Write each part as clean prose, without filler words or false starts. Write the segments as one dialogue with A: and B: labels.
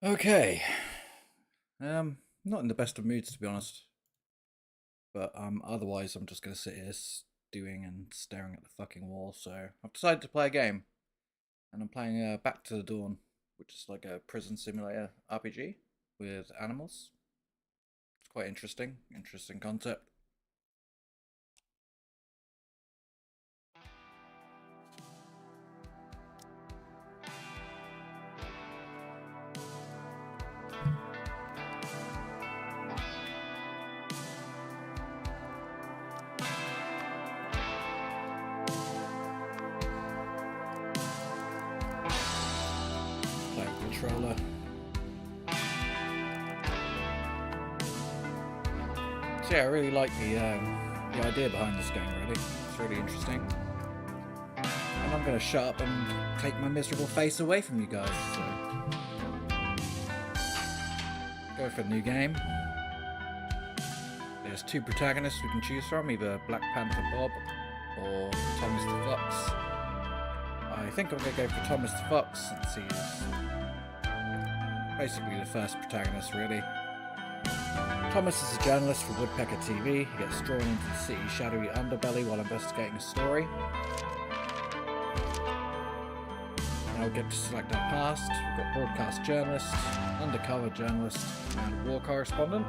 A: Okay. Not in the best of moods, to be honest. But otherwise I'm just gonna sit here stewing and staring at the fucking wall. So I've decided to play a game, and I'm playing Back to the Dawn, which is like a prison simulator RPG with animals. It's quite interesting concept. Playing controller. So yeah, I really like the idea behind this game. Really, it's really interesting. And I'm gonna shut up and take my miserable face away from you guys. So go for a new game. There's two protagonists we can choose from, either Black Panther Bob or Thomas the Fox. I think I'm going to go for Thomas the Fox, since he's basically the first protagonist, really. Thomas is a journalist for Woodpecker TV. He gets drawn into the city's shadowy underbelly while investigating a story. Now we get to select our past. We've got broadcast journalist, undercover journalist, and war correspondent.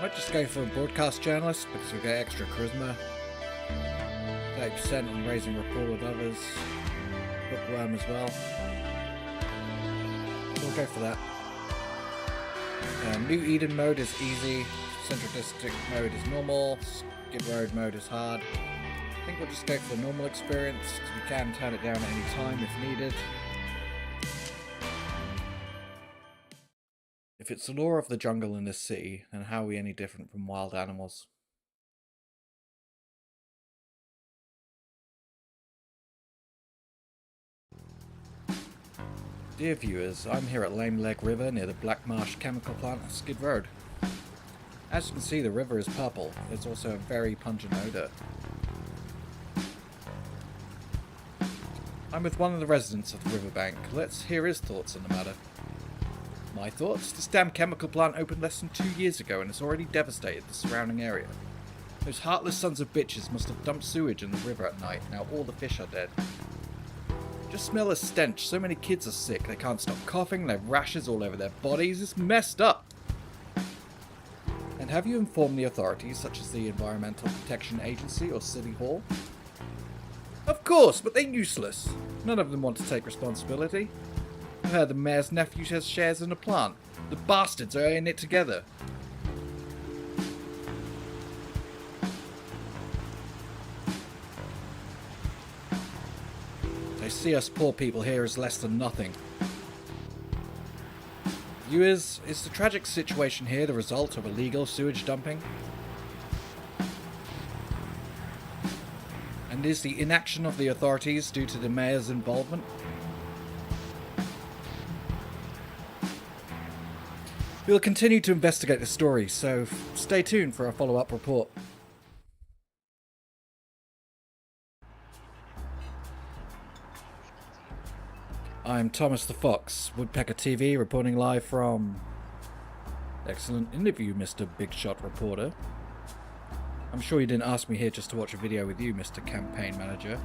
A: Might just go for a broadcast journalist because we get extra charisma, 30% on raising rapport with others, bookworm as well. So we'll go for that. New Eden mode is easy, Central District mode is normal, Skid Road mode is hard. I think we'll just go for the normal experience because we can turn it down at any time if needed. If it's the law of the jungle in this city, then how are we any different from wild animals? Dear viewers, I'm here at Lame Leg River near the Black Marsh chemical plant at Skid Road. As you can see, the river is purple. There's also a very pungent odour. I'm with one of the residents of the riverbank. Let's hear his thoughts on the matter. My thoughts? This damn chemical plant opened less than 2 years ago and has already devastated the surrounding area. Those heartless sons of bitches must have dumped sewage in the river at night. Now all the fish are dead. Just smell the stench. So many kids are sick. They can't stop coughing. They have rashes all over their bodies. It's messed up. And have you informed the authorities, such as the Environmental Protection Agency or City Hall? Of course, but they're useless. None of them want to take responsibility. I heard the mayor's nephew has shares in the plant. The bastards are in it together. They see us poor people here as less than nothing. Viewers, is the tragic situation here the result of illegal sewage dumping? And is the inaction of the authorities due to the mayor's involvement? We'll continue to investigate the story, so stay tuned for a follow-up report. I'm Thomas the Fox, Woodpecker TV, reporting live from... Excellent interview, Mr. Big Shot Reporter. I'm sure you didn't ask me here just to watch a video with you, Mr. Campaign Manager.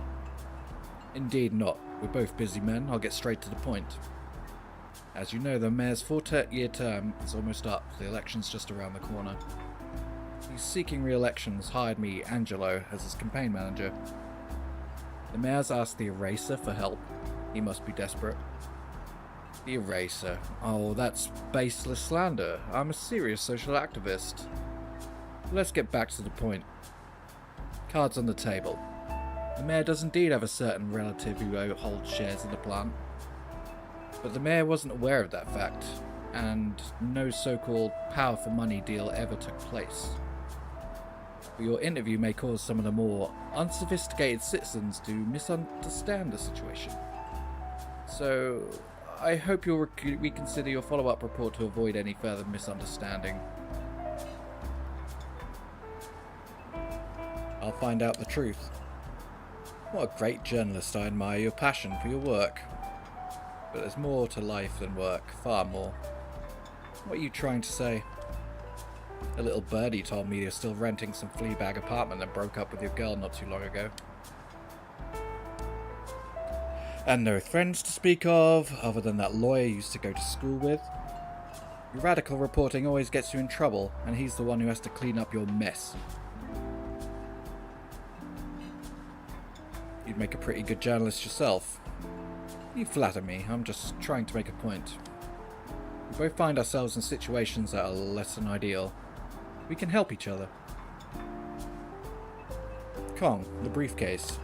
A: Indeed not. We're both busy men. I'll get straight to the point. As you know, the mayor's 4-year term is almost up. The election's just around the corner. He's seeking re-election and has hired me, Angelo, as his campaign manager. The mayor's asked the Eraser for help. He must be desperate. The Eraser. Oh, that's baseless slander. I'm a serious social activist. Let's get back to the point. Cards on the table. The mayor does indeed have a certain relative who holds shares in the plant. But the mayor wasn't aware of that fact, and no so-called power for money deal ever took place. but your interview may cause some of the more unsophisticated citizens to misunderstand the situation. So, I hope you'll reconsider your follow-up report to avoid any further misunderstanding. I'll find out the truth. What a great journalist. I admire your passion for your work. But there's more to life than work, far more. What are you trying to say? A little birdie told me you're still renting some fleabag apartment and broke up with your girl not too long ago. And no friends to speak of, other than that lawyer you used to go to school with. Your radical reporting always gets you in trouble, and he's the one who has to clean up your mess. You'd make a pretty good journalist yourself. You flatter me, I'm just trying to make a point. We both find ourselves in situations that are less than ideal. We can help each other. Kong, the briefcase.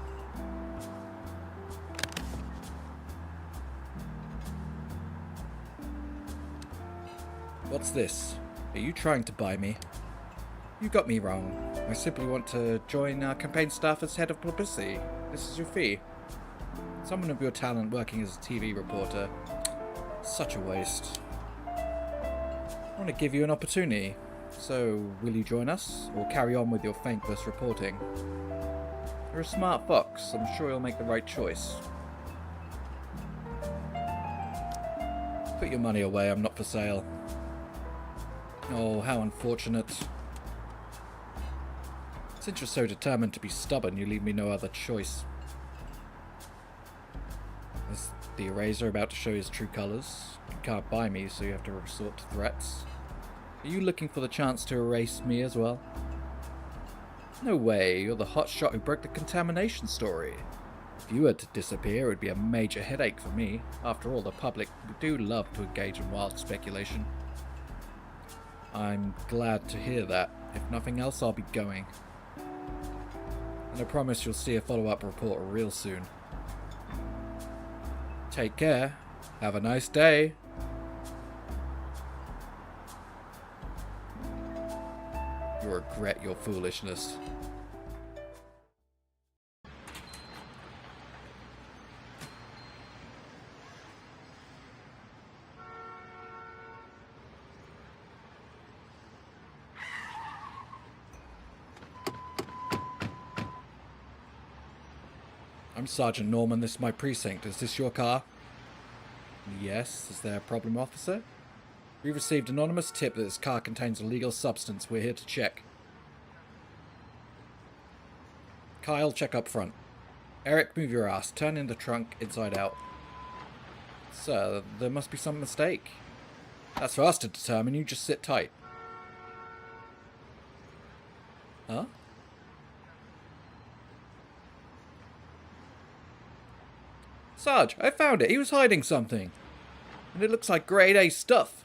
A: What's this? Are you trying to buy me? You got me wrong. I simply want to join our campaign staff as head of publicity. This is your fee. Someone of your talent working as a TV reporter. Such a waste. I want to give you an opportunity. So, will you join us, or carry on with your thankless reporting? You're a smart fox. I'm sure you'll make the right choice. Put your money away. I'm not for sale. Oh, how unfortunate. Since you're so determined to be stubborn, you leave me no other choice. Is the eraser about to show his true colours? You can't buy me, so you have to resort to threats. Are you looking for the chance to erase me as well? No way, you're the hotshot who broke the contamination story. If you were to disappear, it would be a major headache for me. After all, the public do love to engage in wild speculation. I'm glad to hear that. If nothing else, I'll be going. And I promise you'll see a follow-up report real soon. Take care. Have a nice day. You'll regret your foolishness. I'm Sergeant Norman, this is my precinct. Is this your car? Yes. Is there a problem, officer? We received an anonymous tip that this car contains illegal substance. We're here to check. Kyle, check up front. Eric, move your ass. Turn in the trunk inside out. Sir, there must be some mistake. That's for us to determine. You just sit tight. Huh? Sarge, I found it. He was hiding something. And it looks like grade A stuff.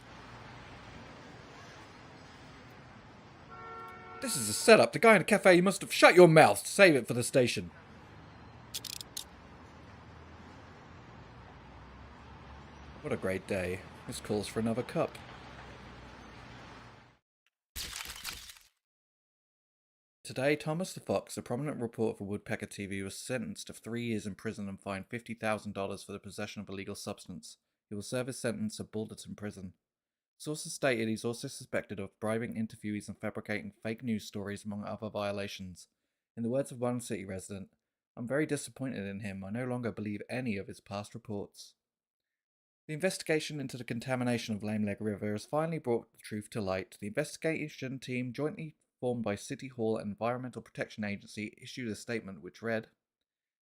A: This is a setup. The guy in the cafe, you must have shut your mouth. Save it for the station. What a great day. This calls for another cup. Today, Thomas the Fox, a prominent reporter for Woodpecker TV, was sentenced to 3 years in prison and fined $50,000 for the possession of illegal substance. He will serve his sentence at Balderton Prison. Sources stated he's also suspected of bribing interviewees and fabricating fake news stories, among other violations. In the words of one city resident, "I'm very disappointed in him. I no longer believe any of his past reports." The investigation into the contamination of Lame Leg River has finally brought the truth to light. The investigation team, jointly formed by City Hall and Environmental Protection Agency, issued a statement which read,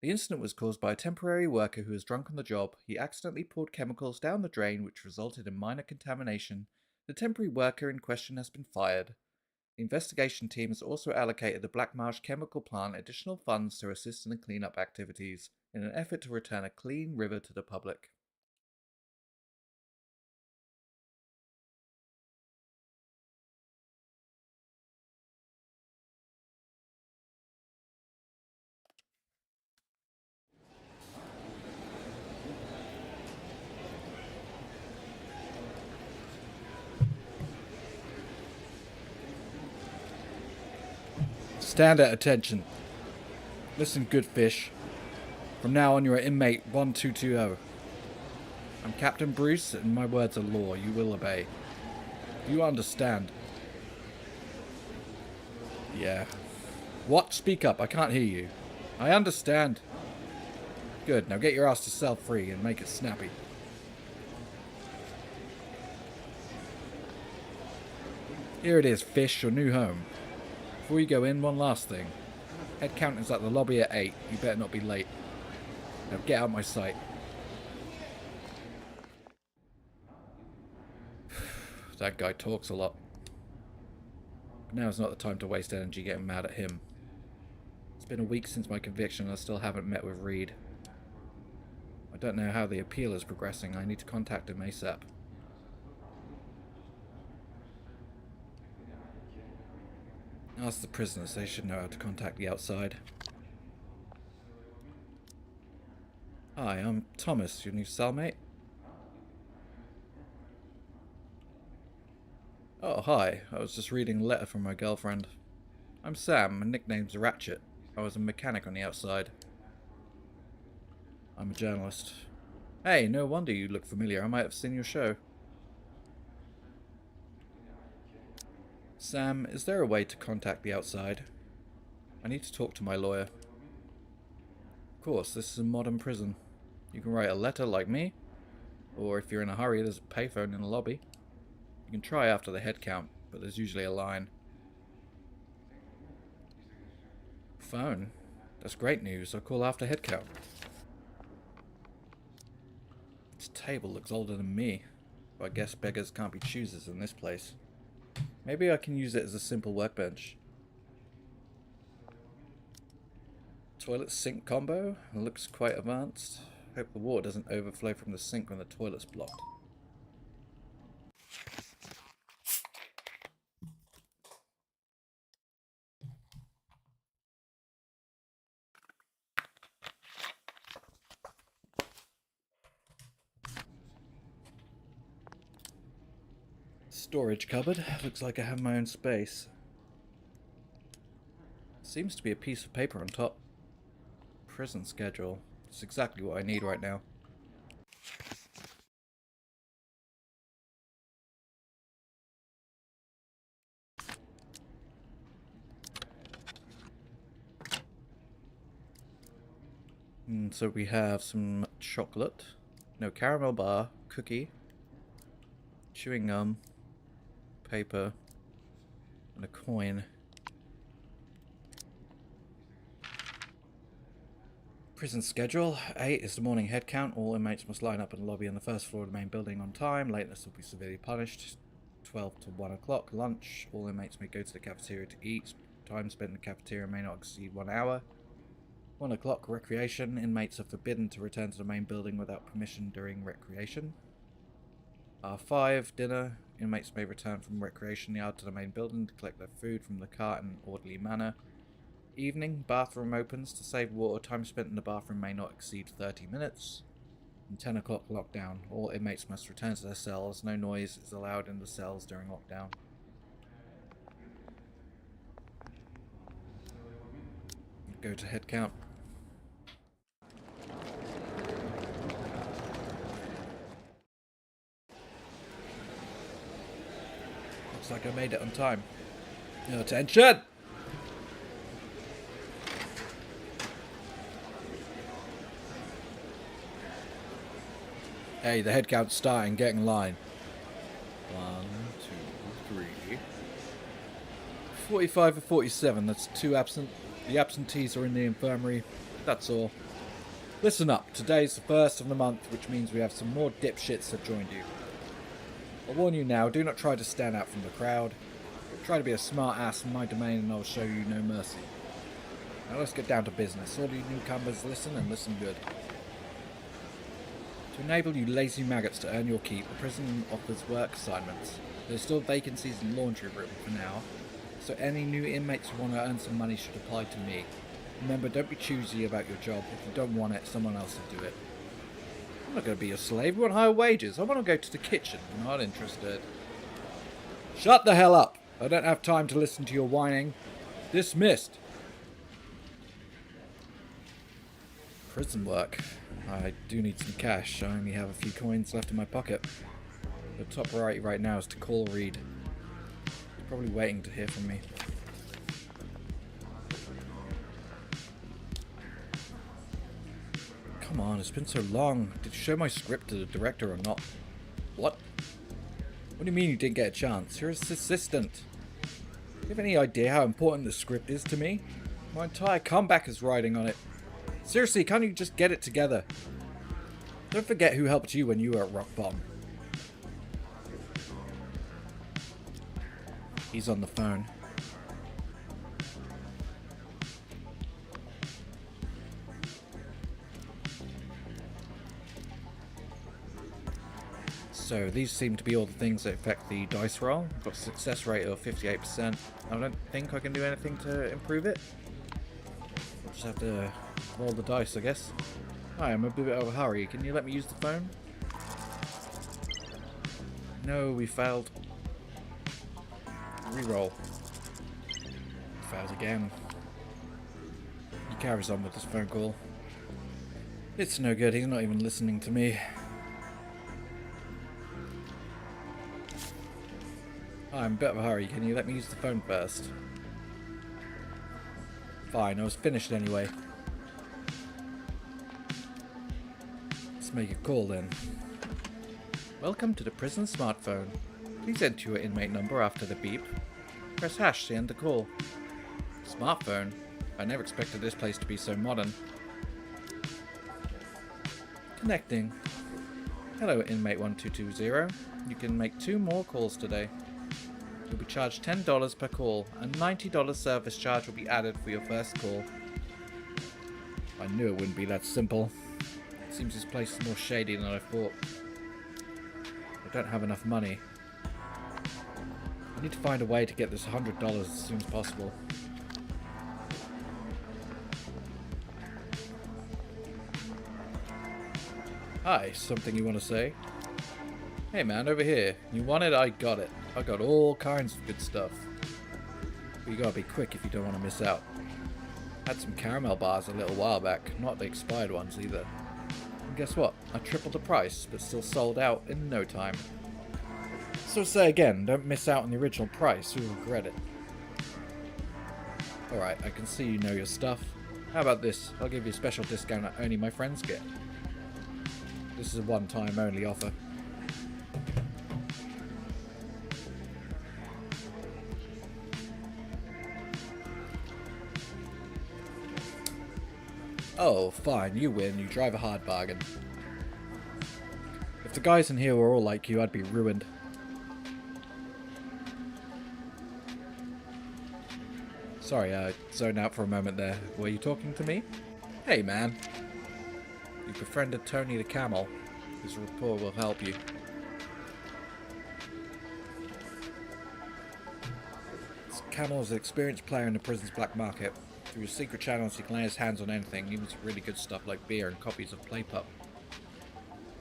A: "The incident was caused by a temporary worker who was drunk on the job. He accidentally poured chemicals down the drain which resulted in minor contamination. The temporary worker in question has been fired. The investigation team has also allocated the Black Marsh Chemical Plant additional funds to assist in the cleanup activities in an effort to return a clean river to the public." Stand at attention. Listen, good fish. From now on, you're inmate 1220. I'm Captain Bruce, and my words are law. You will obey. You understand? Yeah. What? Speak up. I can't hear you. I understand. Good. Now get your ass to cell 3 and make it snappy. Here it is, fish, your new home. Before you go in, one last thing. Head count is at the lobby at 8. You better not be late. Now get out of my sight. That guy talks a lot. But now is not the time to waste energy getting mad at him. It's been a week since my conviction and I still haven't met with Reed. I don't know how the appeal is progressing. I need to contact him ASAP. Ask the prisoners. They should know how to contact the outside. Hi, I'm Thomas, your new cellmate. Oh, hi. I was just reading a letter from my girlfriend. I'm Sam. My nickname's Ratchet. I was a mechanic on the outside. I'm a journalist. Hey, no wonder you look familiar. I might have seen your show. Sam, is there a way to contact the outside? I need to talk to my lawyer. Of course, this is a modern prison. You can write a letter like me, or if you're in a hurry, there's a payphone in the lobby. You can try after the head count, but there's usually a line. Phone? That's great news. I'll call after head count. This table looks older than me, but I guess beggars can't be choosers in this place. Maybe I can use it as a simple workbench. Toilet sink combo? It looks quite advanced. Hope the water doesn't overflow from the sink when the toilet's blocked. Storage cupboard. Looks like I have my own space. Seems to be a piece of paper on top. Prison schedule. It's exactly what I need right now. So we have some chocolate. No, caramel bar. Cookie. Chewing gum. Paper. And a coin. Prison schedule. 8 is the morning head count. All inmates must line up in the lobby on the first floor of the main building on time. Lateness will be severely punished. 12 to 1 o'clock. Lunch. All inmates may go to the cafeteria to eat. Time spent in the cafeteria may not exceed 1 hour. 1 o'clock. Recreation. Inmates are forbidden to return to the main building without permission during recreation. R5. Dinner. Inmates may return from recreation yard to the main building to collect their food from the cart in an orderly manner. Evening, bathroom opens. To save water, time spent in the bathroom may not exceed 30 minutes. And 10 o'clock lockdown. All inmates must return to their cells. No noise is allowed in the cells during lockdown. Go to head count. Looks like I made it on time. Attention! Hey, the head count's starting. Get in line. 1, 2, 3. 45 or 47. That's 2 absent. The absentees are in the infirmary. That's all. Listen up. Today's the 1st of the month, which means we have some more dipshits that joined you. I'll warn you now, do not try to stand out from the crowd. Try to be a smart ass in my domain and I'll show you no mercy. Now let's get down to business. All you newcomers listen and listen good. To enable you lazy maggots to earn your keep, the prison offers work assignments. There's still vacancies in laundry room for now, so any new inmates who want to earn some money should apply to me. Remember, don't be choosy about your job. If you don't want it, someone else will do it. I'm not going to be a slave. We want higher wages. I want to go to the kitchen. I'm not interested. Shut the hell up. I don't have time to listen to your whining. Dismissed. Prison work. I do need some cash. I only have a few coins left in my pocket. The top priority right now is to call Reed. He's probably waiting to hear from me. Come on, it's been so long. Did you show my script to the director or not? What? What do you mean you didn't get a chance? You're his assistant. Do you have any idea how important the script is to me? My entire comeback is riding on it. Seriously, can't you just get it together? Don't forget who helped you when you were at rock bottom. He's on the phone. So these seem to be all the things that affect the dice roll. I've got a success rate of 58%. I don't think I can do anything to improve it. I'll just have to roll the dice, I guess. Hi, I'm a bit of a hurry. Can you let me use the phone? No, we failed. Reroll. Failed again. He carries on with this phone call. It's no good. He's not even listening to me. Hi, I'm a bit of a hurry. Can you let me use the phone first? Fine, I was finished anyway. Let's make a call then. Welcome to the prison smartphone. Please enter your inmate number after the beep. Press hash to end the call. Smartphone? I never expected this place to be so modern. Connecting. Hello, inmate 1220. You can make 2 more calls today. You'll be charged $10 per call, and $90 service charge will be added for your first call. I knew it wouldn't be that simple. Seems this place is more shady than I thought. I don't have enough money. I need to find a way to get this $100 as soon as possible. Hi, something you want to say? Hey man, over here. You want it? I got it. I got all kinds of good stuff. But you gotta be quick if you don't want to miss out. Had some caramel bars a little while back, not the expired ones either. And guess what? I tripled the price, but still sold out in no time. So say again, don't miss out on the original price, you'll regret it. Alright, I can see you know your stuff. How about this? I'll give you a special discount that only my friends get. This is a one-time only offer. Oh, fine, you win. You drive a hard bargain. If the guys in here were all like you, I'd be ruined. Sorry, I zoned out for a moment there. Were you talking to me? Hey, man. You befriended Tony the Camel. His rapport will help you. Camel is an experienced player in the prison's black market. Through his secret channels, he can lay his hands on anything, even some really good stuff like beer and copies of Play Pup.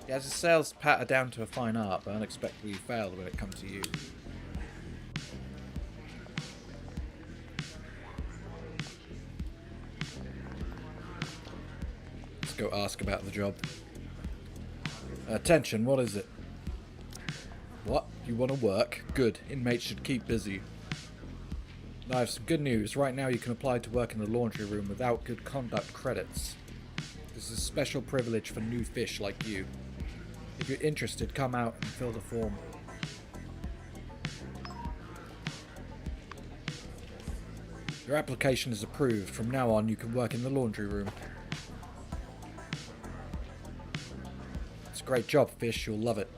A: He has his sales patter down to a fine art, but unexpectedly failed when it comes to you. Let's go ask about the job. Attention, what is it? What? You want to work? Good. Inmates should keep busy. I have some good news. Right now you can apply to work in the laundry room without good conduct credits. This is a special privilege for new fish like you. If you're interested, come out and fill the form. Your application is approved. From now on you can work in the laundry room. It's a great job, fish. You'll love it.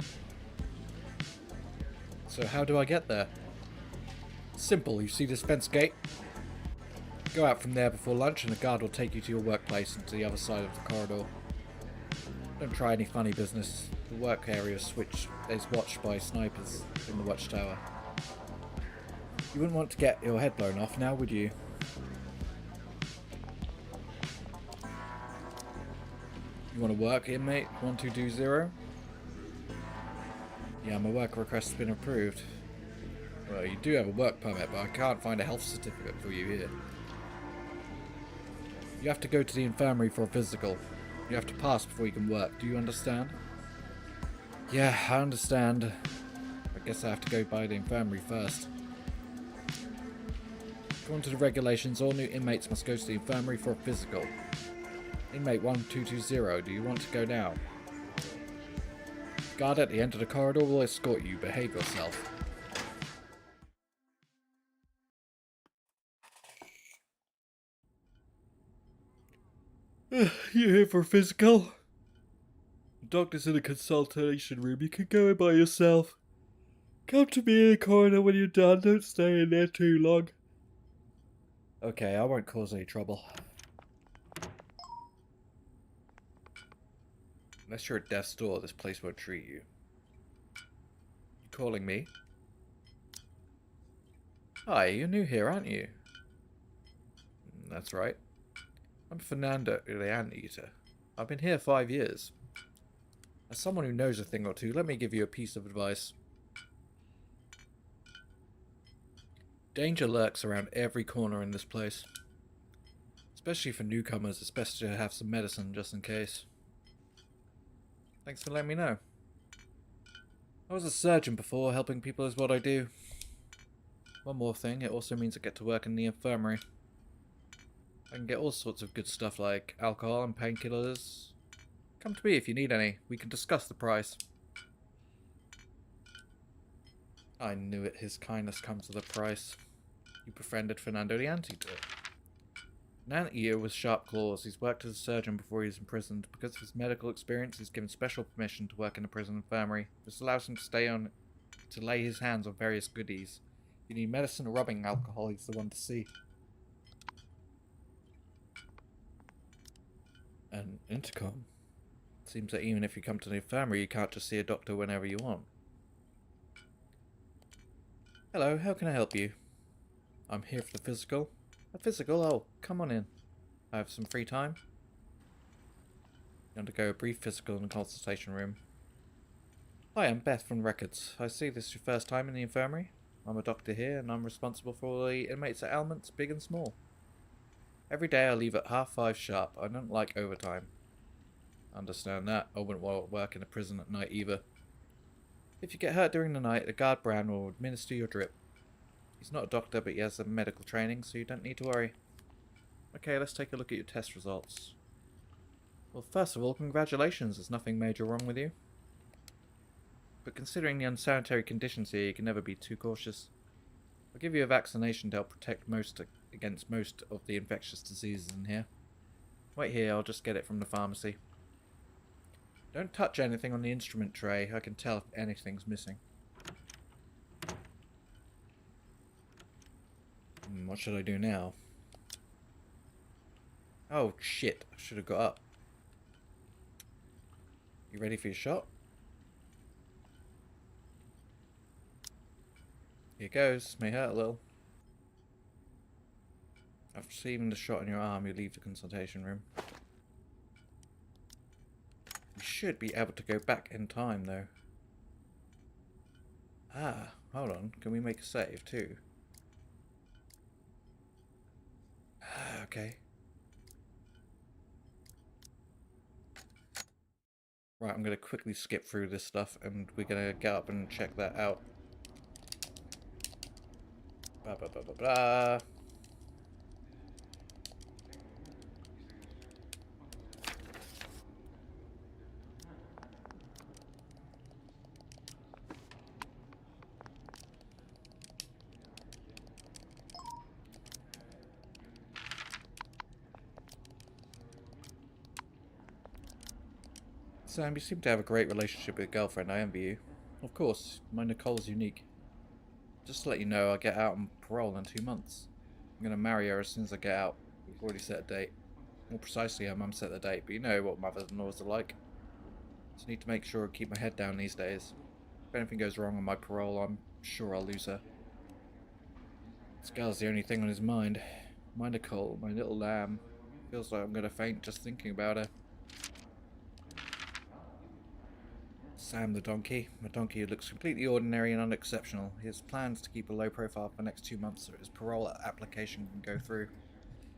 A: So how do I get there? Simple, you see this fence gate? Go out from there before lunch and a guard will take you to your workplace and to the other side of the corridor. Don't try any funny business. The work area is watched by snipers in the watchtower. You wouldn't want to get your head blown off now, would you? You want to work, inmate 1220? Yeah, my work request has been approved. Well, you do have a work permit, but I can't find a health certificate for you here. You have to go to the infirmary for a physical. You have to pass before you can work. Do you understand? Yeah, I understand. I guess I have to go by the infirmary first. According to the regulations, all new inmates must go to the infirmary for a physical. Inmate 1220, do you want to go now? Guard at the end of the corridor will escort you. Behave yourself. You here for a physical? The doctor's in the consultation room. You can go in by yourself. Come to me in the corridor when you're done. Don't stay in there too long. Okay, I won't cause any trouble. Unless you're at death's door, this place won't treat you. You calling me? Hi, you're new here, aren't you? That's right. I'm Fernando, the Anteater. I've been here 5 years. As someone who knows a thing or two, let me give you a piece of advice. Danger lurks around every corner in this place. Especially for newcomers, it's best to have some medicine just in case. Thanks for letting me know. I was a surgeon before, helping people is what I do. One more thing, it also means I get to work in the infirmary. I can get all sorts of good stuff like alcohol and painkillers. Come to me if you need any. We can discuss the price. I knew it. His kindness comes with a price. You befriended Fernando the Anteater. An anteater with sharp claws. He's worked as a surgeon before he was imprisoned. Because of his medical experience, he's given special permission to work in the prison infirmary. This allows him to lay his hands on various goodies. If you need medicine or rubbing alcohol, he's the one to see. An intercom. Seems that even if you come to the infirmary, you can't just see a doctor whenever you want. Hello, how can I help you? I'm here for the physical. A physical? Oh, come on in. I have some free time. You undergo a brief physical in the consultation room. Hi, I'm Beth from Records. I see this is your first time in the infirmary. I'm a doctor here, and I'm responsible for all the inmates at ailments, big and small. Every day I leave at 5:30 sharp. I don't like overtime. Understand that. I wouldn't want to work in a prison at night either. If you get hurt during the night, the guard Brown will administer your drip. He's not a doctor, but he has some medical training, so you don't need to worry. Okay, let's take a look at your test results. Well, first of all, congratulations. There's nothing major wrong with you. But considering the unsanitary conditions here, you can never be too cautious. I'll give you a vaccination to help protect against most of the infectious diseases in here. Wait here, I'll just get it from the pharmacy. Don't touch anything on the instrument tray. I can tell if anything's missing. What should I do now? Oh, shit. I should have got up. You ready for your shot? Here goes. May hurt a little. After receiving the shot in your arm, you leave the consultation room. You should be able to go back in time, though. Ah, hold on. Can we make a save, too? Okay. Right, I'm going to quickly skip through this stuff, and we're going to get up and check that out. Blah, blah, blah, blah, blah. Sam, you seem to have a great relationship with your girlfriend. I envy you. Of course, my Nicole's unique. Just to let you know, I get out on parole in 2 months. I'm going to marry her as soon as I get out. We've already set a date. More precisely, her mum set the date, but you know what mothers-in-laws are like. Just need to make sure I keep my head down these days. If anything goes wrong on my parole, I'm sure I'll lose her. This girl's the only thing on his mind. My Nicole, my little lamb. Feels like I'm going to faint just thinking about her. Sam the donkey. A donkey who looks completely ordinary and unexceptional. He has plans to keep a low profile for the next 2 months so his parole application can go through.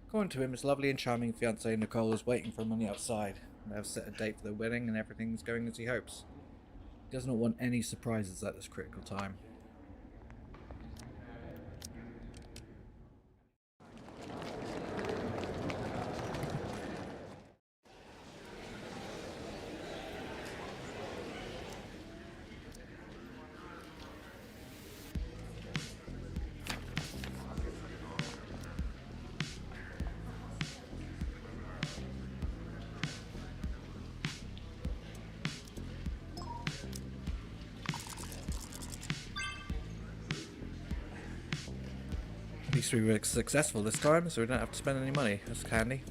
A: According to him, his lovely and charming fiancée Nicole is waiting for him on the outside. They have set a date for their wedding and everything's going as he hopes. He does not want any surprises at this critical time. At least we were successful this time, so we don't have to spend any money. That's handy.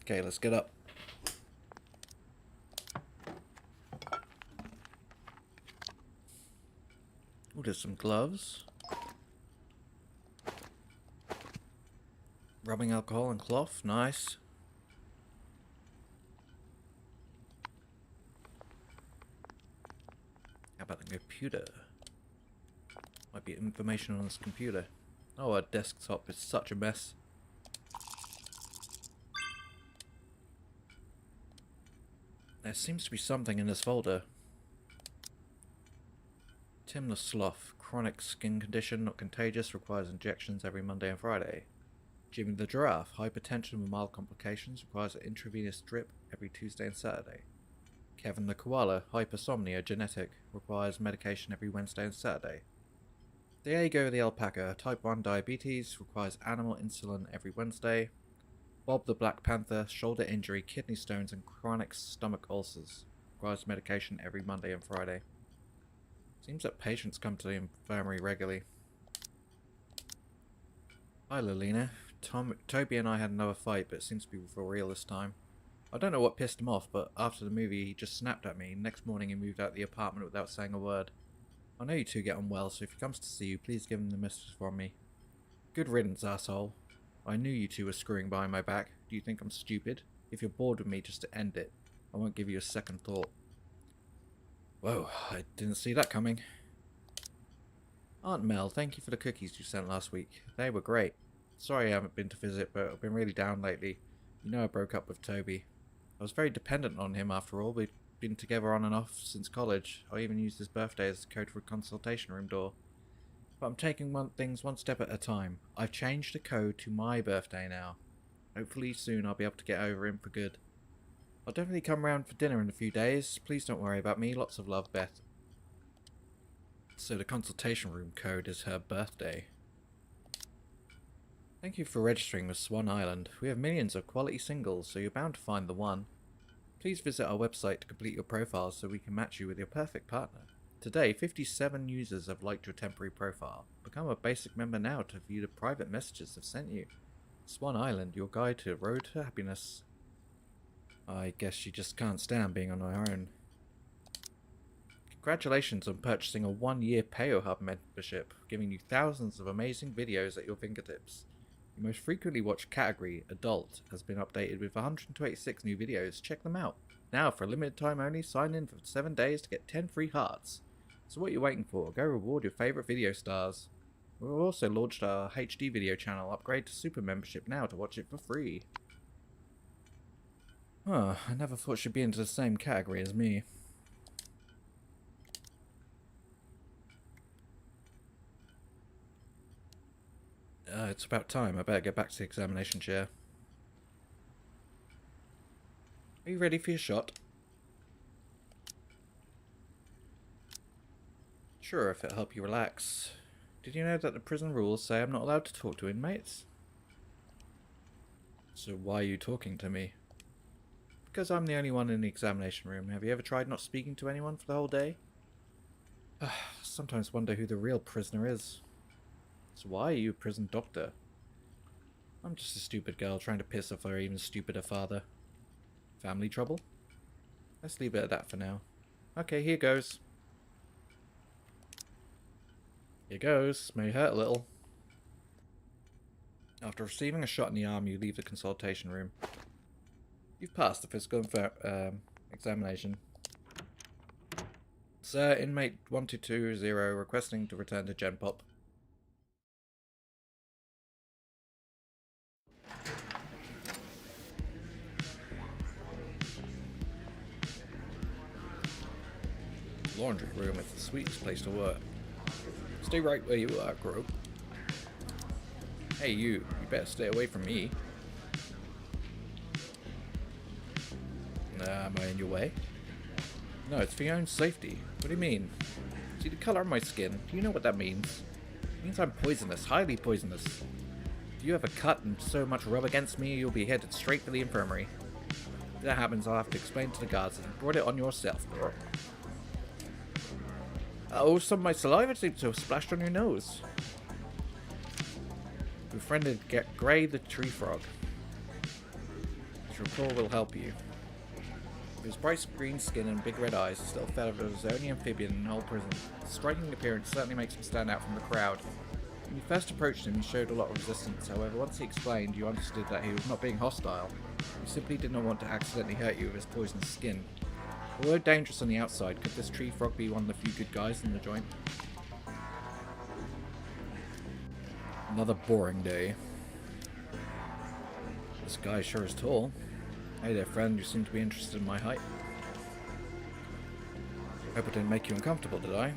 A: Okay, let's get up. Oh, there's some gloves. Rubbing alcohol and cloth, nice. How about the computer? Might be information on this computer. Oh, our desktop is such a mess. There seems to be something in this folder. Tim the Sloth. Chronic skin condition, not contagious, requires injections every Monday and Friday. Jimmy the Giraffe. Hypertension with mild complications, requires an intravenous drip every Tuesday and Saturday. Kevin the Koala. Hypersomnia, genetic, requires medication every Wednesday and Saturday. Diego the Alpaca. Type 1 diabetes, requires animal insulin every Wednesday. Bob the Black Panther. Shoulder injury, kidney stones and chronic stomach ulcers, requires medication every Monday and Friday. Seems that patients come to the infirmary regularly. Hi Lilina. Toby and I had another fight, but it seems to be for real this time. I don't know what pissed him off, but after the movie he just snapped at me. Next morning he moved out of the apartment without saying a word. I know you two get on well, so if he comes to see you, please give him the message from me. Good riddance, asshole. I knew you two were screwing behind my back. Do you think I'm stupid? If you're bored with me, just to end it. I won't give you a second thought. Whoa, I didn't see that coming. Aunt Mel, thank you for the cookies you sent last week. They were great. Sorry I haven't been to visit, but I've been really down lately. You know I broke up with Toby. I was very dependent on him after all. We'd been together on and off since college. I even used his birthday as a code for a consultation room door. But I'm taking things one step at a time. I've changed the code to my birthday now. Hopefully soon I'll be able to get over him for good. I'll definitely come round for dinner in a few days. Please don't worry about me. Lots of love, Beth. So the consultation room code is her birthday. Thank you for registering with Swan Island. We have millions of quality singles, so you're bound to find the one. Please visit our website to complete your profile so we can match you with your perfect partner. Today, 57 users have liked your temporary profile. Become a basic member now to view the private messages they've sent you. Swan Island, your guide to the road to happiness. I guess she just can't stand being on her own. Congratulations on purchasing a 1-year PayoHub membership, giving you thousands of amazing videos at your fingertips. Your most frequently watched category, Adult, has been updated with 126 new videos. Check them out. Now, for a limited time only, sign in for 7 days to get 10 free hearts. So what are you waiting for? Go reward your favourite video stars. We've also launched our HD video channel. Upgrade to Super Membership now to watch it for free. Huh, I never thought she'd be into the same category as me. It's about time. I better get back to the examination chair. Are you ready for your shot? Sure, if it'll help you relax. Did you know that the prison rules say I'm not allowed to talk to inmates? So why are you talking to me? Because I'm the only one in the examination room. Have you ever tried not speaking to anyone for the whole day? Sometimes wonder who the real prisoner is. So why are you a prison doctor? I'm just a stupid girl trying to piss off her even stupider father. Family trouble? Let's leave it at that for now. Okay, here goes. Here goes. May hurt a little. After receiving a shot in the arm, you leave the consultation room. You've passed the physical examination. Sir, inmate 1220 requesting to return to Gen Pop. Laundry room is the sweetest place to work. Stay right where you are, Crow. Hey you better stay away from me. Am I in your way? No, it's for your own safety. What do you mean? See the colour of my skin? Do you know what that means? It means I'm poisonous, highly poisonous. If you have a cut and so much rub against me, you'll be headed straight for the infirmary. If that happens, I'll have to explain to the guards that you brought it on yourself, girl. Oh, some of my saliva seems to have splashed on your nose. Befriended Gray the tree frog. This report will help you. With his bright green skin and big red eyes, this little fellow was the only amphibian in the whole prison. His striking appearance certainly makes him stand out from the crowd. When you first approached him, he showed a lot of resistance. However, once he explained, you understood that he was not being hostile. He simply did not want to accidentally hurt you with his poisonous skin. Although dangerous on the outside, could this tree frog be one of the few good guys in the joint? Another boring day. This guy sure is tall. Hey there, friend, you seem to be interested in my height. Hope I didn't make you uncomfortable, did I?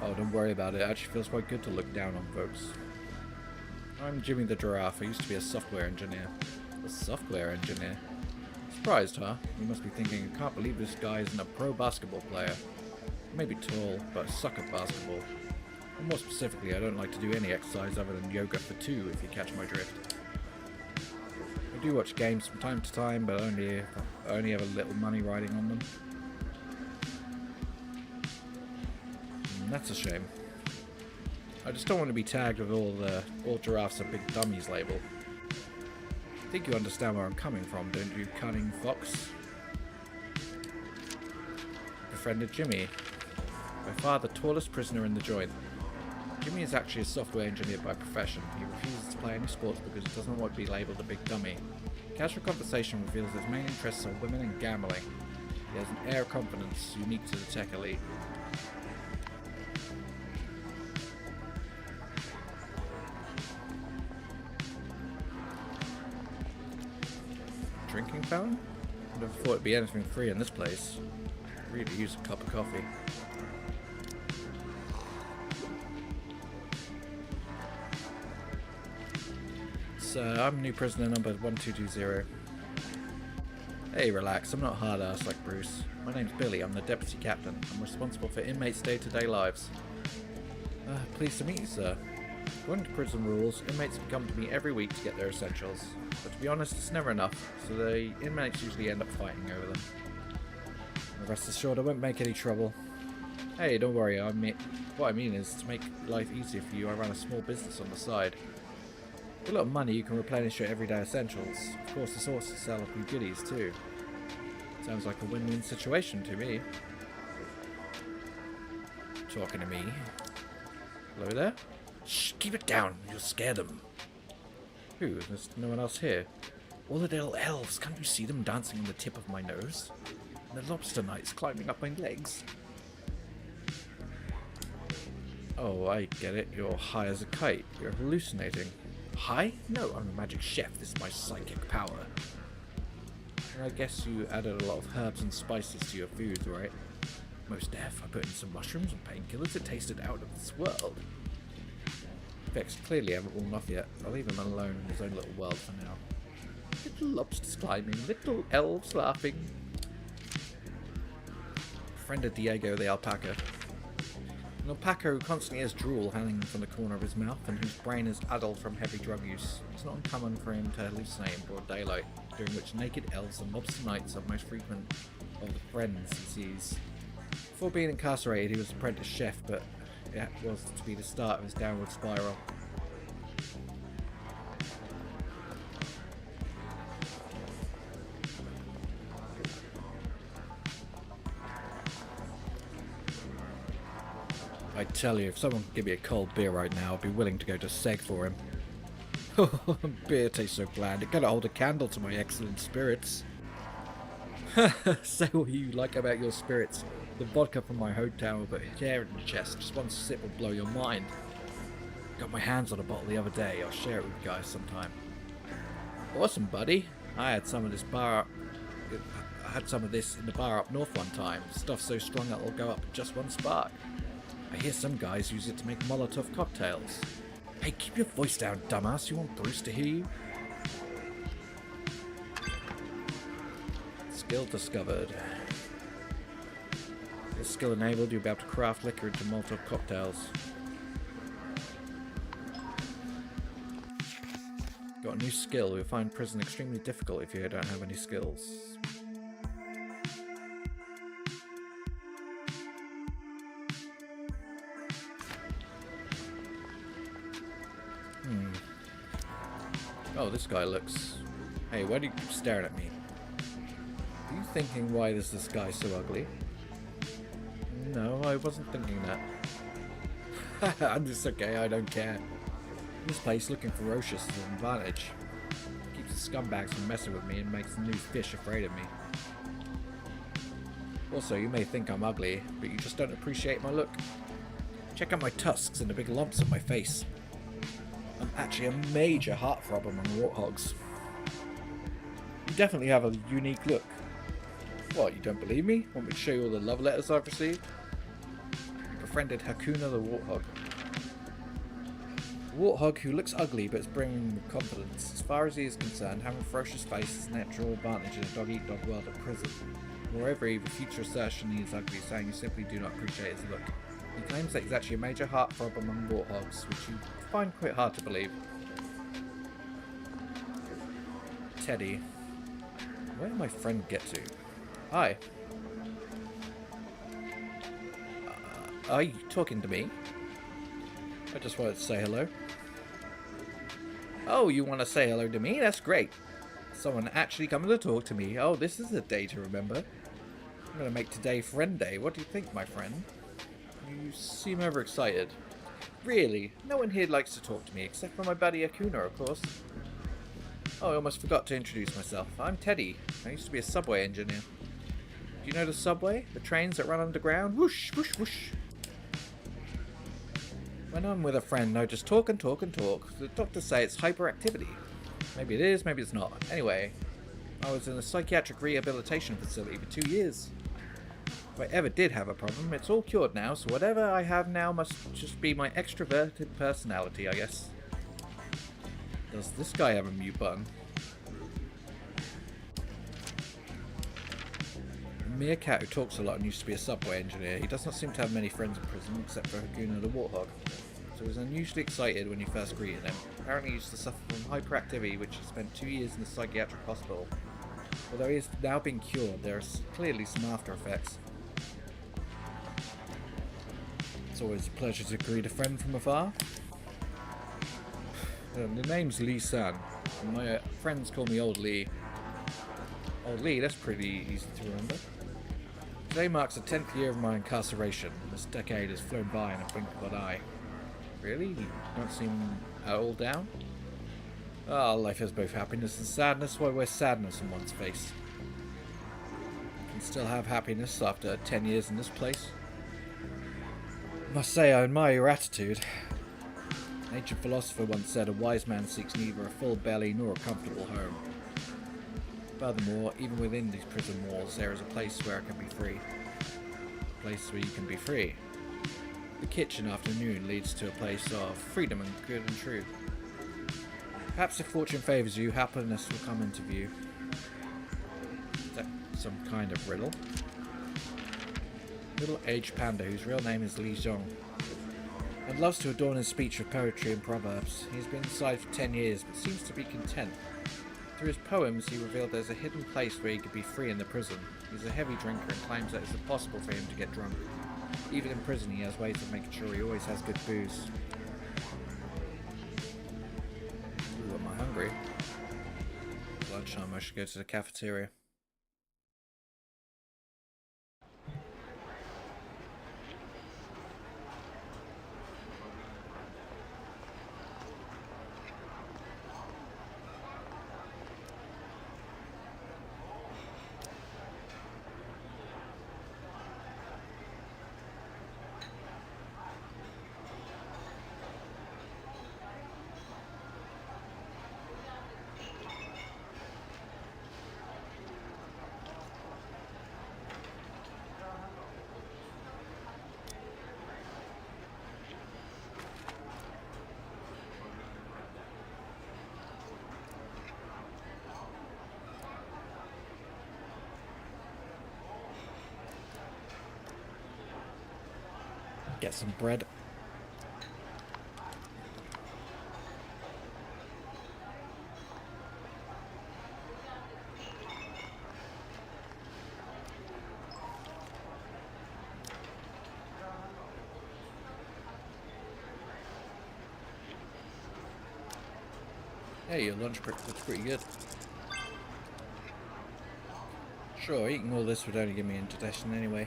A: Oh, don't worry about it. It actually feels quite good to look down on folks. I'm Jimmy the Giraffe. I used to be a software engineer. A software engineer? Surprised, huh? You must be thinking, I can't believe this guy isn't a pro basketball player. I may be tall, but I suck at basketball. And more specifically, I don't like to do any exercise other than yoga for two, if you catch my drift. I do watch games from time to time, but I only have a little money riding on them. That's a shame. I just don't want to be tagged with all giraffes are big dummies label. I think you understand where I'm coming from, don't you, cunning fox? Befriended Jimmy. By far the tallest prisoner in the joint. Jimmy is actually a software engineer by profession. He refuses to play any sports because he doesn't want to be labelled a big dummy. Casual conversation reveals his main interests are women and gambling. He has an air of confidence unique to the tech elite. Drinking fountain? I'd never thought it'd be anything free in this place. I really use a cup of coffee. I'm new prisoner number 1220. Hey, relax, I'm not hard-ass like Bruce. My name's Billy, I'm the deputy captain. I'm responsible for inmates' day-to-day lives. Pleased to meet you, sir. According to prison rules, inmates can come to me every week to get their essentials. But to be honest, it's never enough, so the inmates usually end up fighting over them. Rest assured, I won't make any trouble. Hey, don't worry, what I mean is, to make life easier for you, I run a small business on the side. With a lot of money, you can replenish your everyday essentials. Of course, there's also sell a few goodies too. Sounds like a win-win situation to me. Talking to me. Hello there? Shh, keep it down. You'll scare them. Who? There's no one else here. All the little elves. Can't you see them dancing on the tip of my nose? And the lobster knights climbing up my legs. Oh, I get it. You're high as a kite. You're hallucinating. High? No, I'm a magic chef. This is my psychic power. And I guess you added a lot of herbs and spices to your foods, right? Most deaf. I put in some mushrooms and painkillers. It tasted out of this world. Effects clearly haven't worn off yet. I'll leave him alone in his own little world for now. Little lobsters climbing, little elves laughing. Friend of Diego the alpaca. An alpaca who constantly has drool hanging from the corner of his mouth and whose brain is addled from heavy drug use. It's not uncommon for him to hallucinate in broad daylight, during which naked elves and lobster knights are most frequent of the friends he sees. Before being incarcerated, he was an apprentice chef, but it was to be the start of his downward spiral. I tell you, if someone could give me a cold beer right now, I'd be willing to go to Seg for him. Beer tastes so bland, it cannot hold a candle to my excellent spirits. Say what you like about your spirits. The vodka from my hotel will put hair in your chest. Just one sip will blow your mind. Got my hands on a bottle the other day. I'll share it with you guys sometime. Awesome, buddy. I had some of this in the bar up north one time. Stuff's so strong it'll go up just one spark. I hear some guys use it to make Molotov cocktails. Hey, keep your voice down, dumbass. You want Bruce to hear you? Skill discovered. This skill enabled, you'll be able to craft liquor into Molotov cocktails. Got a new skill. You'll find prison extremely difficult if you don't have any skills. Oh, this guy looks... Hey, why do you keep staring at me? Are you thinking why is this guy so ugly? No, I wasn't thinking that. I'm just okay, I don't care. This place looking ferocious is an advantage. Keeps the scumbags from messing with me and makes the new fish afraid of me. Also, you may think I'm ugly, but you just don't appreciate my look. Check out my tusks and the big lumps on my face. I'm actually a major heartthrob among warthogs. You definitely have a unique look. What, you don't believe me? Want me to show you all the love letters I've received? You befriended Hakuna the warthog. A warthog who looks ugly but is bringing with confidence. As far as he is concerned, having a ferocious face is a natural advantage in a dog-eat-dog world of prison. Moreover, he future assertion he is ugly, saying you simply do not appreciate his look. He claims that he's actually a major heartthrob among warthogs, which you find quite hard to believe. Teddy. Where did my friend get to? Hi. Are you talking to me? I just wanted to say hello. Oh, you want to say hello to me? That's great. Someone actually coming to talk to me. Oh, this is a day to remember. I'm going to make today friend day. What do you think, my friend? You seem overexcited. Really? No one here likes to talk to me, except for my buddy Akuna, of course. Oh, I almost forgot to introduce myself. I'm Teddy. I used to be a subway engineer. Do you know the subway? The trains that run underground? Whoosh, whoosh, whoosh. When I'm with a friend, I just talk and talk and talk. The doctors say it's hyperactivity. Maybe it is, maybe it's not. Anyway, I was in a psychiatric rehabilitation facility for 2 years. If I ever did have a problem, it's all cured now, so whatever I have now must just be my extroverted personality, I guess. Does this guy have a mute button? A meerkat who talks a lot and used to be a subway engineer. He does not seem to have many friends in prison, except for Hakuna the warthog. So he was unusually excited when you first greeted him. Apparently he used to suffer from hyperactivity, which he spent 2 years in the psychiatric hospital. Although he is now being cured, there are clearly some after effects. It's always a pleasure to greet a friend from afar. The name's Lee San, and my friends call me Old Lee. Oh, Lee, that's pretty easy to remember. Today marks the 10th year of my incarceration. This decade has flown by in a blink of an eye. Really? You don't seem at all down? Ah, life has both happiness and sadness. Why wear sadness on one's face? You can still have happiness after 10 years in this place. Must say I admire your attitude. An ancient philosopher once said a wise man seeks neither a full belly nor a comfortable home. Furthermore, even within these prison walls, there is a place where I can be free. A place where you can be free. The kitchen afternoon leads to a place of freedom and good and true. Perhaps if fortune favours you, happiness will come into view. Is that some kind of riddle? Middle-aged panda whose real name is Li Zhong and loves to adorn his speech with poetry and proverbs. He's been inside for 10 years but seems to be content. Through his poems, he revealed there's a hidden place where he could be free in the prison. He's a heavy drinker and claims that it's impossible for him to get drunk. Even in prison, he has ways of making sure he always has good booze. Ooh, am I hungry? Lunchtime, I should go to the cafeteria. Get some bread. Hey, your lunch break looks pretty good. Sure, eating all this would only give me indigestion anyway.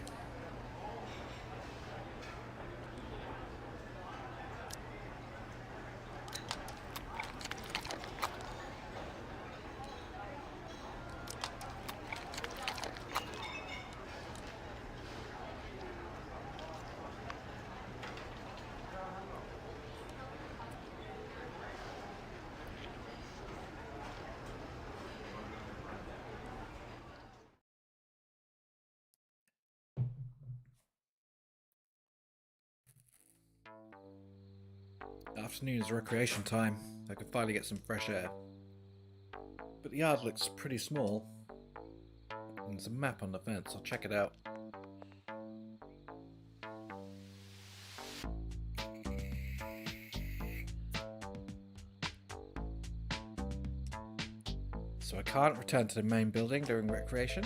A: Afternoon is recreation time. I could finally get some fresh air. But the yard looks pretty small. And there's a map on the fence. I'll check it out. So I can't return to the main building during recreation.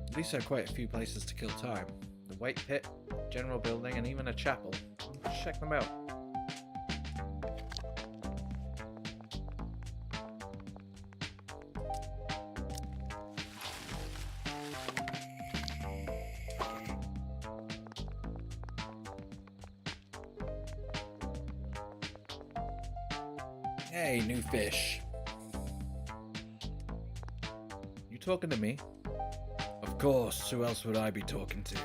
A: At least there are quite a few places to kill time. The weight pit, general building, and even a chapel. Let's check them out. Hey, new fish. You talking to me? Of course, who else would I be talking to?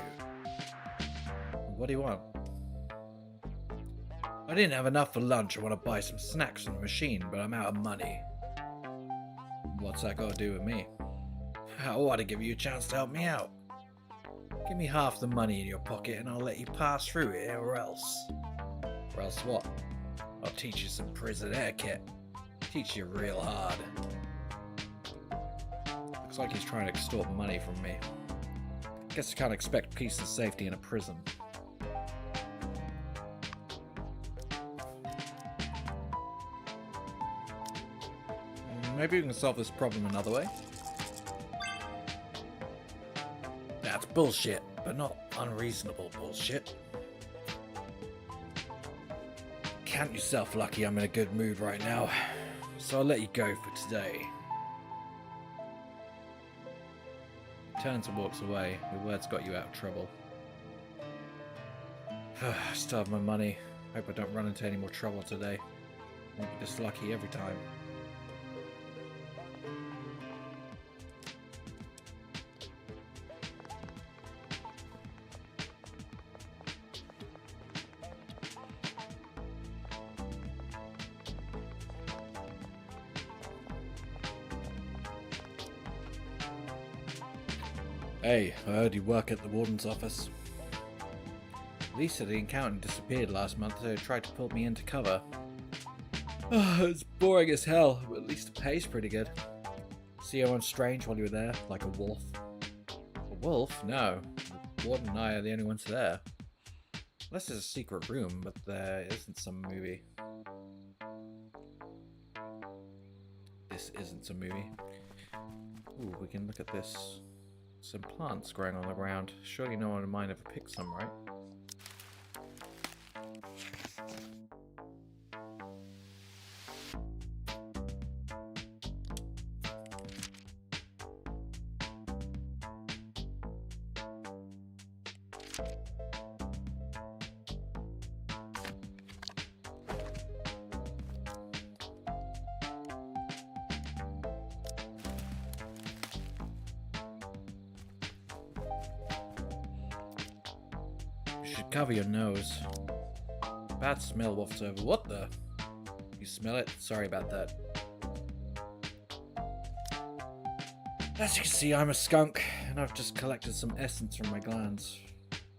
A: What do you want? I didn't have enough for lunch. I want to buy some snacks from the machine, but I'm out of money. What's that got to do with me? I ought to give you a chance to help me out. Give me half the money in your pocket and I'll let you pass through it, or else. Or else what? I'll teach you some prison etiquette. Teach you real hard. Looks like he's trying to extort money from me. Guess I can't expect peace and safety in a prison. Maybe we can solve this problem another way. That's bullshit, but not unreasonable bullshit. Count yourself lucky I'm in a good mood right now, so I'll let you go for today. turns and walks away. Your words got you out of trouble. Still have my money. Hope I don't run into any more trouble today. Won't be this lucky every time. Hey, I heard you work at the warden's office. Lisa, the accountant, disappeared last month, so tried to pull me into cover. It's boring as hell, but at least the pay's pretty good. See anyone strange while you were there, like a wolf? A wolf? No. The warden and I are the only ones there. Unless there's a secret room, but there isn't some movie. This isn't some movie. Ooh, we can look at this. Some plants growing on the ground. Surely no one in mind ever picked some, right? You should cover your nose. Bad smell wafts over. What the? You smell it? Sorry about that. As you can see, I'm a skunk, and I've just collected some essence from my glands.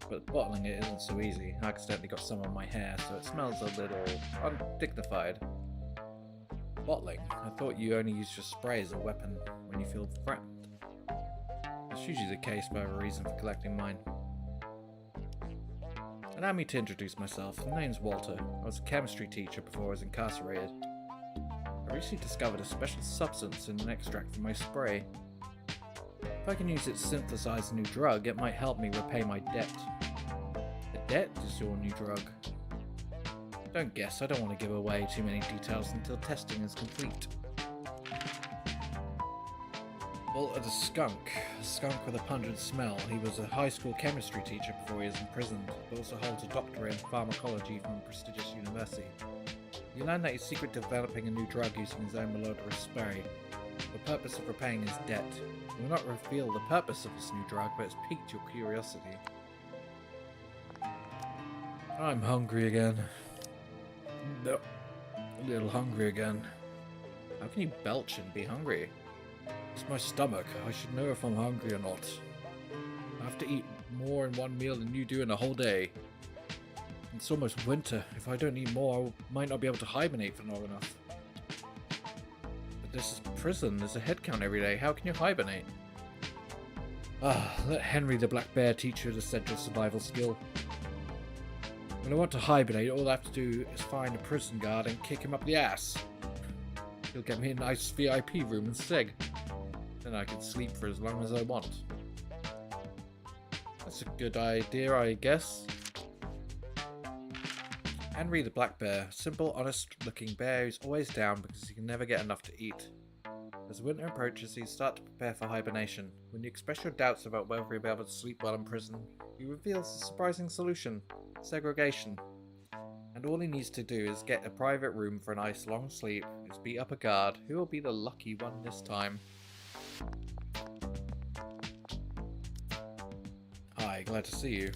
A: But bottling it isn't so easy. I accidentally got some on my hair, so it smells a little undignified. Bottling? I thought you only used your spray as a weapon when you feel threatened. That's usually the case, but I have a reason for collecting mine. Allow me to introduce myself. My name's Walter. I was a chemistry teacher before I was incarcerated. I recently discovered a special substance in an extract from my spray. If I can use it to synthesize a new drug, it might help me repay my debt. The debt is your new drug. Don't guess, I don't want to give away too many details until testing is complete. Walter the skunk. A skunk with a pungent smell. He was a high school chemistry teacher before he was imprisoned, but also holds a doctorate in pharmacology from a prestigious university. You learn that he's secretly developing a new drug using his own malodorous spray. The purpose of repaying his debt. He will not reveal the purpose of this new drug, but it's piqued your curiosity. I'm hungry again. No, a little hungry again. How can you belch and be hungry? It's my stomach. I should know if I'm hungry or not. I have to eat more in one meal than you do in a whole day. It's almost winter. If I don't eat more, I might not be able to hibernate for long enough. But this is prison. There's a head count every day. How can you hibernate? Let Henry the Black Bear teach you the essential survival skill. When I want to hibernate, all I have to do is find a prison guard and kick him up the ass. He'll get me a nice VIP room and sig. Then I can sleep for as long as I want. That's a good idea, I guess. Henry the Black Bear. Simple, honest-looking bear who's always down because he can never get enough to eat. As winter approaches, you start to prepare for hibernation. When you express your doubts about whether you'll be able to sleep while in prison, he reveals a surprising solution. Segregation. And all he needs to do is get a private room for a nice long sleep, is beat up a guard, who will be the lucky one this time. Hi, glad to see you.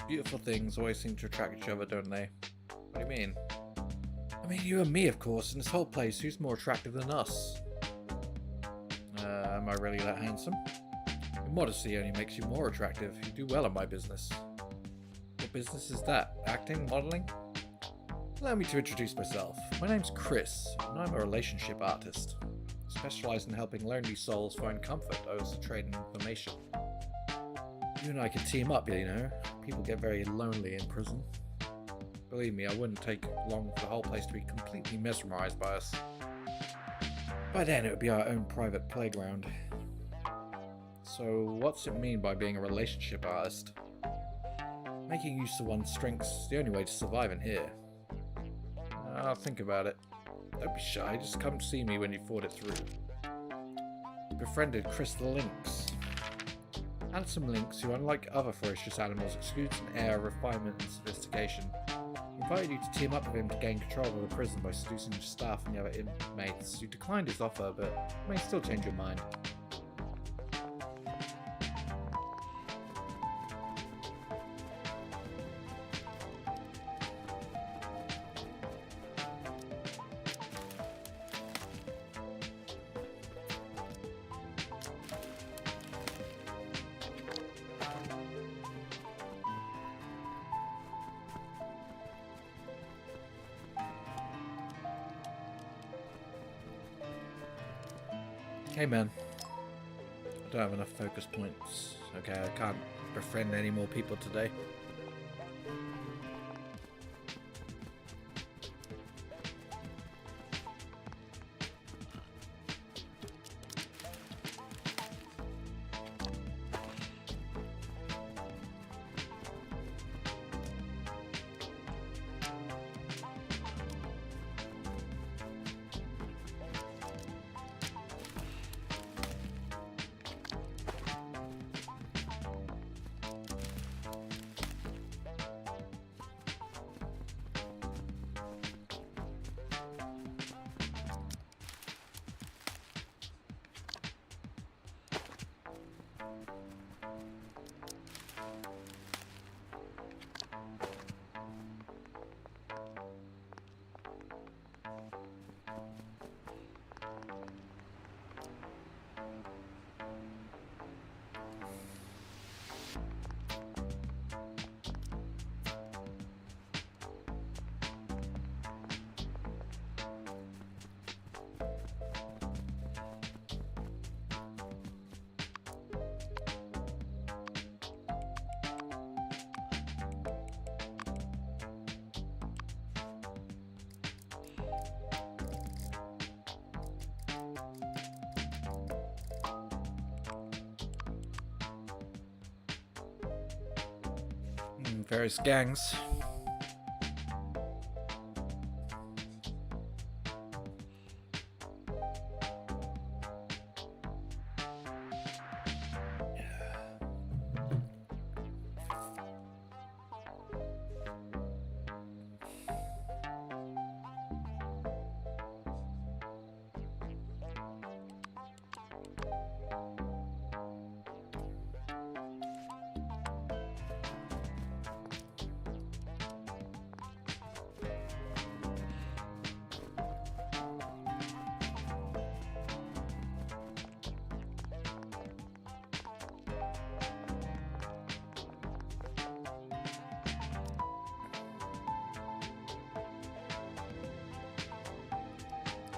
A: Beautiful things always seem to attract each other, don't they? What do you mean? I mean, you and me, of course. In this whole place, who's more attractive than us? Am I really that handsome? Your modesty only makes you more attractive. You do well in my business. What business is that? Acting? Modeling? Allow me to introduce myself. My name's Chris, and I'm a relationship artist. I specialize in helping lonely souls find comfort. I also trade in information. You and I can team up, you know. People get very lonely in prison. Believe me, I wouldn't take long for the whole place to be completely mesmerized by us. By then, it would be our own private playground. So, what's it mean by being a relationship artist? Making use of one's strengths is the only way to survive in here. I'll think about it. Don't be shy, just come see me when you've thought it through. Befriended Chris the Lynx. Handsome lynx, who unlike other ferocious animals exudes an air of refinement and sophistication, invited you to team up with him to gain control of the prison by seducing the staff and the other inmates. You declined his offer, but may still change your mind. Hey man, I don't have enough focus points. Okay, I can't befriend any more people today. Various gangs.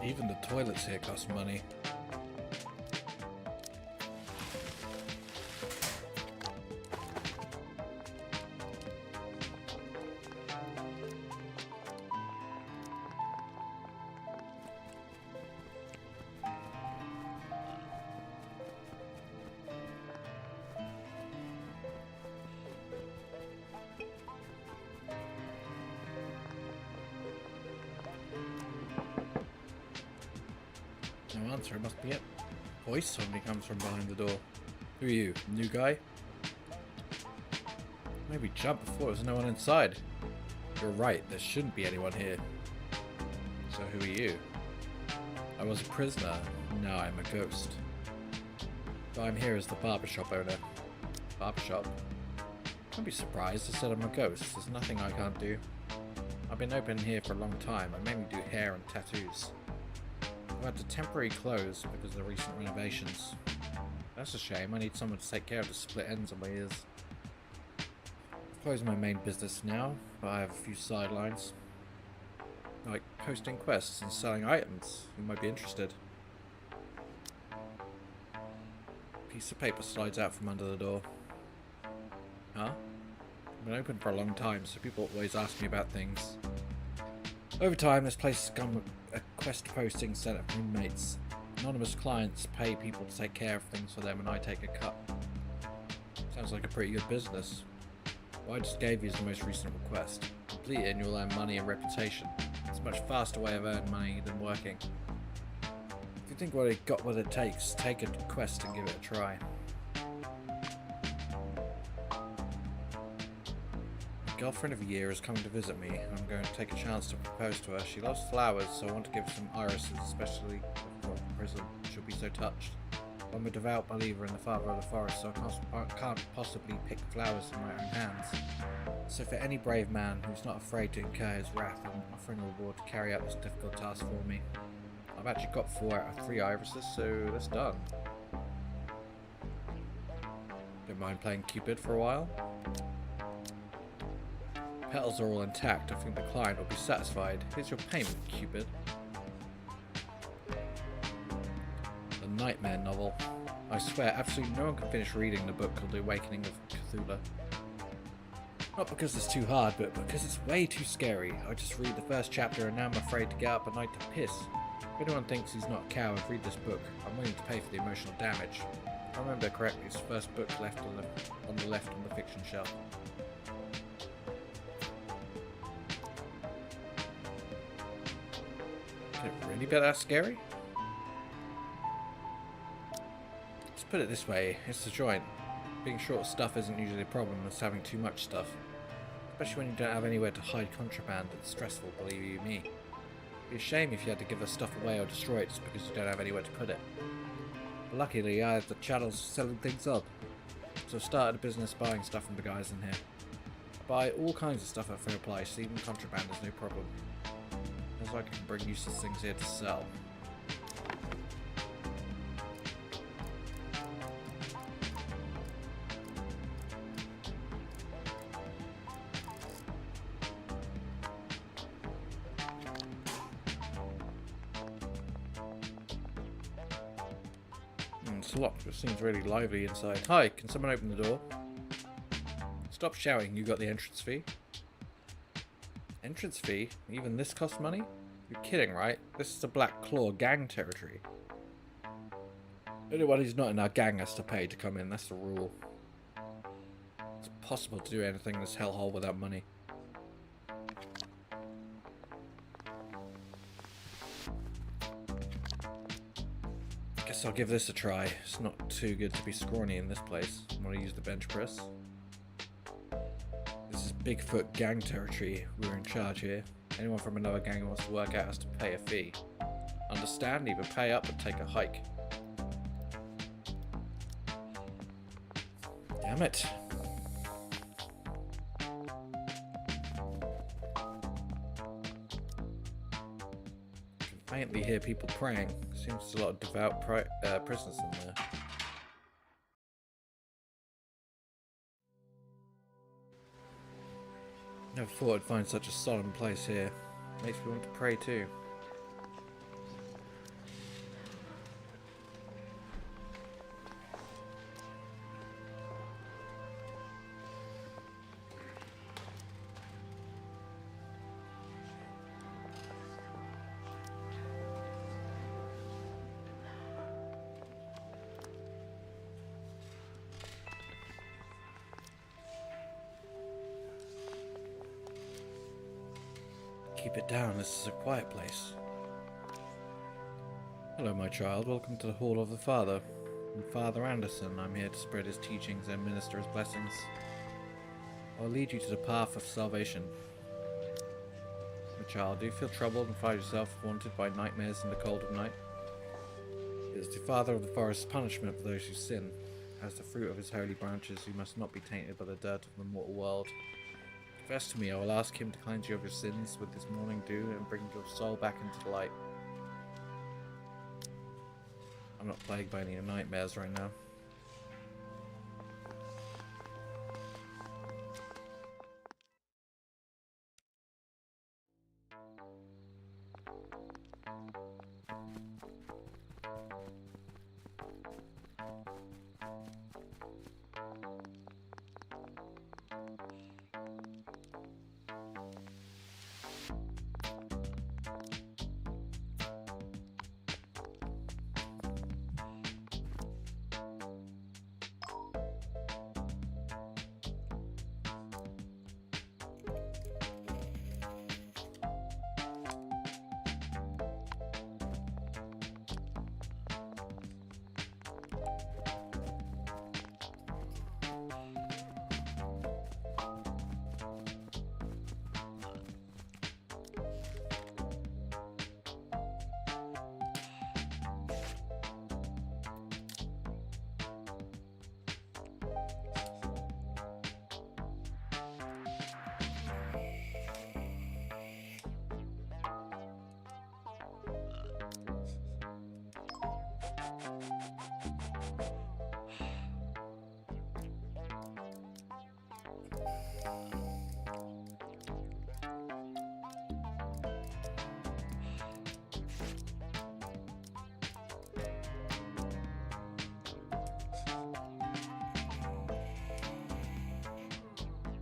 A: Even the toilets here cost money. No answer, it must be it. Voice suddenly comes from behind the door. Who are you? New guy? Maybe jump before there's no one inside. You're right, there shouldn't be anyone here. So who are you? I was a prisoner, now I'm a ghost. But I'm here as the barbershop owner. Barbershop? Don't be surprised, I said I'm a ghost. There's nothing I can't do. I've been open here for a long time. I mainly do hair and tattoos. I've had to temporarily close because of the recent renovations. That's a shame. I need someone to take care of the split ends on my ears. I've closed my main business now, but I have a few sidelines. Like posting quests and selling items. You might be interested. A piece of paper slides out from under the door. Huh? I've been open for a long time, so people always ask me about things. Over time, this place has become a quest posting centre for inmates. Anonymous clients pay people to take care of things for them and I take a cut. Sounds like a pretty good business. What I just gave you is the most recent request. Complete it and you'll earn money and reputation. It's a much faster way of earning money than working. If you think what it takes, take a quest and give it a try. girlfriend of a year is coming to visit me, and I'm going to take a chance to propose to her. She loves flowers, so I want to give her some irises, especially before prison. She'll be so touched. I'm a devout believer in the Father of the Forest, so I can't possibly pick flowers in my own hands. So for any brave man who's not afraid to incur his wrath, I'm offering a reward to carry out this difficult task for me. I've actually got 4 out of 3 irises, so that's done. Don't mind playing Cupid for a while. Petals are all intact. I think the client will be satisfied. Here's your payment, Cupid. The Nightmare novel. I swear, absolutely no one can finish reading the book called The Awakening of Cthulhu. Not because it's too hard, but because it's way too scary. I just read the first chapter and now I'm afraid to get up at night to piss. If anyone thinks he's not a coward, read this book. I'm willing to pay for the emotional damage. If I remember correctly, it's the first book left on the left on the fiction shelf. Can it really be that scary? Let's put it this way, it's the joint. Being short of stuff isn't usually a problem, it's having too much stuff. Especially when you don't have anywhere to hide contraband. It's stressful, believe you me. It'd be a shame if you had to give the stuff away or destroy it just because you don't have anywhere to put it. But luckily, I have the channels selling things up. So I've started a business buying stuff from the guys in here. I buy all kinds of stuff at fair price, even contraband is no problem. As I can bring useless things here to sell. It's locked. It seems really lively inside. Hi, can someone open the door? Stop shouting, you got the entrance fee. Entrance fee? Even this costs money? You're kidding, right? This is a Black Claw gang territory. Anyone who's not in our gang has to pay to come in, that's the rule. It's impossible to do anything in this hellhole without money. Guess I'll give this a try. It's not too good to be scrawny in this place. I want to use the bench press. This is Bigfoot gang territory. We're in charge here. Anyone from another gang who wants to work out has to pay a fee. Understand? Either pay up or take a hike. Damn it. I can faintly hear people praying. Seems there's a lot of devout prisoners in there. Never thought I'd find such a solemn place here. Makes me want to pray too. Keep it down, this is a quiet place. Hello, my child. Welcome to the Hall of the Father. I'm Father Anderson. I'm here to spread his teachings and minister his blessings. I'll lead you to the path of salvation. My child, do you feel troubled and find yourself haunted by nightmares in the cold of night? It is the Father of the Forest's punishment for those who sin. As the fruit of his holy branches, you must not be tainted by the dirt of the mortal world. Confess to me, I will ask him to cleanse you of your sins with this morning dew and bring your soul back into the light. I'm not plagued by any nightmares right now.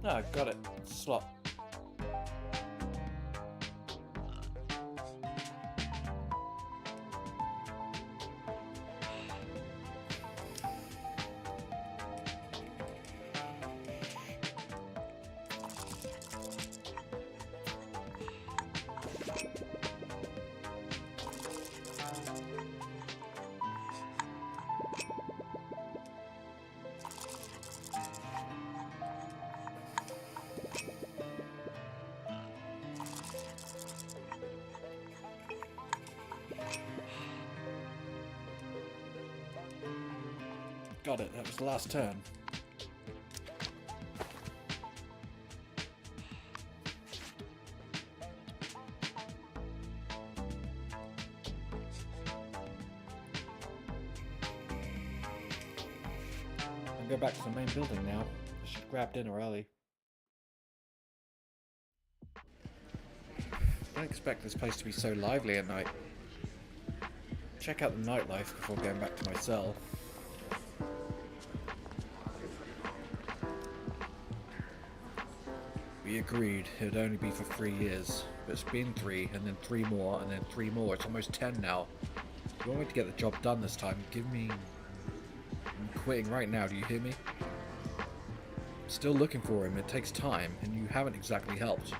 A: Ah, got it. Slot. Got it, that was the last turn. I'll go back to the main building now. I should grab dinner early. I don't expect this place to be so lively at night. Check out the nightlife before going back to my cell. We agreed it would only be for 3 years, but it's been 3, and then 3 more, and then 3 more. It's almost 10 now. If you want me to get the job done this time, give me... I'm quitting right now, do you hear me? Still looking for him, it takes time, and you haven't exactly helped.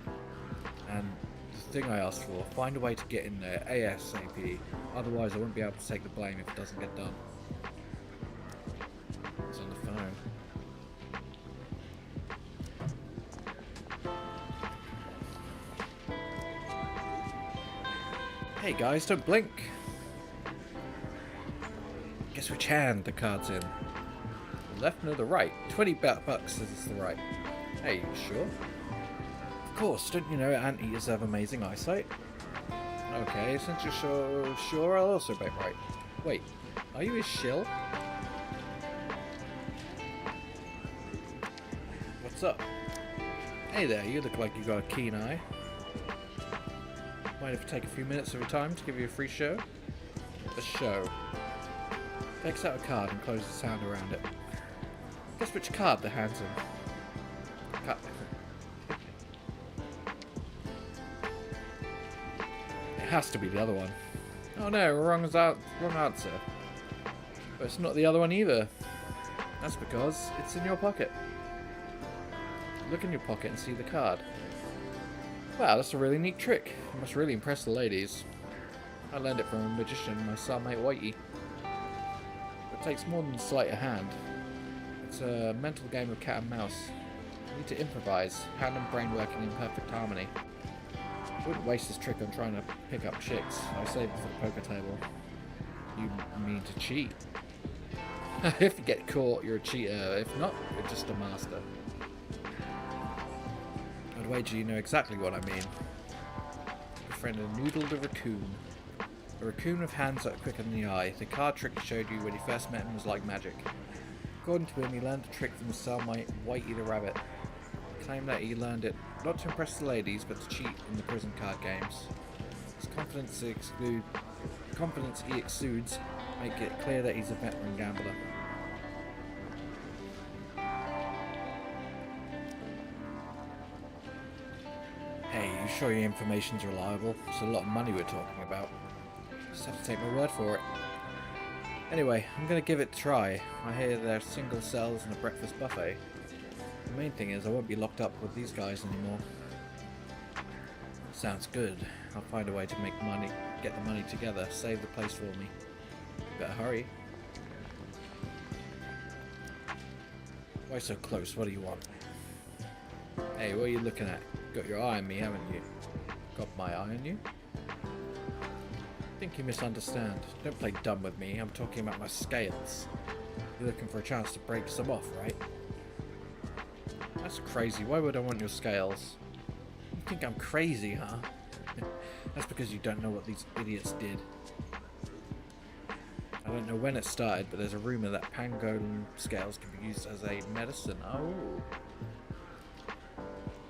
A: And the thing I asked for, find a way to get in there ASAP, otherwise I won't be able to take the blame if it doesn't get done. It's on the phone. Hey guys, don't blink. Guess which hand the card's in? The left or the right? 20 bucks says it's the right. Hey, you sure? Of course, don't you know anteaters have amazing eyesight? Okay, since you're sure, I'll also bet right. Wait, are you his shill? What's up? Hey there, you look like you got a keen eye. Mind if I take a few minutes of your time to give you a free show? A show. Takes out a card and closes his hand around it. Guess which card the hand's in? It has to be the other one. Oh no, wrong answer. But it's not the other one either. That's because it's in your pocket. Look in your pocket and see the card. Wow, that's a really neat trick. It must really impress the ladies. I learned it from a magician, my cellmate Whitey. It takes more than sleight of hand. It's a mental game of cat and mouse. You need to improvise, hand and brain working in perfect harmony. I wouldn't waste this trick on trying to pick up chicks. I save it for the poker table. You mean to cheat? If you get caught, you're a cheater. If not, you're just a master. I'd wager you know exactly what I mean. Your friend noodled a raccoon. A raccoon with hands that are quicker than the eye. The card trick he showed you when he first met him was like magic. According to him, he learned the trick from his cellmate Whitey the rabbit. He claimed that he learned it not to impress the ladies, but to cheat in the prison card games. His confidence he exudes make it clear that he's a veteran gambler. Hey, you sure your information's reliable? It's a lot of money we're talking about. Just have to take my word for it. Anyway, I'm gonna give it a try. I hear there are single cells and a breakfast buffet. The main thing is I won't be locked up with these guys anymore. Sounds good. I'll find a way to make money, get the money together, save the place for me. Better hurry. Why so close? What do you want? Hey, what are you looking at? Got your eye on me, haven't you? Got my eye on you? I think you misunderstand. Don't play dumb with me. I'm talking about my scales. You're looking for a chance to break some off, right? That's crazy. Why would I want your scales? You think I'm crazy, huh? That's because you don't know what these idiots did. I don't know when it started, but there's a rumour that pangolin scales can be used as a medicine. Oh.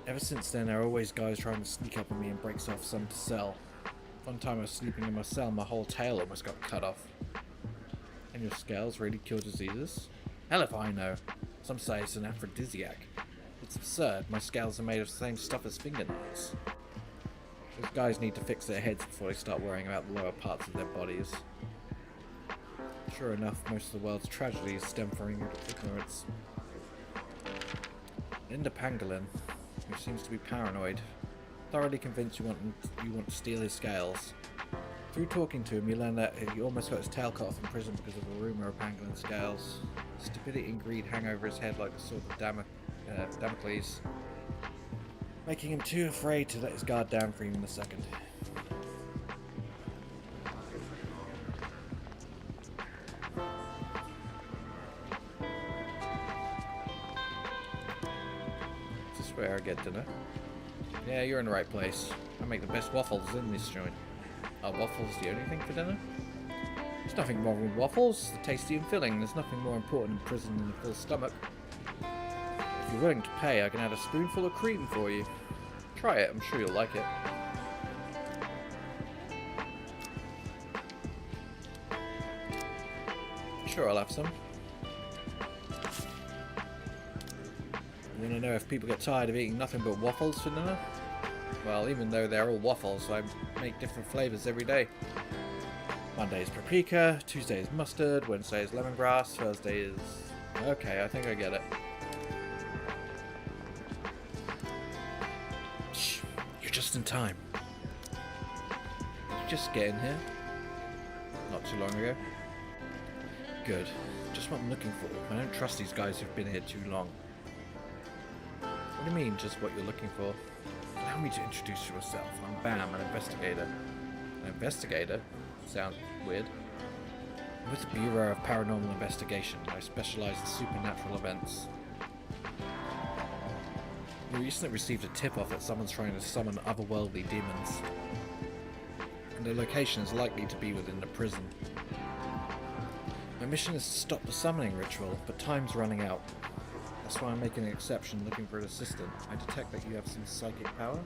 A: Ever since then, there are always guys trying to sneak up on me and breaks off some to sell. One time I was sleeping in my cell, my whole tail almost got cut off. And your scales really cure diseases? Hell if I know. Some say it's an aphrodisiac. It's absurd. My scales are made of the same stuff as fingernails. Those guys need to fix their heads before they start worrying about the lower parts of their bodies. Sure enough, most of the world's tragedies stem from ignorance. Linda Pangolin, who seems to be paranoid, thoroughly convinced you want to steal his scales. Through talking to him, you learn that he almost got his tail cut off in prison because of a rumour of Pangolin's scales. Stupidity and greed hang over his head like the sword of Damocles, making him too afraid to let his guard down for even a second. Is this where I get dinner? Yeah, you're in the right place. I make the best waffles in this joint. Are waffles the only thing for dinner? There's nothing wrong with waffles. They're tasty and filling. There's nothing more important in prison than a full stomach. If you're willing to pay, I can add a spoonful of cream for you. Try it. I'm sure you'll like it. Sure, I'll have some. You want to know if people get tired of eating nothing but waffles for dinner? Well, even though they're all waffles, I make different flavours every day. Monday is paprika, Tuesday is mustard, Wednesday is lemongrass, Thursday is... Okay, I think I get it. Shh, you're just in time. Did you just get in here? Not too long ago. Good. Just what I'm looking for. I don't trust these guys who've been here too long. What do you mean, just what you're looking for? Allow me to introduce yourself. I'm Bam, an investigator. An investigator? Sounds weird. I'm with the Bureau of Paranormal Investigation. I specialise in supernatural events. We recently received a tip-off that someone's trying to summon otherworldly demons. And the location is likely to be within the prison. My mission is to stop the summoning ritual, but time's running out. That's why I'm making an exception, looking for an assistant. I detect that you have some psychic power.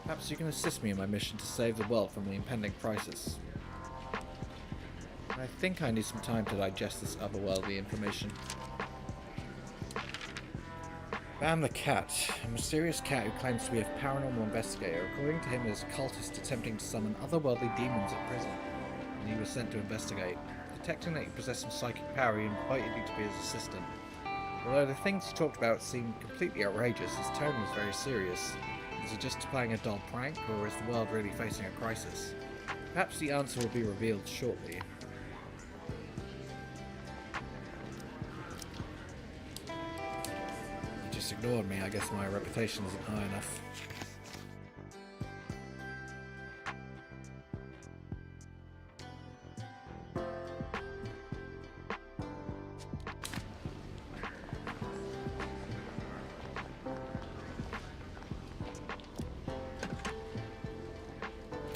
A: Perhaps you can assist me in my mission to save the world from the impending crisis. I think I need some time to digest this otherworldly information. Bam the Cat, a mysterious cat who claims to be a paranormal investigator. According to him, is a cultist attempting to summon otherworldly demons at prison, and he was sent to investigate. Detecting that he possessed some psychic power, he invited you to be his assistant. Although the things he talked about seemed completely outrageous, his tone was very serious. Is he just playing a dull prank, or is the world really facing a crisis? Perhaps the answer will be revealed shortly. He just ignored me. I guess my reputation isn't high enough.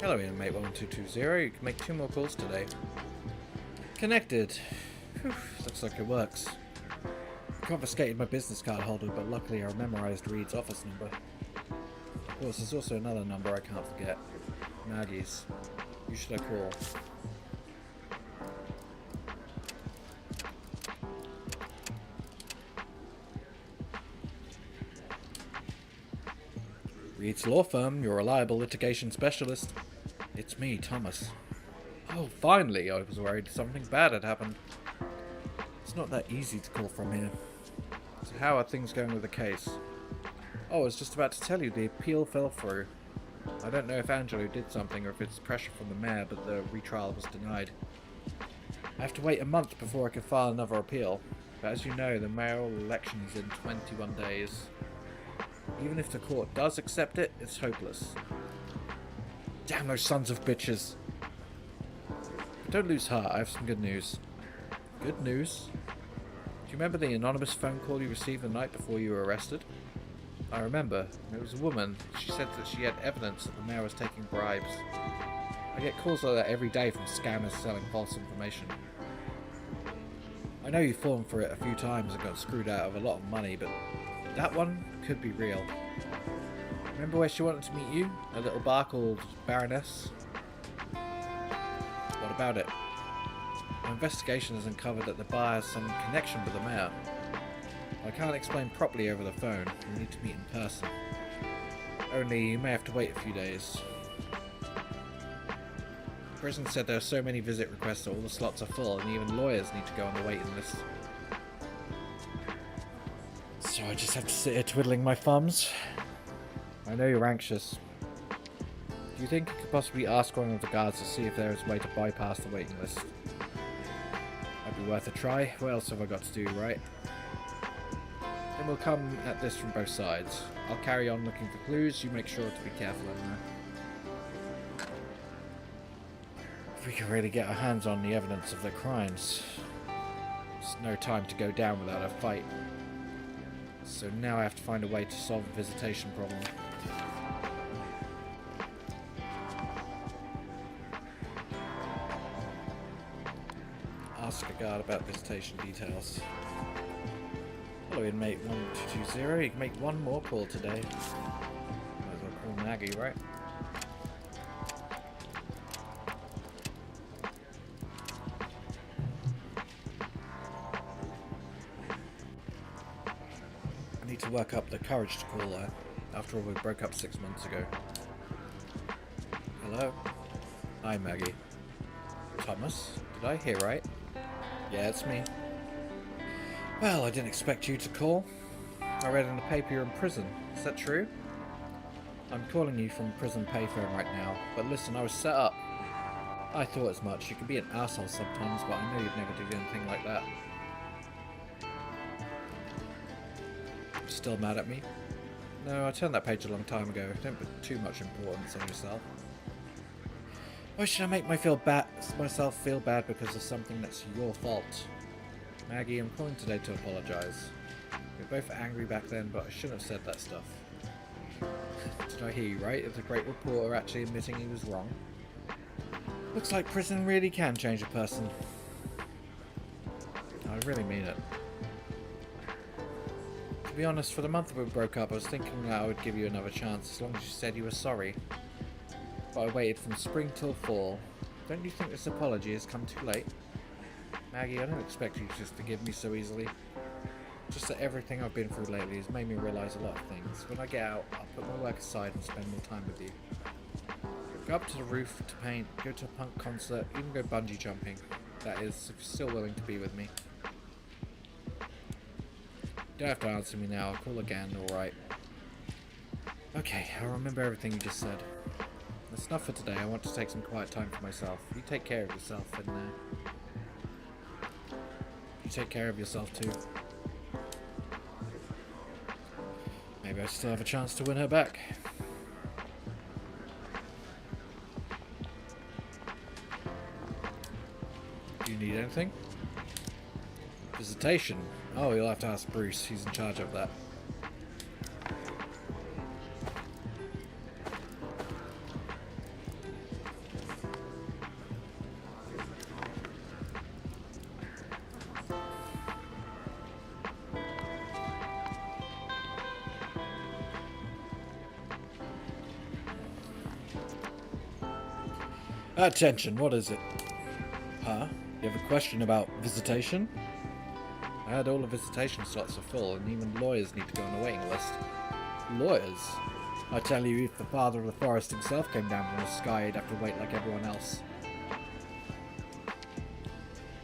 A: Hello, inmate 1220. You can make 2 more calls today. Connected. Whew, looks like it works. Confiscated my business card holder, but luckily I memorized Reed's office number. Of course, there's also another number I can't forget. Maggie's. Who should I call? Reed's law firm, your reliable litigation specialist. It's me, Thomas. Oh, finally! I was worried something bad had happened. It's not that easy to call from here. So how are things going with the case? Oh, I was just about to tell you, the appeal fell through. I don't know if Angelo did something or if it's pressure from the mayor, but the retrial was denied. I have to wait a month before I can file another appeal. But as you know, the mayoral election is in 21 days. Even if the court does accept it, it's hopeless. Damn those sons of bitches! But don't lose heart, I have some good news. Good news? Do you remember the anonymous phone call you received the night before you were arrested? I remember. It was a woman. She said that she had evidence that the mayor was taking bribes. I get calls like that every day from scammers selling false information. I know you've fallen for it a few times and got screwed out of a lot of money, but that one could be real. Remember where she wanted to meet you? A little bar called Baroness? What about it? My investigation has uncovered that the bar has some connection with the mayor. I can't explain properly over the phone. We need to meet in person. Only you may have to wait a few days. Prison said there are so many visit requests that all the slots are full, and even lawyers need to go on the waiting list. So I just have to sit here twiddling my thumbs. I know you're anxious. Do you think you could possibly ask one of the guards to see if there is a way to bypass the waiting list? Might be worth a try. What else have I got to do, right? Then we'll come at this from both sides. I'll carry on looking for clues. You make sure to be careful in there. If we can really get our hands on the evidence of their crimes. There's no time to go down without a fight. So now I have to find a way to solve the visitation problem. Ask a guard about visitation details. Hello, inmate 1220. You can make one more call today. Might as well call Maggie, right? I need to work up the courage to call her. After all, we broke up 6 months ago. Hello? Hi, Maggie. Thomas? Did I hear right? Yeah, it's me. Well, I didn't expect you to call. I read in the paper you're in prison. Is that true? I'm calling you from prison payphone right now. But listen, I was set up. I thought as much. You can be an asshole sometimes, but I know you'd never do anything like that. Still mad at me? No, I turned that page a long time ago. Don't put too much importance on yourself. Why should I make myself feel bad because of something that's your fault? Maggie, I'm calling today to apologise. We were both angry back then, but I shouldn't have said that stuff. Did I hear you right? Is the great reporter actually admitting he was wrong? Looks like prison really can change a person. I really mean it. To be honest, for the month we broke up, I was thinking that I would give you another chance as long as you said you were sorry. But I waited from spring till fall. Don't you think this apology has come too late? Maggie, I don't expect you to just forgive me so easily. Just that everything I've been through lately has made me realise a lot of things. When I get out, I'll put my work aside and spend more time with you. Go up to the roof to paint, go to a punk concert, even go bungee jumping. That is, if you're still willing to be with me. You don't have to answer me now, I'll call again, alright. Okay, I'll remember everything you just said. That's enough for today. I want to take some quiet time for myself. You take care of yourself, and you take care of yourself too. Maybe I still have a chance to win her back. Do you need anything? Visitation? Oh, you'll have to ask Bruce. He's in charge of that. Attention, what is it? Huh? You have a question about visitation? I heard all the visitation slots are full, and even lawyers need to go on the waiting list. Lawyers? I tell you, if the father of the forest himself came down from the sky, he'd have to wait like everyone else.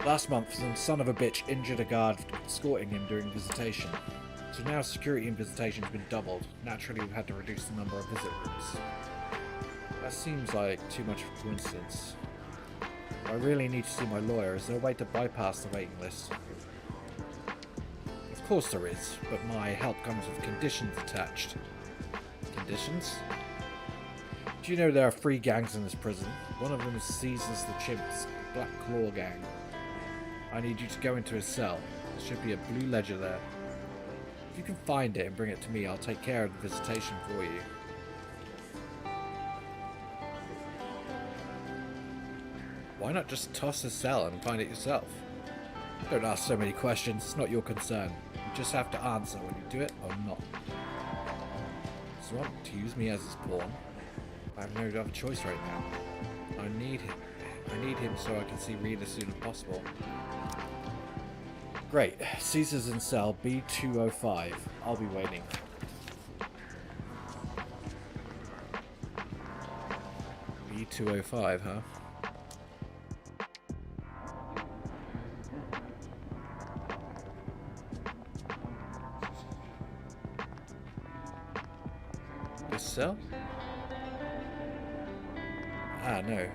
A: Last month, some son of a bitch injured a guard escorting him during visitation. So now security in visitation has been doubled. Naturally, we've had to reduce the number of visit rooms. That seems like too much of a coincidence. I really need to see my lawyer. Is there a way to bypass the waiting list? Of course there is, but my help comes with conditions attached. Conditions? Do you know there are 3 gangs in this prison? One of them is Caesar's the Chimp's Black Claw gang. I need you to go into his cell. There should be a blue ledger there. If you can find it and bring it to me, I'll take care of the visitation for you. Why not just toss a cell and find it yourself? Don't ask so many questions, it's not your concern. You just have to answer whether you do it or not. So you want to use me as his pawn? I have no other choice right now. I need him so I can see Reed as soon as possible. Great. Caesar's in cell B205. I'll be waiting. B205, huh? This cell? Ah, no.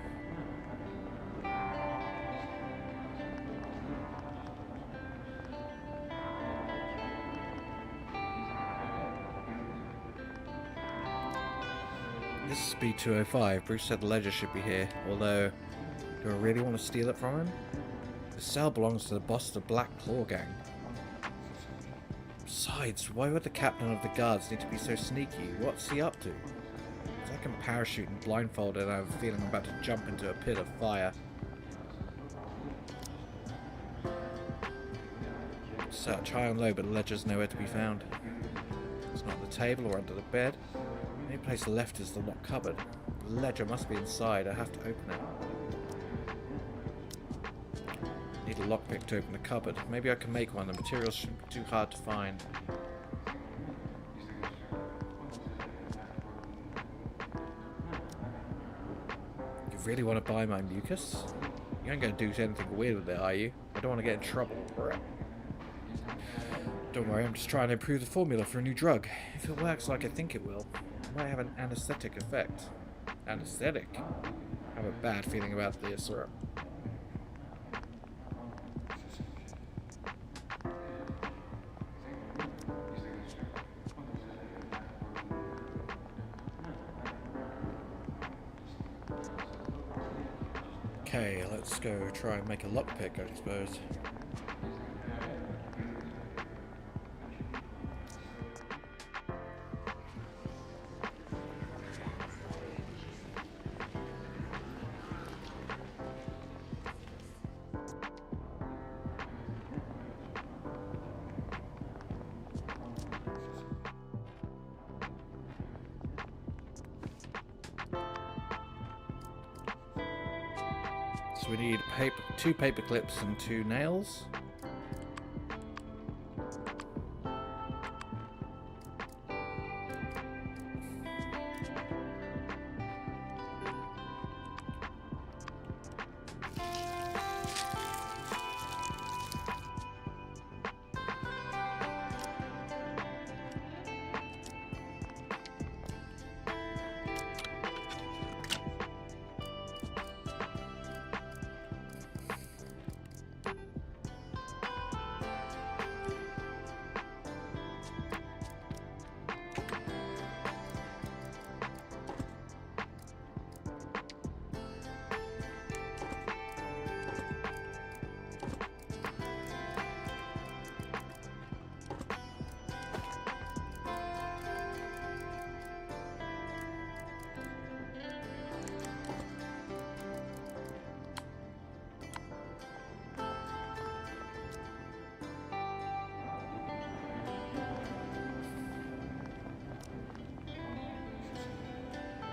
A: This is B205. Bruce said the ledger should be here, although, do I really want to steal it from him? The cell belongs to the boss of the Black Claw gang. Besides, why would the captain of the guards need to be so sneaky? What's he up to? Because I can parachute and blindfolded and I have a feeling I'm about to jump into a pit of fire. Search high and low, but the ledger's nowhere to be found. It's not on the table or under the bed. The only place left is the locked cupboard. The ledger must be inside. I have to open it. Need a lockpick to open the cupboard. Maybe I can make one. The materials shouldn't be too hard to find. You really want to buy my mucus? You ain't going to do anything weird with it, are you? I don't want to get in trouble. Don't worry, I'm just trying to improve the formula for a new drug. If it works like I think it will, it might have an anesthetic effect. Anesthetic? I have a bad feeling about this, or... Okay, let's go try and make a lockpick, I suppose. So we need two paper clips and 2 nails.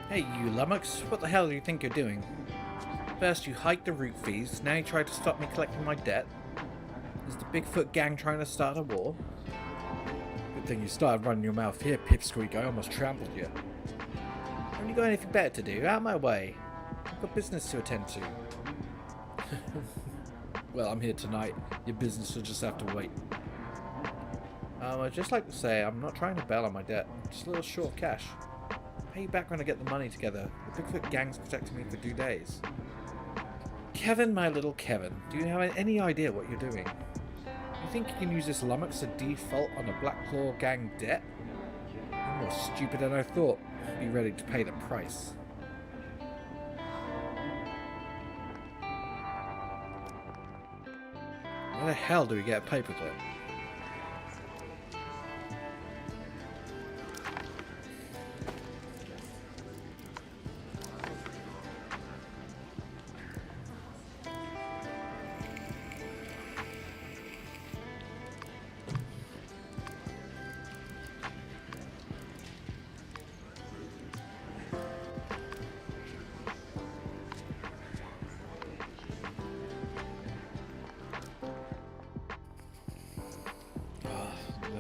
A: Hey, you lummox, what the hell do you think you're doing? First you hiked the root fees, now you try to stop me collecting my debt? Is the Bigfoot gang trying to start a war? Good thing you started running your mouth here, Pipsqueak, I almost trampled you. Haven't you got anything better to do? Out of my way. I've got business to attend to. Well, I'm here tonight. Your business will just have to wait. I'd just like to say, I'm not trying to bail on my debt. Just a little short of cash. Pay you back when I get the money together. The Bigfoot gang's protecting me for 2 days. Kevin, my little Kevin, do you have any idea what you're doing? You think you can use this lummox to default on a Black Claw gang debt? You're more stupid than I thought. Be ready to pay the price. Where the hell do we get a paperclip?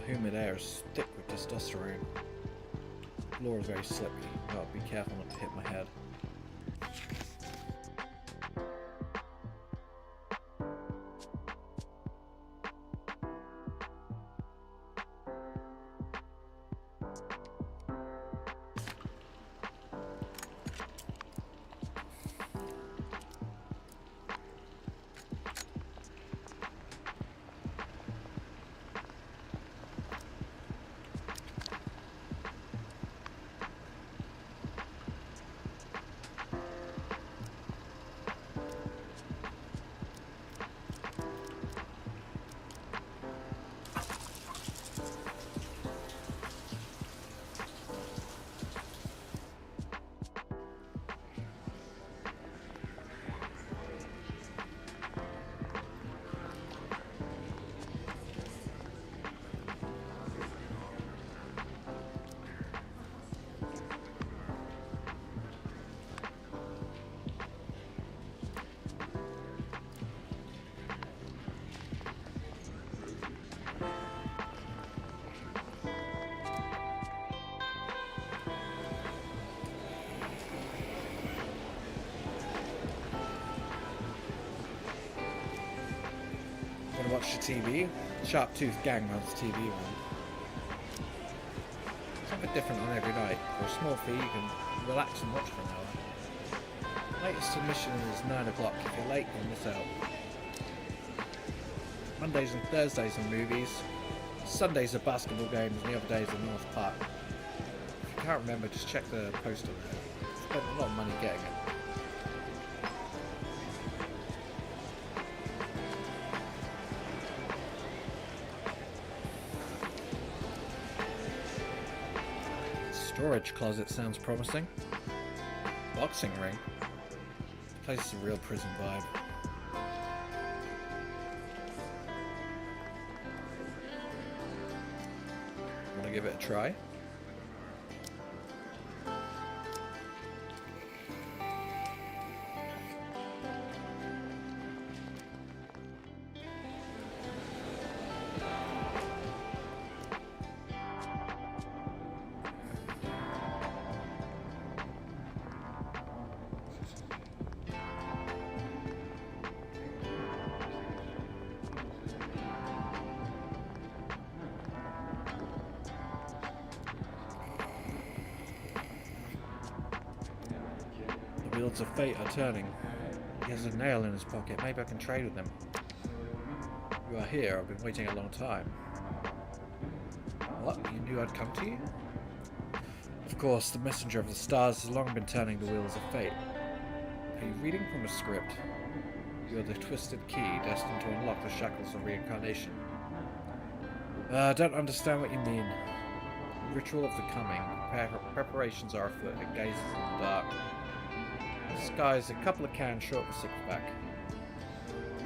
A: humid air is thick with testosterone. The floor is very slippery. I'll be careful not to hit my head. Watch the TV. Sharp Tooth Gang runs the TV one. Something different on every night. For a small fee, you can relax and watch for an hour. Latest submission is 9 o'clock. If you're late, you'll miss out. Mondays and Thursdays are movies. Sundays are basketball games, and the other days are North Park. If you can't remember, just check the poster there. Spent a lot of money getting it. Storage closet sounds promising. Boxing ring. This place is a real prison vibe. Want to give it a try? The wheels of fate are turning. He has a nail in his pocket. Maybe I can trade with him. You are here. I've been waiting a long time. What? You knew I'd come to you? Of course, the messenger of the stars has long been turning the wheels of fate. Are you reading from a script? You are the twisted key destined to unlock the shackles of reincarnation. I don't understand what you mean. Ritual of the coming. Preparations are afoot. It gazes in the dark. The sky is a couple of cans short of a six-pack.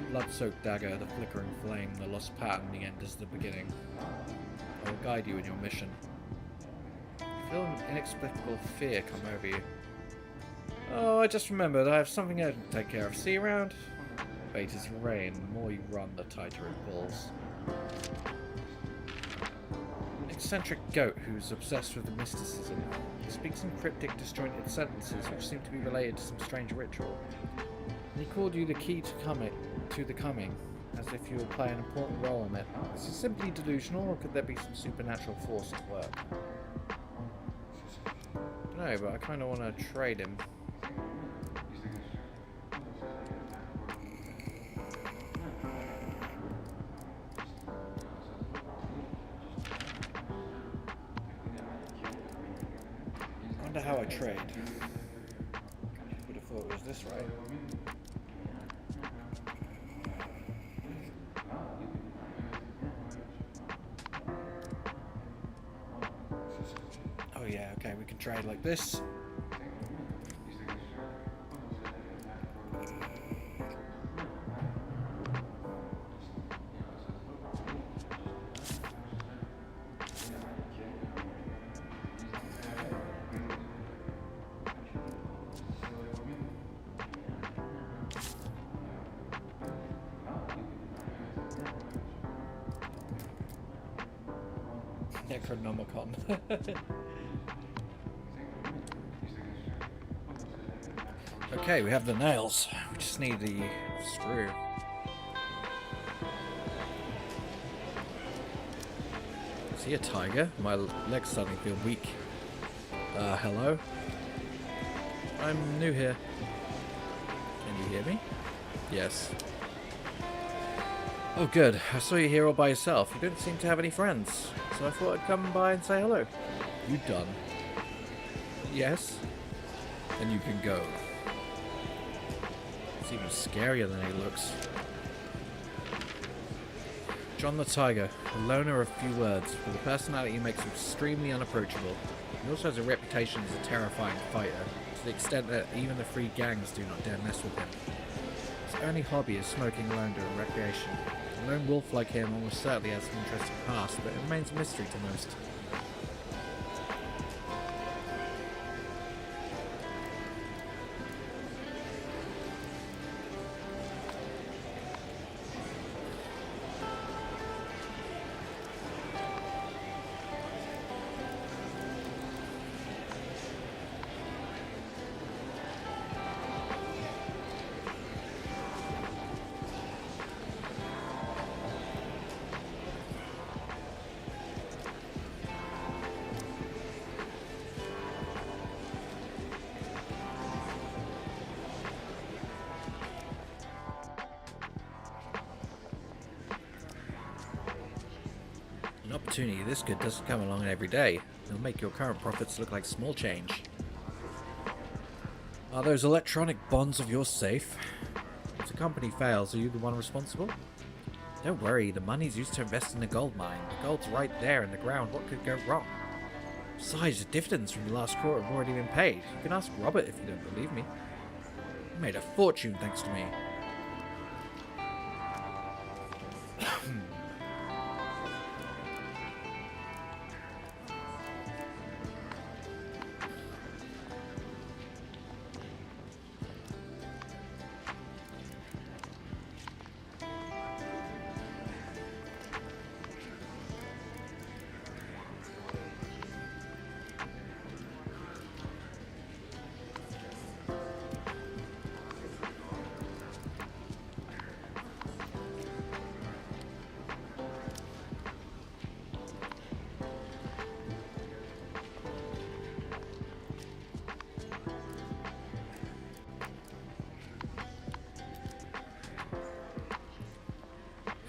A: Blood-soaked dagger, the flickering flame, the lost pattern, the end is the beginning. I will guide you in your mission. You feel an inexplicable fear come over you. Oh, I just remembered. I have something urgent to take care of. See you around? Fate is rain. The more you run, the tighter it pulls. An eccentric goat who's obsessed with the mysticism. He speaks in cryptic, disjointed sentences which seem to be related to some strange ritual. And he called you the key to the coming, as if you would play an important role in it. Is he simply delusional, or could there be some supernatural force at work? I don't know, but I kind of want to trade him. I wonder how I trade. Would have thought it was this, right? Oh yeah, okay, we can trade like this. Necronomicon. Okay, we have the nails. We just need the screw. Is he a tiger? My legs suddenly feel weak. Hello? I'm new here. Can you hear me? Yes. Oh good, I saw you here all by yourself. You don't seem to have any friends. So I thought I'd come by and say hello. You done? Yes? Then you can go. It's even scarier than he looks. John the Tiger, a loner of few words, with a personality he makes extremely unapproachable. He also has a reputation as a terrifying fighter, to the extent that even the free gangs do not dare mess with him. His only hobby is smoking alone during recreation. A lone wolf like him almost certainly has an interesting past, but it remains a mystery to most. An opportunity this good doesn't come along every day. It'll make your current profits look like small change. Are those electronic bonds of yours safe? If the company fails, are you the one responsible? Don't worry, the money's used to invest in a gold mine. The gold's right there in the ground. What could go wrong? Besides, the dividends from the last quarter have already been paid. You can ask Robert if you don't believe me. He made a fortune thanks to me.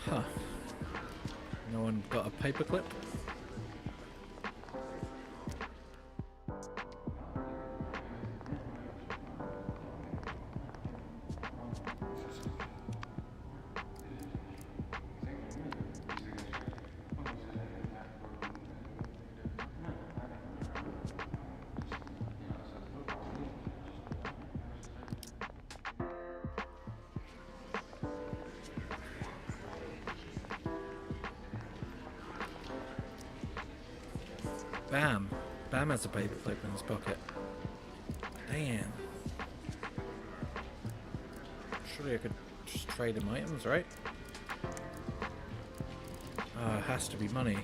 A: Huh. No one got a paperclip? Bam. Bam has a paperclip in his pocket. Damn. Surely I could just trade him items, right? It has to be money.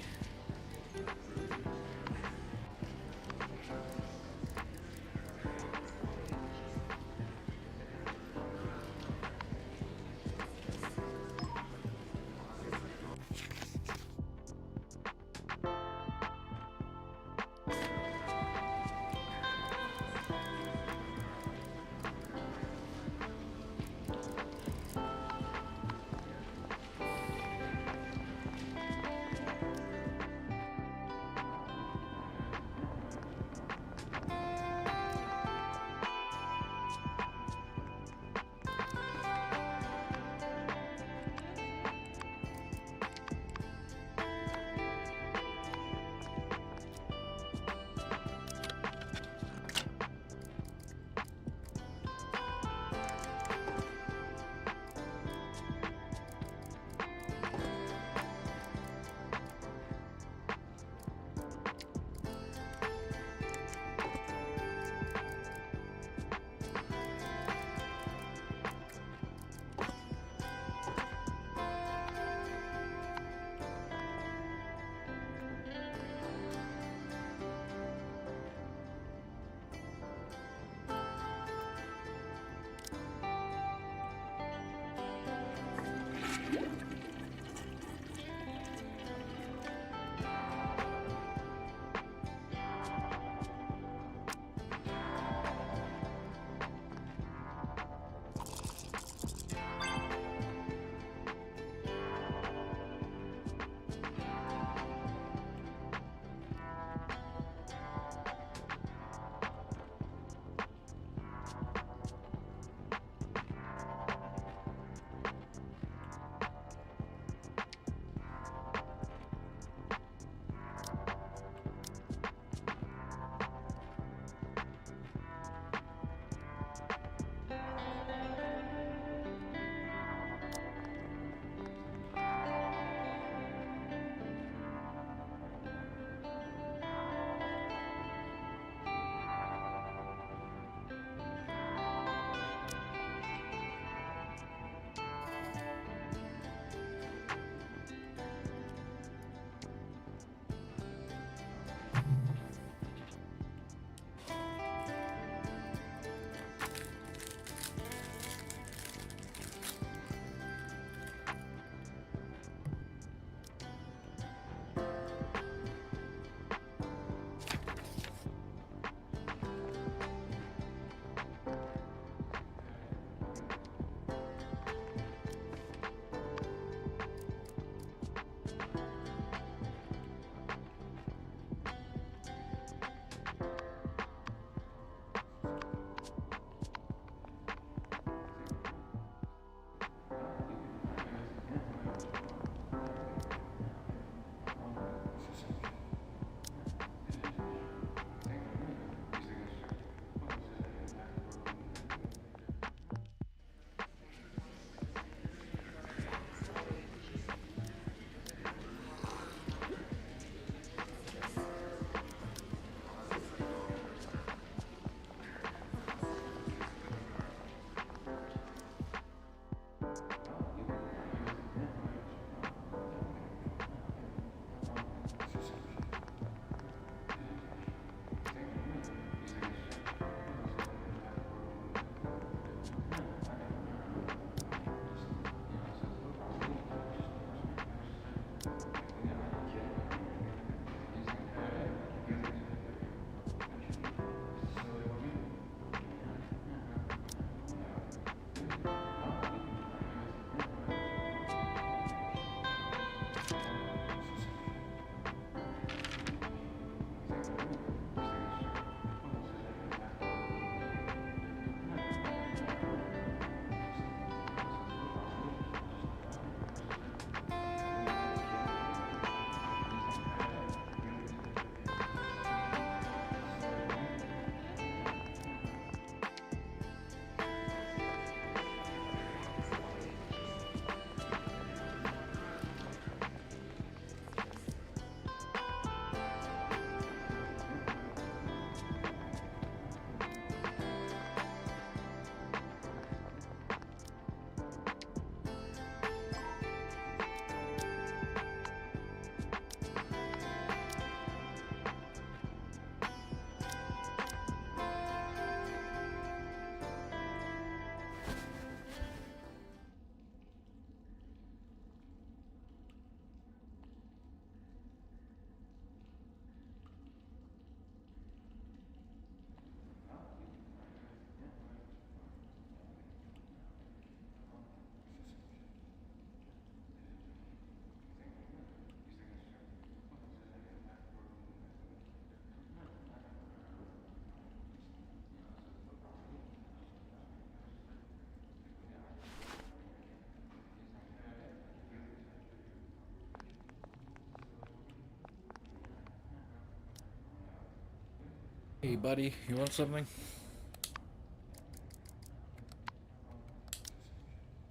A: Hey buddy, you want something?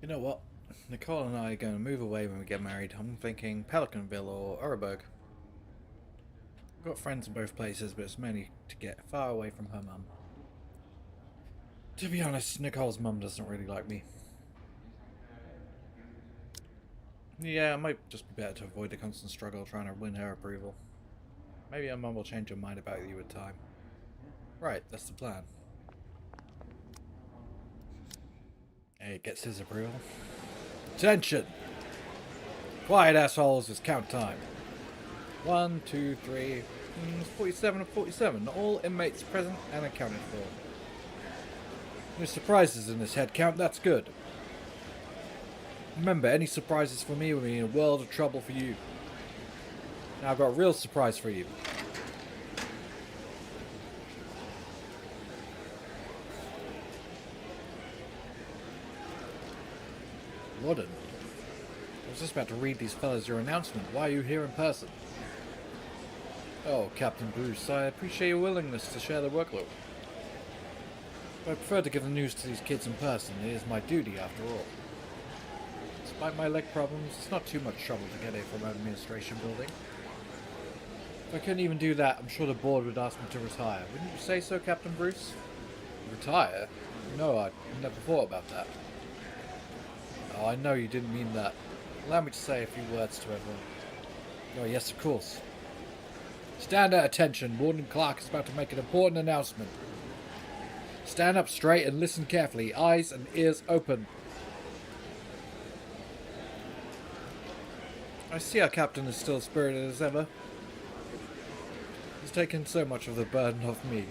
A: You know what? Nicole and I are going to move away when we get married. I'm thinking Pelicanville or Oreburg. I've got friends in both places, but it's mainly to get far away from her mum. To be honest, Nicole's mum doesn't really like me. Yeah, it might just be better to avoid the constant struggle trying to win her approval. Maybe her mum will change her mind about you with time. Right, that's the plan. Hey, it gets his approval. Attention! Quiet, assholes, it's count time. 1, 2, 3, 47 of 47. All inmates present and accounted for. No surprises in this head count, that's good. Remember, any surprises for me would mean a world of trouble for you. Now I've got a real surprise for you. Warden, I was just about to read these fellas your announcement. Why are you here in person? Oh, Captain Bruce, I appreciate your willingness to share the workload. But I prefer to give the news to these kids in person. It is my duty, after all. Despite my leg problems, it's not too much trouble to get here from our administration building. If I couldn't even do that, I'm sure the board would ask me to retire. Wouldn't you say so, Captain Bruce? Retire? No, I never thought about that. Oh, I know you didn't mean that. Allow me to say a few words to everyone. Oh, yes, of course. Stand at attention. Warden Clark is about to make an important announcement. Stand up straight and listen carefully. Eyes and ears open. I see our captain is still spirited as ever. He's taken so much of the burden off me.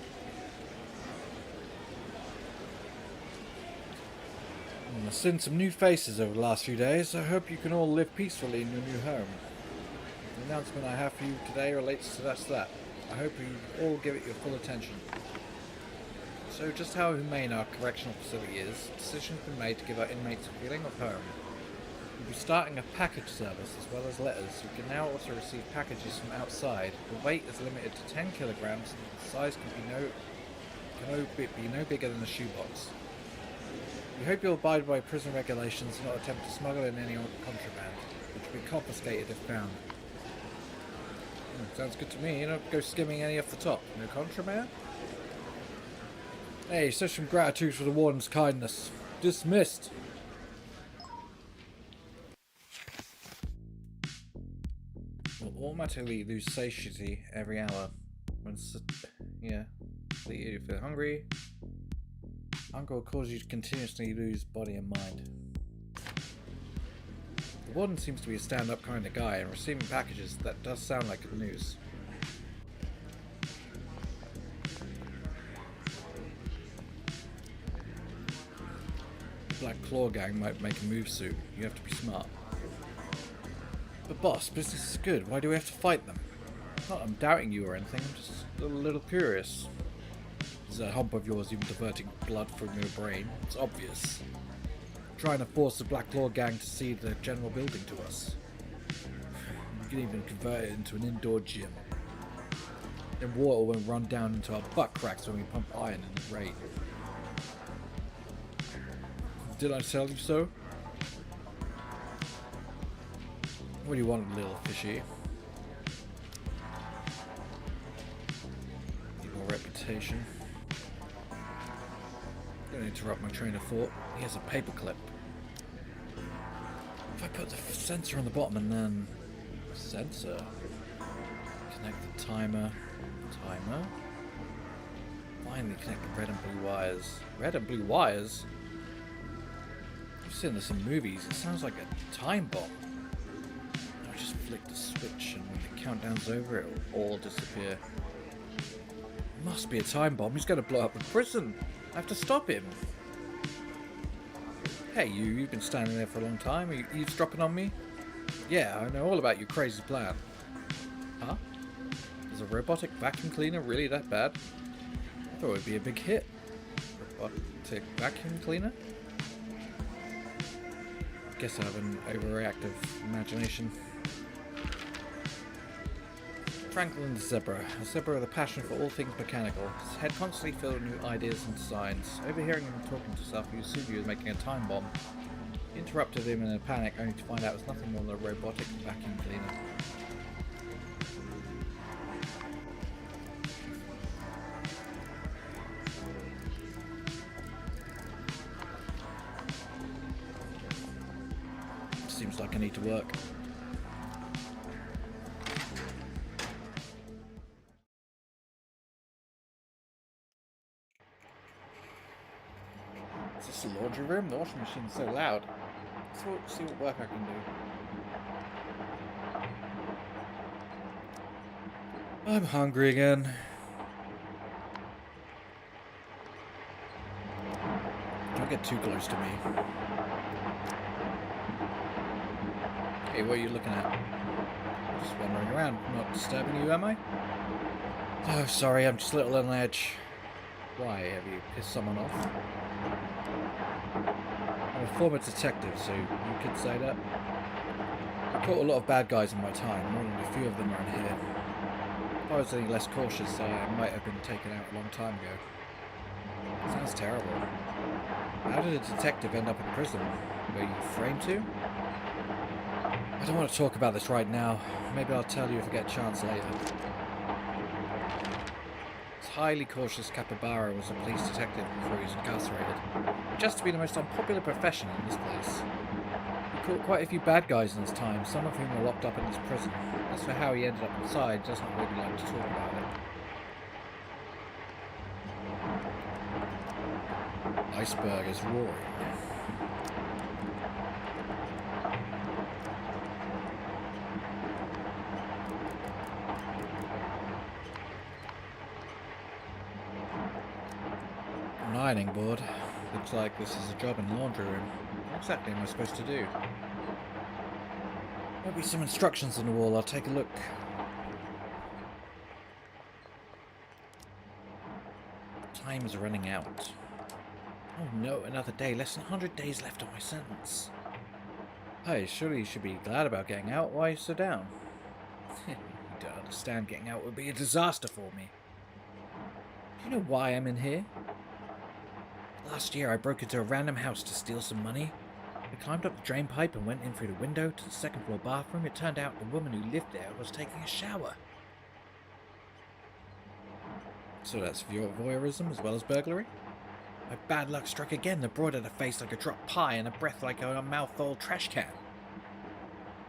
A: I've seen some new faces over the last few days. I hope you can all live peacefully in your new home. The announcement I have for you today relates to that. I hope you all give it your full attention. So just how humane our correctional facility is, a decision has been made to give our inmates a feeling of home. We'll be starting a package service as well as letters. You can now also receive packages from outside. The weight is limited to 10 kilograms and the size can be no bigger than a shoebox. We hope you'll abide by prison regulations and not attempt to smuggle in any contraband, which will be confiscated if found. Sounds good to me. You don't go skimming any off the top. No contraband? Hey, such some gratitude for the warden's kindness. Dismissed. Will automatically lose satiety every hour. Yeah. If you feel hungry. Hunger will cause you to continuously lose body and mind. The warden seems to be a stand-up kind of guy, and receiving packages, that does sound like good news. The Black Claw gang might make a move soon. You have to be smart. But boss, business is good. Why do we have to fight them? Not that I'm doubting you or anything, I'm just a little curious. Is that hump of yours even diverting blood from your brain? It's obvious. Trying to force the Black Claw gang to cede the general building to us. You can even convert it into an indoor gym. Then water will run down into our butt cracks when we pump iron in the rain. Did I tell you so? What do you want, little fishy? Need more reputation. Don't interrupt my train of thought. Here's a paperclip. If I put the sensor on the bottom and then... Sensor? Connect the timer. Timer? Finally connect the red and blue wires. Red and blue wires? I've seen this in movies. It sounds like a time bomb. I just flick the switch and when the countdown's over it will all disappear. Must be a time bomb. He's going to blow up the prison. I have to stop him. Hey, you've been standing there for a long time. Are you eavesdropping on me? Yeah, I know all about your crazy plan. Huh? Is a robotic vacuum cleaner really that bad? I thought it would be a big hit. Robotic vacuum cleaner? Guess I have an overreactive imagination. Franklin Zebra, a zebra with a passion for all things mechanical. His head constantly filled with new ideas and designs. Overhearing him talking to himself, he assumed he was making a time bomb. He interrupted him in a panic, only to find out it was nothing more than a robotic vacuum cleaner. Seems like I need to work. Is this the laundry room? The washing machine's so loud. Let's see what work I can do. I'm hungry again. Don't get too close to me. Hey, what are you looking at? I'm just wandering around. I'm not disturbing you, am I? Oh, sorry, I'm just a little on edge. Why? Have you pissed someone off? I'm a former detective, so you could say that. I caught a lot of bad guys in my time, more than a few of them around here. If I was any less cautious, I might have been taken out a long time ago. Sounds terrible. How did a detective end up in prison? Were you framed to? I don't want to talk about this right now. Maybe I'll tell you if I get a chance later. This highly cautious capybara was a police detective before he was incarcerated. Just to be the most unpopular profession in this place. He caught quite a few bad guys in his time, some of whom were locked up in his prison. As for how he ended up inside, he doesn't really like to talk about it. Iceberg is roaring. An ironing board. Looks like this is a job in the laundry room. What exactly am I supposed to do? Might be some instructions on the wall. I'll take a look. Time is running out. Oh no, another day. Less than 100 days left on my sentence. Hey, surely you should be glad about getting out. Why are you so down? You don't understand. Getting out would be a disaster for me. Do you know why I'm in here? Last year I broke into a random house to steal some money. I climbed up the drain pipe and went in through the window to the second floor bathroom. It turned out the woman who lived there was taking a shower. So that's voyeurism as well as burglary? My bad luck struck again. The broad had a face like a dropped pie and a breath like a mouth-full trash can.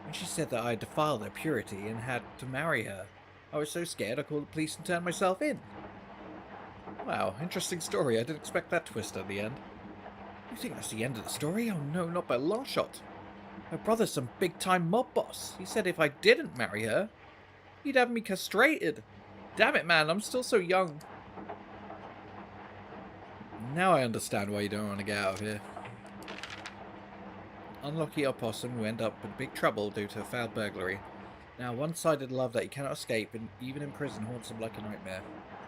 A: When she said that I had defiled her purity and had to marry her, I was so scared I called the police and turned myself in. Wow, interesting story. I didn't expect that twist at the end. You think that's the end of the story? Oh no, not by a long shot. My brother's some big-time mob boss. He said if I didn't marry her, he'd have me castrated. Damn it, man, I'm still so young. Now I understand why you don't want to get out of here. Unlucky opossum who end up in big trouble due to a failed burglary. Now one-sided love that he cannot escape, and even in prison haunts him like a nightmare.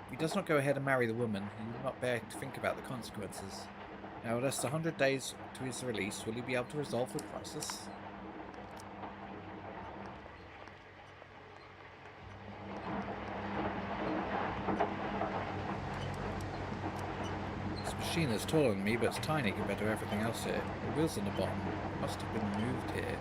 A: If he does not go ahead and marry the woman, he will not bear to think about the consequences. Now, less than 100 days to his release, will he be able to resolve the crisis? This machine is taller than me, but it's tiny compared to everything else here. The wheels on the bottom must have been moved here.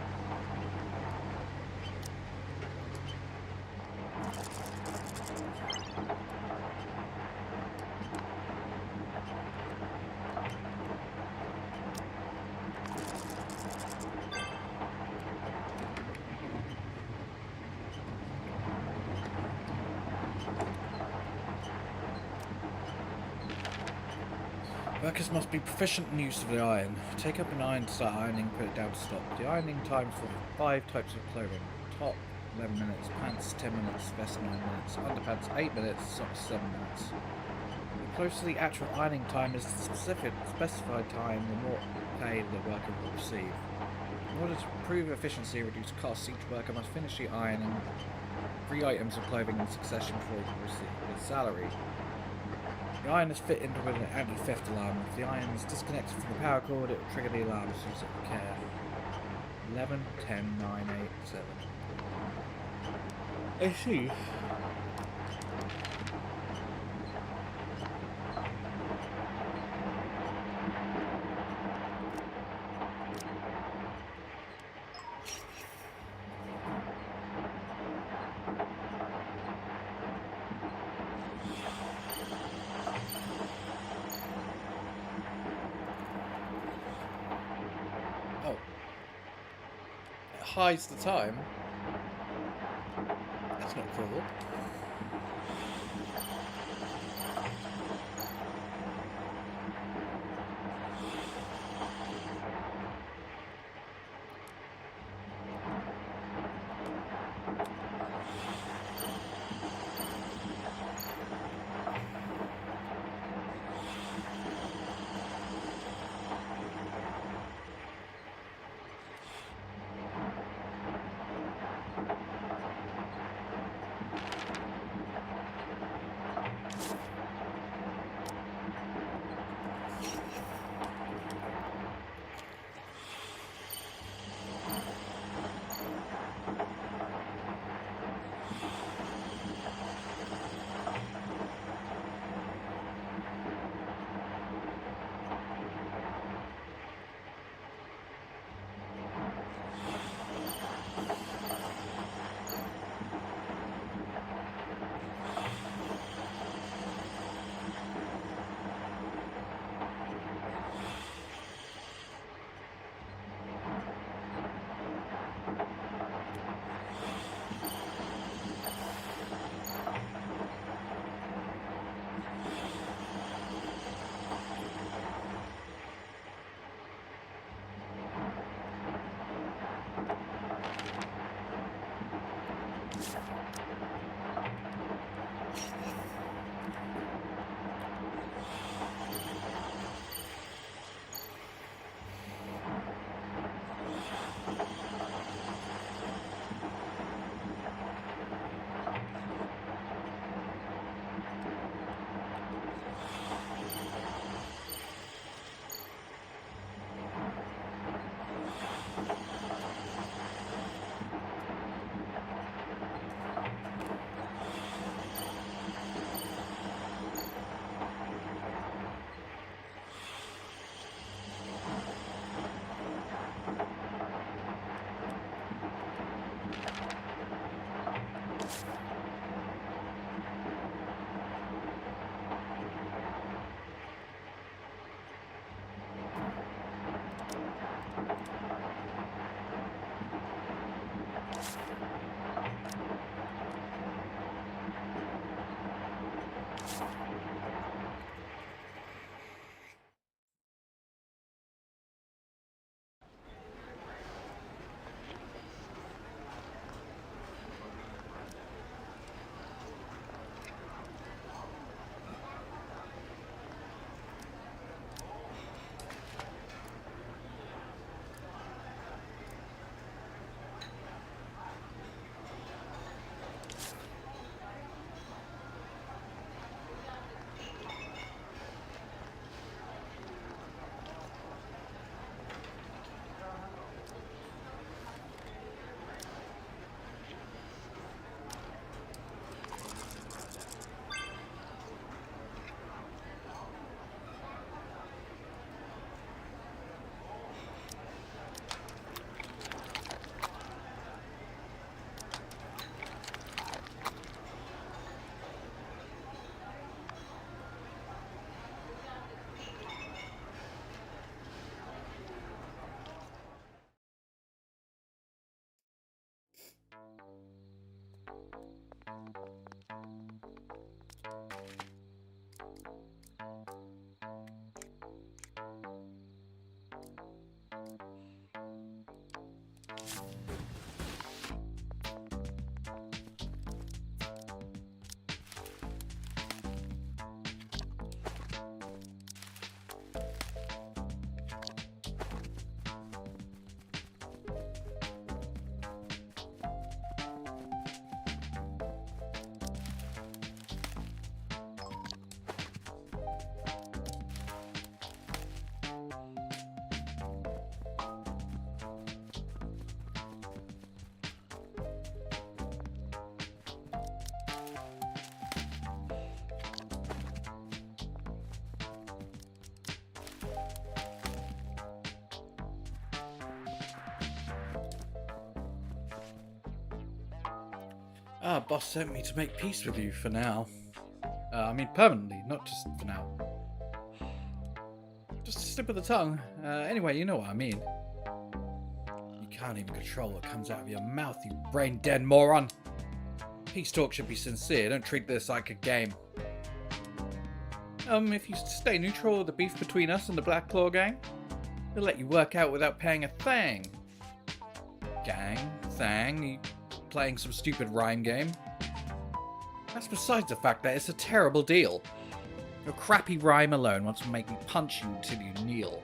A: Workers must be proficient in use of the iron. Take up an iron to start ironing, put it down to stop. The ironing times for 5 types of clothing. Top, 11 minutes. Pants, 10 minutes. Vest, 9 minutes. Underpants, 8 minutes. Socks, 7 minutes. The closer the actual ironing time is to the specified time, the more pay the worker will receive. In order to improve efficiency and reduce costs, each worker must finish the ironing 3 items of clothing in succession before he can receive his salary. The iron is fit into with an anti-theft alarm. If the iron is disconnected from the power cord, it will trigger the alarm as use it with care. 11, 10, 9, 8, 7. I see. hides the time. That's not cool. Ah, boss sent me to make peace with you for now. I mean permanently, not just for now. Just a slip of the tongue. Anyway, you know what I mean. You can't even control what comes out of your mouth, you brain-dead moron. Peace talk should be sincere. Don't treat this like a game. If you stay neutral with the beef between us and the Black Claw gang, they'll let you work out without paying a thang. Gang? Thang? You playing some stupid rhyme game? That's besides the fact that it's a terrible deal. Your crappy rhyme alone wants to make me punch you until you kneel.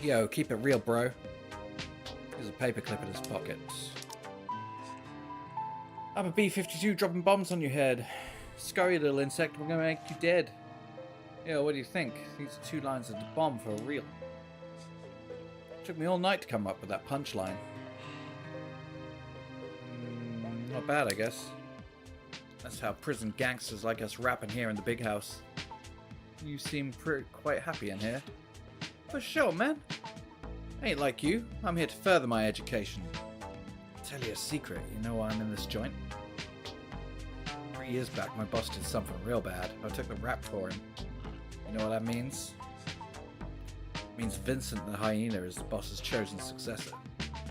A: Yo, keep it real, bro. There's a paperclip in his pocket. I'm a B-52 dropping bombs on your head. Scurry, little insect, we're gonna make you dead. Yo, what do you think? These are 2 lines of the bomb for real. Took me all night to come up with that punchline. Not bad, I guess. That's how prison gangsters like us rapping here in the big house. You seem quite happy in here. For sure, man. Ain't like you. I'm here to further my education. Tell you a secret, you know why I'm in this joint? 3 years back, my boss did something real bad. I took the rap for him. You know what that means? It means Vincent the Hyena is the boss's chosen successor.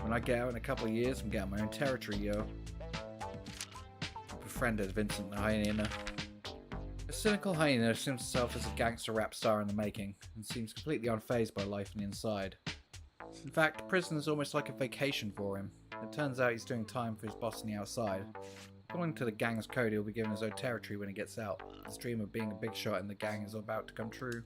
A: When I get out in a couple of years, I'm getting my own territory, yo. I befriended Vincent the Hyena. A cynical hyena assumes himself as a gangster rap star in the making, and seems completely unfazed by life on the inside. In fact, prison is almost like a vacation for him. It turns out he's doing time for his boss on the outside. According to the gang's code, he'll be given his own territory when he gets out. His dream of being a big shot in the gang is about to come true.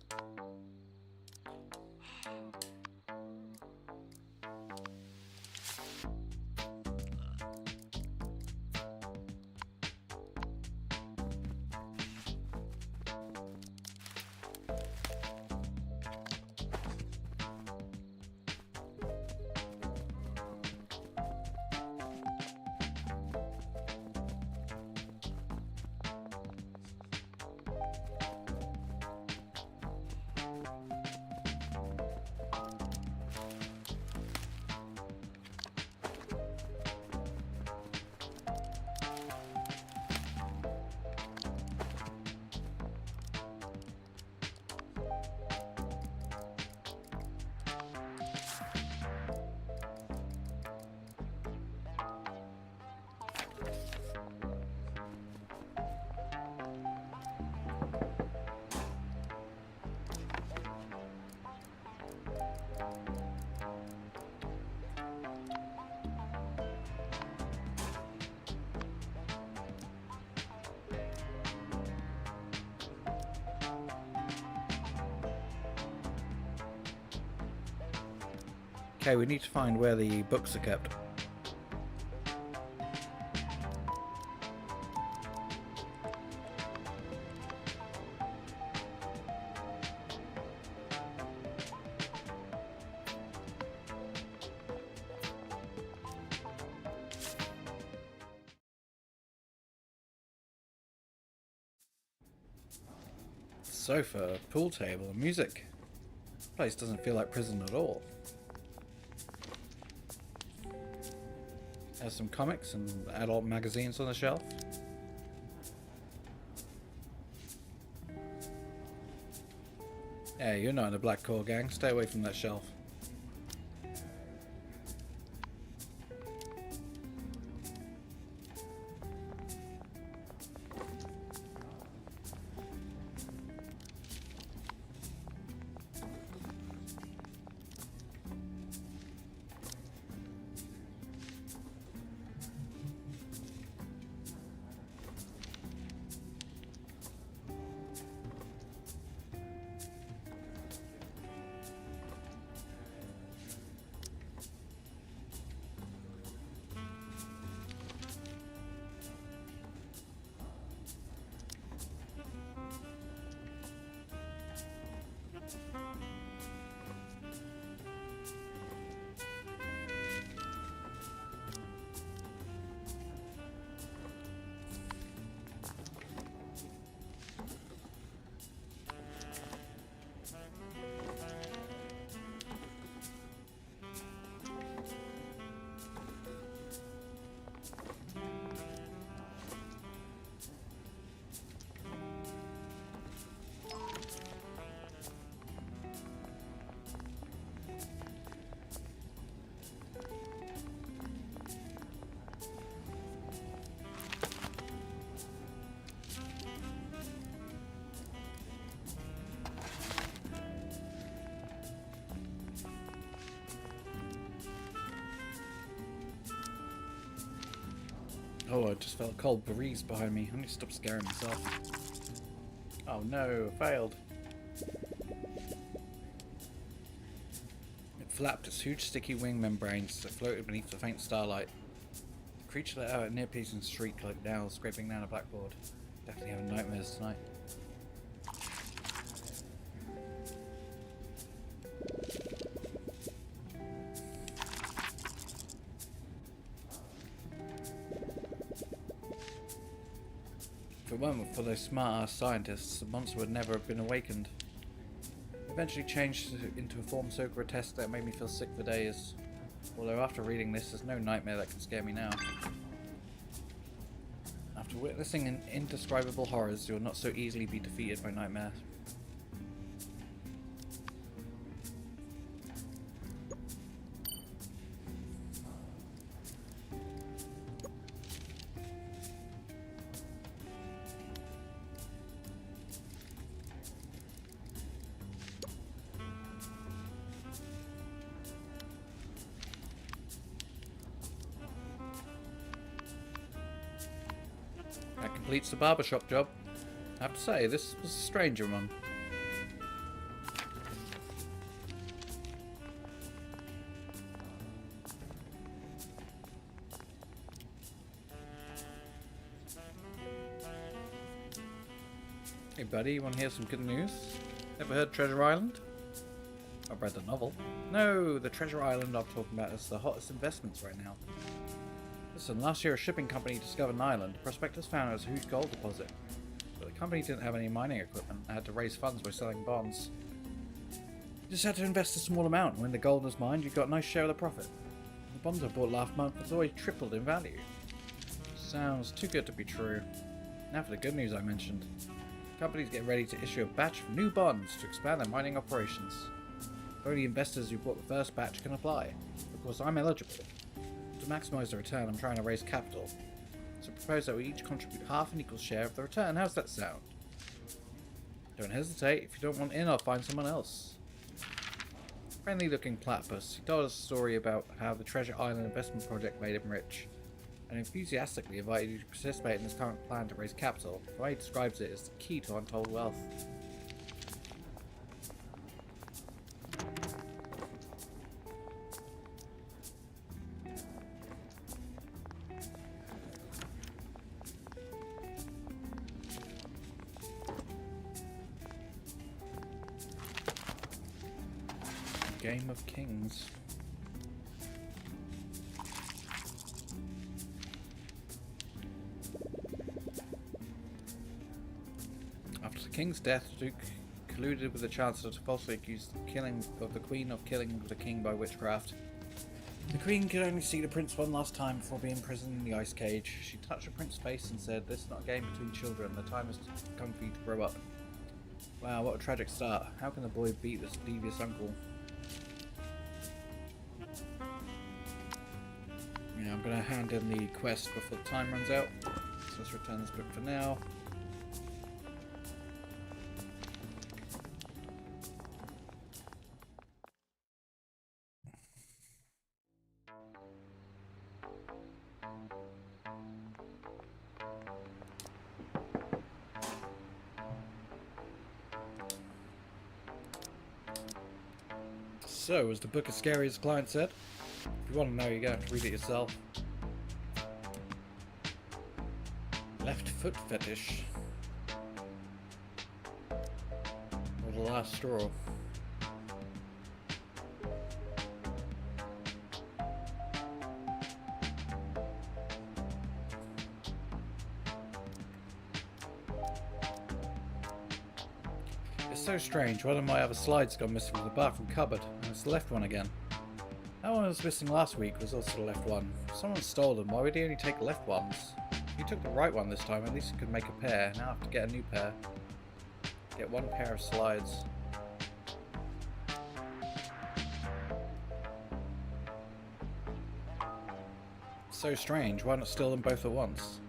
A: Okay, we need to find where the books are kept. Sofa, pool table, and music. This place doesn't feel like prison at all. Has some comics and adult magazines on the shelf. Hey, you're not in the Black Claw gang. Stay away from that shelf. Oh, I just felt a cold breeze behind me. I need to stop scaring myself. Oh no, failed. It flapped its huge sticky wing membranes that floated beneath the faint starlight. The creature let out a near-piercing shriek like nails scraping down a blackboard. Definitely having nightmares tonight. If it weren't for those smart-ass scientists, the monster would never have been awakened. It eventually changed into a form so grotesque that it made me feel sick for days. Although after reading this, there's no nightmare that can scare me now. After witnessing indescribable horrors, you will not so easily be defeated by nightmares. That completes the barbershop job. I have to say, this was a stranger one. Hey buddy, you want to hear some good news? Ever heard Treasure Island? I've read the novel. No, the Treasure Island I'm talking about is the hottest investments right now. Listen, last year a shipping company discovered an island. Prospectors found it was a huge gold deposit. But the company didn't have any mining equipment and had to raise funds by selling bonds. You just had to invest a small amount, and when the gold was mined, you got a nice share of the profit. The bonds I bought last month has already tripled in value. Sounds too good to be true. Now for the good news I mentioned. The company's getting ready to issue a batch of new bonds to expand their mining operations. Only investors who bought the first batch can apply. Of course, I'm eligible. To maximise the return, I'm trying to raise capital. So I propose that we each contribute half an equal share of the return. How's that sound? Don't hesitate. If you don't want in, I'll find someone else. Friendly looking platypus. He told us a story about how the Treasure Island investment project made him rich, and enthusiastically invited you to participate in his current plan to raise capital. The way he describes it is the key to untold wealth. Game of Kings. After the king's death, the Duke colluded with the Chancellor to falsely accuse the killing of the Queen of killing the king by witchcraft. The Queen could only see the prince one last time before being imprisoned in the ice cage. She touched the prince's face and said, "This is not a game between children. The time has come for you to grow up." Wow, what a tragic start. How can the boy beat this devious uncle? Yeah, I'm going to hand in the quest before the time runs out. So let's return this book for now. So, was the book as scary as the client said? If you want to know, you're going to have to read it yourself. Left foot fetish. Or the last straw. It's so strange. One of my other slides got missing from the bathroom cupboard, and it's the left one again. That one was missing last week was also the left one. If someone stole them, why would he only take left ones? If he took the right one this time, at least he could make a pair. Now I have to get a new pair. Get one pair of slides. So strange, why not steal them both at once?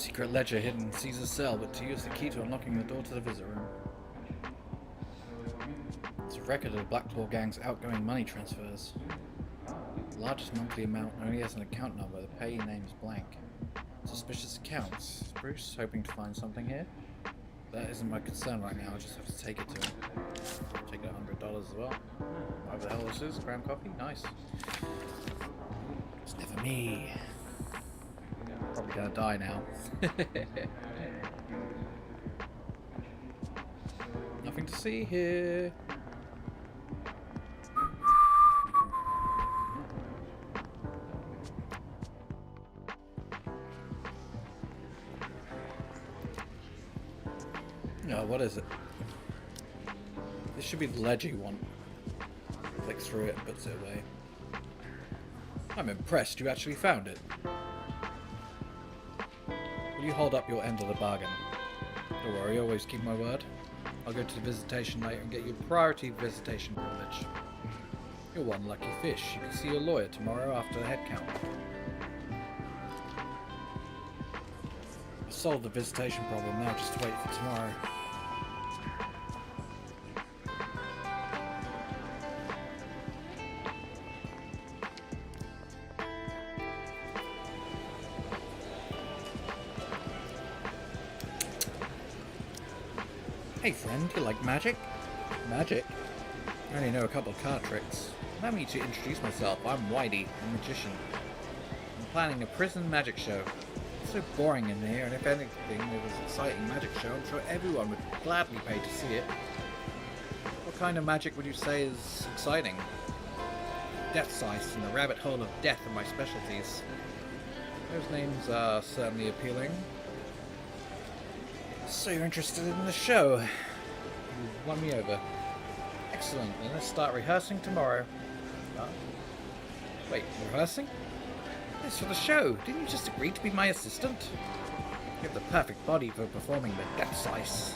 A: Secret ledger hidden in Caesar's cell, but to use the key to unlocking the door to the visit room. It's a record of the Black Claw Gang's outgoing money transfers. The largest monthly amount only has an account number, the payee name is blank. Suspicious accounts. Is Bruce hoping to find something here? That isn't my concern right now, I just have to take it to him. Take it $100 as well. Whatever the hell this is, ground coffee, nice. It's never me. Probably gonna die now. Nothing to see here. No, what is it? This should be the ledger you want. Click through it, puts it away. I'm impressed you actually found it. Will you hold up your end of the bargain? Don't worry, I always keep my word. I'll go to the visitation later and get you priority visitation privilege. You're one lucky fish. You can see your lawyer tomorrow after the head count. I'll solve the visitation problem now, just wait for tomorrow. Hey friend, you like magic? Magic? I only know a couple of card tricks. Allow me to introduce myself. I'm Whitey, a magician. I'm planning a prison magic show. It's so boring in here, and if anything, it was an exciting magic show, I'm sure everyone would gladly pay to see it. What kind of magic would you say is exciting? Death Sice and the rabbit hole of death are my specialties. Those names are certainly appealing. So you're interested in the show? You won me over. Excellent, then let's start rehearsing tomorrow. Wait, rehearsing? Yes, for the show. Didn't you just agree to be my assistant? You have the perfect body for performing the Death Sice.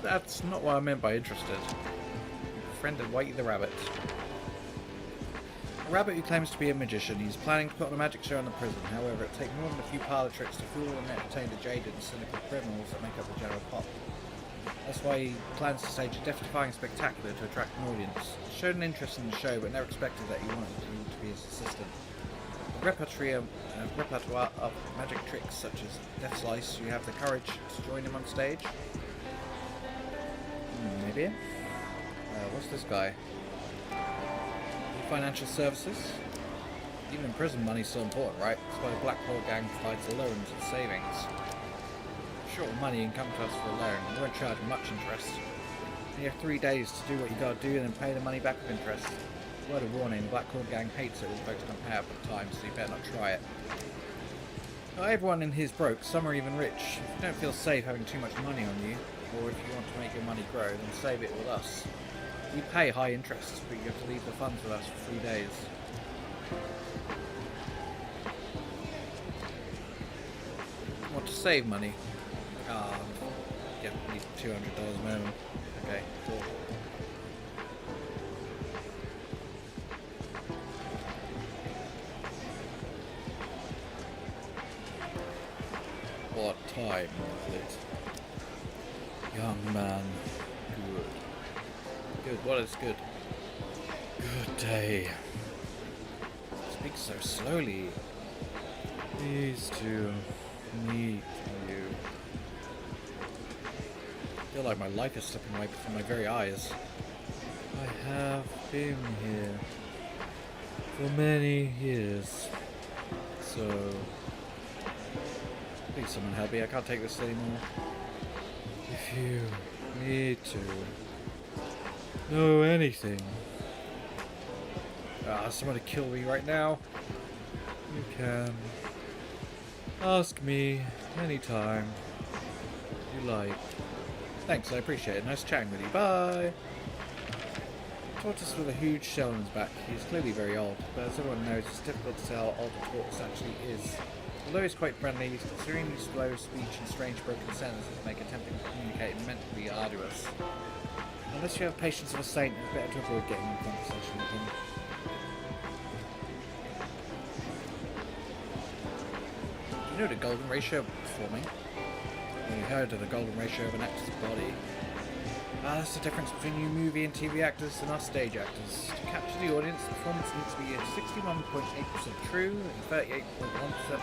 A: That's not what I meant by interested. Befriended Whitey the Rabbit. A rabbit who claims to be a magician. He's planning to put on a magic show in the prison. However, it takes more than a few parlor tricks to fool and entertain the jaded and cynical criminals that make up the general pop. That's why he plans to stage a death-defying spectacular to attract an audience. He showed an interest in the show, but never expected that he wanted you to be his assistant. A repertoire of magic tricks such as Death Slice. You have the courage to join him on stage? Maybe. What's this guy? Financial services? Even in prison, money's so important, right? That's why the Black Claw Gang provides loans and savings. Short of money, you can come to us for a loan. We won't charge much interest. And you have 3 days to do what you gotta do and then pay the money back with interest. Word of warning, the Black Claw Gang hates it when folks don't pay up at times, so you better not try it. Not everyone in here's broke, some are even rich. If you don't feel safe having too much money on you, or if you want to make your money grow, then save it with us. We pay high interest, but you have to leave the funds with us for 3 days. Want to save money? Yeah, need $200 minimum. Okay, cool. What time is it? Young man. Good. Good, what is good? Good day. Speak so slowly. Pleased to meet you. I feel like my life is slipping away before my very eyes. I have been here for many years. So please someone help me, I can't take this anymore. If you need to know anything. Someone to kill me right now. You can ask me anytime you like. Thanks, I appreciate it. Nice chatting with you. Bye. Tortoise with a huge shell on his back. He's clearly very old, but as everyone knows, it's difficult to tell how old the tortoise actually is. Although he's quite friendly, he's extremely slow speech and strange broken sentences that make attempting to communicate meant to be arduous. Unless you have patience of a saint, it's better to avoid getting in conversation with him. You know the golden ratio of performing? When you heard of the golden ratio of an actor's body? That's the difference between you movie and TV actors and us stage actors. To capture the audience, the performance needs to be at 61.8% true and 38.1%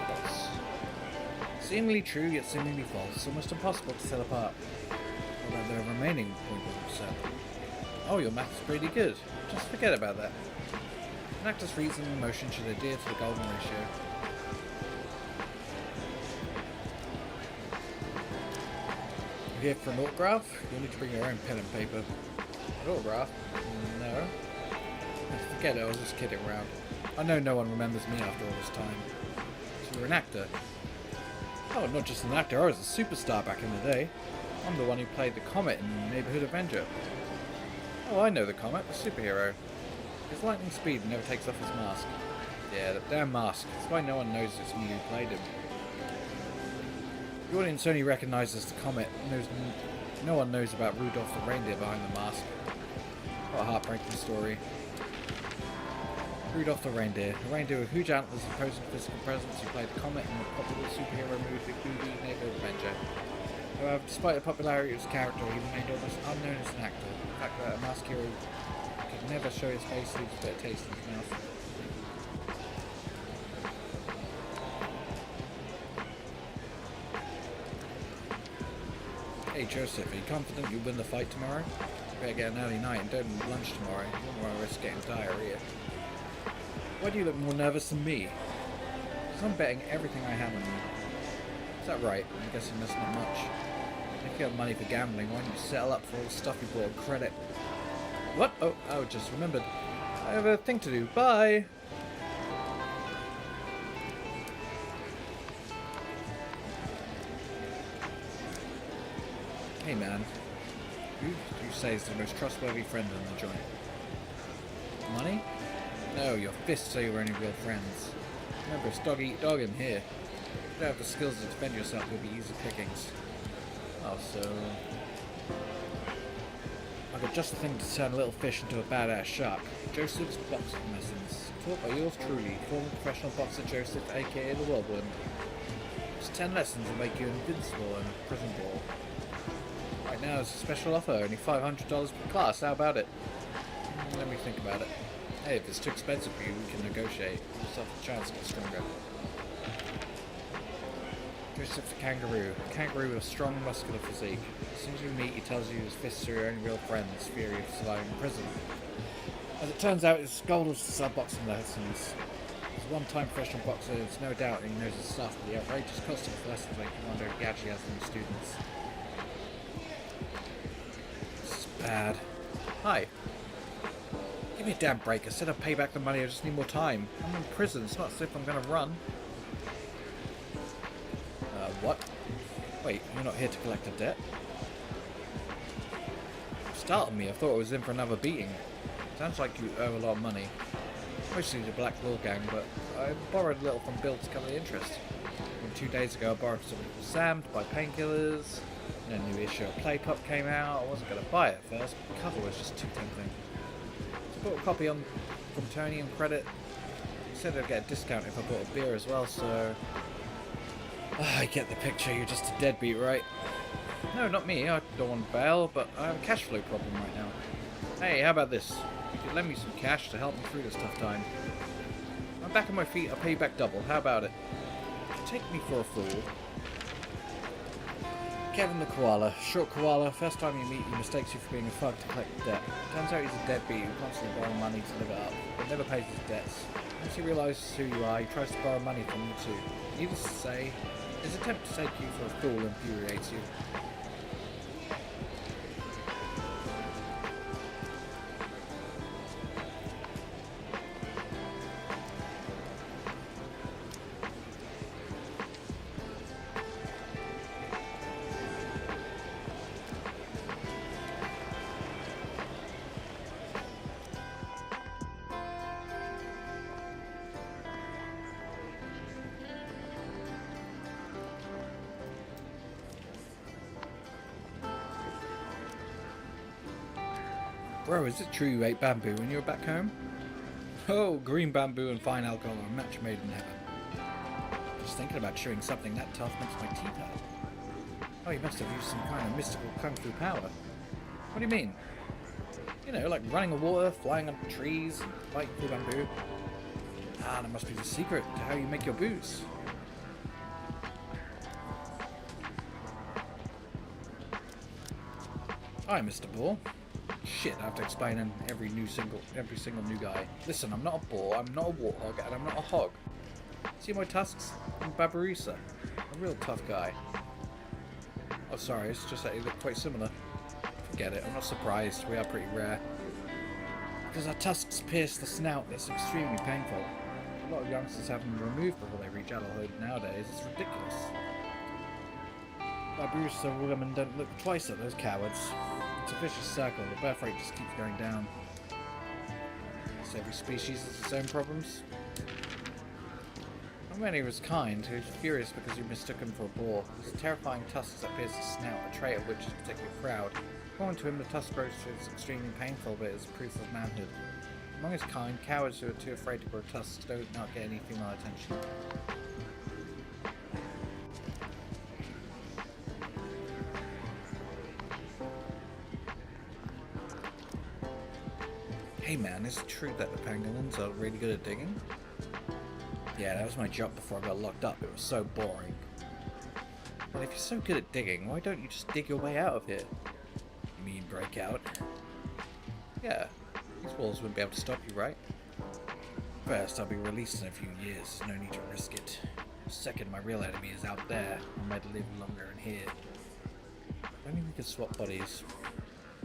A: false. Seemingly true, yet seemingly false. Almost impossible to tell apart. What about the remaining 0.1%? Oh, your math's pretty good. Just forget about that. An actor's reason and emotion should adhere to the golden ratio. You here for an autograph? You'll need to bring your own pen and paper. An autograph? No. Forget it, I was just kidding around. I know no one remembers me after all this time. So you're an actor. Oh, not just an actor, I was a superstar back in the day. I'm the one who played the Comet in Neighborhood Avenger. Oh, I know the Comet, the superhero. His lightning speed and never takes off his mask. Yeah, that damn mask. That's why no one knows it's me who played him. The audience only recognises the Comet. No one knows about Rudolph the reindeer behind the mask. What a heartbreaking story. Rudolph the reindeer. A reindeer with huge antlers and imposing physical presence who played the Comet in the popular superhero movie Neighborhood Avenger. However, despite the popularity of his character, he remained almost unknown as an actor. The fact that a masked hero could never show his face leaves a bit of taste in his mouth. Hey Joseph, are you confident you'll win the fight tomorrow? You better get an early night and don't eat lunch tomorrow. You don't want to risk getting diarrhea. Why do you look more nervous than me? Because I'm betting everything I have on you. Is that right? I'm guessing that's not much. If you have money for gambling, why don't you settle up for all the stuff you bought on credit? What? Oh, I just remembered. I have a thing to do. Bye! Hey man, who do you say is the most trustworthy friend in the joint? Money? No, your fists are your only real friends. Remember, it's dog eat dog in here. If you don't have the skills to defend yourself, you'll be easy pickings. Oh, so... I've got just the thing to turn a little fish into a badass shark. Joseph's boxing lessons. Taught by yours truly, former professional boxer Joseph, aka the Whirlwind. Just 10 lessons will make you invincible in a prison brawl. Right now it's a special offer, only $500 per class, how about it? Let me think about it. Hey, if it's too expensive for you, we can negotiate. Give yourself a chance to get stronger. Joseph the kangaroo. A kangaroo with a strong, muscular physique. As soon as you meet, he tells you his fists are your only real friends, fury of surviving in prison. As it turns out, his goal was to sell boxing lessons. As a one-time professional boxer, there's no doubt that he knows his stuff, but the outrageous cost of the lessons make you wonder if he actually has any students. This is bad. Hi. Give me a damn break. Instead of pay back the money, I just need more time. I'm in prison. It's not as if I'm going to run. What? Wait, you're not here to collect a debt? Startled me. I thought I was in for another beating. Sounds like you owe a lot of money. Mostly the Black Law Gang, but I borrowed a little from Bill to cover the interest. And 2 days ago, I borrowed something from Sam to buy painkillers. And a new issue of Play Pop came out. I wasn't going to buy it at first, but the cover was just too tempting. So I bought a copy from Tony on credit. He said I'd get a discount if I bought a beer as well, so... I get the picture, you're just a deadbeat, right? No, not me, I don't want bail, but I have a cash flow problem right now. Hey, how about this? You could lend me some cash to help me through this tough time. I'm back on my feet, I'll pay you back double, how about it? You take me for a fool. Kevin the Koala. Short Koala, first time you meet, he mistakes you for being a thug to collect the debt. Turns out he's a deadbeat who constantly borrows money to live it up, but never pays his debts. Once he realises who you are, he tries to borrow money from you too. Needless to say, his attempt to take you for a fool infuriates you. Bro, is it true you ate bamboo when you were back home? Oh, green bamboo and fine alcohol are a match made in heaven. Just thinking about chewing something that tough makes my teeth hurt. Oh, you must have used some kind of mystical kung fu power. What do you mean? You know, like running on water, flying on trees, and fighting through bamboo. Ah, that must be the secret to how you make your booze. Hi, Mr. Boar. Shit, I have to explain in every single new guy. Listen, I'm not a boar, I'm not a warthog, and I'm not a hog. See my tusks? I'm Babarusa. A real tough guy. Oh, sorry, it's just that they look quite similar. Forget it, I'm not surprised. We are pretty rare. Because our tusks pierce the snout, that's extremely painful. A lot of youngsters have them removed before they reach adulthood nowadays. It's ridiculous. Babarusa women don't look twice at those cowards. It's a vicious circle. The birth rate just keeps going down. So every species has its own problems. Not many of his kind, who's furious because you mistook him for a boar. His terrifying tusks that pierce his snout, a trait of which is particularly proud. According to him, the tusk growth is extremely painful, but is proof of manhood. Among his kind, cowards who are too afraid to grow tusks don't not get any female attention. Hey man, is it true that the pangolins are really good at digging? Yeah, that was my job before I got locked up. It was so boring. Well, if you're so good at digging, why don't you just dig your way out of here? You mean break out? Yeah, these walls wouldn't be able to stop you, right? First, I'll be released in a few years. No need to risk it. Second, my real enemy is out there. I might live longer in here. If only we could swap bodies.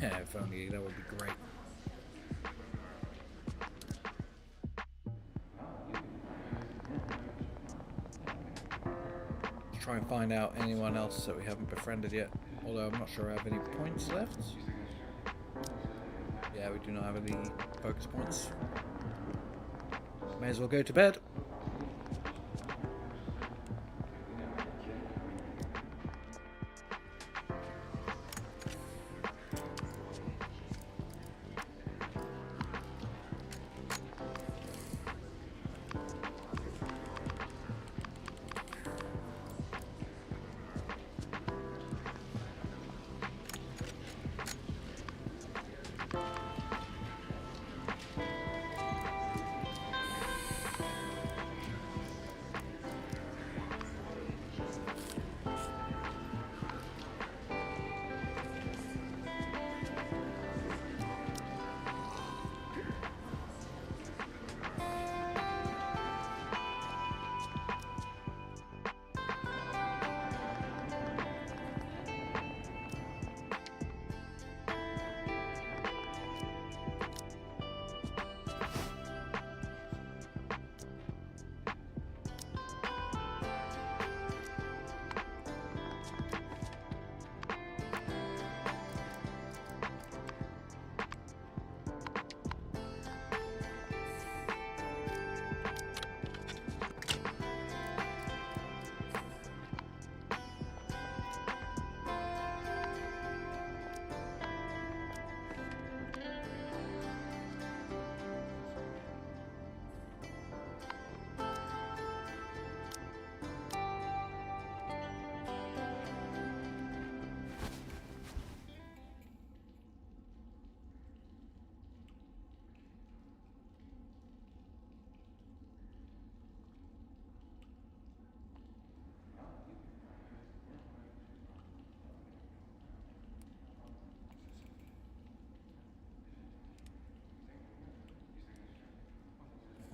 A: Yeah, if only, that would be great. Try and find out anyone else that we haven't befriended yet. Although I'm not sure I have any points left. Yeah, we do not have any focus points. May as well go to bed.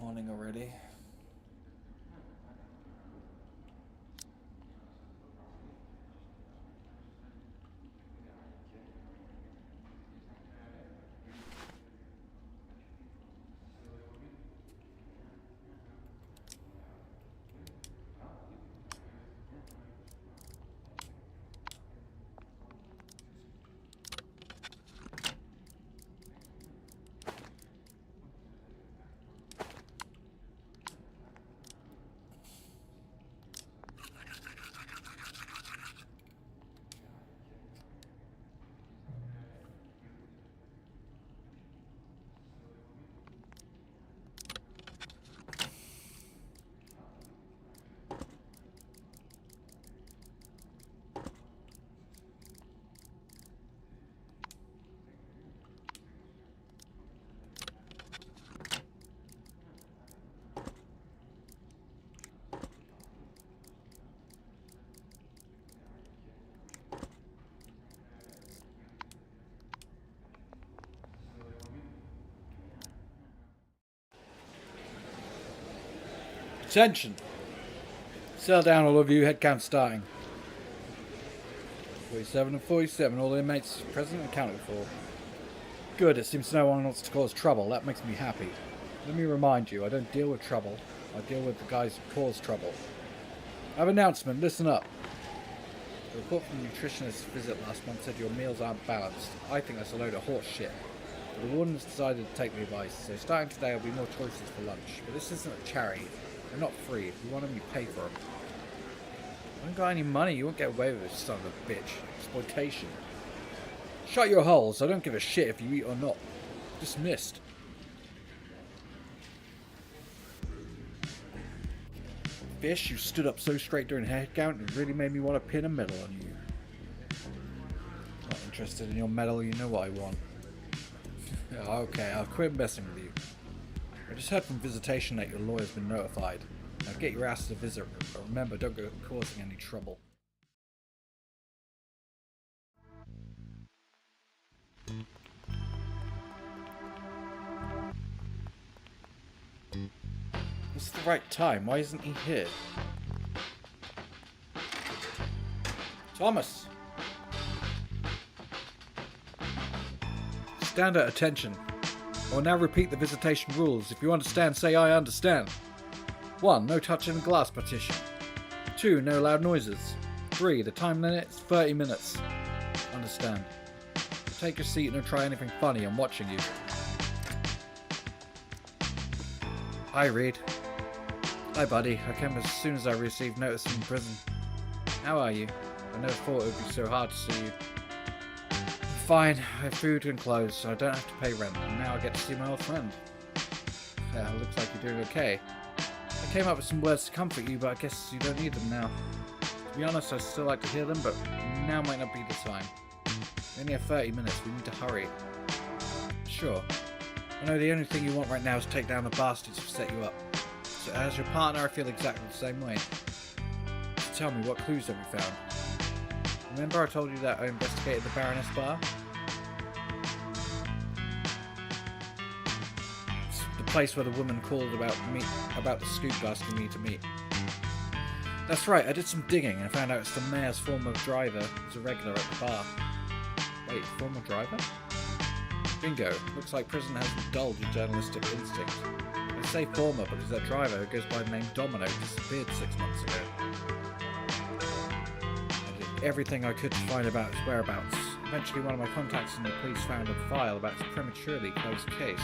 A: Morning already. Attention! Settle down, all of you. Head count starting. 47 and 47. All inmates present and accounted for. Good. It seems no one wants to cause trouble. That makes me happy. Let me remind you, I don't deal with trouble. I deal with the guys who cause trouble. I have an announcement. Listen up. The report from the nutritionist's visit last month said your meals aren't balanced. I think that's a load of horse shit. But the warden's decided to take the advice, so starting today there'll be more choices for lunch. But this isn't a charity. They're not free. If you want them, you pay for them. I haven't got any money. You won't get away with this, son of a bitch. Exploitation. Shut your holes. I don't give a shit if you eat or not. Dismissed. Fish, you stood up so straight during head count, it really made me want to pin a medal on you. Not interested in your medal, you know what I want. Okay, I'll quit messing with you. I just heard from visitation that your lawyer's been notified. Now get your ass to the visit, but remember, don't go causing any trouble. It's the right time. Why isn't he here? Thomas! Stand at attention. I will now repeat the visitation rules. If you understand, say I understand. 1. No touching the glass partition. 2. No loud noises. 3. The time limit is 30 minutes. Understand. Take your seat and don't try anything funny. I'm watching you. Hi, Reed. Hi, buddy. I came as soon as I received notice from prison. How are you? I never thought it would be so hard to see you. I'm fine. I have food and clothes, so I don't have to pay rent. And now I get to see my old friend. Yeah, looks like you're doing okay. I came up with some words to comfort you, but I guess you don't need them now. To be honest, I'd still like to hear them, but now might not be the time. We only have 30 minutes. We need to hurry. Sure. I know the only thing you want right now is to take down the bastards who set you up. So as your partner, I feel exactly the same way. So tell me, what clues have you found? Remember I told you that I investigated the Baroness bar? It's the place where the woman called about the scoop asking me to meet. That's right, I did some digging and found out it's the mayor's former driver who's a regular at the bar. Wait, former driver? Bingo. Looks like prison has indulged a journalistic instinct. I say former because that driver, who goes by the name Domino, disappeared 6 months ago. I did everything I could to find about his whereabouts. Eventually one of my contacts in the police found a file about his prematurely closed case.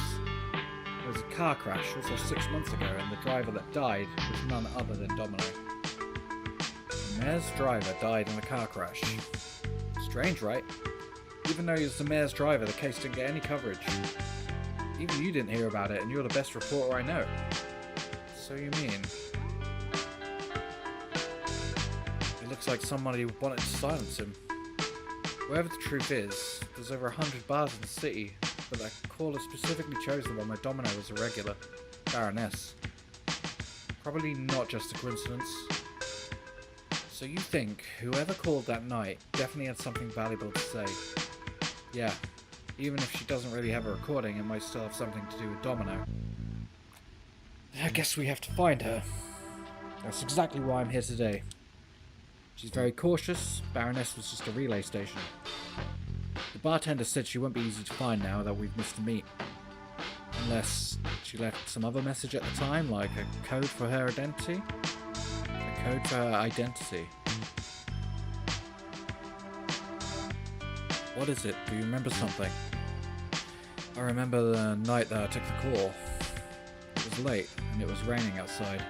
A: There was a car crash also 6 months ago, and the driver that died was none other than Domino. The mayor's driver died in a car crash. Strange, right? Even though he was the mayor's driver, the case didn't get any coverage. Even you didn't hear about it, and you're the best reporter I know. So you mean? It looks like somebody wanted to silence him. Whatever the truth is, there's over 100 bars in the city, but that caller specifically chose the one where Domino was a regular. Baroness. Probably not just a coincidence. So you think whoever called that night definitely had something valuable to say? Yeah, even if she doesn't really have a recording, it might still have something to do with Domino. I guess we have to find her. That's exactly why I'm here today. She's very cautious. Baroness was just a relay station. The bartender said she won't be easy to find now that we've missed the meet. Unless she left some other message at the time, like a code for her identity? A code for her identity. What is it? Do you remember something? I remember the night that I took the call. It was late, and it was raining outside.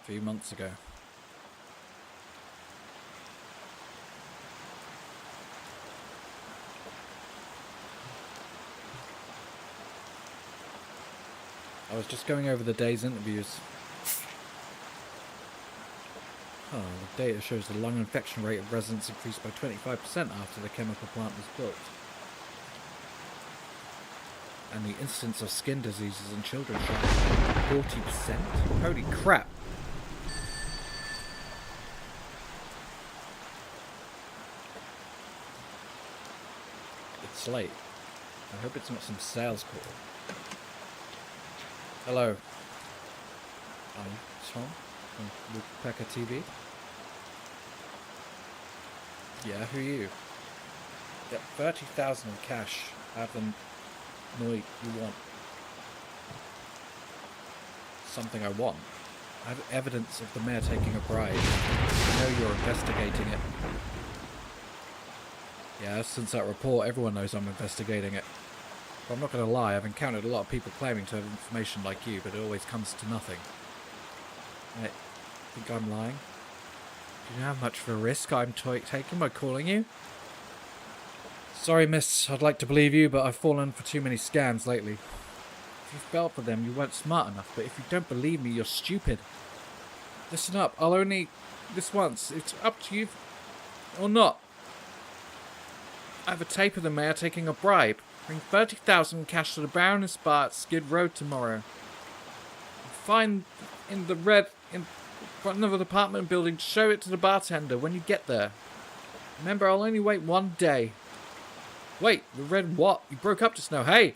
A: A few months ago. I was just going over the day's interviews. Oh, the data shows the lung infection rate of residents increased by 25% after the chemical plant was built. And the incidence of skin diseases in children shot by 40%? Holy crap! It's late. I hope it's not some sales call. Hello. I'm Tom from Woodpecker TV. Yeah, who are you? Yep, 30,000 in cash. Have them know you want. Something I want. I have evidence of the mayor taking a bribe. I know you're investigating it. Yeah, since that report, everyone knows I'm investigating it. But I'm not going to lie, I've encountered a lot of people claiming to have information like you, but it always comes to nothing. I think I'm lying? Do you know how much of a risk I'm taking by calling you? Sorry, miss, I'd like to believe you, but I've fallen for too many scams lately. If you fell for them, you weren't smart enough, but if you don't believe me, you're stupid. Listen up, I'll only... this once. It's up to you or not. I have a tape of the mayor taking a bribe. Bring 30,000 cash to the Baroness Bar at Skid Row tomorrow. Find in the red in front of the apartment building. Show it to the bartender when you get there. Remember, I'll only wait one day. Wait, the red what? You broke up just now. Hey!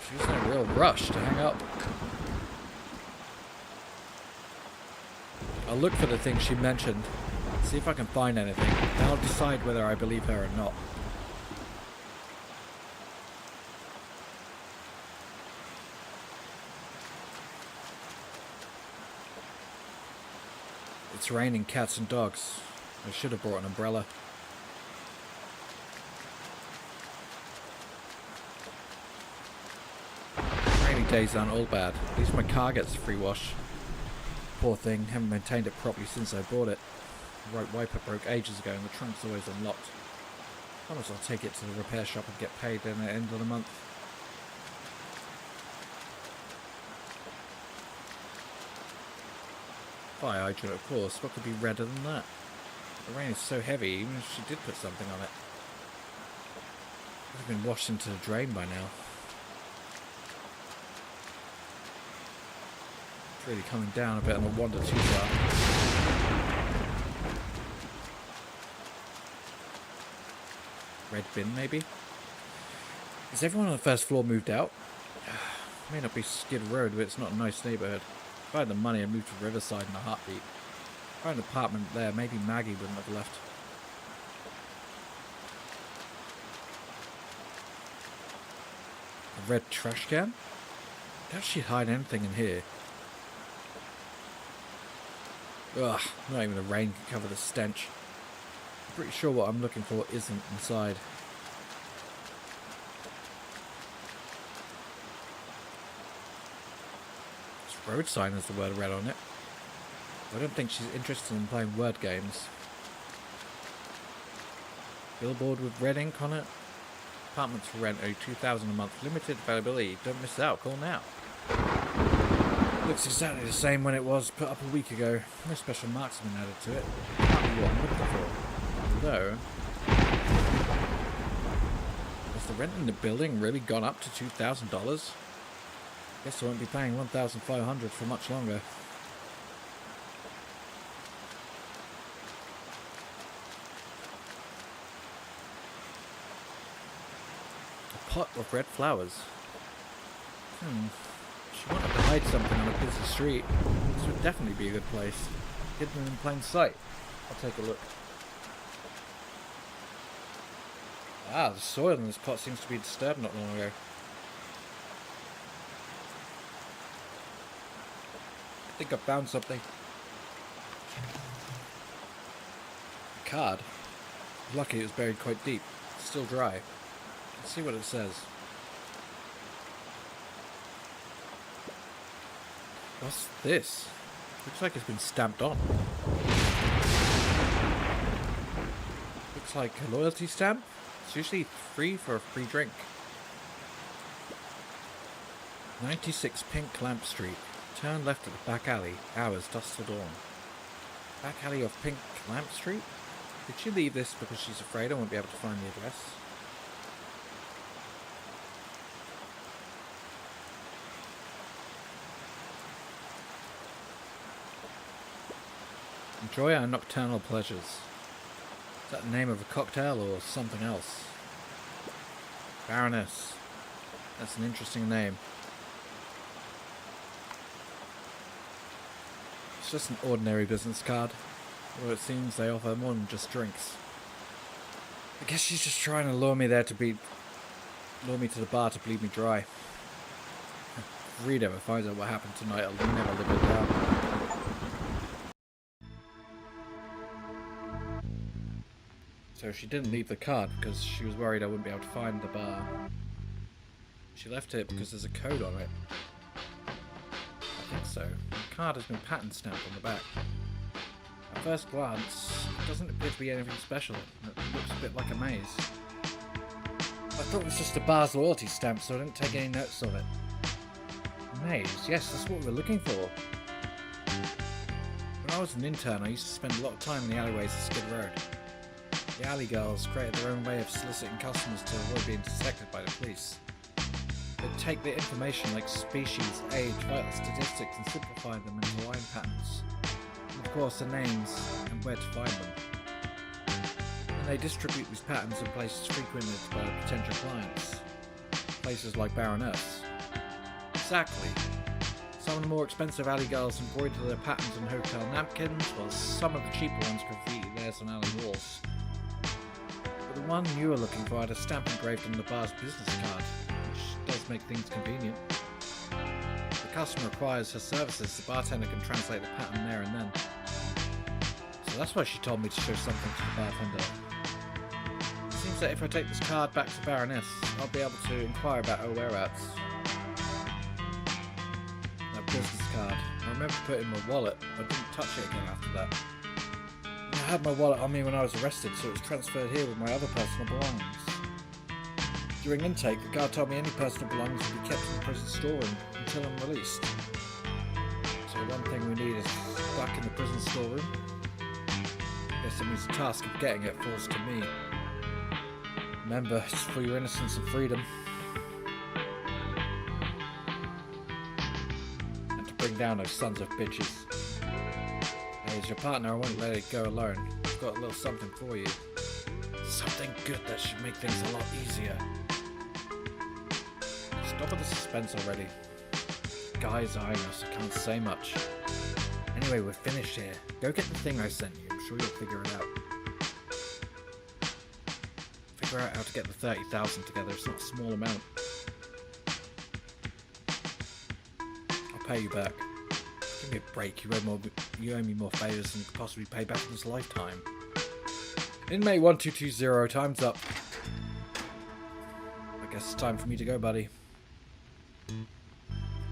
A: She was in a real rush to hang up. I'll look for the things she mentioned. See if I can find anything. Then I'll decide whether I believe her or not. It's raining cats and dogs. I should have brought an umbrella. Rainy days aren't all bad. At least my car gets a free wash. Poor thing, haven't maintained it properly since I bought it. The right wiper broke ages ago and the trunk's always unlocked. I promise I'll take it to the repair shop and get paid at the end of the month. Fire hydrant, of course. What could be redder than that? The rain is so heavy, even if she did put something on it. It would have been washed into the drain by now. It's really coming down a bit on the wander too far. Red bin, maybe? Is everyone on the first floor moved out? May not be Skid Row, but it's not a nice neighbourhood. If I had the money, I'd move to Riverside in a heartbeat. If I had an apartment there, maybe Maggie wouldn't have left. A red trash can? Doubt she'd hide anything in here. Ugh, not even the rain can cover the stench. I'm pretty sure what I'm looking for isn't inside. This road sign has the word red on it. I don't think she's interested in playing word games. Billboard with red ink on it. Apartments for rent, only $2,000 a month. Limited availability. Don't miss out. Call now. Looks exactly the same when it was put up a week ago. No special marks have been added to it. Can't be what I'm looking for. Although, has the rent in the building really gone up to $2,000? Guess I won't be paying $1,500 for much longer. A pot of red flowers. She wanted to hide something on a busy street. This would definitely be a good place. Hidden in plain sight. I'll take a look. Ah, the soil in this pot seems to be disturbed not long ago. I think I found something. A card. Lucky it was buried quite deep. It's still dry. Let's see what it says. What's this? Looks like it's been stamped on. Looks like a loyalty stamp. It's usually free for a free drink. 96 Pink Lamp Street. Turn left at the back alley. Hours dusk till dawn. Back alley of Pink Lamp Street? Did she leave this because she's afraid I won't be able to find the address? Enjoy our nocturnal pleasures. Is that the name of a cocktail or something else? Baroness. That's an interesting name. It's just an ordinary business card. Although it seems they offer more than just drinks. I guess she's just trying to lure me to the bar to bleed me dry. If Reed ever finds out what happened tonight, I'll never live it down. So she didn't leave the card because she was worried I wouldn't be able to find the bar. She left it because there's a code on it. I think so. The card has been pattern stamped on the back. At first glance, it doesn't appear to be anything special. It looks a bit like a maze. I thought it was just a bar's loyalty stamp, so I didn't take any notes of it. A maze? Yes, that's what we're looking for. When I was an intern, I used to spend a lot of time in the alleyways of Skid Road. The alley girls created their own way of soliciting customers to avoid being detected by the police. They'd take the information like species, age, vital statistics and simplify them into line patterns. And of course the names and where to find them. And they distribute these patterns in places frequented by potential clients. Places like Baroness. Exactly. Some of the more expensive alley girls embroider their patterns on hotel napkins, while some of the cheaper ones graffiti theirs on alley walls. But the one you were looking for had a stamp engraved on the bar's business card, which does make things convenient. If the customer requires her services, the bartender can translate the pattern there and then. So that's why she told me to show something to the bartender. It seems that if I take this card back to Baroness, I'll be able to inquire about her whereabouts. That business card. I remember putting it in my wallet, but didn't touch it again after that. I had my wallet on me when I was arrested, so it was transferred here with my other personal belongings. During intake, the guard told me any personal belongings would be kept in the prison storeroom until I'm released. So one thing we need is back in the prison storeroom. Guess it means the task of getting it falls to me. Remember, it's for your innocence and freedom. And to bring down those sons of bitches. As your partner, I won't let it go alone. I've got a little something for you. Something good that should make things a lot easier. Stop with the suspense already. Guy's eyeing us, I can't say much. Anyway, we're finished here. Go get the thing I sent you. I'm sure you'll figure it out. Figure out how to get the 30,000 together. It's not a small amount. I'll pay you back. Give me a break. You owe me more favours than you could possibly pay back in this lifetime. Inmate 1220, time's up. I guess it's time for me to go, buddy.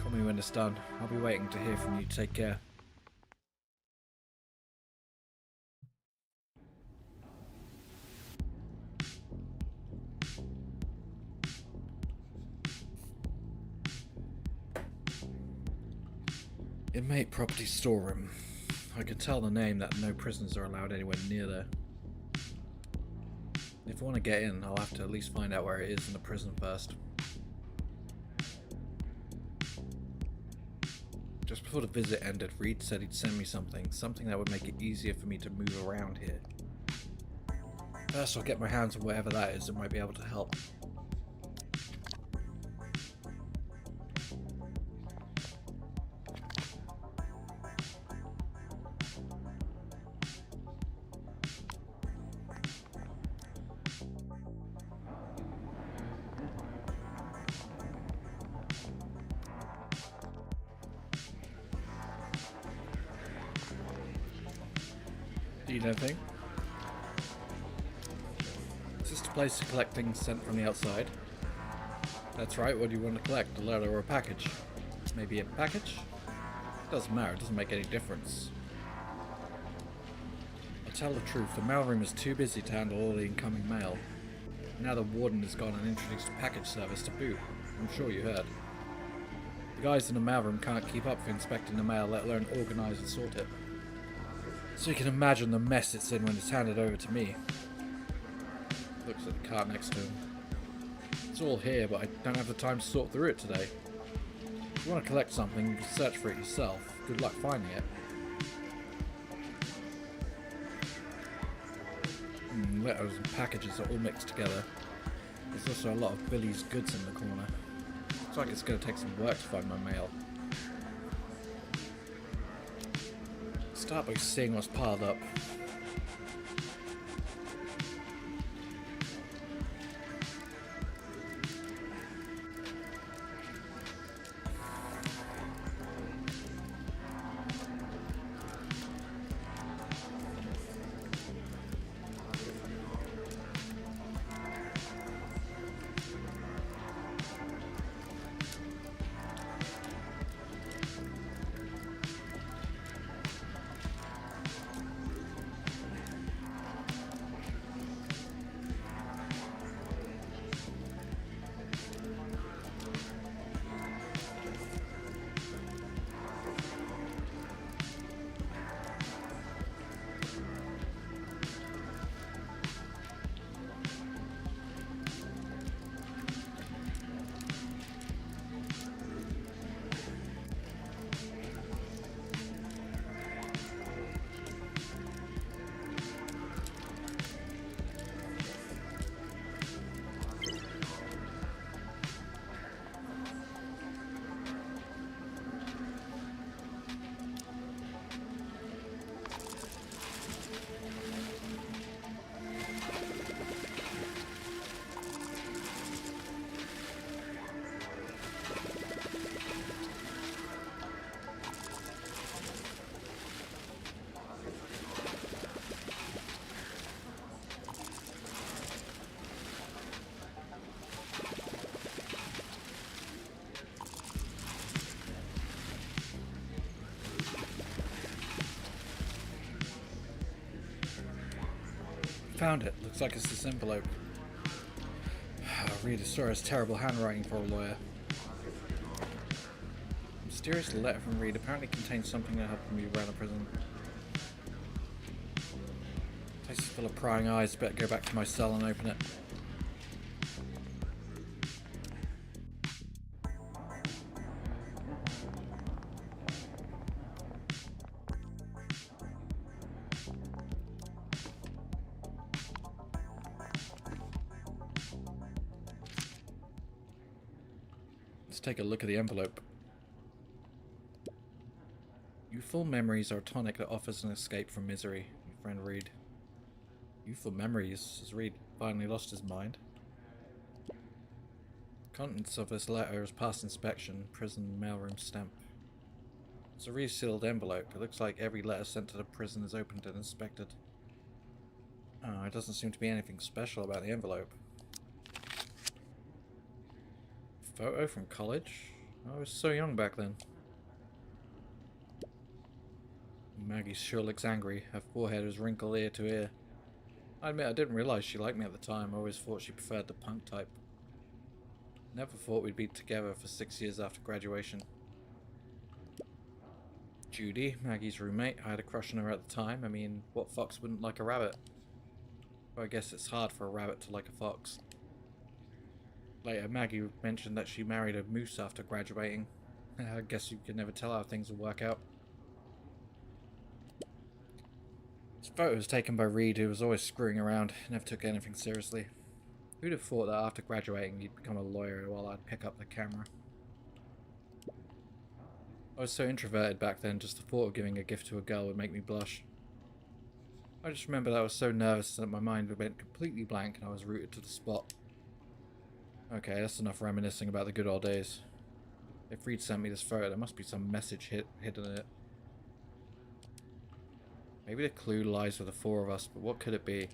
A: Call me when it's done. I'll be waiting to hear from you. Take care. Inmate property storeroom. I can tell the name that no prisoners are allowed anywhere near there. If I want to get in, I'll have to at least find out where it is in the prison first. Just before the visit ended, Reed said he'd send me something that would make it easier for me to move around here. First, I'll get my hands on whatever that is that might be able to help. Need anything? Is this a place to collect things sent from the outside? That's right, what do you want to collect? A letter or a package? Maybe a package? Doesn't matter, it doesn't make any difference. I'll tell the truth, the mailroom is too busy to handle all the incoming mail. Now the warden has gone and introduced a package service to boot. I'm sure you heard. The guys in the mailroom can't keep up for inspecting the mail, let alone organise and sort it. So you can imagine the mess it's in when it's handed over to me. Looks at the cart next to him. It's all here, but I don't have the time to sort through it today. If you want to collect something, you can search for it yourself. Good luck finding it. letters and packages are all mixed together. There's also a lot of Billy's goods in the corner. Looks like it's going to take some work to find my mail. Start by seeing what's piled up. Found it. Looks like it's this envelope. Reader saw his terrible handwriting for a lawyer. A mysterious letter from Reed apparently contains something that helped me around the prison. Place is full of prying eyes. Better go back to my cell and open it. Let's take a look at the envelope. Youthful memories are a tonic that offers an escape from misery. Your friend Reed. Youthful memories? Has Reed finally lost his mind? Contents of this letter is past inspection. Prison mailroom stamp. It's a resealed envelope. It looks like every letter sent to the prison is opened and inspected. Oh, it doesn't seem to be anything special about the envelope. Photo from college? I was so young back then. Maggie sure looks angry. Her forehead is wrinkled ear to ear. I admit I didn't realise she liked me at the time. I always thought she preferred the punk type. Never thought we'd be together for 6 years after graduation. Judy, Maggie's roommate. I had a crush on her at the time. I mean, what fox wouldn't like a rabbit? Well, I guess it's hard for a rabbit to like a fox. Later, Maggie mentioned that she married a moose after graduating. I guess you can never tell how things will work out. This photo was taken by Reed, who was always screwing around, never took anything seriously. Who'd have thought that after graduating you'd become a lawyer while I'd pick up the camera? I was so introverted back then, just the thought of giving a gift to a girl would make me blush. I just remember that I was so nervous that my mind went completely blank and I was rooted to the spot. Okay, that's enough reminiscing about the good old days. If Reed sent me this photo, there must be some message hidden in it. Maybe the clue lies with the four of us, but what could it be?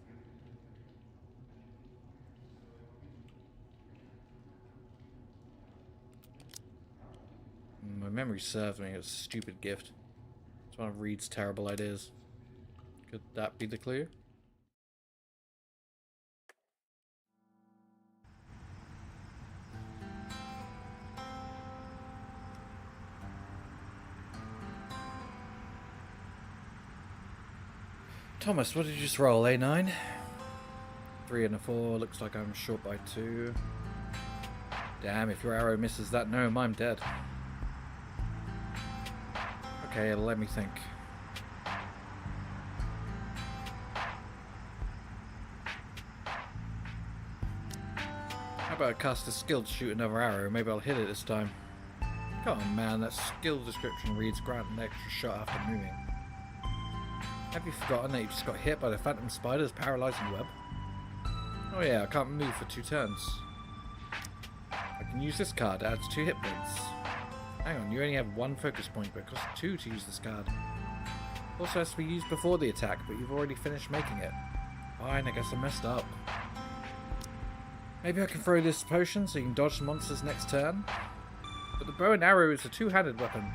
A: My memory serves me. It was a stupid gift. It's one of Reed's terrible ideas. Could that be the clue? Thomas, what did you just roll? A9? 3 and a 4. Looks like I'm short by 2. Damn, if your arrow misses that gnome, I'm dead. Okay, let me think. How about I cast a skill to shoot another arrow? Maybe I'll hit it this time. Come on, man, that skill description reads grant an extra shot after moving. Have you forgotten that you just got hit by the phantom spider's paralyzing web? Oh yeah, I can't move for 2 turns. I can use this card, it adds 2 hit points. Hang on, you only have 1 focus point, but it costs 2 to use this card. Also has to be used before the attack, but you've already finished making it. Fine, I guess I messed up. Maybe I can throw this potion so you can dodge the monsters next turn? But the bow and arrow is a 2-handed weapon.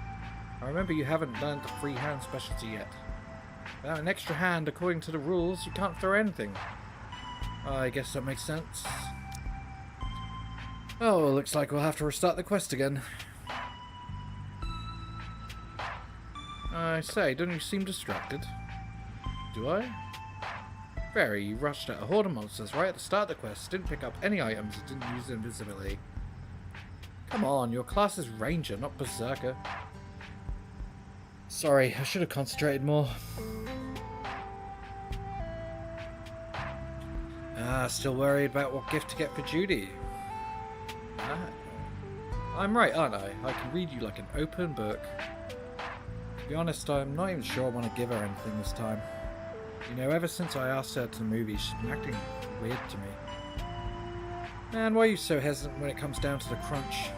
A: I remember you haven't learned the free-hand specialty yet. Without an extra hand, according to the rules, you can't throw anything. I guess that makes sense. Oh, well, looks like we'll have to restart the quest again. I say, don't you seem distracted? Do I? Very, you rushed at a horde of monsters right at the start of the quest, didn't pick up any items, and didn't use invisibility. Come on, your class is Ranger, not Berserker. Sorry, I should have concentrated more. Still worried about what gift to get for Judy. I'm right, aren't I? I can read you like an open book. To be honest, I'm not even sure I want to give her anything this time. You know, ever since I asked her to the movies, she's been acting weird to me. Man, why are you so hesitant when it comes down to the crunch?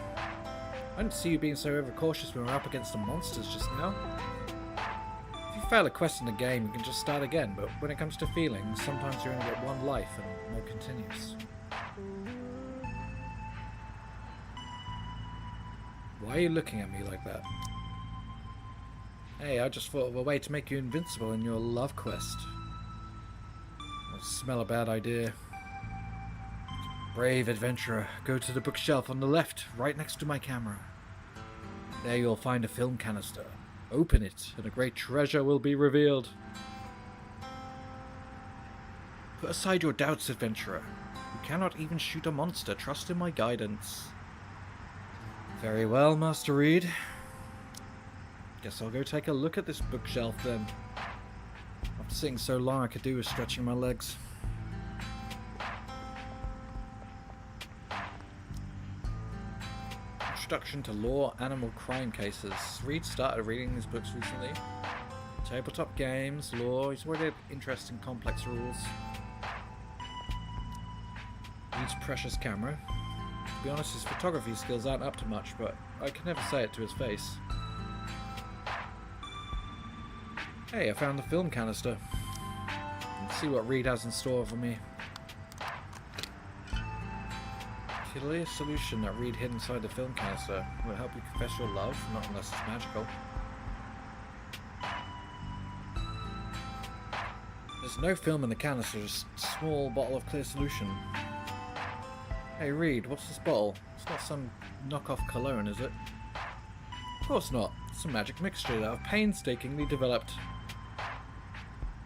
A: I didn't see you being so overcautious when we were up against the monsters just now. If you fail a quest in the game, you can just start again, but when it comes to feelings, sometimes you only get 1 life and no continues. Why are you looking at me like that? Hey, I just thought of a way to make you invincible in your love quest. I smell a bad idea. Brave adventurer, go to the bookshelf on the left, right next to my camera. There you'll find a film canister. Open it, and a great treasure will be revealed. Put aside your doubts, adventurer. You cannot even shoot a monster. Trust in my guidance. Very well, Master Reed. Guess I'll go take a look at this bookshelf then. After sitting so long, I could do with stretching my legs. Introduction to Law Animal Crime Cases. Reed started reading his books recently. Tabletop games, law. He's already had interest in complex rules. Reed's precious camera. To be honest, his photography skills aren't up to much, but I can never say it to his face. Hey, I found the film canister. Let's see what Reed has in store for me. Peculiar solution that Reed hid inside the film canister. Will it help you confess your love? Not unless it's magical. There's no film in the canister, just a small bottle of clear solution. Hey Reed, what's this bottle? It's not some knockoff cologne, is it? Of course not. It's a magic mixture that I've painstakingly developed.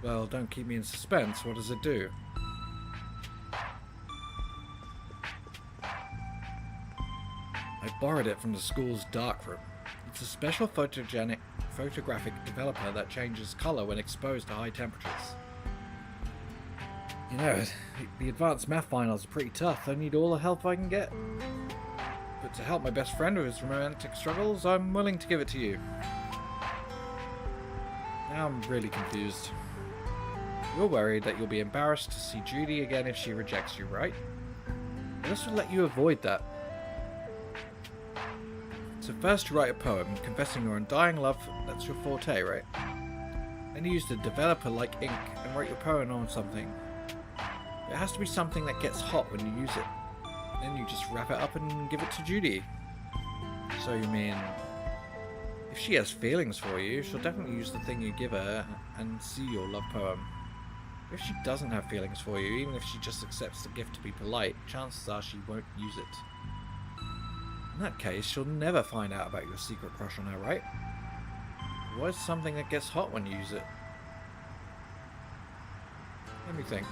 A: Well, don't keep me in suspense. What does it do? I borrowed it from the school's darkroom. It's a special photographic developer that changes colour when exposed to high temperatures. You know, the advanced math finals are pretty tough. I need all the help I can get. But to help my best friend with his romantic struggles, I'm willing to give it to you. Now I'm really confused. You're worried that you'll be embarrassed to see Judy again if she rejects you, right? Well, this will let you avoid that. So first you write a poem confessing your undying love, that's your forte, right? Then you use the developer-like ink and write your poem on something. It has to be something that gets hot when you use it. Then you just wrap it up and give it to Judy. So you mean, if she has feelings for you, she'll definitely use the thing you give her and see your love poem. If she doesn't have feelings for you, even if she just accepts the gift to be polite, chances are she won't use it. In that case, she'll never find out about your secret crush on her, right? What is something that gets hot when you use it? Let me think.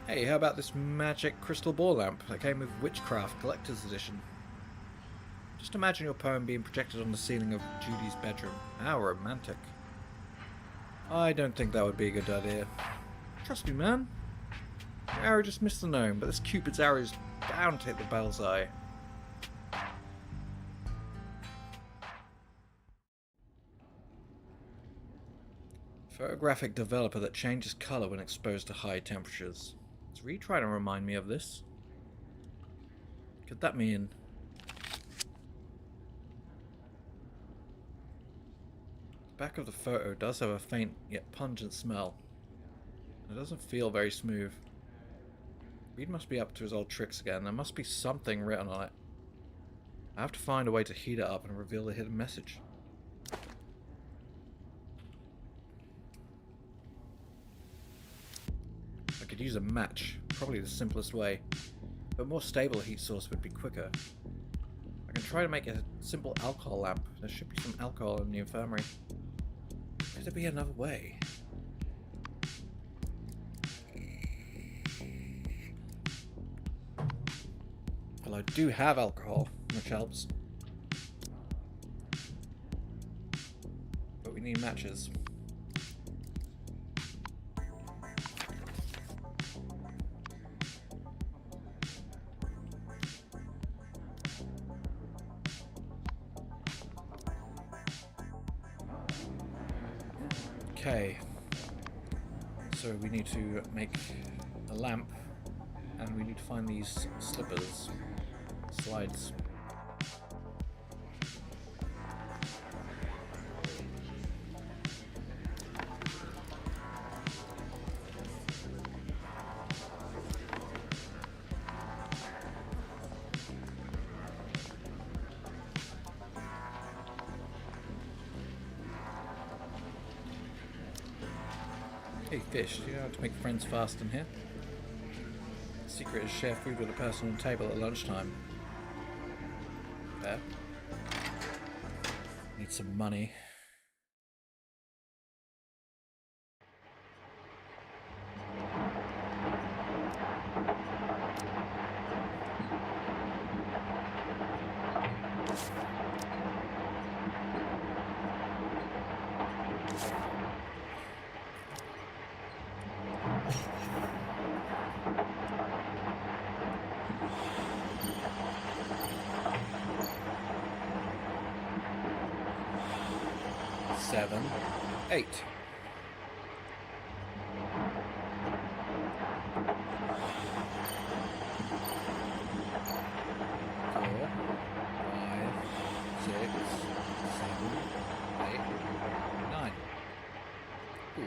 A: Hey, how about this magic crystal ball lamp that came with Witchcraft Collector's Edition? Just imagine your poem being projected on the ceiling of Judy's bedroom. How romantic. I don't think that would be a good idea. Trust me, man. The arrow just missed the gnome, but this Cupid's arrow is bound to hit the bullseye. Photographic developer that changes color when exposed to high temperatures. Is Reed trying to remind me of this? Could that mean... The back of the photo does have a faint yet pungent smell. It doesn't feel very smooth. Reed must be up to his old tricks again. There must be something written on it. I have to find a way to heat it up and reveal the hidden message. I could use a match, probably the simplest way, but a more stable heat source would be quicker. I can try to make a simple alcohol lamp. There should be some alcohol in the infirmary. Could there be another way? Well, I do have alcohol, which helps. But we need matches. Okay. So we need to make a lamp, and we need to find these slippers. Slides. Hey fish, do you know how to make friends fast in here? The secret is share food with a person on the table at lunchtime. Fair. Need some money. Seven, 8. Four, 5, 6, 7, 8, 9. Ooh.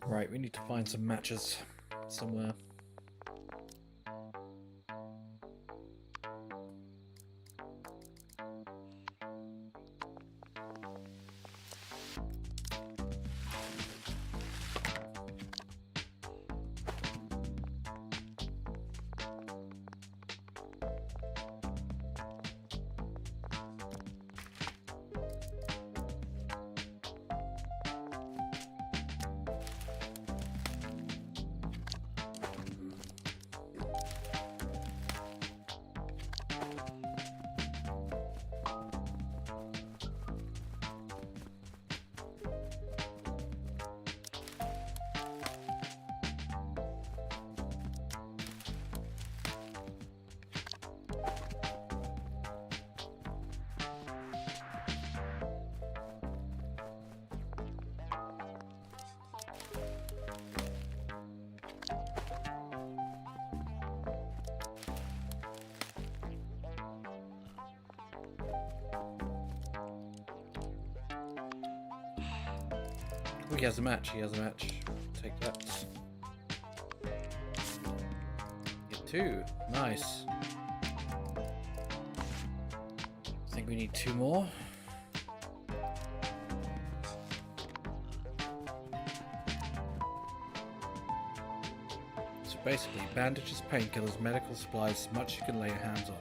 A: Right, we need to find some matches somewhere. Oh, he has a match. He has a match. Take that. Get 2. Nice. I think we need 2 more. So basically, bandages, painkillers, medical supplies, much you can lay your hands on.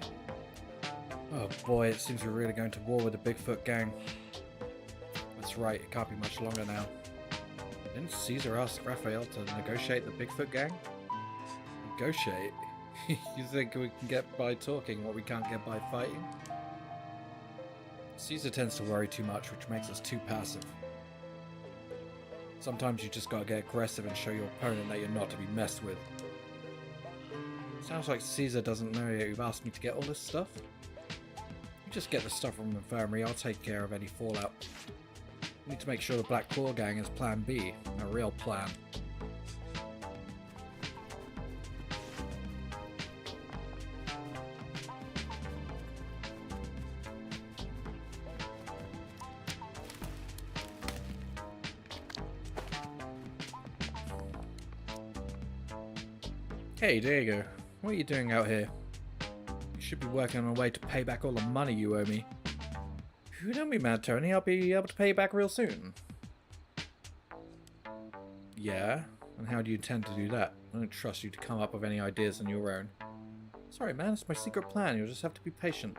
A: Oh boy, it seems we're really going to war with the Bigfoot gang. That's right, it can't be much longer now. Didn't Caesar ask Raphael to negotiate the Bigfoot gang? Negotiate? You think we can get by talking what we can't get by fighting? Caesar tends to worry too much, which makes us too passive. Sometimes you just gotta get aggressive and show your opponent that you're not to be messed with. Sounds like Caesar doesn't know you've asked me to get all this stuff. You just get the stuff from the infirmary, I'll take care of any fallout. We need to make sure the Black Claw gang is plan B, a real plan. Hey, there you go. What are you doing out here? You should be working on a way to pay back all the money you owe me. Don't be mad, Tony. I'll be able to pay you back real soon. Yeah? And how do you intend to do that? I don't trust you to come up with any ideas on your own. Sorry, man. It's my secret plan. You'll just have to be patient.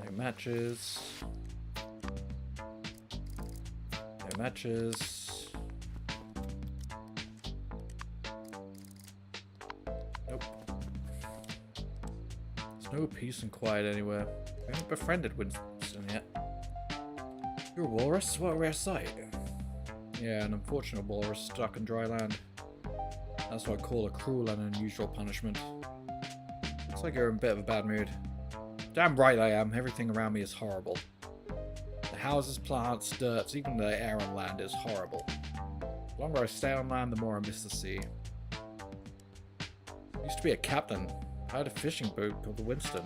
A: No matches. No matches. No peace and quiet anywhere. We haven't befriended Winston yet. You're a walrus? What a rare sight. Yeah, an unfortunate walrus stuck in dry land. That's what I call a cruel and unusual punishment. Looks like you're in a bit of a bad mood. Damn right I am. Everything around me is horrible. The houses, plants, dirt, even the air on land is horrible. The longer I stay on land, the more I miss the sea. I used to be a captain. I had a fishing boat called the Winston.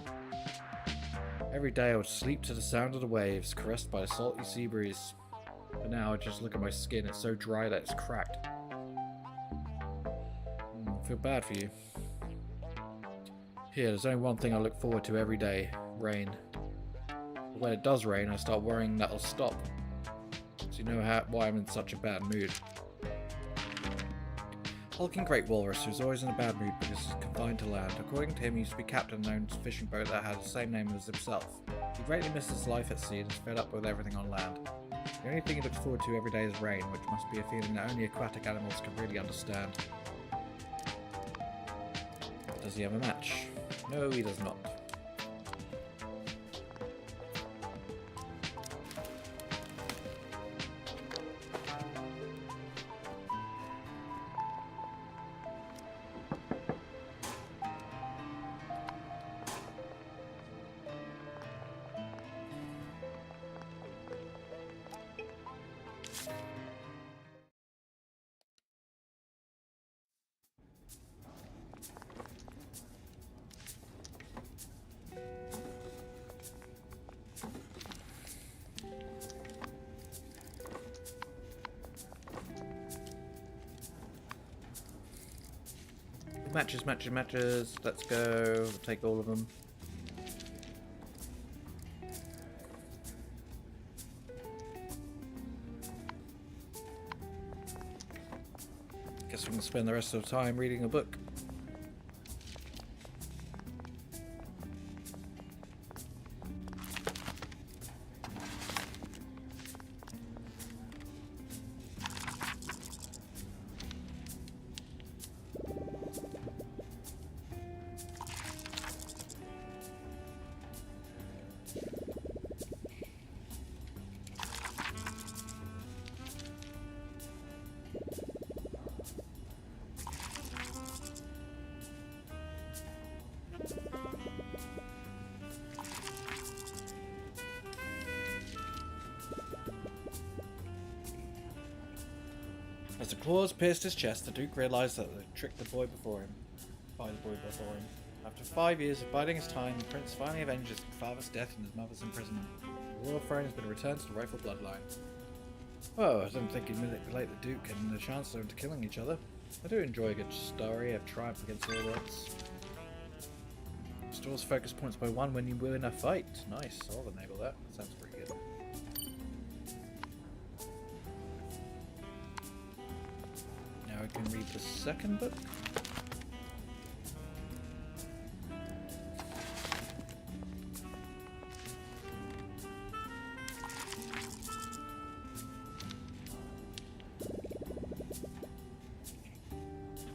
A: Every day I would sleep to the sound of the waves, caressed by a salty sea breeze. But now I just look at my skin, it's so dry that it's cracked. I feel bad for you. Here, there's only one thing I look forward to every day. Rain. But when it does rain, I start worrying that it'll stop. So you know why I'm in such a bad mood. Hulking Great Walrus, who's always in a bad mood because he's confined to land. According to him, he used to be captain of a fishing boat that had the same name as himself. He greatly misses life at sea and is fed up with everything on land. The only thing he looks forward to every day is rain, which must be a feeling that only aquatic animals can really understand. Does he have a match? No, he does not. Matches, matches, matches. Let's go. We'll take all of them. Guess we can spend the rest of the time reading a book. As the claws pierced his chest, the Duke realized that they tricked the boy before him. By the boy before him. After 5 years of biding his time, the prince finally avenges his father's death and his mother's imprisonment. The royal throne has been returned to the rightful bloodline. Oh, I didn't think he'd manipulate the Duke and the Chancellor into killing each other. I do enjoy a good story of triumph against all odds. Restores focus points by 1 when you win a fight. Nice, I'll enable that. Sounds pretty good. Now I can read the second book.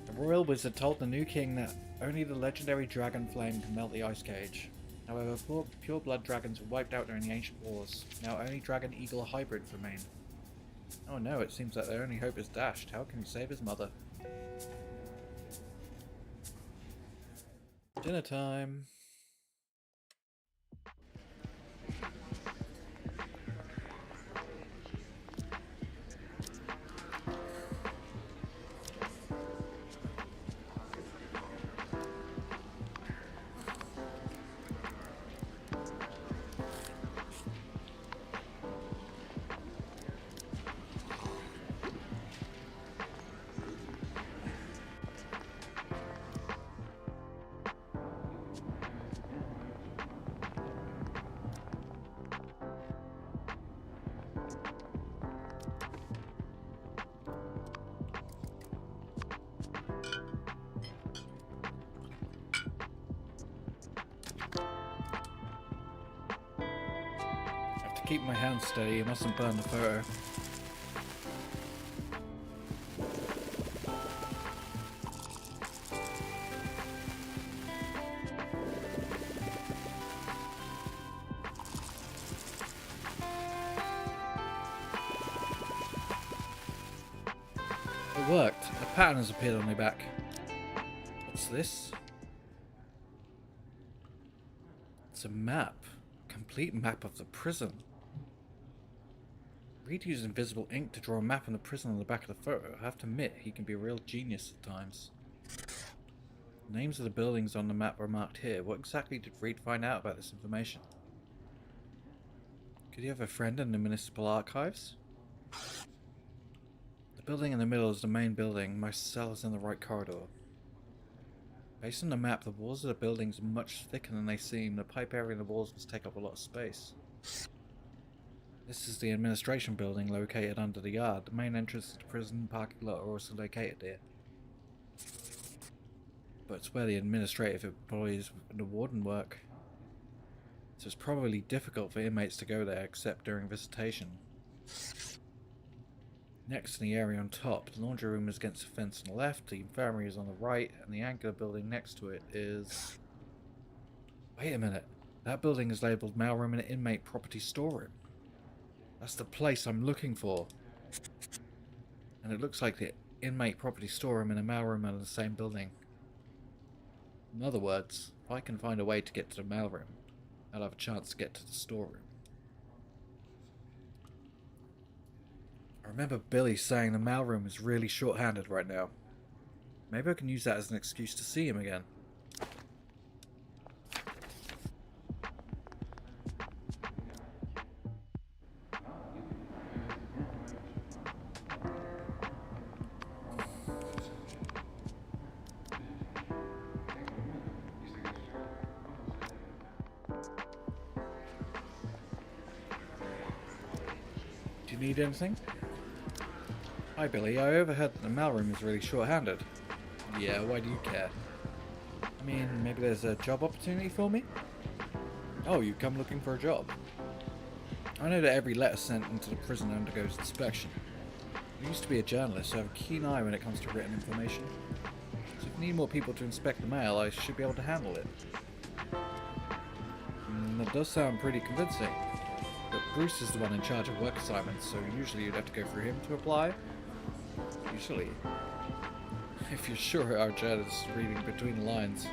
A: The royal wizard told the new king that only the legendary dragon flame can melt the ice cage. However, pure blood dragons were wiped out during the ancient wars. Now only dragon eagle hybrids remain. Oh no, it seems that their only hope is dashed. How can he save his mother? Dinner time. Keep my hands steady, you mustn't burn the photo. It worked. A pattern has appeared on my back. What's this? It's a map. A complete map of the prison. Reed used invisible ink to draw a map of the prison on the back of the photo. I have to admit, he can be a real genius at times. The names of the buildings on the map are marked here. What exactly did Reed find out about this information? Could he have a friend in the municipal archives? The building in the middle is the main building. My cell is in the right corridor. Based on the map, the walls of the buildings are much thicker than they seem. The pipe area in the walls must take up a lot of space. This is the administration building located under the yard. The main entrance to the prison parking lot are also located here. But it's where the administrative employees and the warden work. So it's probably difficult for inmates to go there except during visitation. Next in the area on top, the laundry room is against the fence on the left, the infirmary is on the right, and the angular building next to it is... Wait a minute. That building is labelled mailroom and inmate property storeroom. That's the place I'm looking for. And it looks like the inmate property storeroom and the mailroom are in the same building. In other words, if I can find a way to get to the mailroom, I'll have a chance to get to the storeroom. I remember Billy saying the mailroom is really short-handed right now. Maybe I can use that as an excuse to see him again. Do you need anything? Hi Billy, I overheard that the mailroom is really short-handed. Yeah, why do you care? I mean, maybe there's a job opportunity for me? Oh, you come looking for a job? I know that every letter sent into the prison undergoes inspection. I used to be a journalist, so I have a keen eye when it comes to written information. So if you need more people to inspect the mail, I should be able to handle it. That does sound pretty convincing. But Bruce is the one in charge of work assignments, so usually you'd have to go through him to apply. Usually. If you're sure our journalist is reading between the lines.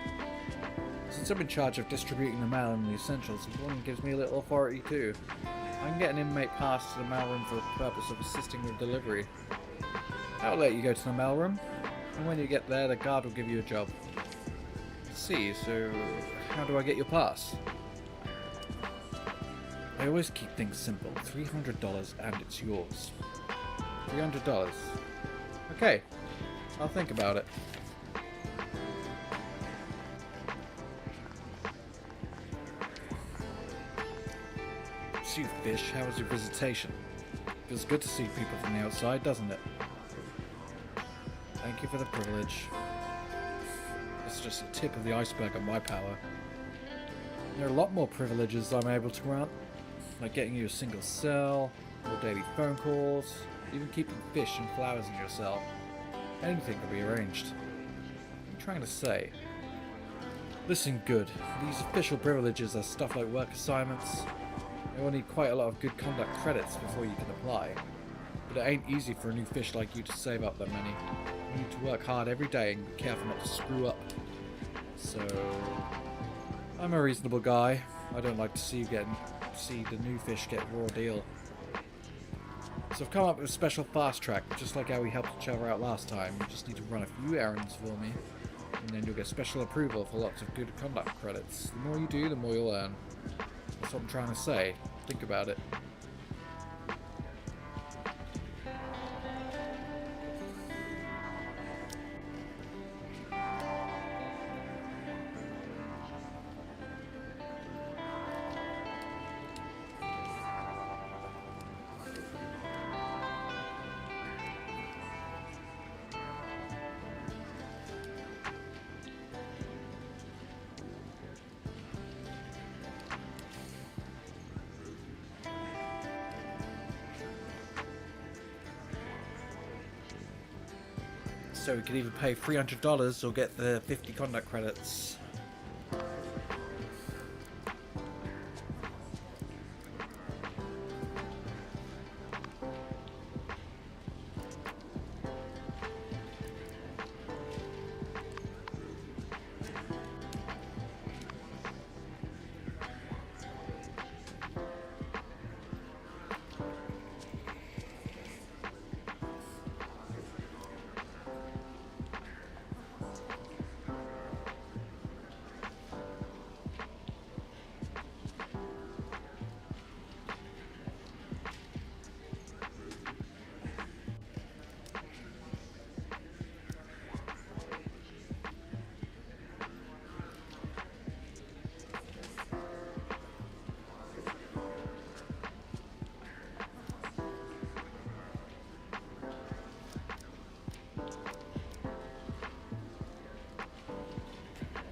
A: Since I'm in charge of distributing the mail and the essentials, the warden gives me a little authority too. I can get an inmate pass to the mailroom for the purpose of assisting with delivery. I'll let you go to the mailroom, and when you get there, the guard will give you a job. See, so how do I get your pass? I always keep things simple. $300 and it's yours. $300. Okay, I'll think about it. So you fish, how was your visitation? Feels good to see people from the outside, doesn't it? Thank you for the privilege. It's just a tip of the iceberg of my power. There are a lot more privileges I'm able to grant, like getting you a single cell, more daily phone calls, even keeping fish and flowers in your cell. Anything can be arranged. What I'm trying to say. Listen good, these official privileges are stuff like work assignments. You will need quite a lot of good conduct credits before you can apply. But it ain't easy for a new fish like you to save up that many. You need to work hard every day and be careful not to screw up. So, I'm a reasonable guy. I don't like to see the new fish get a raw deal. So I've come up with a special fast track, just like how we helped each other out last time. You just need to run a few errands for me, and then you'll get special approval for lots of good conduct credits. The more you do, the more you'll earn. That's what I'm trying to say. Think about it. So we could either pay $300 or get the 50 conduct credits.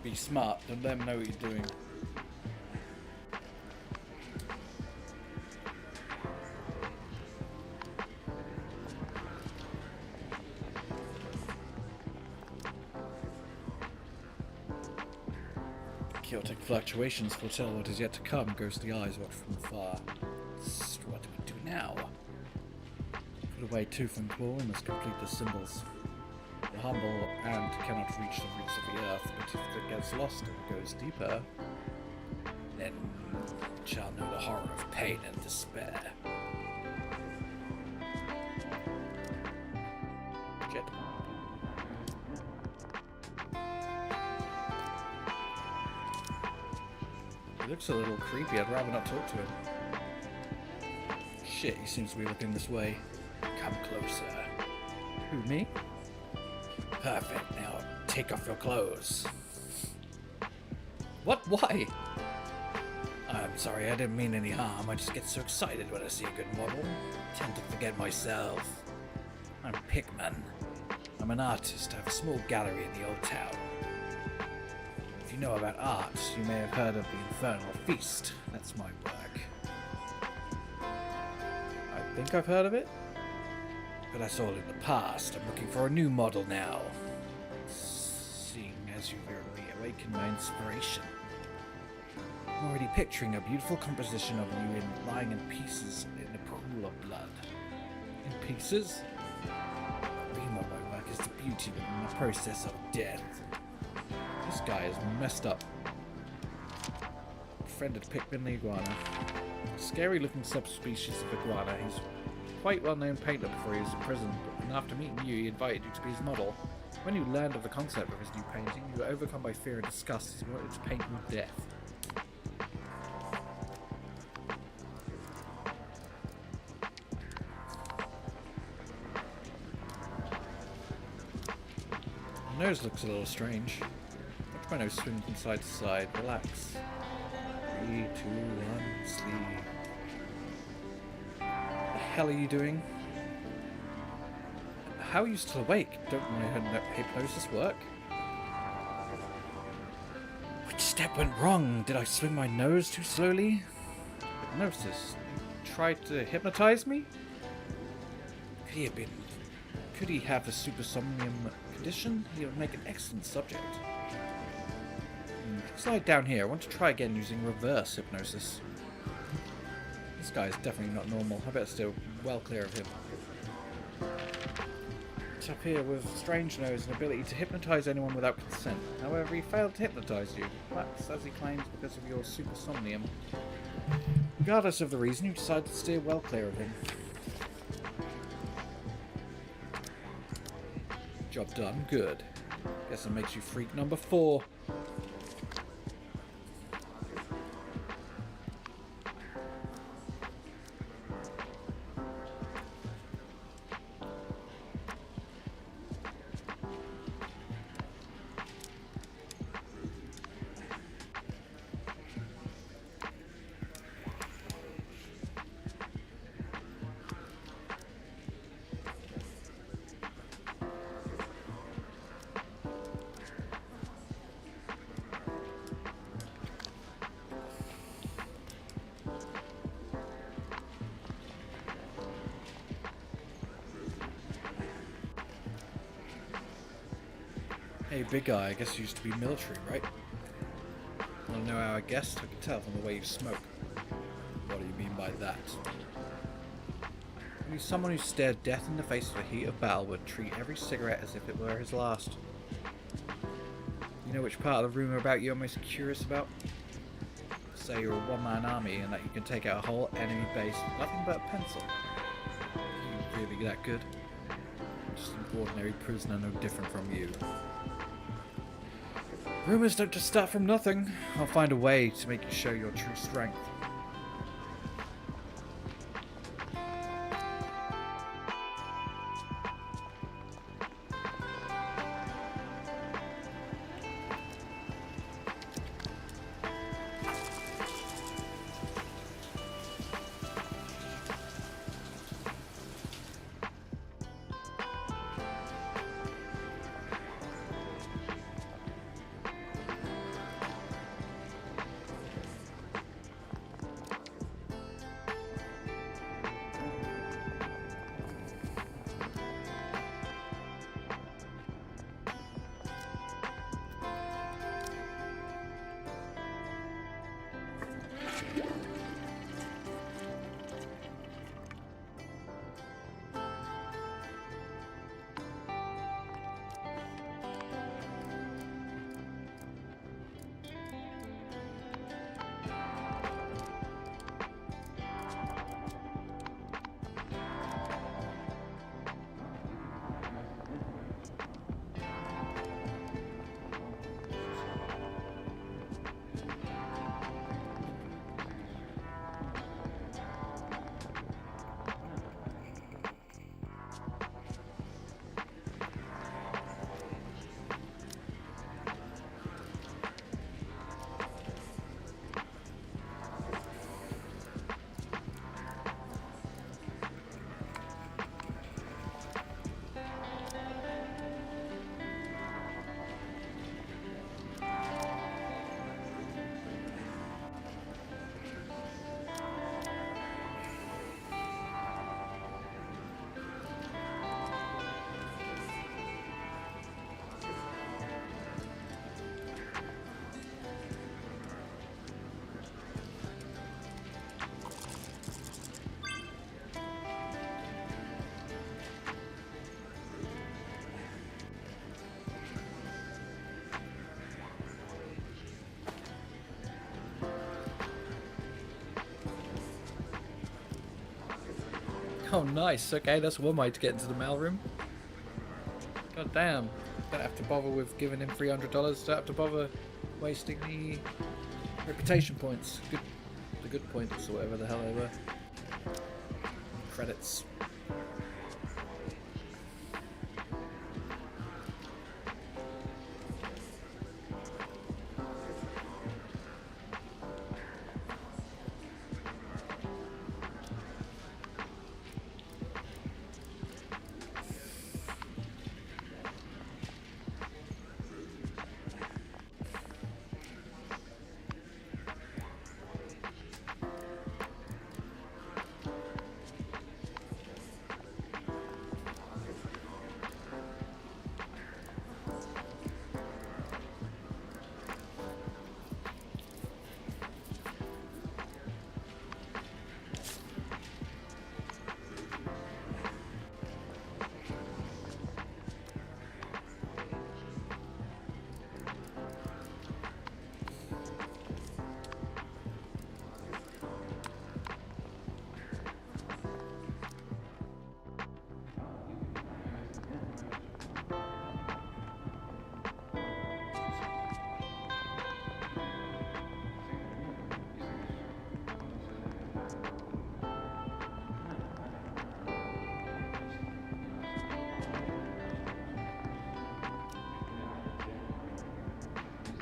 A: Be smart, don't let them know what you're doing. Chaotic fluctuations foretell what is yet to come. Ghostly eyes watch from afar. What do we do now? Put away tooth and claw and must complete the symbols. The humble ant cannot reach the roots of the earth, but if it gets lost and goes deeper, then it shall know the horror of pain and despair. Shit. He looks a little creepy. I'd rather not talk to him. Shit, he seems to be looking this way. Come closer. Who, me? Perfect. Now take off your clothes. What? Why? I'm sorry, I didn't mean any harm. I just get so excited when I see a good model. I tend to forget myself. I'm Pickman. I'm an artist. I have a small gallery in the old town. If you know about art, you may have heard of the Infernal Feast. That's my work. I think I've heard of it. But that's all in the past. I'm looking for a new model now. Seeing as you've reawakened my inspiration. I'm already picturing a beautiful composition of you lying in pieces in a pool of blood. In pieces? The theme of my work is the beauty within the process of death. This guy is messed up. Befriended Pickman the iguana. A scary looking subspecies of iguana. He's quite well-known painter before he was in prison, and after meeting you, he invited you to be his model. When you learned of the concept of his new painting, you were overcome by fear and disgust as he wanted to paint you death. Your nose looks a little strange. Watch my nose swing from side to side. Relax. 3, 2, 1, sleep. The hell are you doing? How are you still awake? Don't my hypnosis work? Which step went wrong? Did I swing my nose too slowly? Hypnosis. You tried to hypnotize me? Could he have the supersomnium condition? He would make an excellent subject. Slide down here. I want to try again using reverse hypnosis. This guy is definitely not normal. I better stay well clear of him. Up here with strange nose and ability to hypnotize anyone without consent. However, he failed to hypnotize you. That's, as he claims, because of your supersomnium. Regardless of the reason, you decided to steer well clear of him. Job done. Good. Guess that makes you freak number 4. Hey, big guy, I guess you used to be military, right? Wanna know how I guessed? I can tell from the way you smoke. What do you mean by that? I mean, someone who stared death in the face with the heat of battle would treat every cigarette as if it were his last. You know which part of the rumour about you I'm most curious about? Say you're a one-man army and that you can take out a whole enemy base with nothing but a pencil. Are you really that good? Just an ordinary prisoner no different from you. Rumors don't just start from nothing. I'll find a way to make you show your true strength. Oh, nice. Okay, that's one way to get into the mailroom. God damn. Don't have to bother with giving him $300. Don't have to bother wasting the reputation points. The good points or whatever the hell they were. Credits.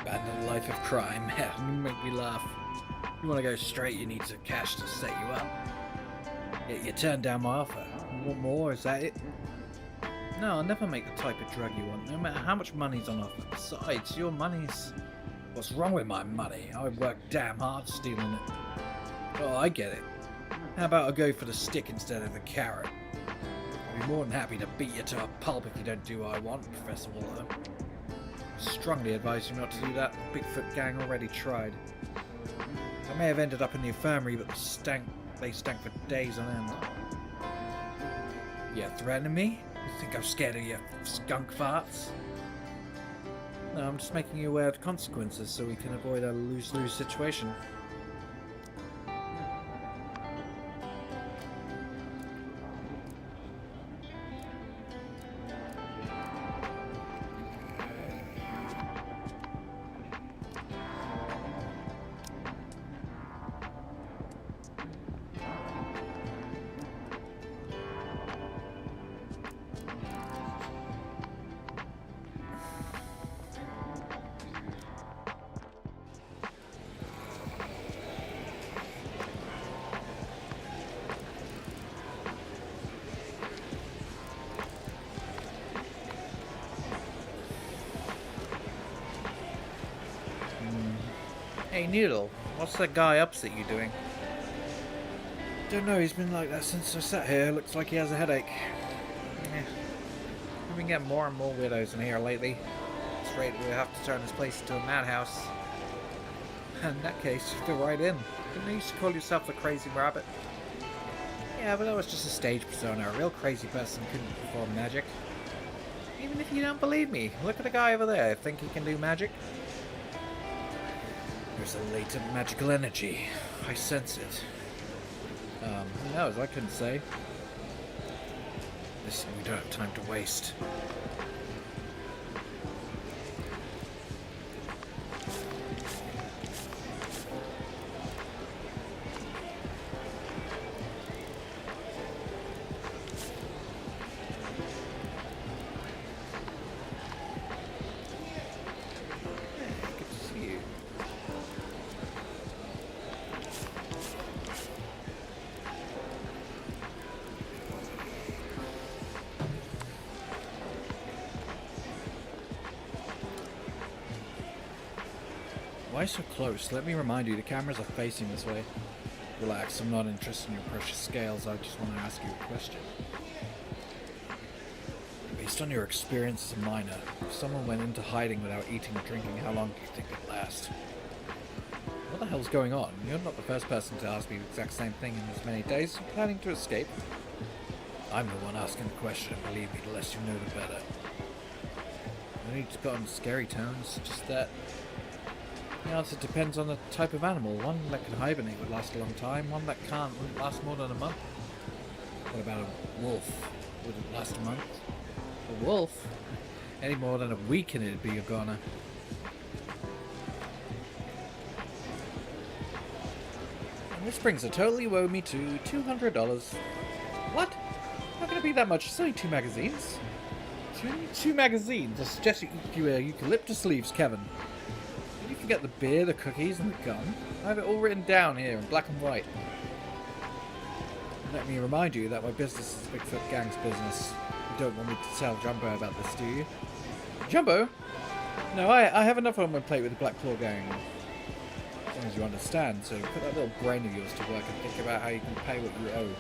A: Abandoned life of crime. Yeah, you make me laugh. You want to go straight, you need some cash to set you up. Yet you turned down my offer. You want more? Is that it? No, I'll never make the type of drug you want, no matter how much money's on offer. Besides, your money's... What's wrong with my money? I worked damn hard stealing it. Oh, I get it. How about I go for the stick instead of the carrot? I'll be more than happy to beat you to a pulp if you don't do what I want, Professor Waldo. Strongly advise you not to do that. The Bigfoot gang already tried. I may have ended up in the infirmary, but they stank for days on end. You threatening me? You think I'm scared of your skunk farts? No, I'm just making you aware of the consequences so we can avoid a lose-lose situation. Hey Noodle, what's that guy opposite you doing? Don't know, he's been like that since I sat here. Looks like he has a headache. We've been getting more and more weirdos in here lately. It's rate we'll have to turn this place into a madhouse. In that case, you fit right in. Didn't you used to call yourself the Crazy Rabbit? Yeah, but that was just a stage persona. A real crazy person couldn't perform magic. Even if you don't believe me, look at the guy over there. Think he can do magic? There's a latent magical energy. I sense it. Who knows? I couldn't say. Listen, we don't have time to waste. Why so close? Let me remind you, the cameras are facing this way. Relax, I'm not interested in your precious scales, I just want to ask you a question. Based on your experience as a miner, if someone went into hiding without eating or drinking, how long do you think it'd last? What the hell's going on? You're not the first person to ask me the exact same thing in as many days. You're planning to escape? I'm the one asking the question, and believe me, the less you know, the better. No need to put on scary tones, just that... The answer depends on the type of animal. One that can hibernate would last a long time, one that can't wouldn't last more than a month. What about a wolf? Would it last a month? A wolf? Any more than a week and it'd be a goner. And this brings the total you owe me to $200. What? Not gonna be that much. It's only 2 magazines. Two magazines? I suggest you wear eucalyptus leaves, Kevin. Did you forget the beer, the cookies, and the gun? I have it all written down here in black and white. Let me remind you that my business is Bigfoot Gang's business. You don't want me to tell Jumbo about this, do you? Jumbo? No, I have enough on my plate with the Black Claw Gang. As long as you understand, so put that little brain of yours to work and think about how you can pay what you owe.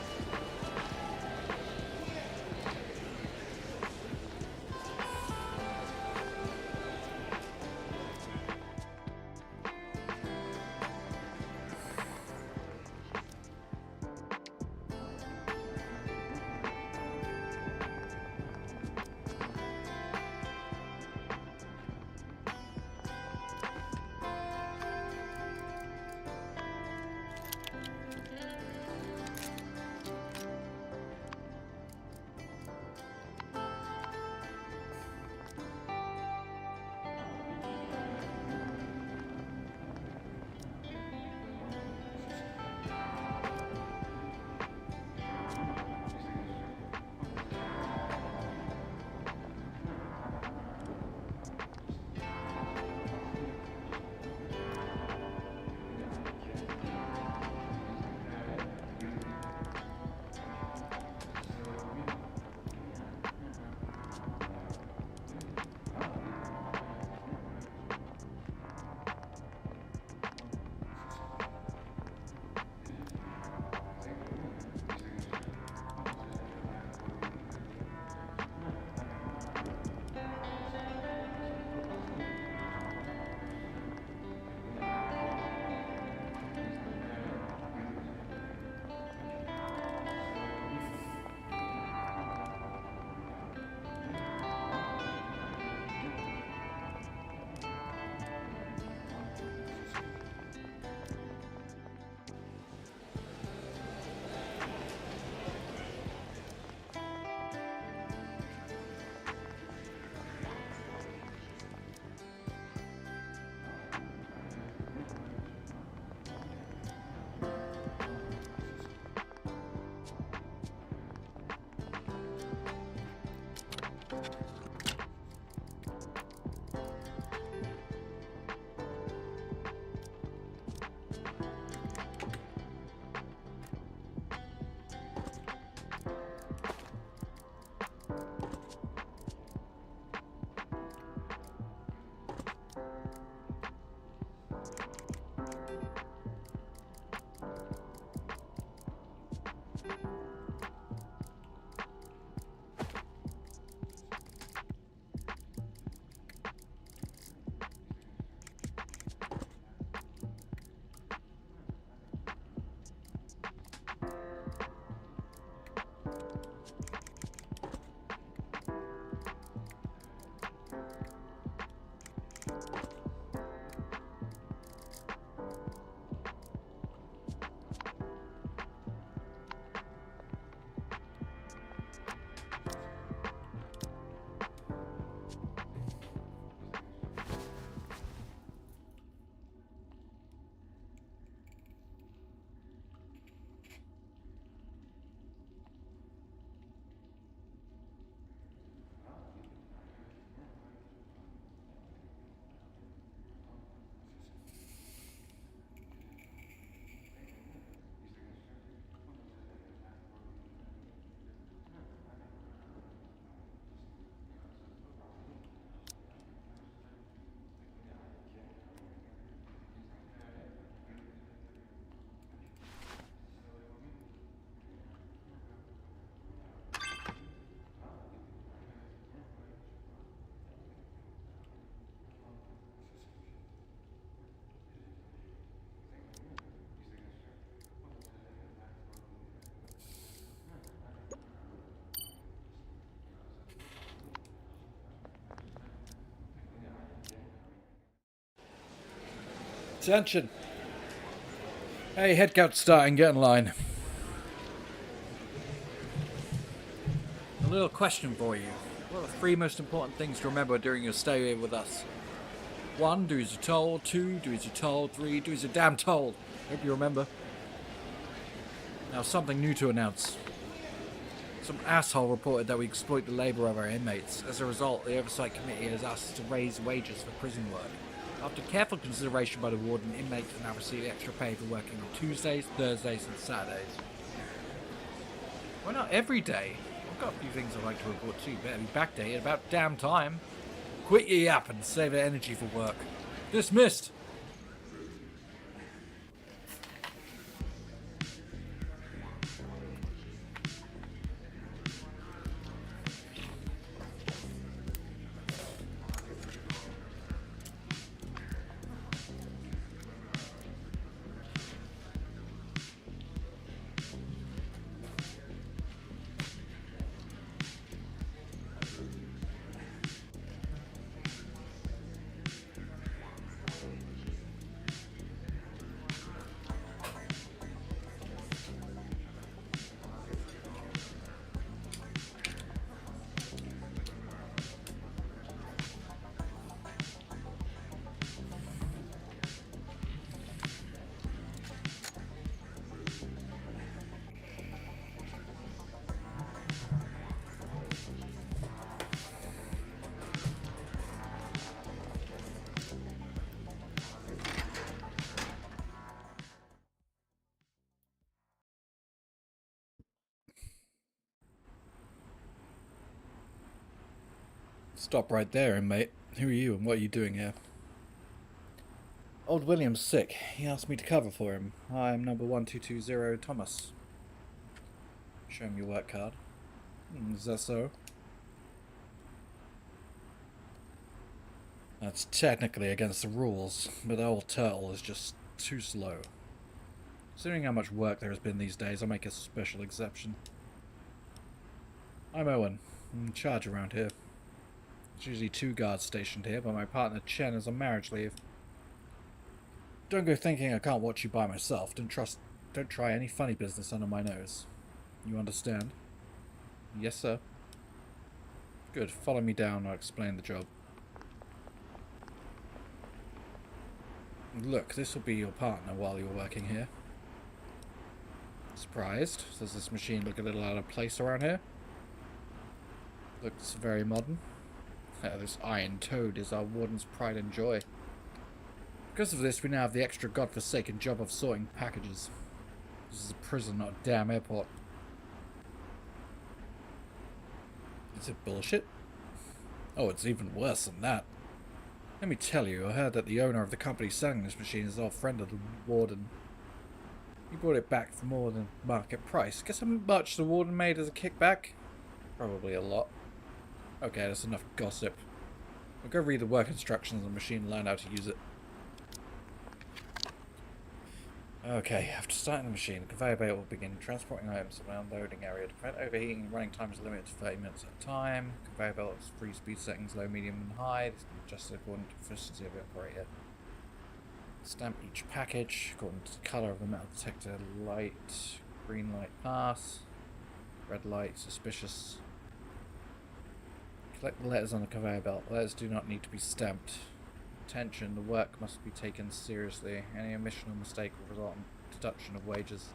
A: Attention. Hey, head count starting, get in line. A little question for you. What are the three most important things to remember during your stay here with us? 1, do as you're told. 2, do as you're told. 3, do as you're damn told. Hope you remember. Now, something new to announce. Some asshole reported that we exploit the labour of our inmates. As a result, the Oversight Committee has asked us to raise wages for prison work. After careful consideration by the warden, inmates can now receive extra pay for working on Tuesdays, Thursdays and Saturdays. Why not every day? I've got a few things I'd like to report to you. Better be backdated about damn time. Quit your yap and save the energy for work. Dismissed! Stop right there, inmate. Who are you and what are you doing here? Old William's sick. He asked me to cover for him. I'm number 1220 Thomas. Show him your work card. Is that so? That's technically against the rules, but the old turtle is just too slow. Considering how much work there has been these days, I'll make a special exception. I'm Owen. I'm in charge around here. There's usually 2 guards stationed here, but my partner Chen is on marriage leave. Don't go thinking I can't watch you by myself. Don't try any funny business under my nose. You understand? Yes, sir. Good. Follow me down. I'll explain the job. Look, this will be your partner while you're working here. Surprised? Does this machine look a little out of place around here? Looks very modern. This iron toad is our warden's pride and joy. Because of this, we now have the extra godforsaken job of sorting packages. This is a prison, not a damn airport. Is it bullshit? Oh, it's even worse than that. Let me tell you, I heard that the owner of the company selling this machine is an old friend of the warden. He bought it back for more than market price. Guess how much the warden made as a kickback? Probably a lot. Okay, that's enough gossip. I'll go read the work instructions on the machine and learn how to use it. Okay, after starting the machine, the conveyor belt will begin transporting items to the unloading area. To prevent overheating, running time is limited to 30 minutes at a time. Conveyor belt has 3 speed settings, low, medium and high. This can be adjusted according to the efficiency of the operator. Stamp each package according to the colour of the metal detector. Light, green light, pass. Red light, suspicious. Collect the letters on the conveyor belt. Letters do not need to be stamped. Attention, the work must be taken seriously. Any omission or mistake will result in deduction of wages.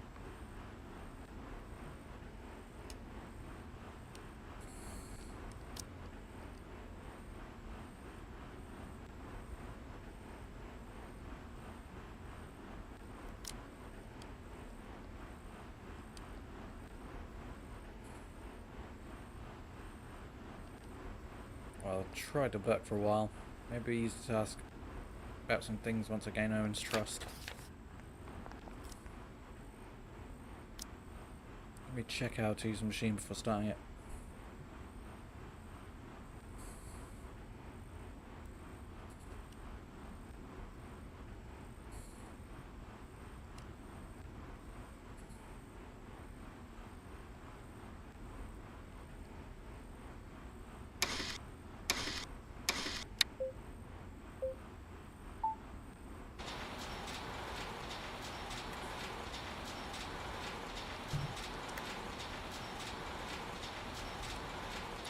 A: Well, I tried to work for a while. Maybe easy to ask about some things once I gain Owen's trust. Let me check how to use the machine before starting it.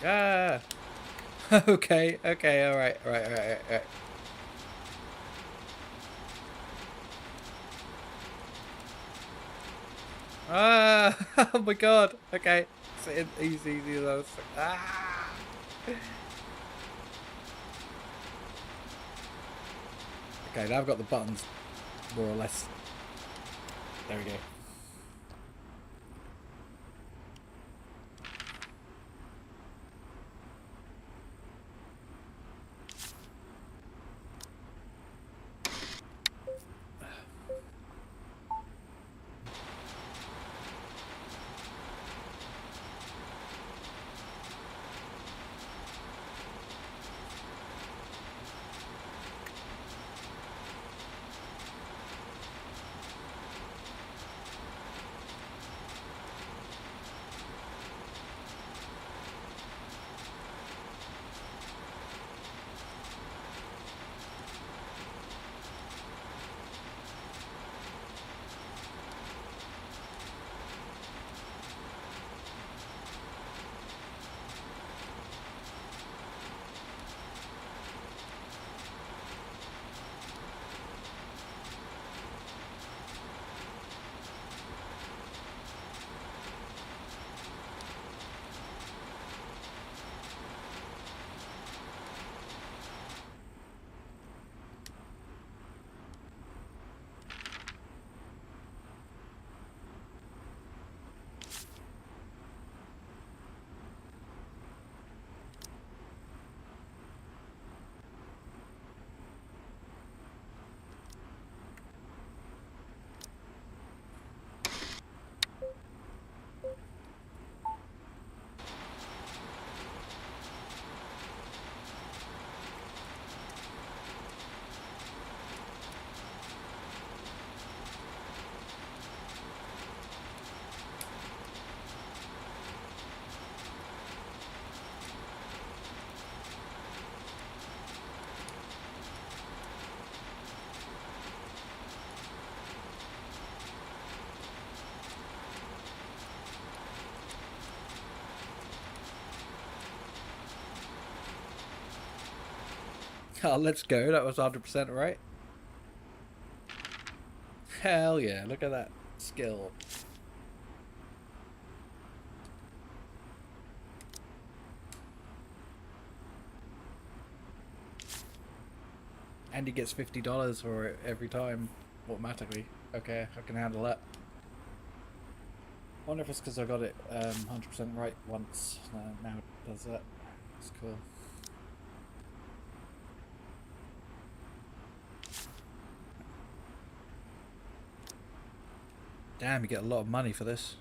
A: Ah! Okay, okay, alright, alright. Ah, oh my god, okay. Easy, those. Ah! Okay, now I've got the buttons, more or less. There we go. Oh, let's go. That was 100% right. Hell yeah, look at that skill. And he gets $50 for it every time, automatically. Okay, I can handle that. I wonder if it's because I got it 100% right once. Now it does that. It's cool. Damn, you get a lot of money for this.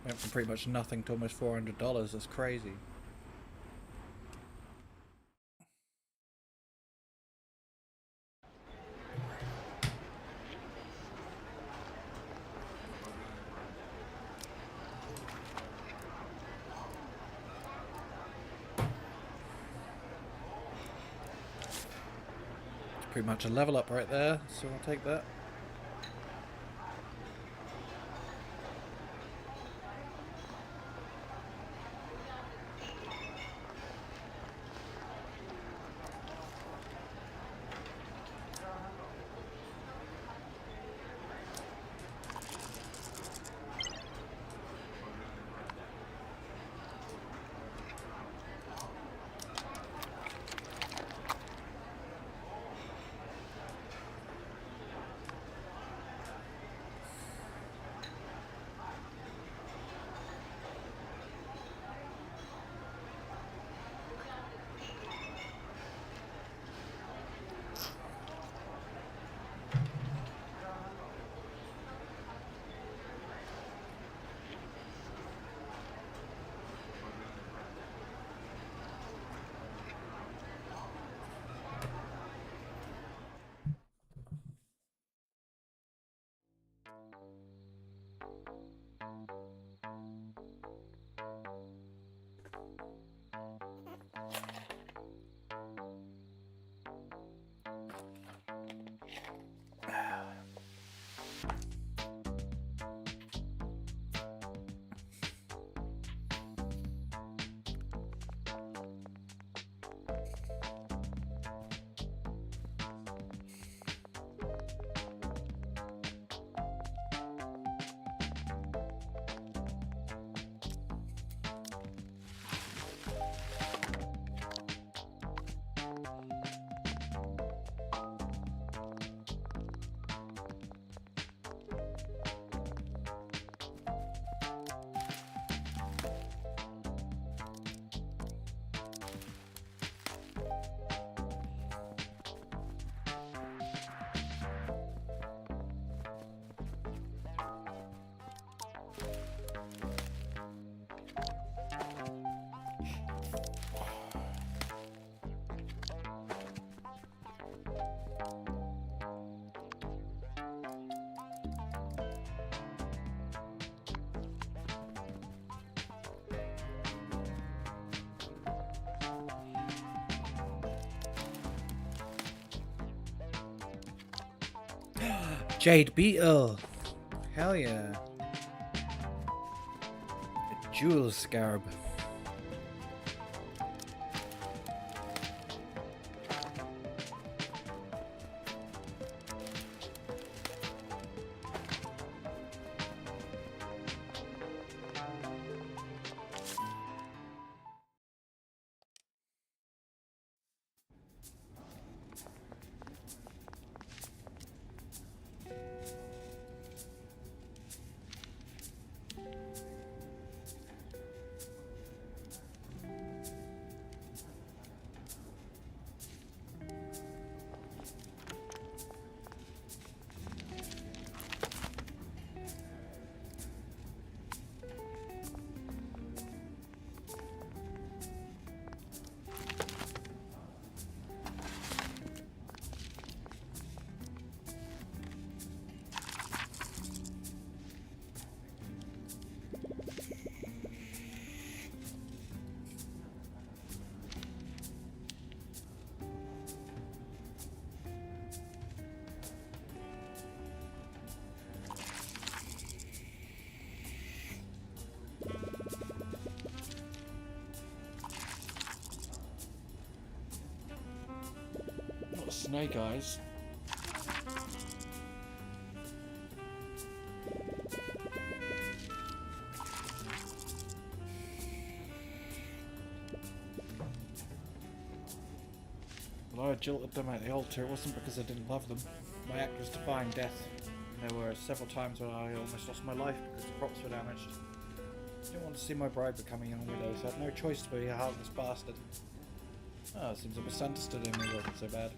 A: Went from pretty much nothing to almost $400. That's crazy. It's pretty much a level up right there, so I'll take that. Jade beetle. Hell yeah. A jewel scarab. Not a snake eyes. Although I jilted them at the altar, it wasn't because I didn't love them. My act was defying death. There were several times when I almost lost my life because the crops were damaged. I didn't want to see my bride become a young widow, so I had no choice to be a heartless bastard. Oh, it seems I misunderstood him, he wasn't so bad.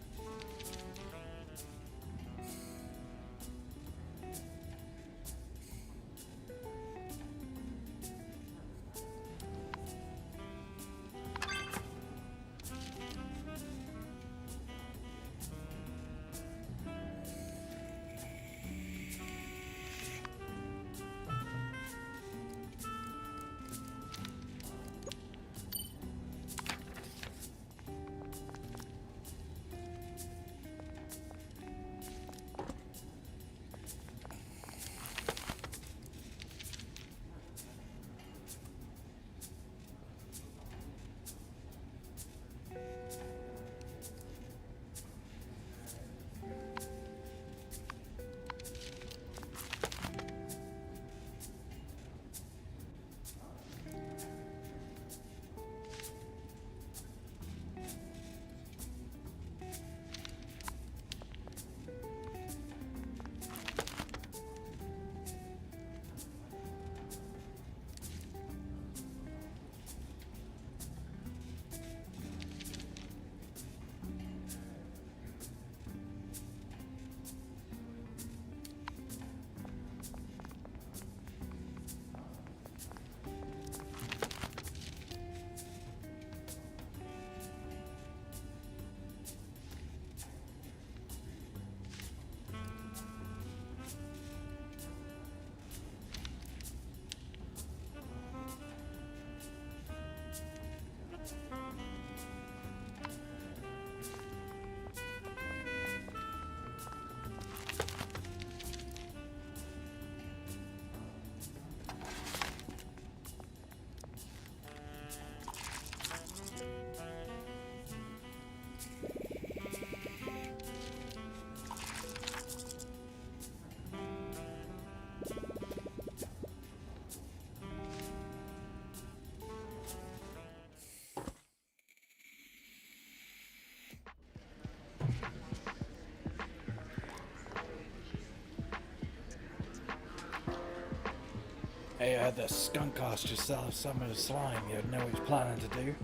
A: Hey, I had the skunk ask just sell some of the slime you know he was planning to do.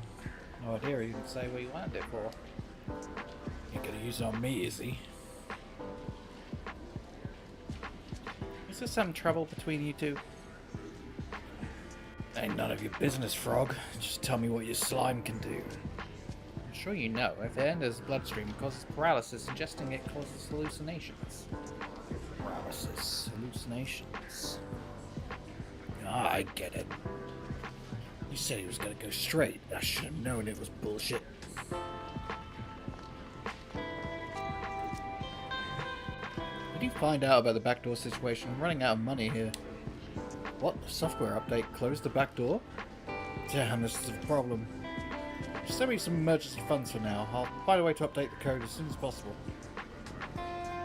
A: No idea he didn't say what he wanted it for. Ain't gonna use it on me, is he? Is there some trouble between you two? Ain't none of your business, Frog. Just tell me what your slime can do. I'm sure you know, if it enters the bloodstream, it causes paralysis. Ingesting it causes hallucinations. Paralysis. Hallucinations. Ah, I get it. You said he was gonna go straight. I should have known it was bullshit. Did you find out about the backdoor situation? I'm running out of money here. What? The software update closed the back door? Damn, this is a problem. Just send me some emergency funds for now. I'll find a way to update the code as soon as possible.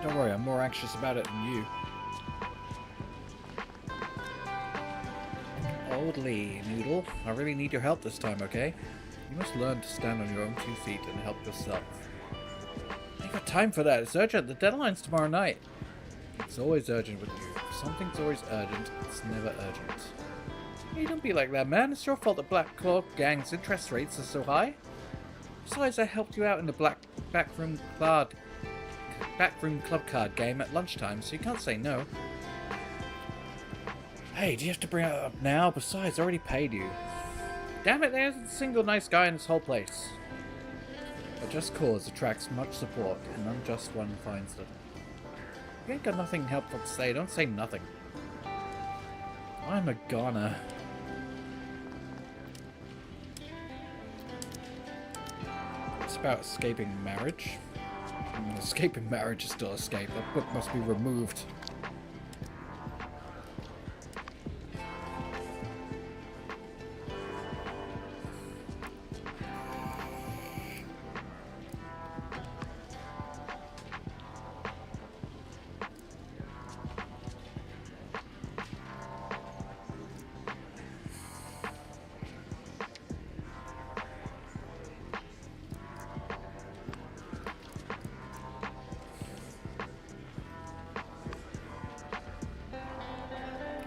A: Don't worry, I'm more anxious about it than you. Old Lee, Noodle, I really need your help this time, okay? You must learn to stand on your own 2 feet and help yourself. I ain't got time for that. It's urgent. The deadline's tomorrow night. It's always urgent with you. If something's always urgent, it's never urgent. Hey, don't be like that, man. It's your fault the Black Claw Gang's interest rates are so high. Besides, I helped you out in the backroom club card game at lunchtime, so you can't say no. Hey, do you have to bring it up now? Besides, I already paid you. Damn it, there's a single nice guy in this whole place. A just cause attracts much support, and unjust one finds them. You ain't got nothing helpful to say, don't say nothing. I'm a goner. It's about escaping marriage. Escaping marriage is still escape. That book must be removed.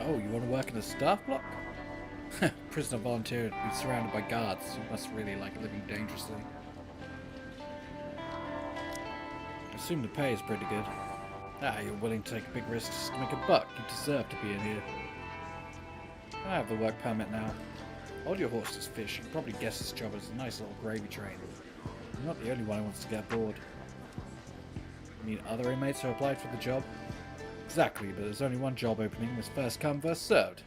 A: Oh, you want to work in a staff block? Prisoner volunteer to be surrounded by guards. You must really like living dangerously. I assume the pay is pretty good. Ah, you're willing to take a big risk just to make a buck. You deserve to be in here. I have the work permit now. Hold your horses, Fish. You can probably guess this job is a nice little gravy train. You're not the only one who wants to get aboard. You mean other inmates who applied for the job? Exactly, but there's only one job opening. It's first come, first served.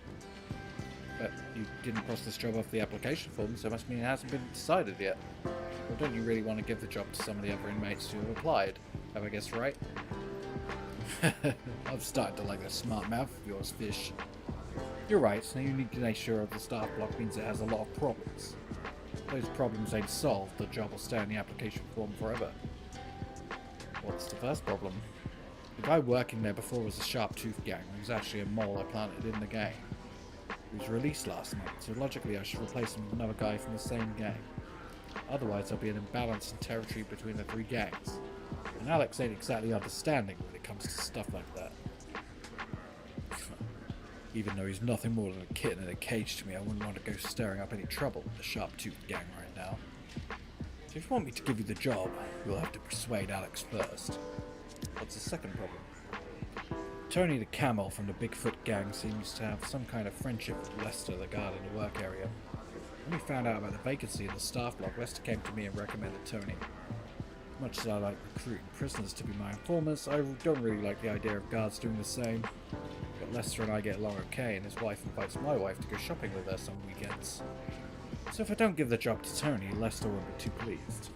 A: But you didn't cross this job off the application form, so it must mean it hasn't been decided yet. Or don't you really want to give the job to some of the other inmates who have applied? Have I guessed right? I'm starting to like that smart mouth of yours, Fish. You're right, now you need to make sure the staff block means it has a lot of problems. If those problems ain't solved, the job will stay on the application form forever. What's the first problem? The guy working there before was a Sharp-Tooth gang. He was actually a mole I planted in the gang. He was released last month, so logically I should replace him with another guy from the same gang. Otherwise there'll be an imbalance in territory between the 3 gangs. And Alex ain't exactly understanding when it comes to stuff like that. Even though he's nothing more than a kitten in a cage to me, I wouldn't want to go stirring up any trouble with the Sharp-Tooth gang right now. So if you want me to give you the job, you'll have to persuade Alex first. What's the second problem? Tony the Camel from the Bigfoot gang seems to have some kind of friendship with Lester, the guard in the work area. When we found out about the vacancy in the staff block, Lester came to me and recommended Tony. Much as I like recruiting prisoners to be my informers, I don't really like the idea of guards doing the same. But Lester and I get along okay, and his wife invites my wife to go shopping with us on weekends. So if I don't give the job to Tony, Lester won't be too pleased.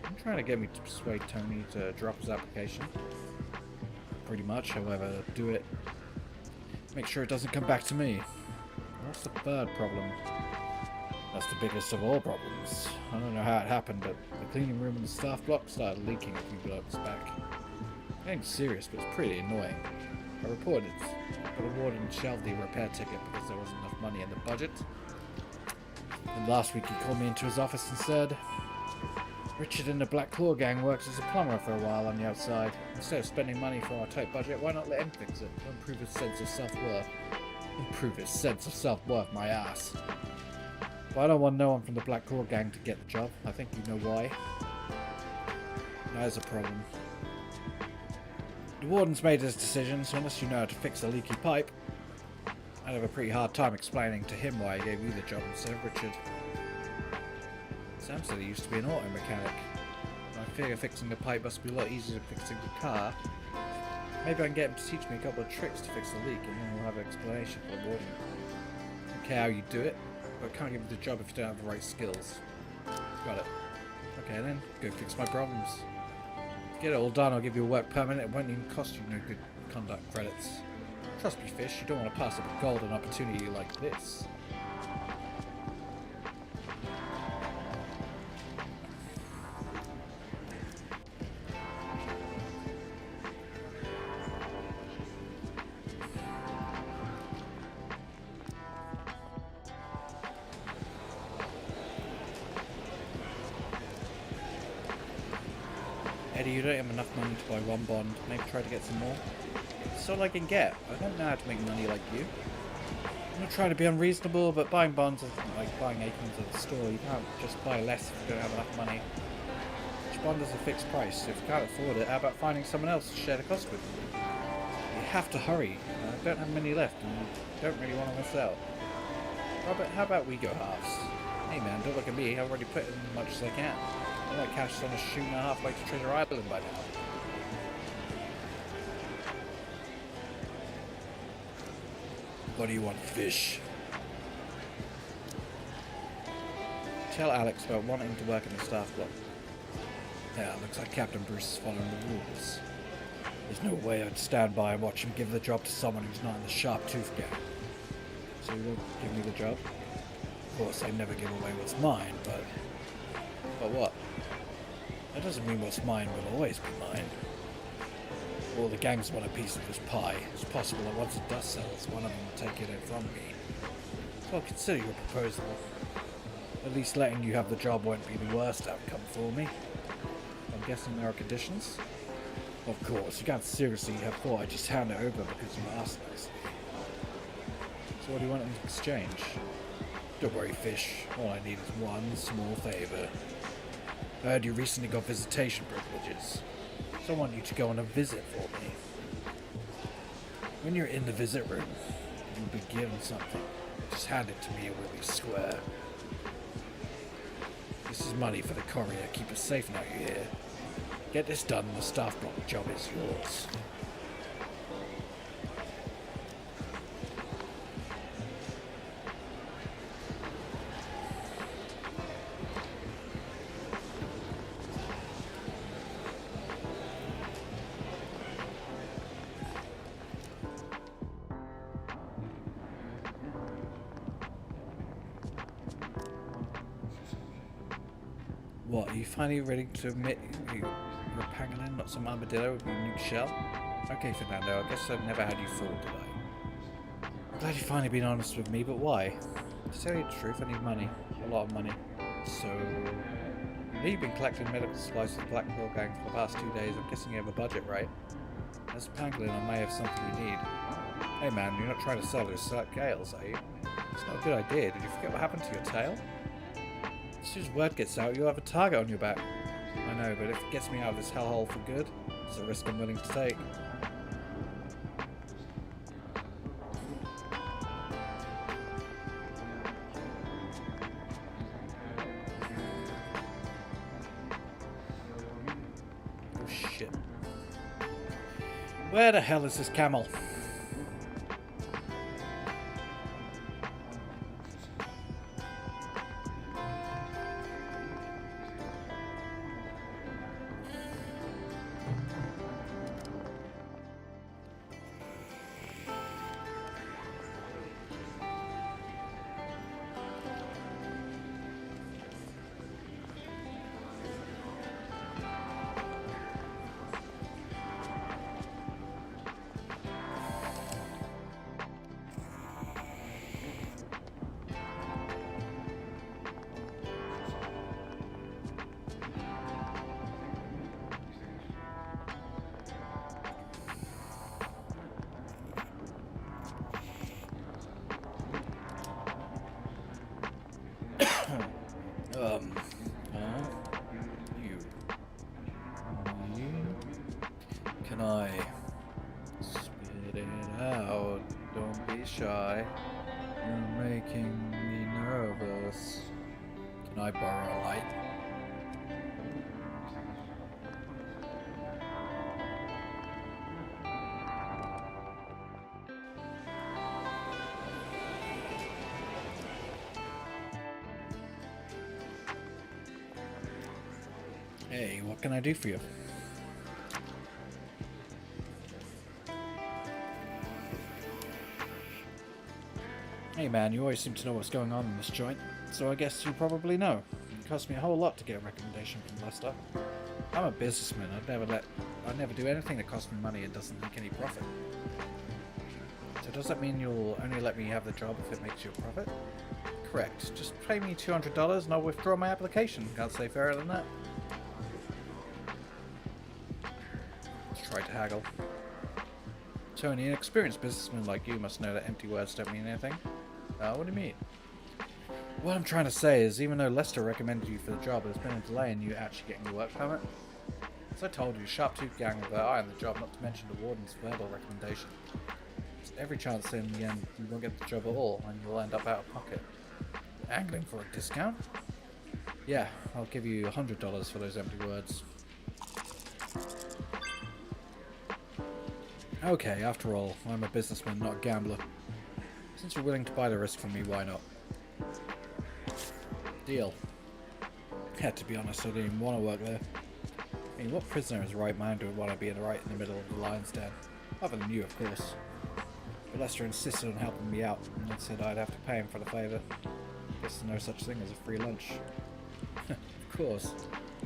A: I'm trying to get me to persuade Tony to drop his application. Pretty much, however, do it. Make sure it doesn't come back to me. What's the third problem? That's the biggest of all problems. I don't know how it happened, but the cleaning room in the staff block started leaking a few blocks back. It ain't serious, but it's pretty annoying. I reported it, but the warden shelved the repair ticket because there wasn't enough money in the budget. And last week he called me into his office and said, Richard in the Black Claw gang works as a plumber for a while on the outside. Instead of spending money for our tight budget, why not let him fix it? Improve his sense of self-worth. Improve his sense of self-worth, my ass. But I don't want no one from the Black Claw gang to get the job. I think you know why. There's a problem. The warden's made his decision, so unless you know how to fix a leaky pipe, I'd have a pretty hard time explaining to him why he gave you the job instead of Richard. Sam said he used to be an auto mechanic. I figure fixing the pipe must be a lot easier than fixing the car. Maybe I can get him to teach me a couple of tricks to fix the leak, and then we'll have an explanation for the warden. I don't care how you do it, but I can't give you the job if you don't have the right skills. Got it. Okay then, go fix my problems. Get it all done, I'll give you a work permit. It won't even cost you no good conduct credits. Trust me, Fish, you don't want to pass up a golden opportunity like this. Eddie, you don't have enough money to buy one bond. Maybe try to get some more. That's all I can get. I don't know how to make money like you. I'm not trying to be unreasonable, but buying bonds is like buying acorns at the store. You can't just buy less if you don't have enough money. Each bond is a fixed price, so if you can't afford it, how about finding someone else to share the cost with? You have to hurry. I don't have many left, and you don't really want to miss out. How about we go halves? Hey man, don't look at me. I've already put in as much as I can. All that cash is on a shooting halfway to Treasure Island by now. What do you want, Fish? Tell Alex about wanting to work in the staff block. Yeah, looks like Captain Bruce is following the rules. There's no way I'd stand by and watch him give the job to someone who's not in the Sharp Tooth gang. So you won't give me the job? Of course, I never give away what's mine, but... But what? That doesn't mean what's mine will always be mine. All the gangs want a piece of this pie. It's possible that once the dust settles, one of them will take it from me. So I'll consider your proposal. At least letting you have the job won't be the worst outcome for me. I'm guessing there are conditions? Of course, you can't seriously have thought I just hand it over because you asked nicely. So what do you want in exchange? Don't worry, Fish. All I need is one small favor. I heard you recently got visitation privileges, so I want you to go on a visit for me. When you're in the visit room, you'll be given something. Just hand it to me and we'll be square. This is money for the courier. Keep it safe now, you hear? Get this done and the staff block job is yours. What, are you finally ready to admit you're a pangolin, not some armadillo with a nuke shell? Okay, Fernando, I guess I've never had you fooled, did I? I'm glad you've finally been honest with me, but why? To tell you the truth, I need money. A lot of money. So... I know you've been collecting medical supplies for the Black Pearl gang for the past 2 days. I'm guessing you have a budget, right? As a pangolin, I may have something you need. Hey man, you're not trying to sell those scales, are you? It's not a good idea. Did you forget what happened to your tail? As soon as word gets out, you'll have a target on your back. I know, but if it gets me out of this hellhole for good, it's a risk I'm willing to take. Oh shit. Where the hell is this camel? Can I spit it out? Don't be shy. You're making me nervous. Can I borrow a light? Hey, what can I do for you? Hey man, you always seem to know what's going on in this joint, so I guess you probably know. It cost me a whole lot to get a recommendation from Lester. I'm a businessman. I'd never do anything that costs me money and doesn't make any profit. So does that mean you'll only let me have the job if it makes you a profit? Correct. Just pay me $200 and I'll withdraw my application. Can't say fairer than that. Let's try to haggle. Tony, an experienced businessman like you must know that empty words don't mean anything. What do you mean? What I'm trying to say is, even though Lester recommended you for the job, there's been a delay in you actually getting your work permit. As I told you, Sharp-Tooth Gang have their eye on the job, not to mention the warden's verbal recommendation. There's every chance in the end you won't get the job at all, and you'll end up out of pocket. You're angling for a discount? Yeah, I'll give you $100 for those empty words. Okay, after all, I'm a businessman, not a gambler. Since you're willing to buy the risk from me, why not? Deal. Yeah, to be honest, I didn't even want to work there. I mean, what prisoner is right-minded would want to be right in the middle of the lion's den? Other than you, of course. But Lester insisted on helping me out, and I said I'd have to pay him for the favour. Guess there's no such thing as a free lunch. Of course.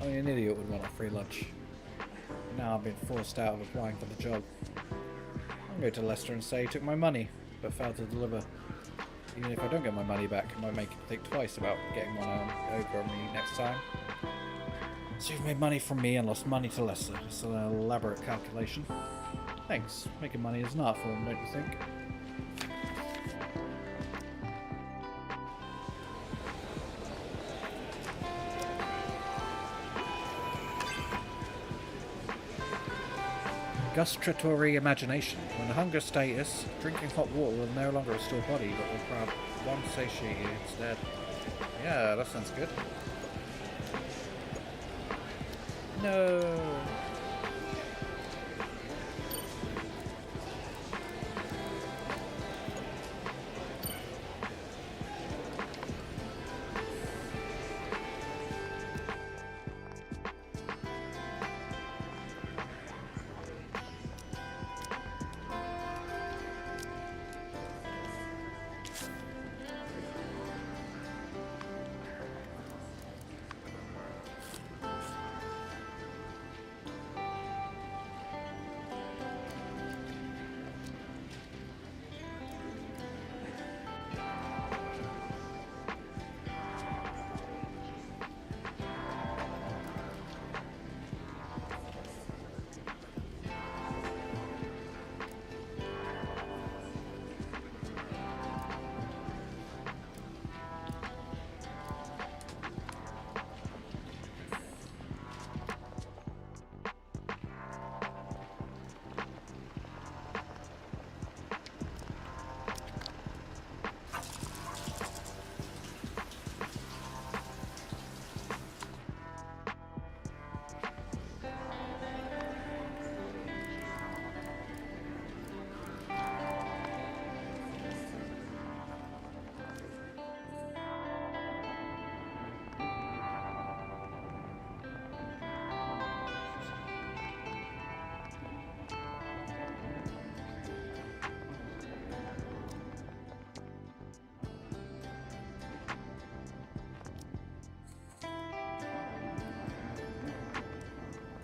A: Only an idiot would want a free lunch. Now I've been forced out of applying for the job. I'll go to Lester and say he took my money, but failed to deliver. Even if I don't get my money back, it might make him think twice about getting one over on me next time. So you've made money from me and lost money to Lester. It's an elaborate calculation. Thanks. Making money is an art form, don't you think? Gustatory imagination. When the hunger status, drinking hot water will no longer restore body, but will grab one satiate you instead. Yeah, that sounds good. No.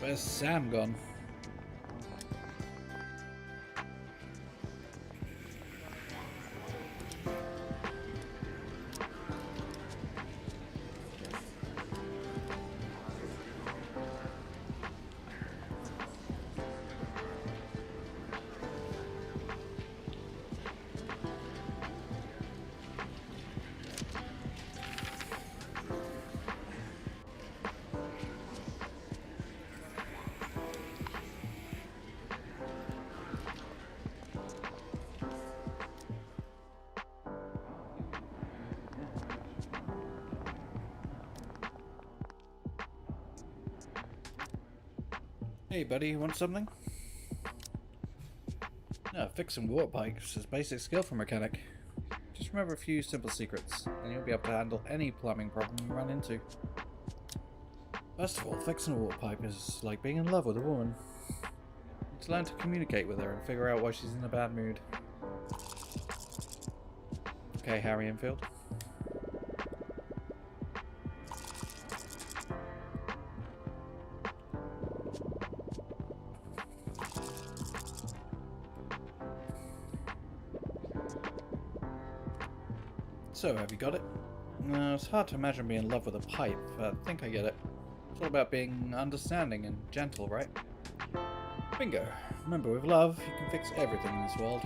A: Where's Sam gone? Hey buddy, you want something? No, fixing water pipes is basic skill for a mechanic. Just remember a few simple secrets, and you'll be able to handle any plumbing problem you run into. First of all, fixing a water pipe is like being in love with a woman. You need to learn to communicate with her and figure out why she's in a bad mood. Okay, Harry Enfield. So, have you got it? It's hard to imagine being in love with a pipe, but I think I get it. It's all about being understanding and gentle, right? Bingo. Remember, with love, you can fix everything in this world.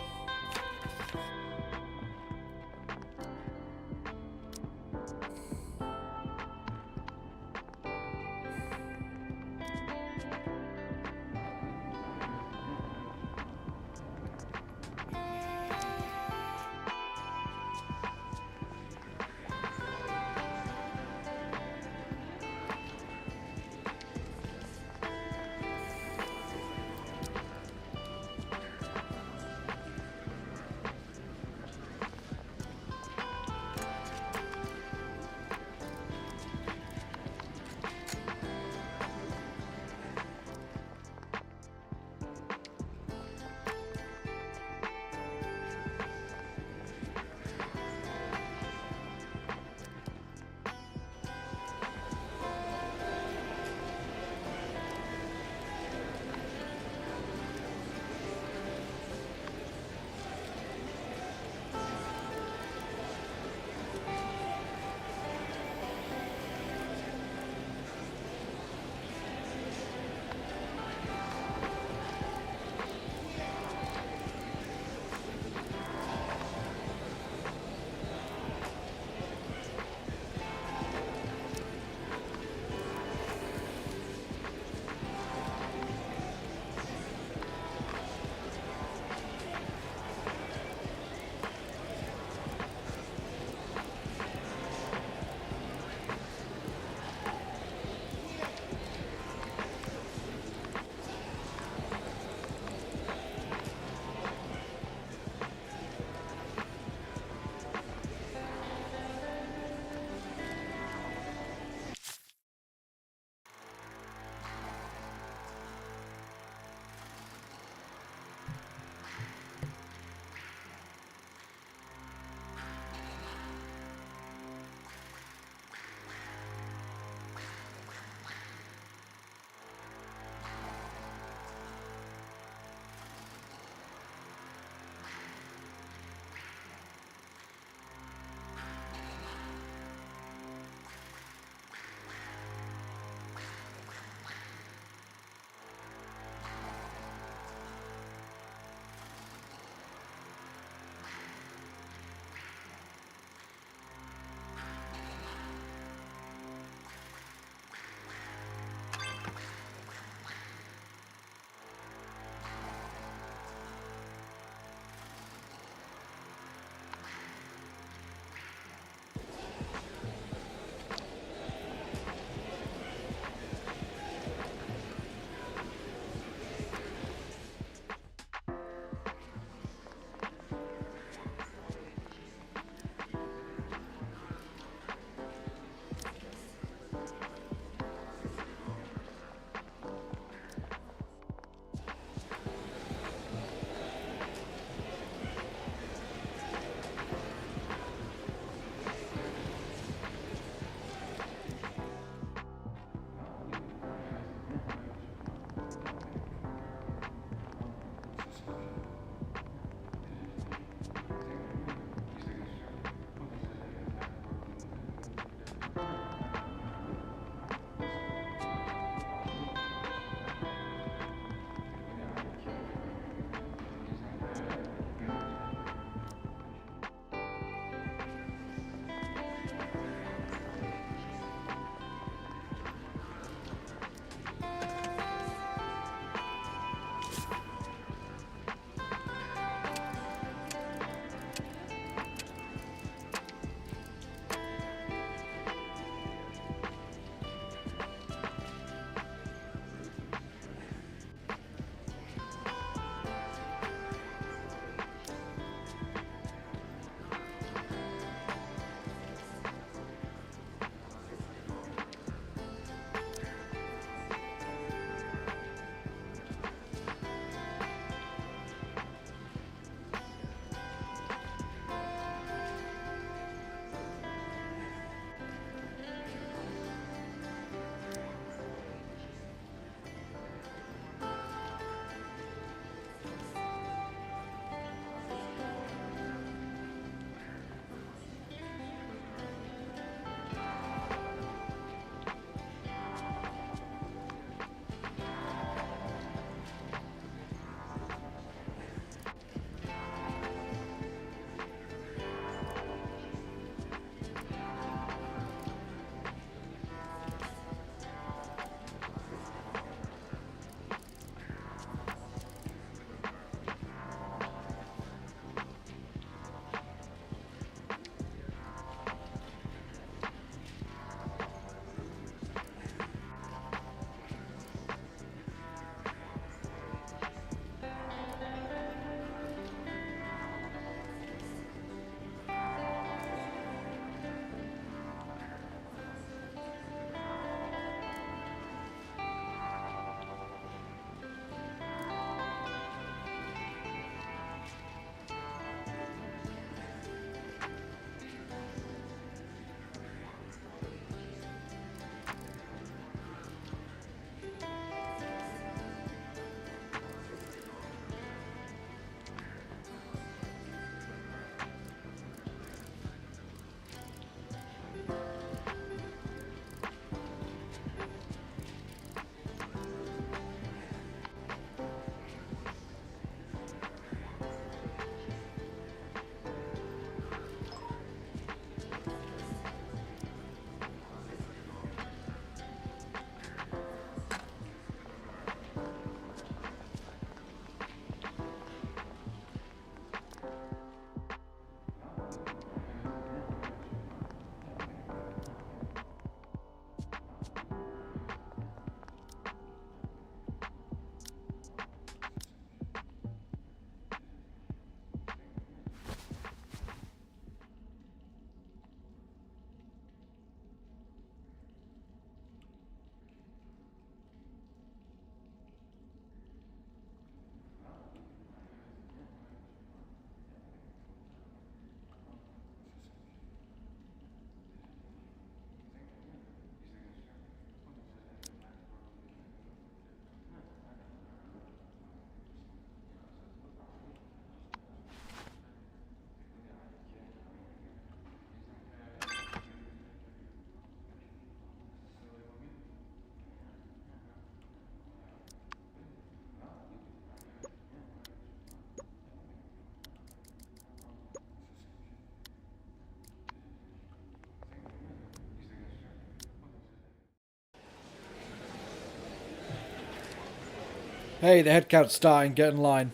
A: Hey, the head count's starting. Get in line.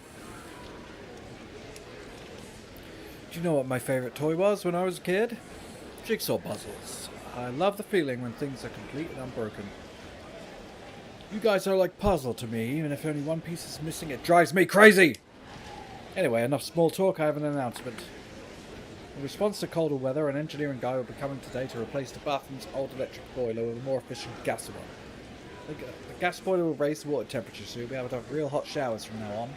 A: Do you know what my favourite toy was when I was a kid? Jigsaw puzzles. I love the feeling when things are complete and unbroken. You guys are like puzzle to me, even if only one piece is missing, it drives me crazy! Anyway, enough small talk, I have an announcement. In response to colder weather, an engineering guy will be coming today to replace the bathroom's old electric boiler with a more efficient gas one. The gas boiler will raise the water temperature, so you'll be able to have real hot showers from now on.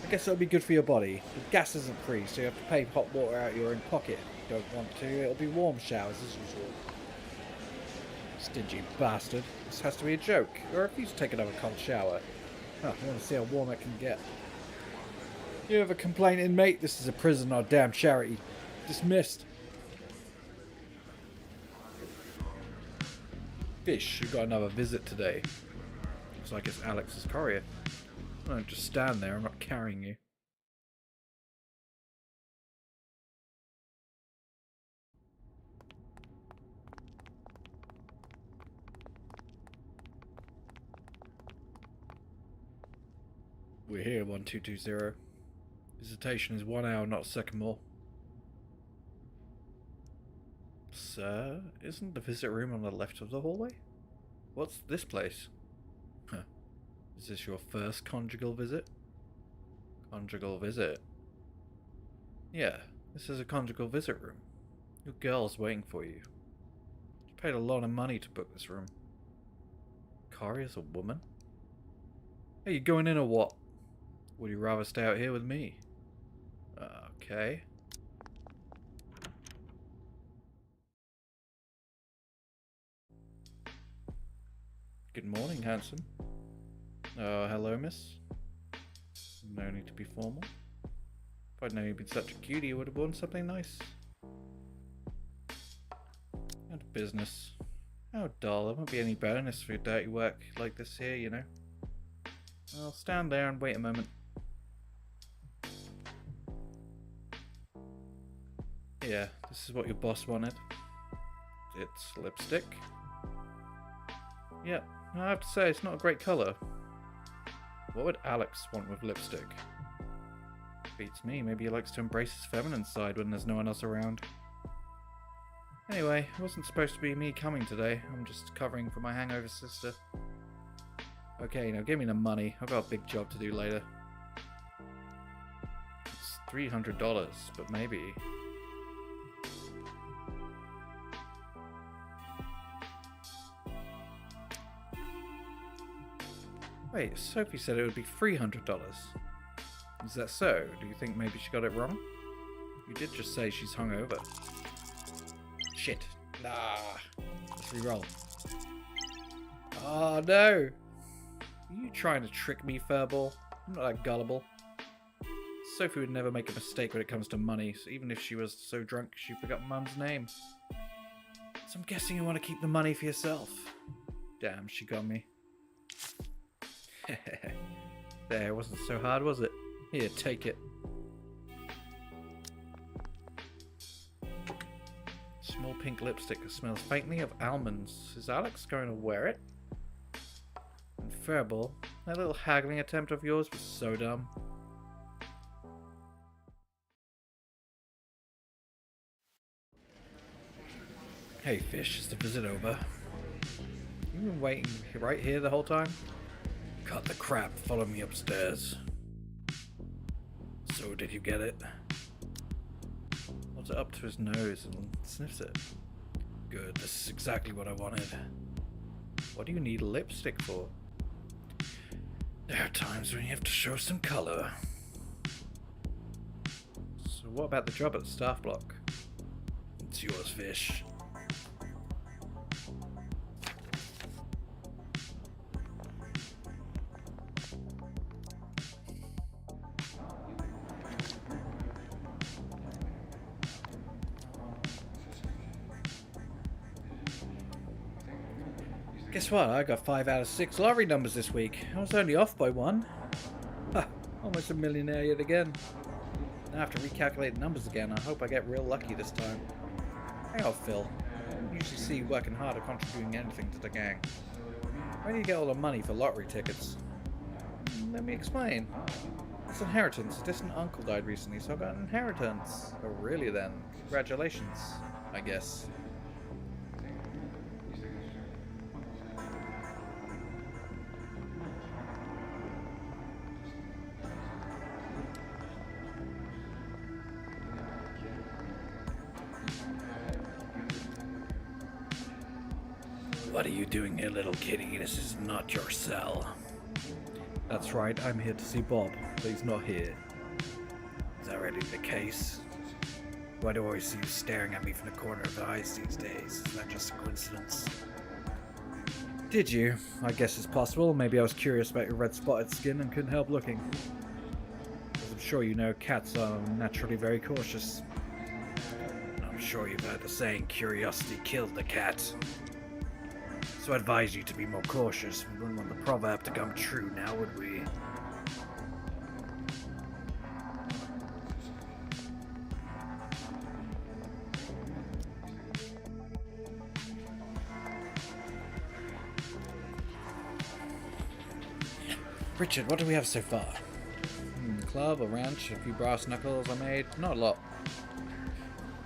A: I guess it'll be good for your body. The gas isn't free, so you have to pay hot water out of your own pocket. If you don't want to, it'll be warm showers as usual. Stingy bastard. This has to be a joke. I refuse to take another cold shower. I want to see how warm it can get. You have a complaint, inmate? This is a prison, not a damn charity. Dismissed. Fish, you got another visit today. Looks like it's Alex's courier. Don't just stand there, I'm not carrying you. We're here, 1220. Visitation is 1 hour, not a second more. Sir, isn't the visit room on the left of the hallway? What's this place? Huh. Is this your first conjugal visit? Conjugal visit? Yeah, this is a conjugal visit room. Your girl's waiting for you. You paid a lot of money to book this room. Kari's a woman? Hey, you going in or what? Would you rather stay out here with me? Okay. Good morning, handsome. Hello, miss. No need to be formal. If I'd known you'd been such a cutie, I would have worn something nice. Out of business. How dull. There won't be any bonus for your dirty work like this here, you know. I'll stand there and wait a moment. Yeah, this is what your boss wanted. It's lipstick. Yeah, I have to say, it's not a great colour. What would Alex want with lipstick? Beats me, maybe he likes to embrace his feminine side when there's no one else around. Anyway, it wasn't supposed to be me coming today. I'm just covering for my hangover sister. Okay, now give me the money. I've got a big job to do later. It's $300, but maybe... Wait, Sophie said it would be $300. Is that so? Do you think maybe she got it wrong? You did just say she's hungover. Shit. Nah. Let's re-roll. Oh no! Are you trying to trick me, Furball? I'm not that gullible. Sophie would never make a mistake when it comes to money, so even if she was so drunk she forgot Mum's name. So I'm guessing you want to keep the money for yourself. Damn, she got me. There, it wasn't so hard, was it? Here, take it. Small pink lipstick that smells faintly of almonds. Is Alex going to wear it? And Furball, that little haggling attempt of yours was so dumb. Hey Fish, is the visit over? You been waiting right here the whole time? Cut the crap, follow me upstairs. So, did you get it? Holds it up to his nose and sniffs it. Good, this is exactly what I wanted. What do you need lipstick for? There are times when you have to show some colour. So what about the job at the staff block? It's yours, Fish. Guess what? I got 5 out of 6 lottery numbers this week. I was only off by 1. Ha! Almost a millionaire yet again. Now I have to recalculate the numbers again. I hope I get real lucky this time. Hang on, Phil. I don't usually see you working hard or contributing anything to the gang. Where do you get all the money for lottery tickets? Let me explain. It's inheritance. A distant uncle died recently, so I got an inheritance. Oh, really then? Congratulations, I guess. What are you doing here, little kitty? This is not your cell. That's right, I'm here to see Bob, but he's not here. Is that really the case? Why do I always see you staring at me from the corner of the eyes these days? Is that just a coincidence? Did you? I guess it's possible. Maybe I was curious about your red spotted skin and couldn't help looking. As I'm sure you know, cats are naturally very cautious. I'm sure you've heard the saying, curiosity killed the cat. So I advise you to be more cautious. We wouldn't want the proverb to come true now, would we? Richard, what do we have so far? Club, a wrench, a few brass knuckles I made. Not a lot.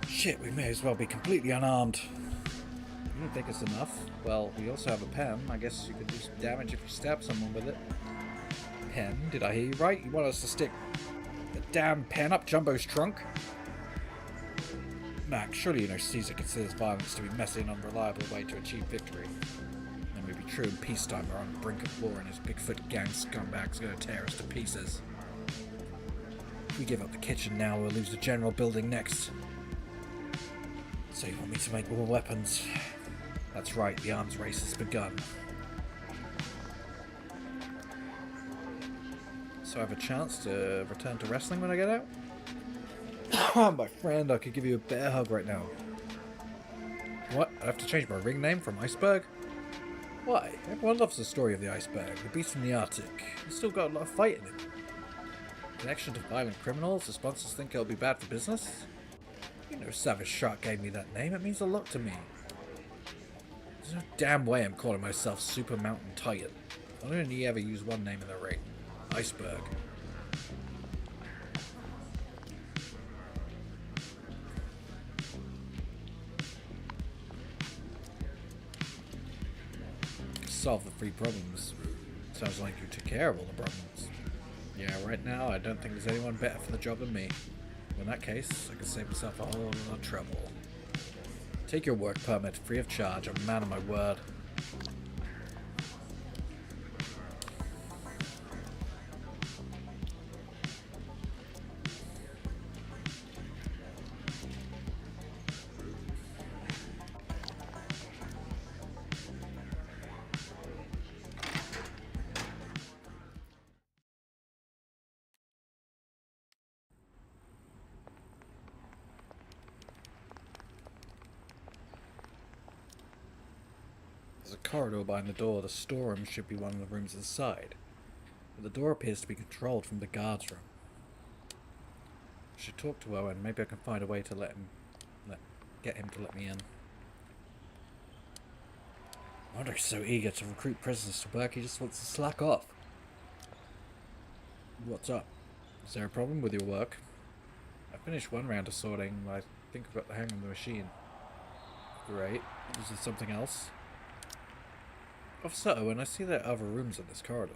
A: Shit, we may as well be completely unarmed. You don't think it's enough? Well, we also have a pen. I guess you could do some damage if you stab someone with it. Pen? Did I hear you right? You want us to stick the damn pen up Jumbo's trunk? Max, surely you know Caesar considers violence to be a messy and unreliable way to achieve victory. That may be true in peacetime. We're on the brink of war and his Bigfoot gang scumbags are going to tear us to pieces. If we give up the kitchen now, we'll lose the general building next. So you want me to make more weapons? That's right, the arms race has begun. So I have a chance to return to wrestling when I get out? My friend, I could give you a bear hug right now. What? I have to change my ring name from Iceberg? Why? Everyone loves the story of the iceberg, the beast from the Arctic. It's still got a lot of fight in it. Connection to violent criminals? The sponsors think it'll be bad for business? You know, Savage Shark gave me that name. It means a lot to me. There's no damn way I'm calling myself Super Mountain Titan. I'll only ever use one name in the ring. Iceberg. Solve the 3 problems. Sounds like you took care of all the problems. Yeah, right now I don't think there's anyone better for the job than me. In that case, I can save myself a whole lot of trouble. Take your work permit free of charge. I'm a man of my word. There's a corridor behind the door. The storeroom should be one of the rooms inside. But the door appears to be controlled from the guard's room. I should talk to Owen. Maybe I can find a way to get him to let me in. I wonder if he's so eager to recruit prisoners to work, he just wants to slack off. What's up? Is there a problem with your work? I finished one round of sorting. I think I've got the hang of the machine. Great. Is there something else? Officer Owen, I see there are other rooms in this corridor.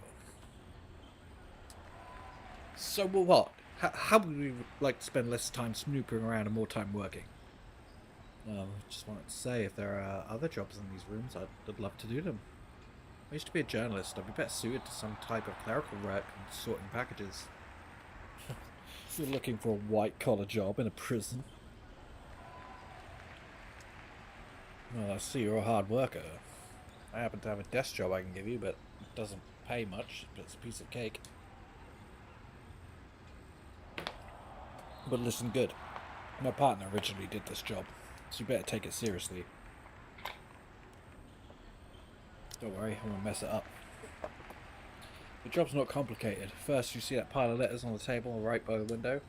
A: So what? How would we like to spend less time snooping around and more time working? I just wanted to say, if there are other jobs in these rooms, I'd love to do them. I used to be a journalist. I'd be better suited to some type of clerical work than sorting packages. So you're looking for a white-collar job in a prison? Well, I see you're a hard worker. I happen to have a desk job I can give you, but it doesn't pay much, but it's a piece of cake. But listen good. My partner originally did this job, so you better take it seriously. Don't worry, I won't mess it up. The job's not complicated. First, you see that pile of letters on the table right by the window?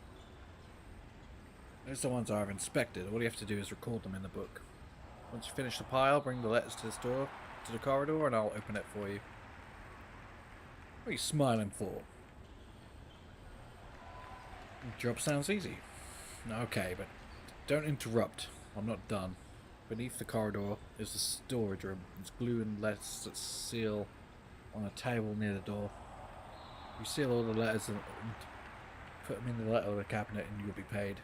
A: Those are the ones I've inspected. All you have to do is record them in the book. Once you finish the pile, bring the letters to this door, to the corridor, and I'll open it for you. What are you smiling for? Job sounds easy. Okay, but don't interrupt. I'm not done. Beneath the corridor is the storage room. It's glue and letters that seal on a table near the door. You seal all the letters and put them in the letter cabinet and you'll be paid.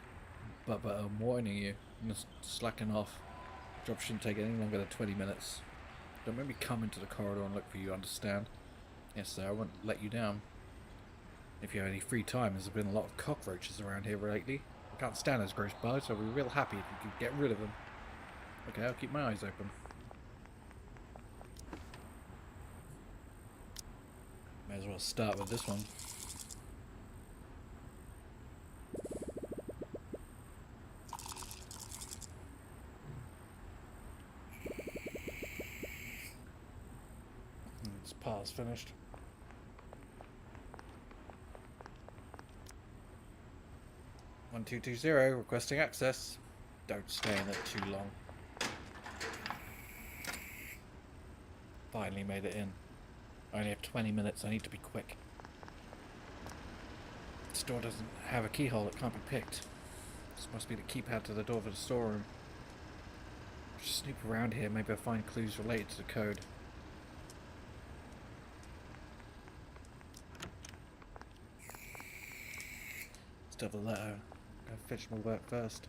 A: But I'm warning you, I'm just slacking off. Job shouldn't take any longer than 20 minutes. Don't make me come into the corridor and look for you, understand? Yes, sir, I won't let you down. If you have any free time, there's been a lot of cockroaches around here lately. I can't stand those gross bugs, so I'll be real happy if you could get rid of them. Okay, I'll keep my eyes open. May as well start with this one. This part's finished. One 220 requesting access. Don't stay in it too long. Finally made it in. I only have 20 minutes, I need to be quick. This door doesn't have a keyhole, it can't be picked. This must be the keypad to the door for the storeroom. Just snoop around here, maybe I'll find clues related to the code. Still the letter. Gotta fetch my work first.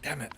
A: Damn it.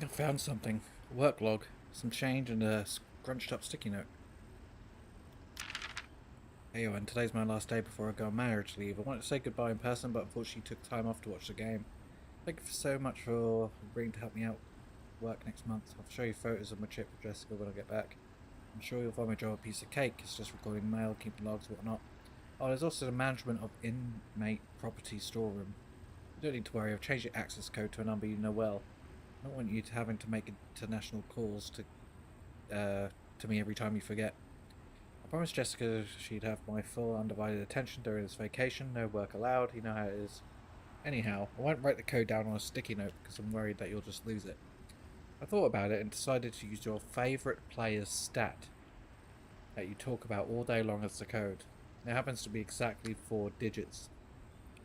A: I found something. A work log, some change, and a scrunched up sticky note. Hey Owen, today's my last day before I go on marriage leave. I wanted to say goodbye in person, but unfortunately took time off to watch the game. Thank you so much for agreeing to help me out work next month. I'll show you photos of my trip with Jessica when I get back. I'm sure you'll find my job a piece of cake. It's just recording mail, keeping logs, whatnot. Oh, there's also the management of inmate property storeroom. You don't need to worry. I've changed your access code to a number you know well. I don't want you to having to make international calls to me every time you forget. I promised Jessica she'd have my full undivided attention during this vacation. No work allowed. You know how it is. Anyhow, I won't write the code down on a sticky note because I'm worried that you'll just lose it. I thought about it and decided to use your favourite player's stat that you talk about all day long as the code. It happens to be exactly 4 digits.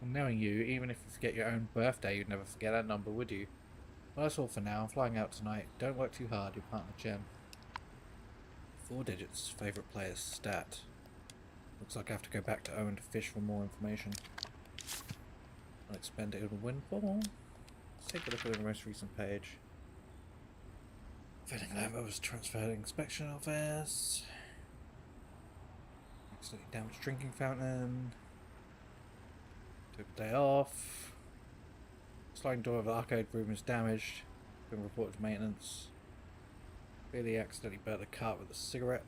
A: And knowing you, even if you forget your own birthday, you'd never forget that number, would you? Well, that's all for now. I'm flying out tonight. Don't work too hard, your partner Jen. 4 digits, favourite player's stat. Looks like I have to go back to Owen to fish for more information. I'll expend it in a windfall. Let's take a look at the most recent page. Vetting level was transferred to inspection office. Accidentally damaged drinking fountain. Took a day off. Sliding door of the arcade room is damaged. Been reported to maintenance. Billy accidentally burnt a cart with a cigarette.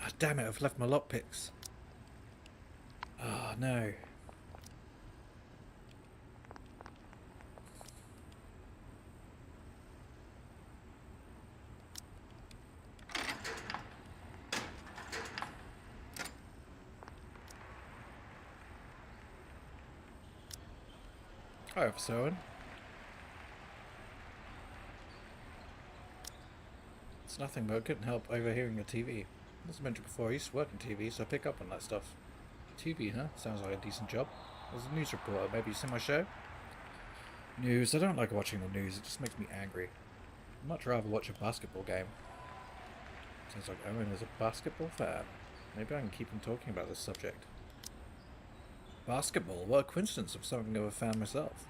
A: Ah, damn it, I've left my lockpicks. Oh, no. Hi, Officer Owen. It's nothing, but I couldn't help overhearing your TV. As I mentioned before, I used to work in TV, so I pick up on that stuff. TV, huh? Sounds like a decent job. As a news reporter, maybe you see my show? News. I don't like watching the news. It just makes me angry. I'd much rather watch a basketball game. Sounds like Owen is a basketball fan. Maybe I can keep him talking about this subject. Basketball? What a coincidence. I'm something of a fan myself.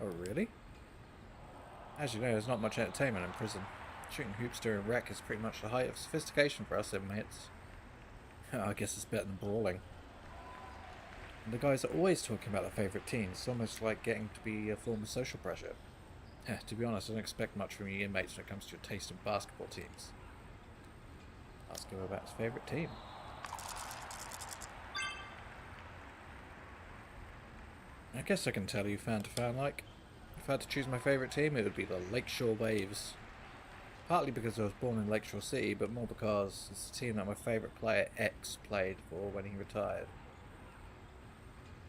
A: Oh, really? As you know, there's not much entertainment in prison. Shooting hoops during rec is pretty much the height of sophistication for us inmates. I guess it's better than brawling. And the guys are always talking about their favourite teams. It's almost like getting to be a form of social pressure. To be honest, I don't expect much from you inmates when it comes to your taste in basketball teams. Ask him about his favourite team. I guess I can tell you fan to fan like. If I had to choose my favourite team, it would be the Lakeshore Waves. Partly because I was born in Lakeshore City, but more because it's the team that my favourite player X played for when he retired.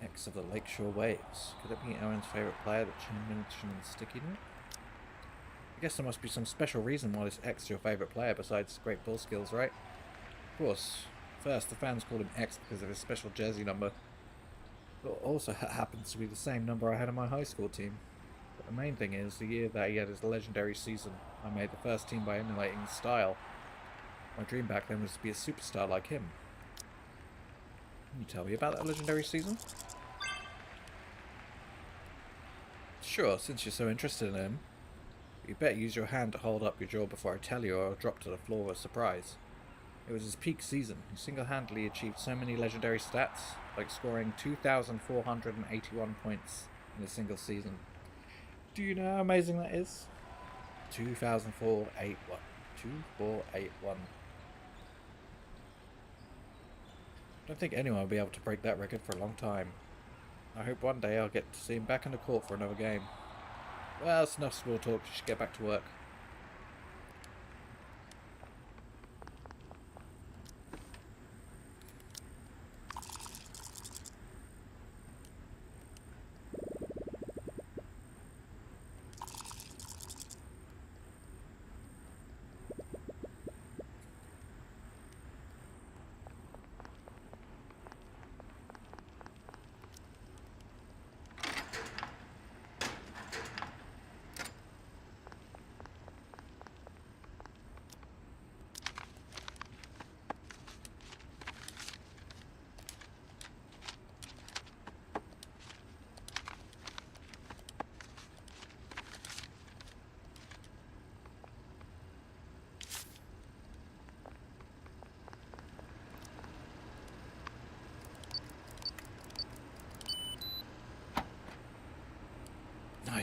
A: X of the Lakeshore Waves. Could it be Owen's favourite player that Chin mentioned in Sticky Note? I guess there must be some special reason why this X is your favourite player besides great ball skills, right? Of course. First, the fans called him X because of his special jersey number. But also happens to be the same number I had in my high school team. But the main thing is, the year that he had his legendary season, I made the first team by emulating his style. My dream back then was to be a superstar like him. Can you tell me about that legendary season? Sure, since you're so interested in him. You better use your hand to hold up your jaw before I tell you or I'll drop to the floor with surprise. It was his peak season. He single-handedly achieved so many legendary stats, like scoring 2,481 points in a single season. Do you know how amazing that is? 2,481. 2,481. I don't think anyone will be able to break that record for a long time. I hope one day I'll get to see him back in the court for another game. Well, that's enough small talk. You should get back to work.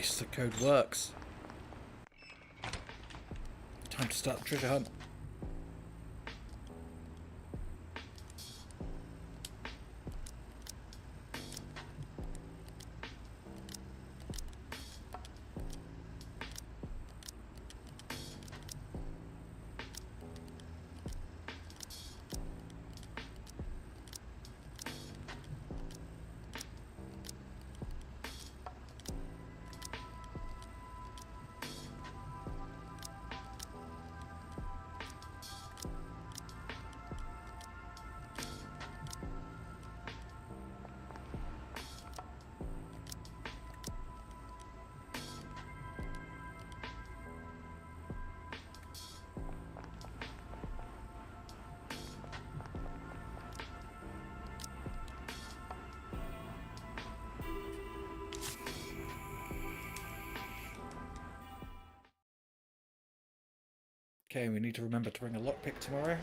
A: Nice, the code works. Time to start the treasure hunt. Okay, we need to remember to bring a lockpick tomorrow.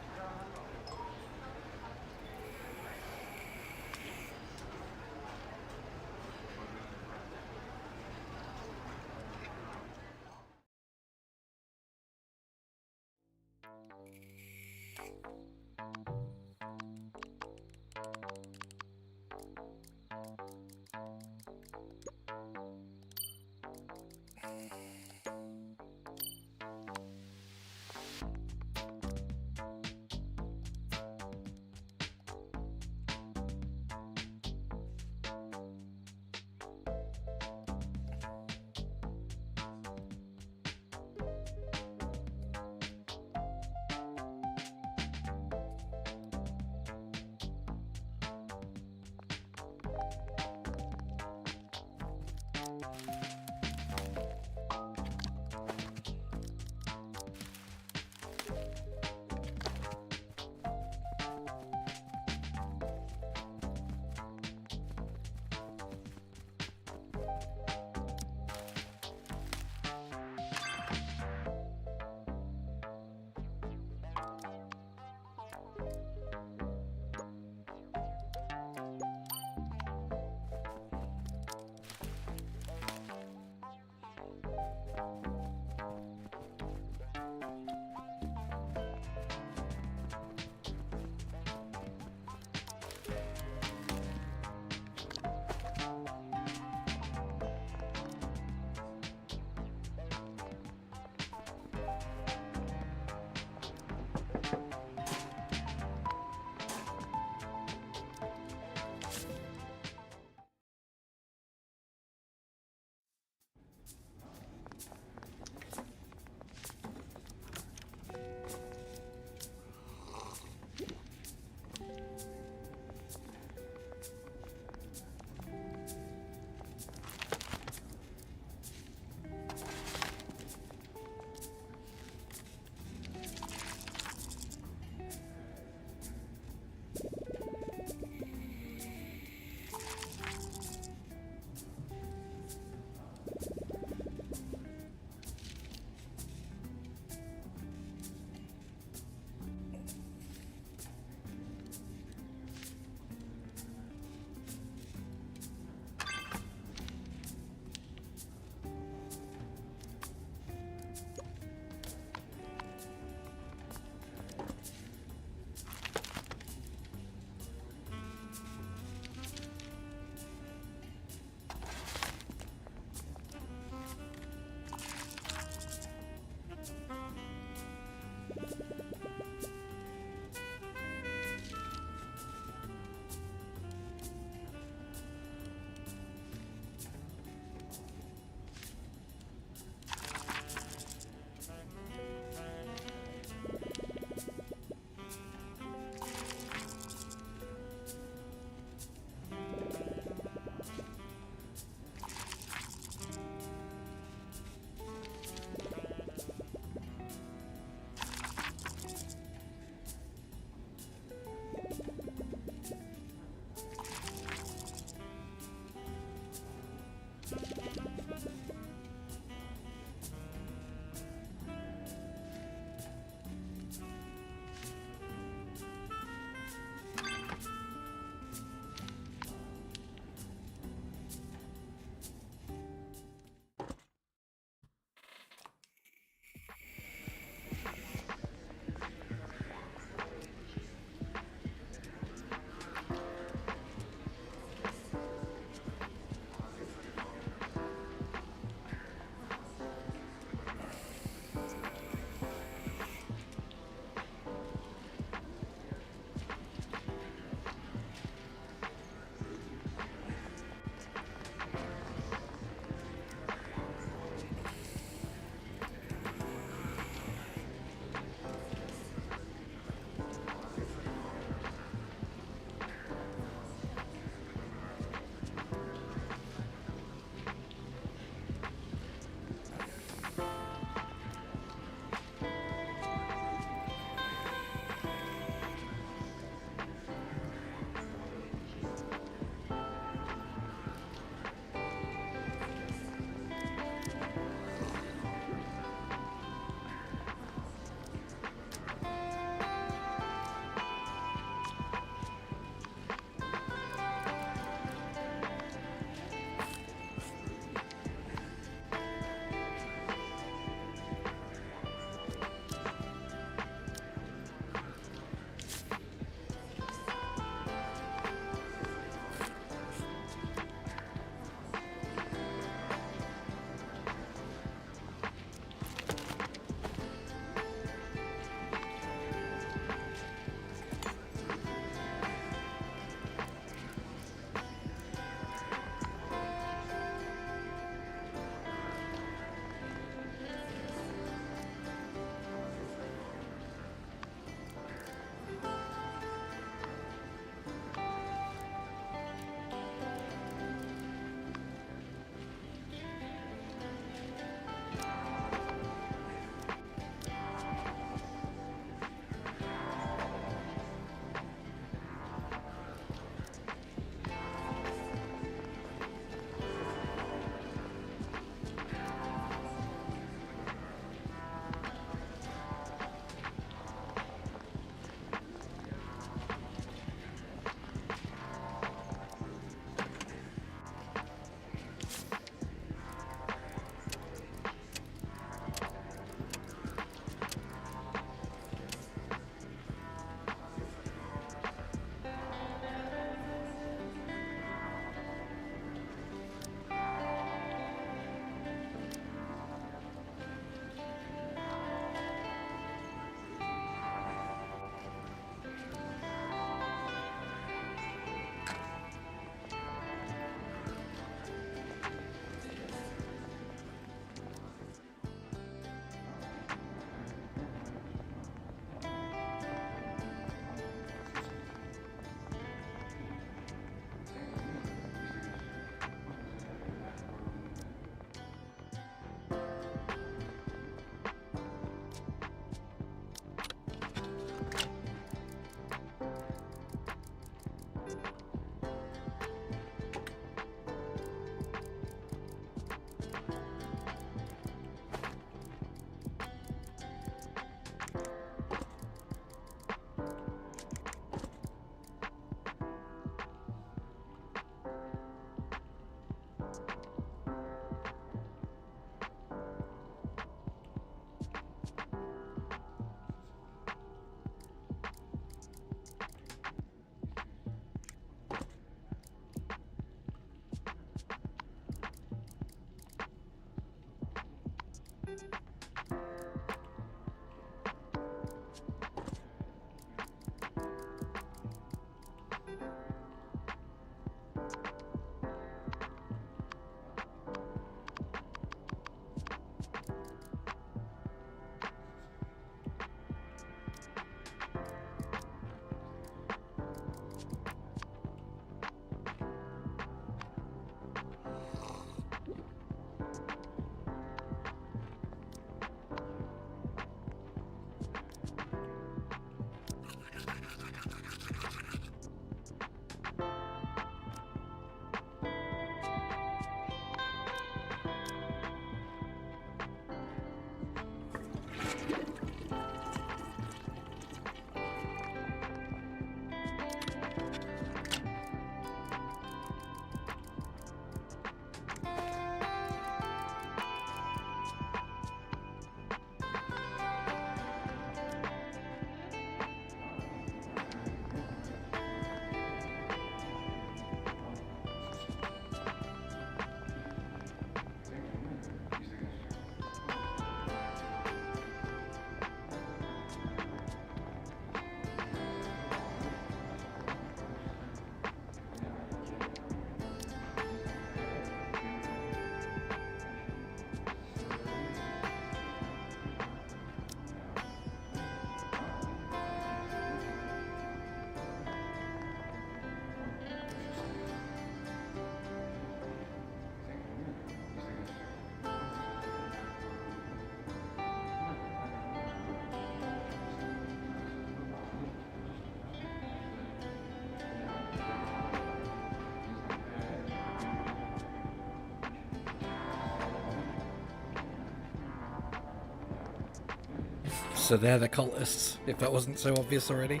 A: So they're the cultists, if that wasn't so obvious already.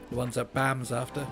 A: The ones that Bam's after.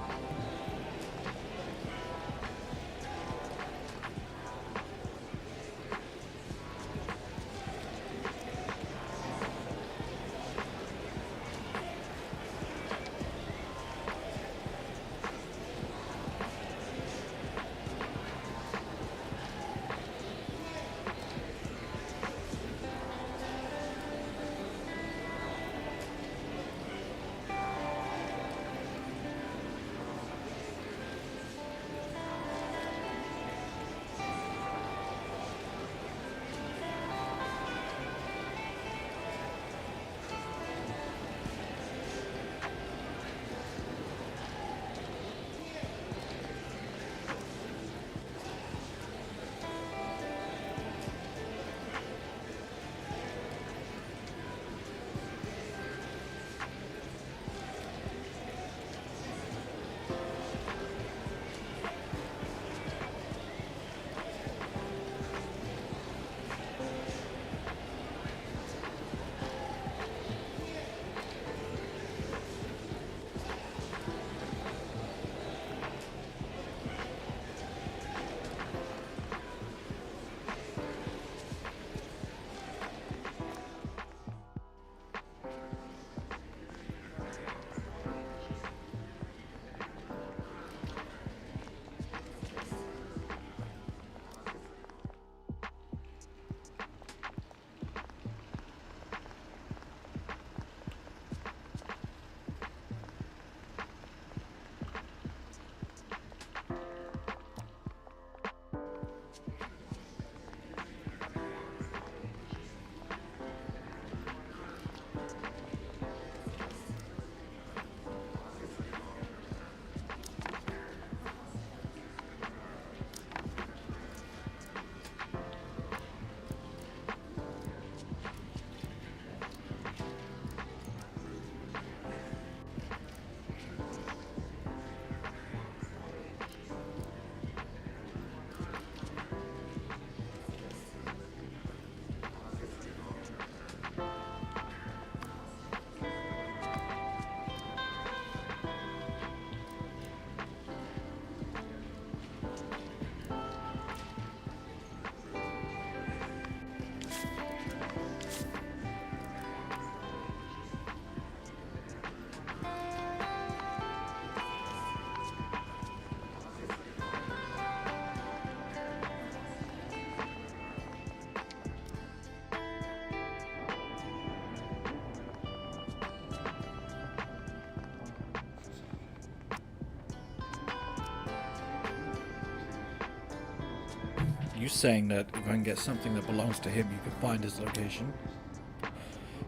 A: You saying that if I can get something that belongs to him, you can find his location?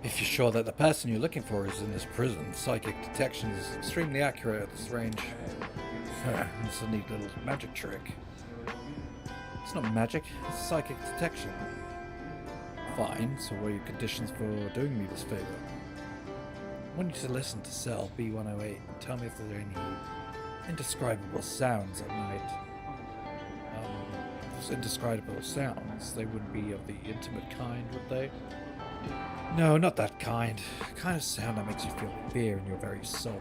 A: If you're sure that the person you're looking for is in this prison, psychic detection is extremely accurate at this range. It's a neat little magic trick. It's not magic, it's psychic detection. Fine, so what are your conditions for doing me this favor? I want you to listen to cell B108 and tell me if there are any indescribable sounds at night. Those indescribable sounds, they wouldn't be of the intimate kind, would they? No, not that kind. The kind of sound that makes you feel fear in your very soul.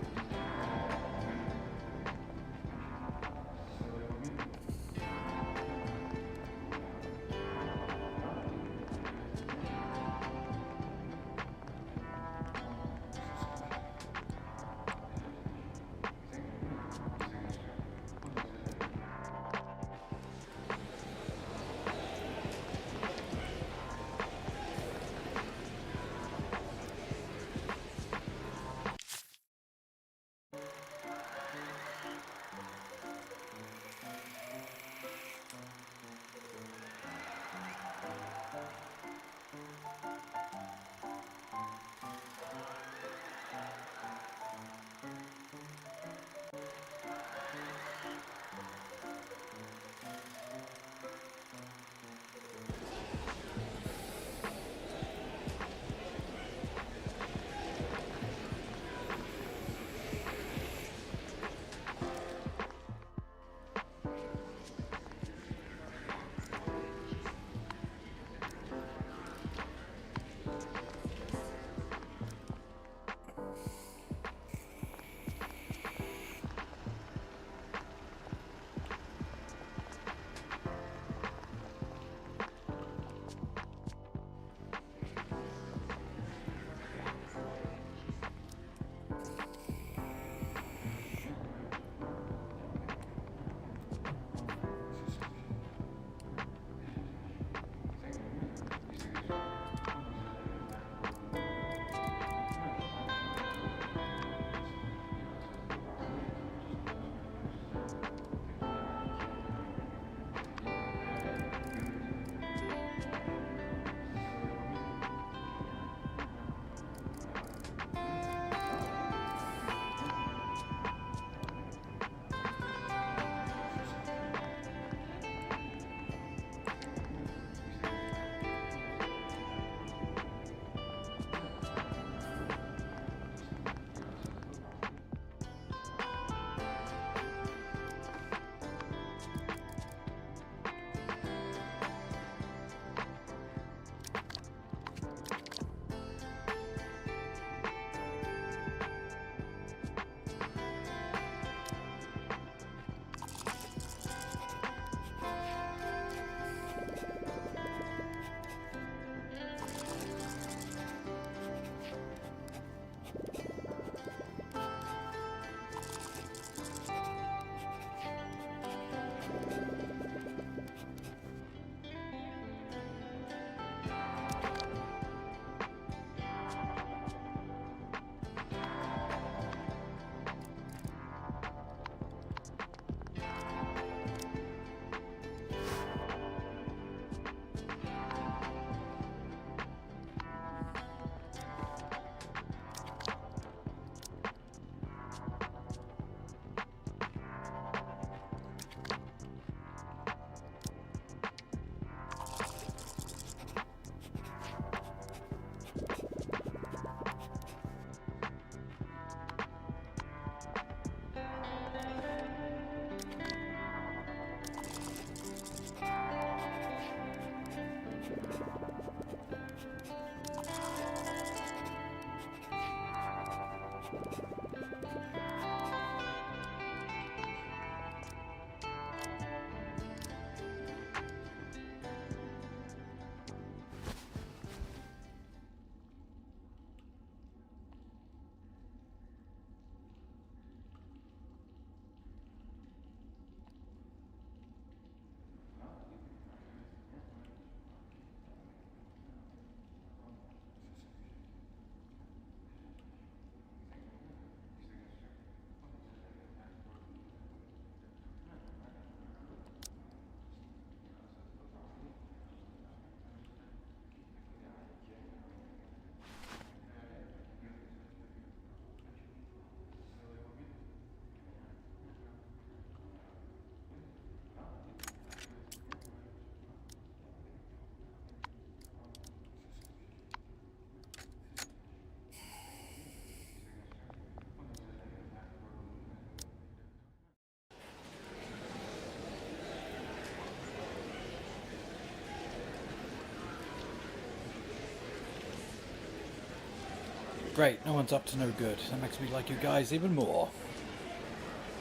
A: Great, no one's up to no good. That makes me like you guys even more.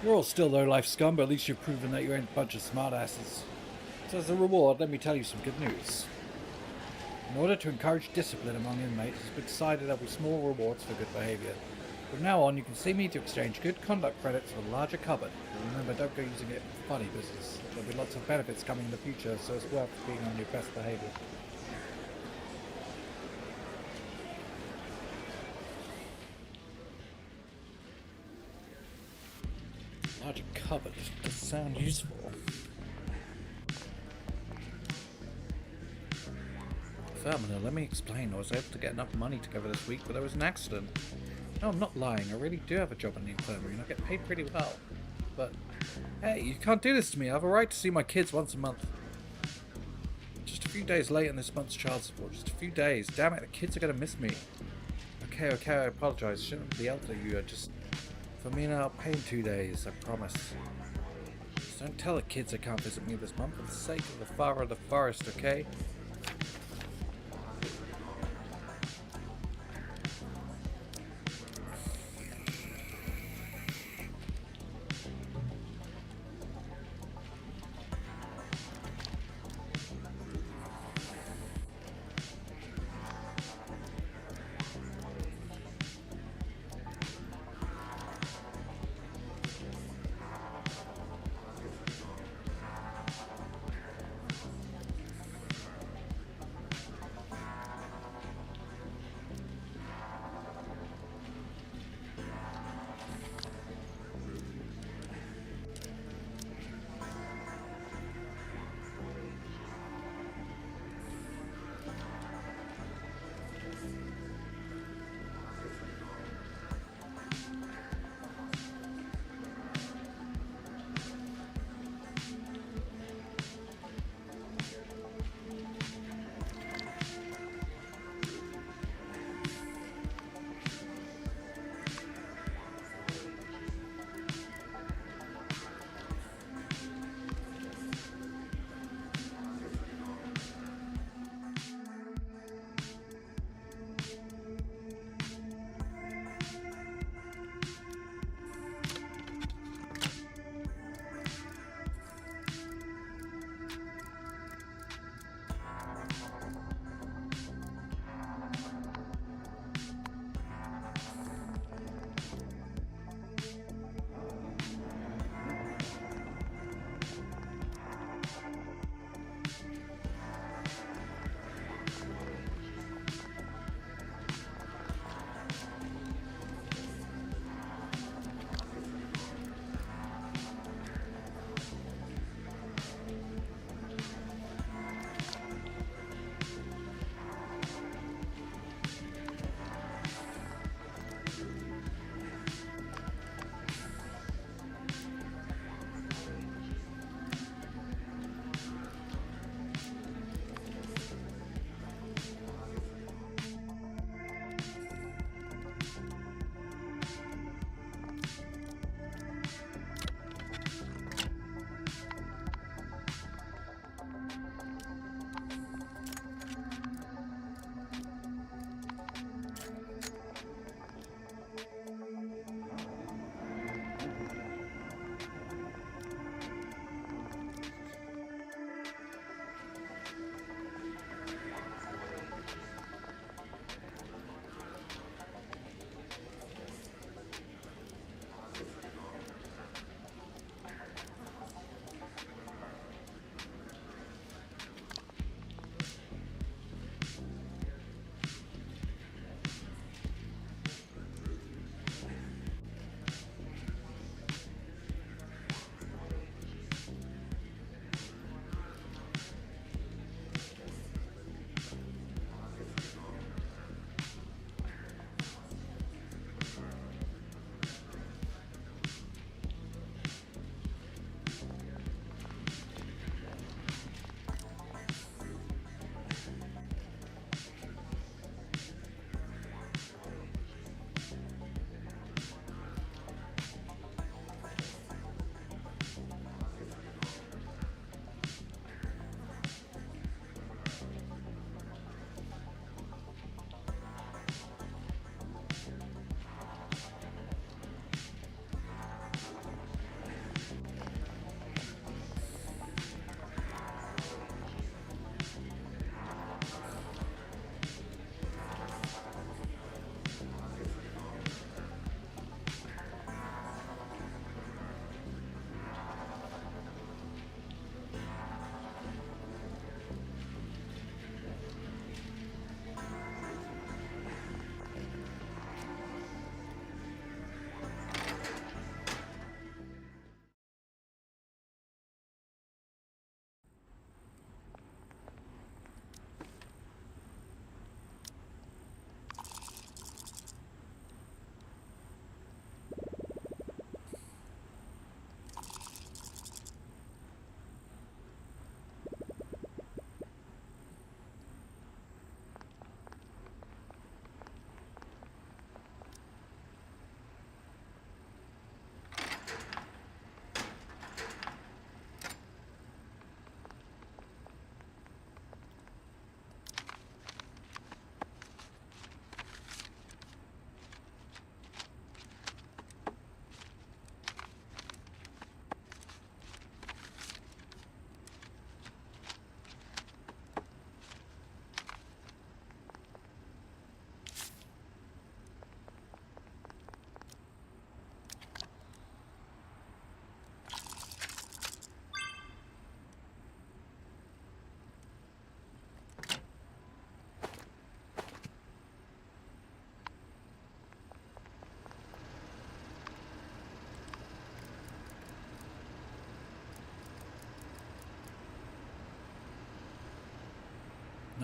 A: You're all still low-life scum, but at least you've proven that you ain't a bunch of smartasses. So as a reward, let me tell you some good news. In order to encourage discipline among inmates, it's been decided there'll be small rewards for good behaviour. From now on, you can see me to exchange good conduct credits for a larger cupboard. But remember, don't go using it for funny business. There'll be lots of benefits coming in the future, so it's worth being on your best behaviour. Larger cupboard does sound useful. Terminal, let me explain. I was able to get enough money together this week, but there was an accident. No, I'm not lying. I really do have a job in the infirmary, and I get paid pretty well. But, hey, you can't do this to me. I have a right to see my kids once a month. Just a few days late in this month's child support. Just a few days. Damn it, the kids are going to miss me. Okay, I apologise. Shouldn't be able to you. Just, for me now, I'll pay in 2 days. I promise. Just don't tell the kids I can't visit me this month for the sake of the father of the forest, okay?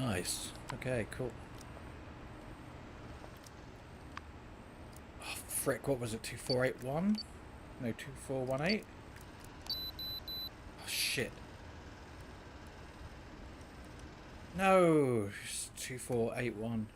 A: Nice. Okay, cool. Oh, frick, what was it? 2481? No, 2418? Oh, shit. No, it's 2481.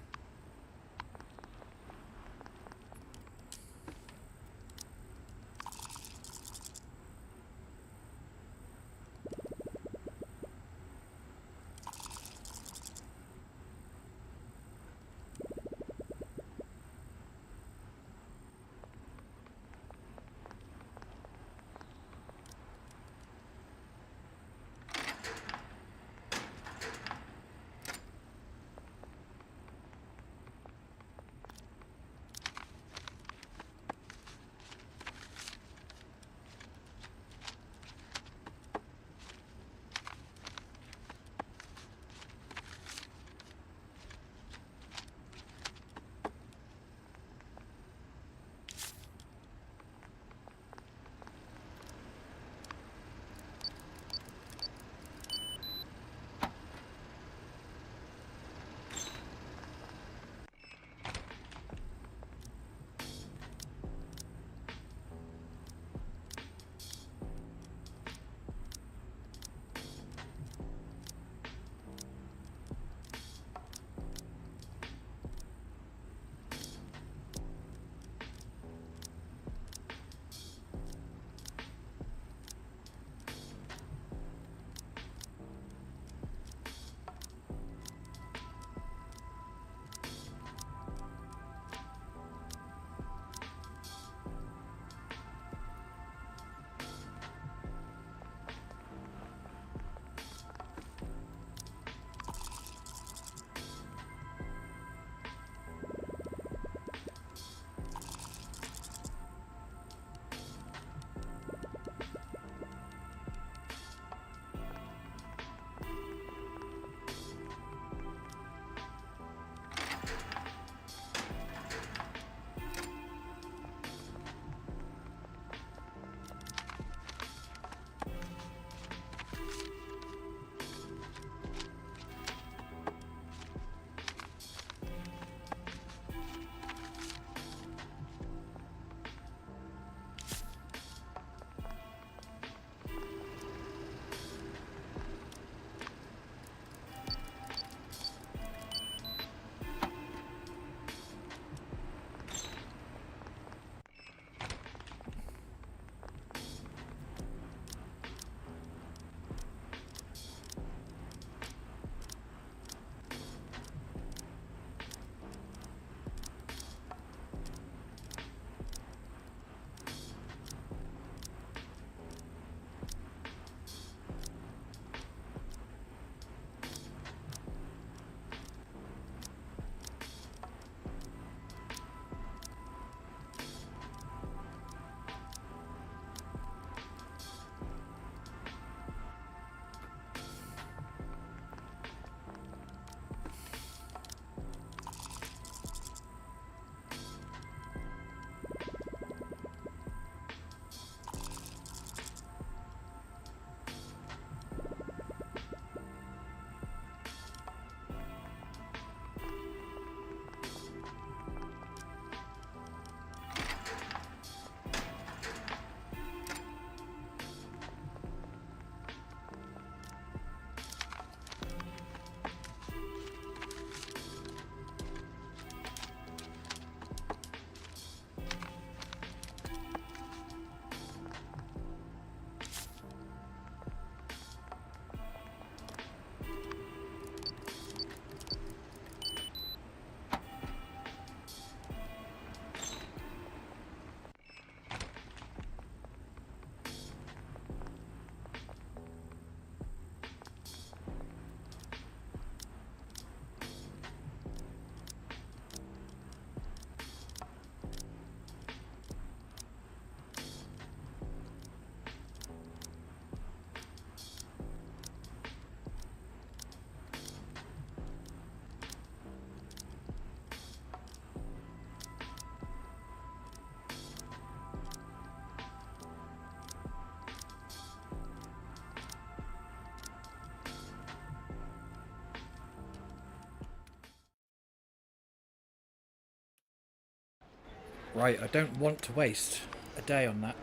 A: Right, I don't want to waste a day on that.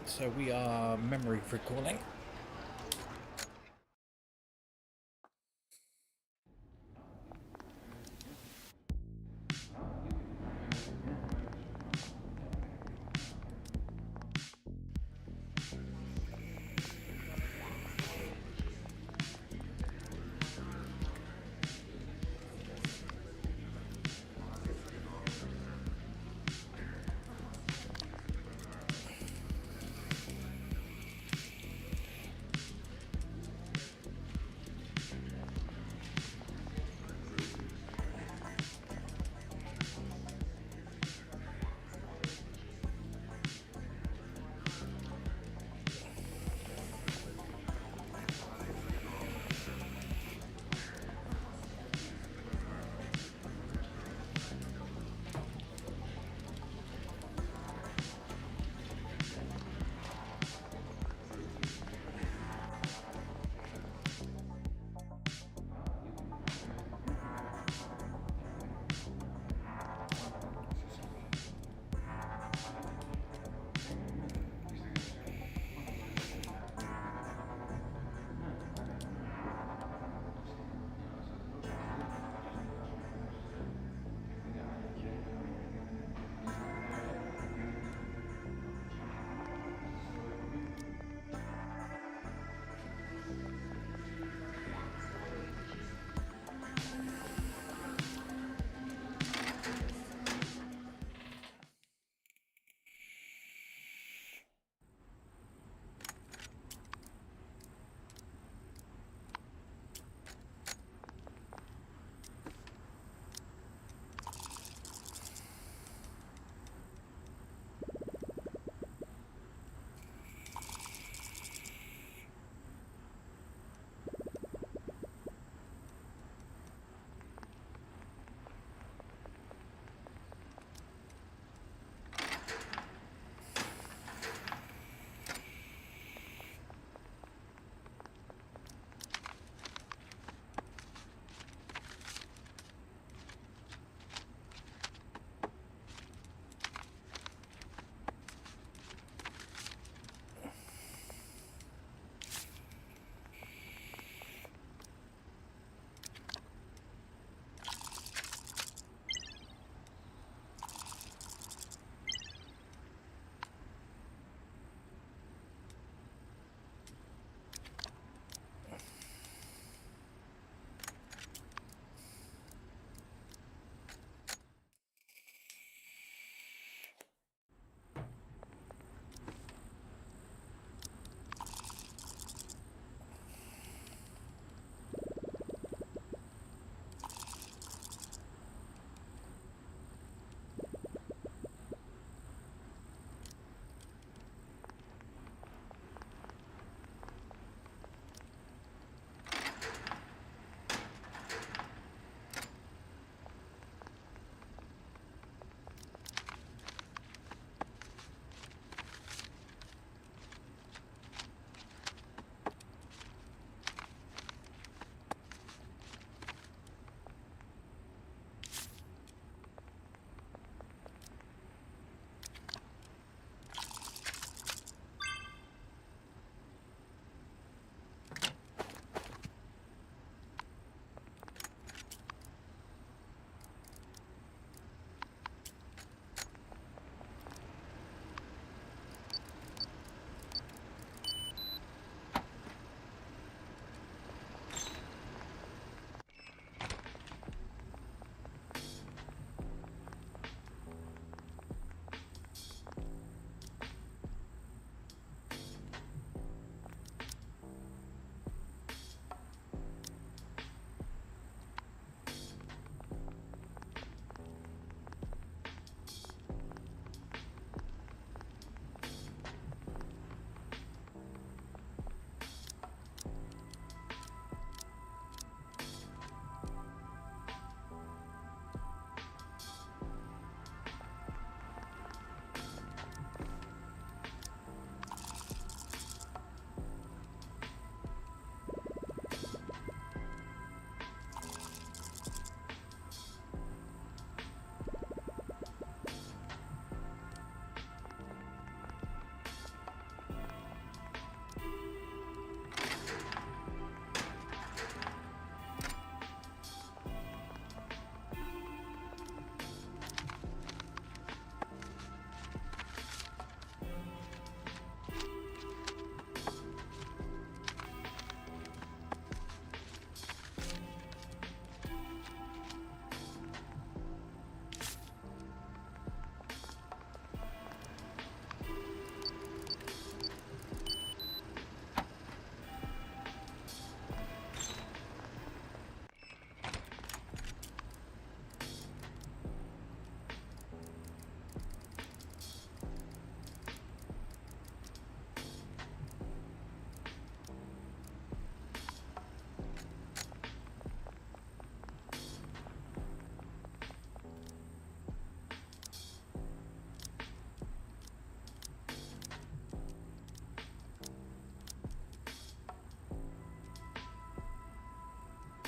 A: So we are memory recalling.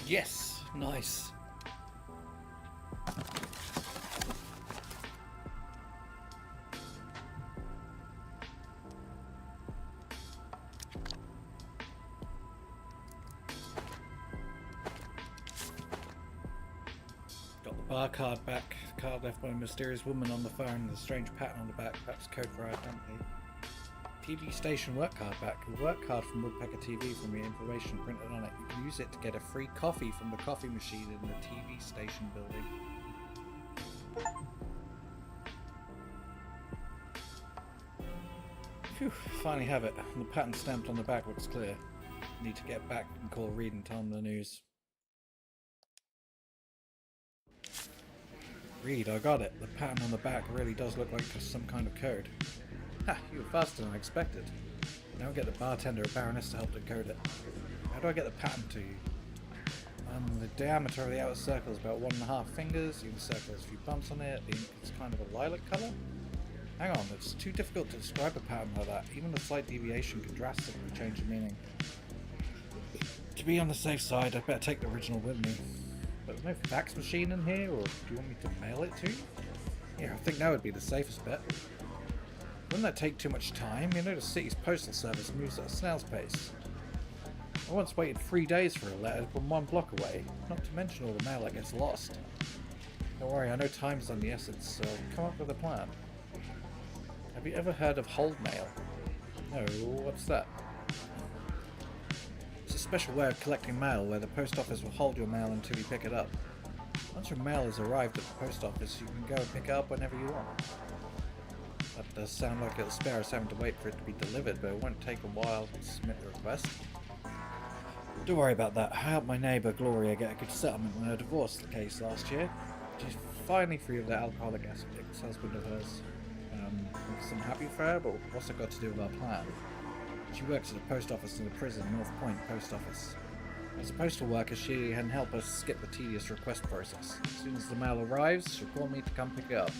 A: Yes, nice. Got the bar card back. The card left by a mysterious woman on the phone. The strange pattern on the back. Perhaps code for identity. TV station work card back. A work card from Woodpecker TV from your information printed on it. You can use it to get a free coffee from the coffee machine in the TV station building. Phew, finally have it. The pattern stamped on the back looks clear. Need to get back and call Reed and tell him the news. Reed, I got it. The pattern on the back really does look like some kind of code. Ha, you were faster than I expected. Now get the bartender or Baroness to help decode it. How do I get the pattern to you? The diameter of the outer circle is about 1.5 fingers. The inner circle has a few bumps on it. The ink is kind of a lilac colour. Hang on, it's too difficult to describe a pattern like that. Even a slight deviation could drastically change the meaning. To be on the safe side, I'd better take the original with me. But there's no fax machine in here, or do you want me to mail it to you? Yeah, I think that would be the safest bet. Wouldn't that take too much time? You know the city's postal service moves at a snail's pace. I once waited 3 days for a letter from 1 block away, not to mention all the mail that gets lost. Don't worry, I know time's on the essence, so I'll come up with a plan. Have you ever heard of hold mail? No, what's that? It's a special way of collecting mail where the post office will hold your mail until you pick it up. Once your mail has arrived at the post office, you can go and pick it up whenever you want. That does sound like it'll spare us having to wait for it to be delivered, but it won't take a while to submit the request. Don't worry about that. I helped my neighbour Gloria get a good settlement on her divorce case last year. She's finally free of that alcoholic ex-husband of hers. I'm happy for her, but what's it got to do with our plan? She works at a post office in the prison, North Point Post Office. As a postal worker, she can help us skip the tedious request process. As soon as the mail arrives, she'll call me to come pick it up.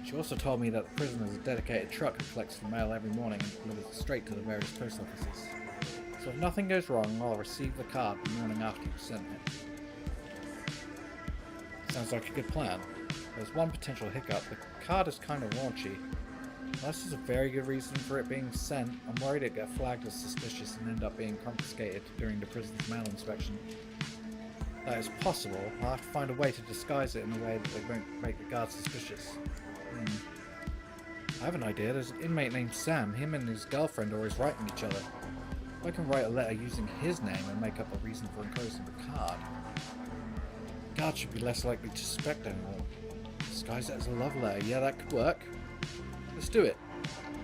A: She also told me that the prison has a dedicated truck that collects the mail every morning and delivers it straight to the various post offices. So if nothing goes wrong, I'll receive the card the morning after you sent it. Sounds like a good plan. There's one potential hiccup. The card is kind of raunchy. Unless there's a very good reason for it being sent, I'm worried it'll get flagged as suspicious and end up being confiscated during the prison's mail inspection. That is possible. I'll have to find a way to disguise it in a way that they won't make the guards suspicious. I have an idea. There's an inmate named Sam. Him and his girlfriend are always writing each other. I can write a letter using his name and make up a reason for enclosing the card. Guards should be less likely to suspect anyone. Disguise it as a love letter. Yeah, that could work. Let's do it.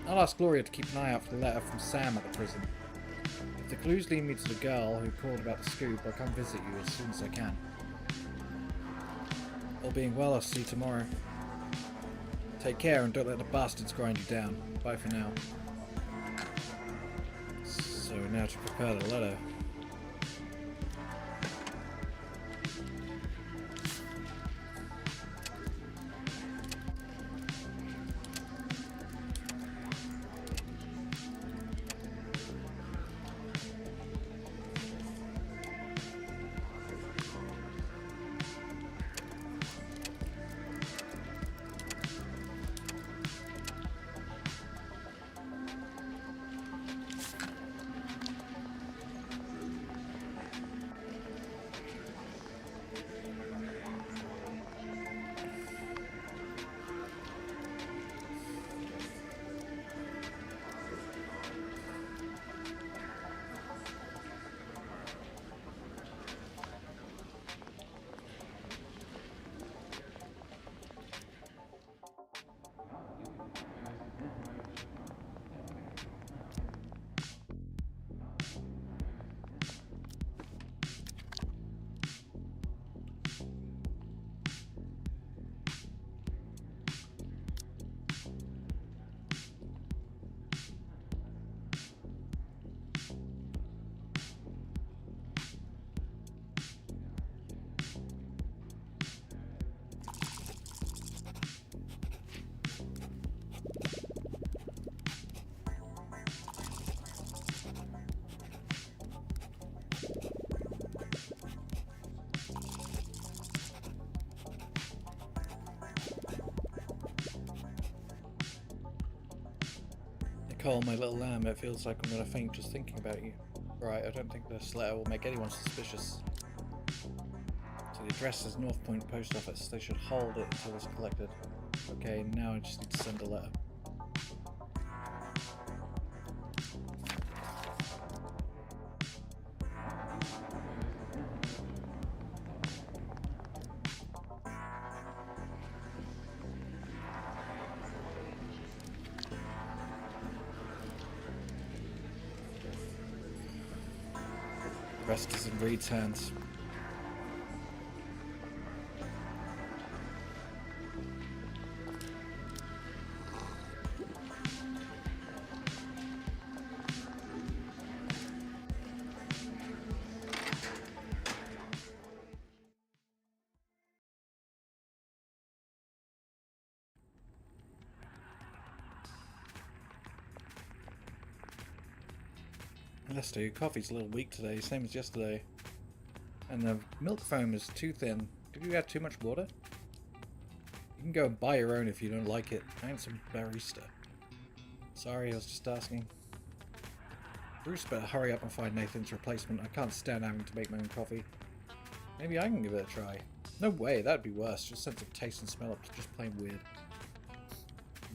A: I'll ask Gloria to keep an eye out for the letter from Sam at the prison. If the clues lead me to the girl who called about the scoop, I'll come visit you as soon as I can. All being well, I'll see you tomorrow. Take care and don't let the bastards grind you down. Bye for now. So now to prepare the letter. Nicole, my little lamb, it feels like I'm gonna faint just thinking about you. Right, I don't think this letter will make anyone suspicious. So the address is North Point Post Office. They should hold it until it's collected. Okay, now I just need to send a letter. The rest is in Reed's hands. Lester, your coffee's a little weak today, same as yesterday. And the milk foam is too thin. Did you add too much water? You can go and buy your own if you don't like it. I ain't some barista. Sorry, I was just asking. Bruce better hurry up and find Nathan's replacement. I can't stand having to make my own coffee. Maybe I can give it a try. No way, that'd be worse. Your sense of taste and smell is just plain weird.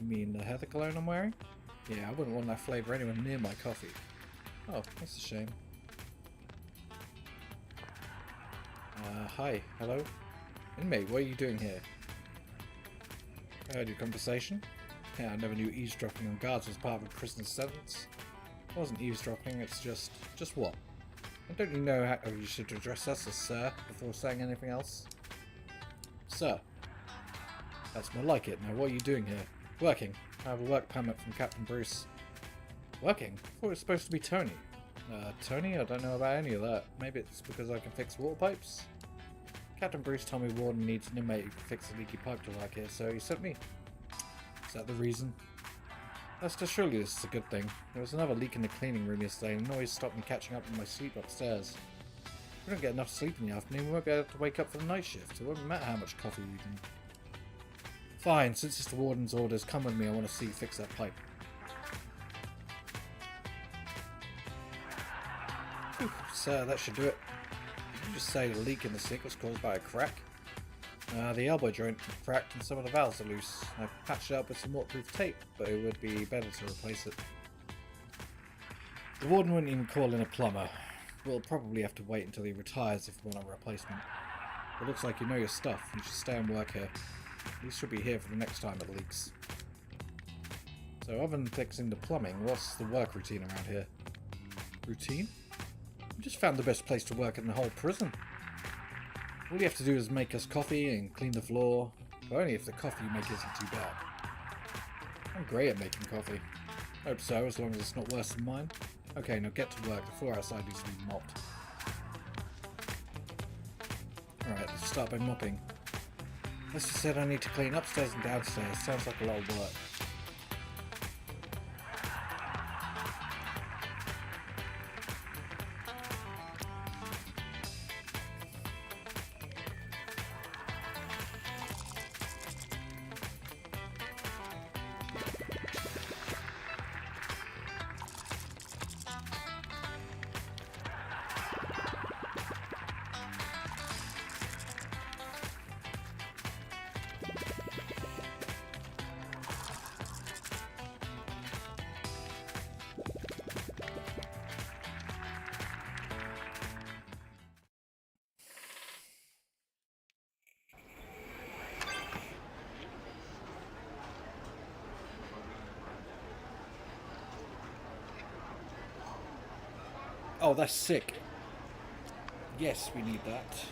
A: You mean the heather cologne I'm wearing? Yeah, I wouldn't want that flavour anywhere near my coffee. Oh, that's a shame. Hi. Hello? Inmate, what are you doing here? I heard your conversation. Yeah, I never knew eavesdropping on guards was part of a prisoner's sentence. It wasn't eavesdropping, it's just what? And don't you know how you should address us as sir before saying anything else? Sir. That's more like it. Now what are you doing here? Working. I have a work permit from Captain Bruce. Working? I thought it was supposed to be Tony. Tony? I don't know about any of that. Maybe it's because I can fix water pipes? Captain Bruce told me Warden needs an inmate who can fix a leaky pipe to work here, so he sent me. Is that the reason? Lester, surely this is a good thing. There was another leak in the cleaning room yesterday and noise stopped me catching up with my sleep upstairs. If we don't get enough sleep in the afternoon, we won't be able to wake up for the night shift. It won't matter how much coffee you can. Fine, since it's the Warden's orders, come with me, I want to see you fix that pipe. Whew, sir, that should do it. Did you just say the leak in the sink was caused by a crack? The elbow joint cracked and some of the valves are loose. I patched it up with some waterproof tape, but it would be better to replace it. The Warden wouldn't even call in a plumber. We'll probably have to wait until he retires if we want a replacement. It looks like you know your stuff. You should stay and work here. You should be here for the next time it leaks. So other than fixing the plumbing, what's the work routine around here? Routine? We just found the best place to work in the whole prison. All you have to do is make us coffee and clean the floor, but only if the coffee you make isn't too bad. I'm great at making coffee. Hope so, as long as it's not worse than mine. Okay, now get to work. The floor outside needs to be mopped. Alright, let's start by mopping. Lester said I need to clean upstairs and downstairs. Sounds like a lot of work. Oh, that's sick. Yes, we need that.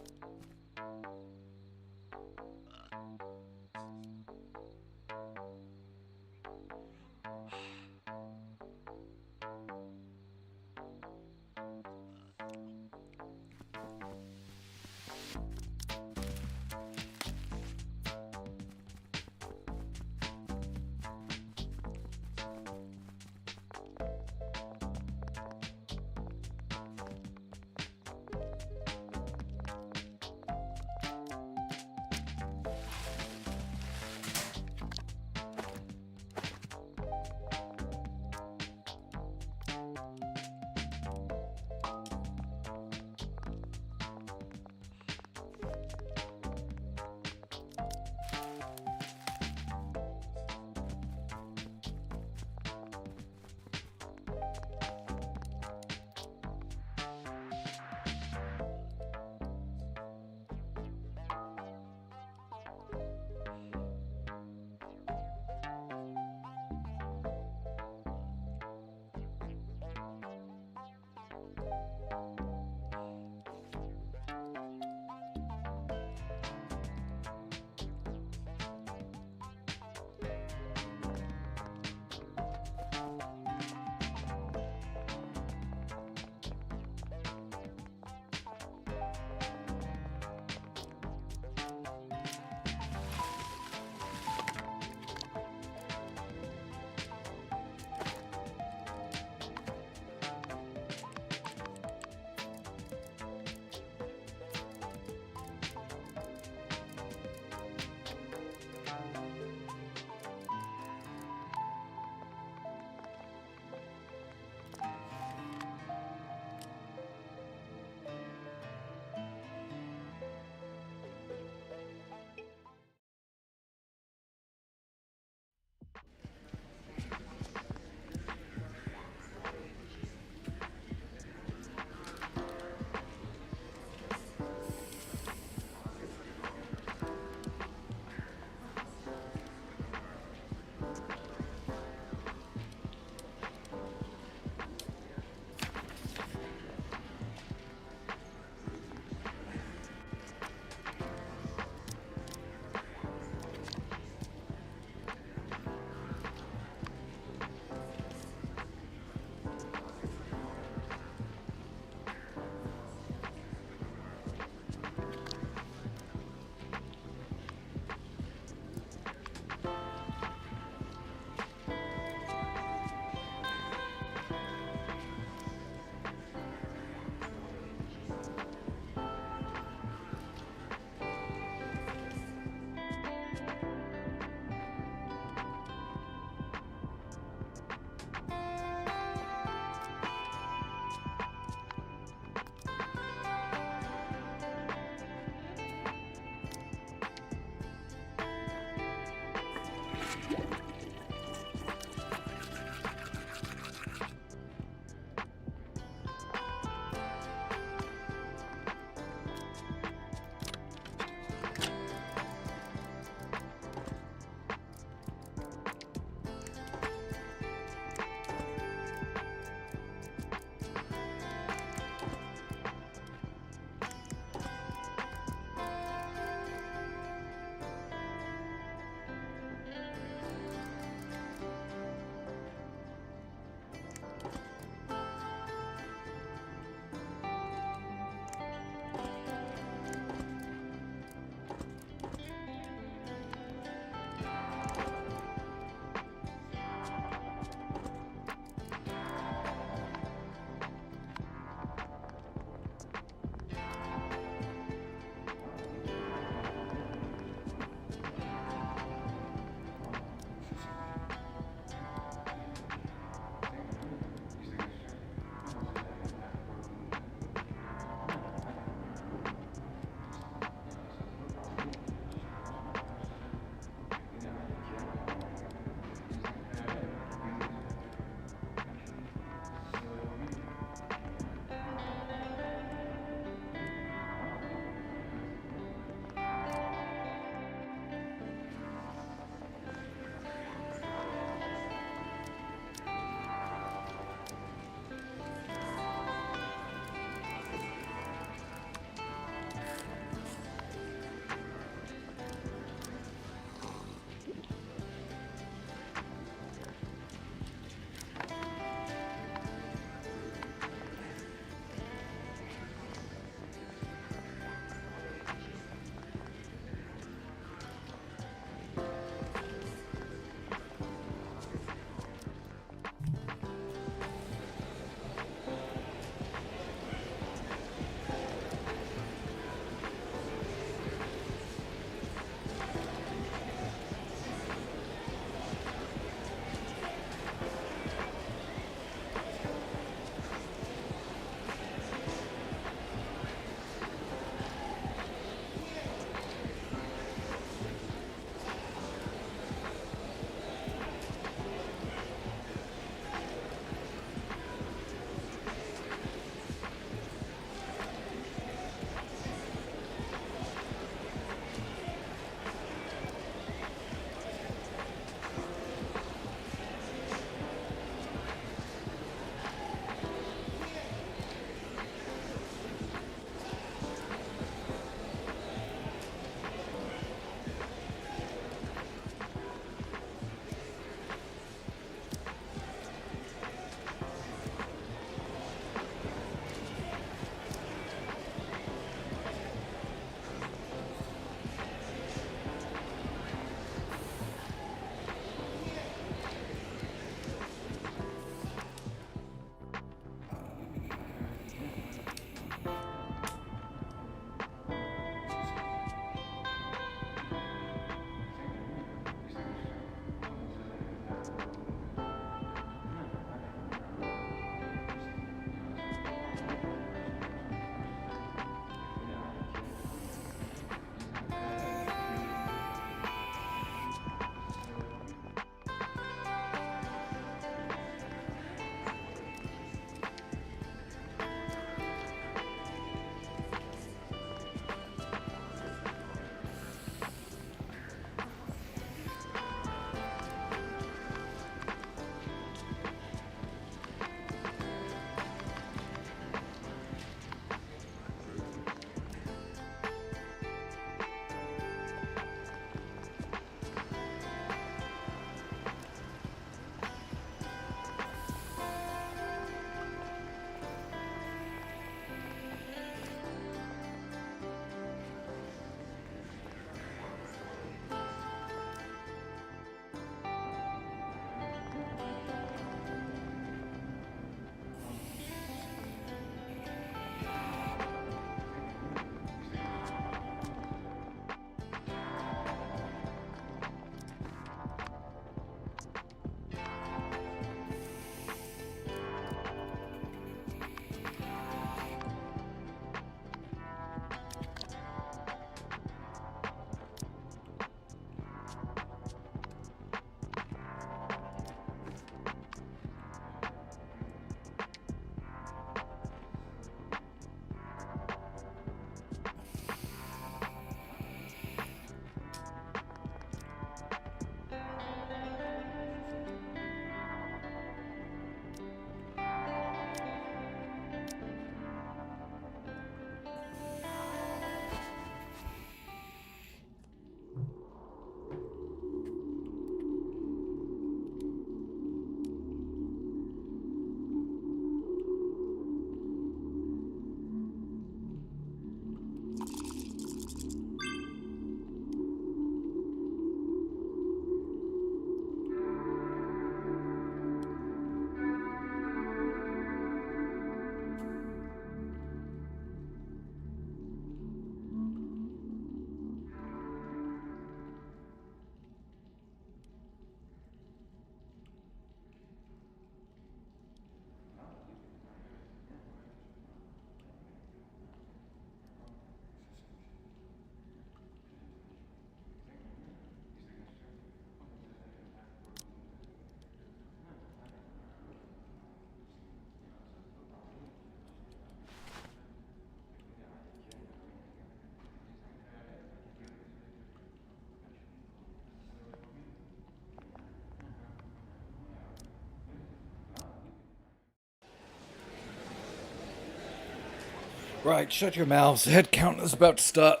A: Right, shut your mouths. Head count is about to start.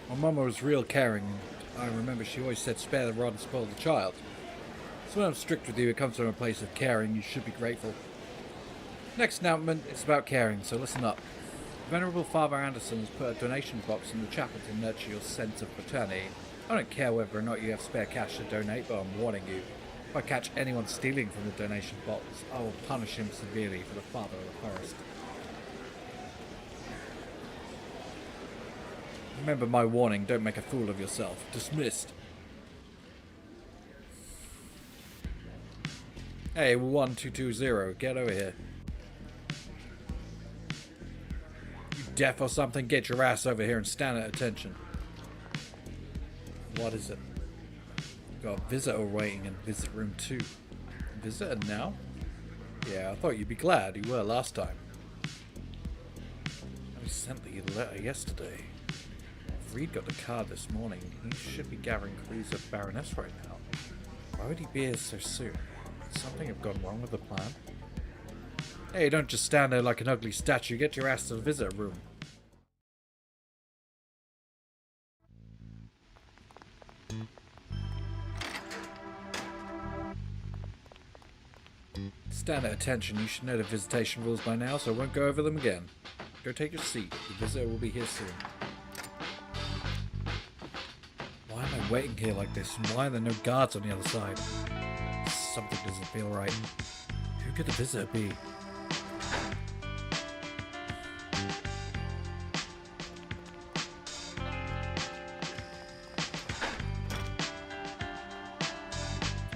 A: My mama was real caring, and I remember she always said spare the rod and spoil the child. So when I'm strict with you, it comes from a place of caring. You should be grateful. Next announcement, it's about caring, so listen up. Venerable Father Anderson has put a donation box in the chapel to nurture your sense of fraternity. I don't care whether or not you have spare cash to donate, but I'm warning you. If I catch anyone stealing from the donation box, I will punish him severely for the father of the forest. Remember my warning, don't make a fool of yourself. Dismissed. Hey, 1220, get over here. You deaf or something? Get your ass over here and stand at attention. What is it? Got a visitor waiting in visit room 2. Visitor now? Yeah, I thought you'd be glad you were last time. I sent the letter yesterday. Reed got the card this morning. He should be gathering clues of Baroness right now. Why would he be here so soon? Could something have gone wrong with the plan? Hey, don't just stand there like an ugly statue. Get your ass to the visitor room. Stand at attention. You should know the visitation rules by now, so I won't go over them again. Go take your seat. The visitor will be here soon. Why am I waiting here like this, and why are there no guards on the other side? Something doesn't feel right. Who could the visitor be?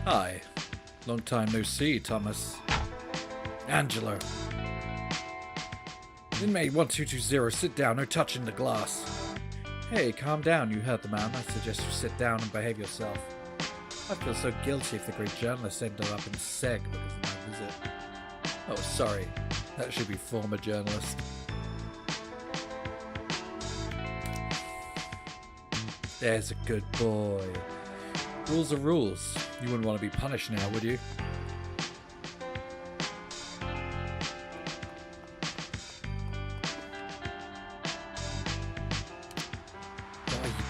A: Hi. Long time no see, Thomas. Angelo. Inmate 1220, sit down, no touching the glass. Hey, calm down, you heard the man. I suggest you sit down and behave yourself. I feel so guilty if the great journalist ended up in seg because of my visit. Oh, sorry. That should be former journalist. There's a good boy. Rules are rules. You wouldn't want to be punished now, would you?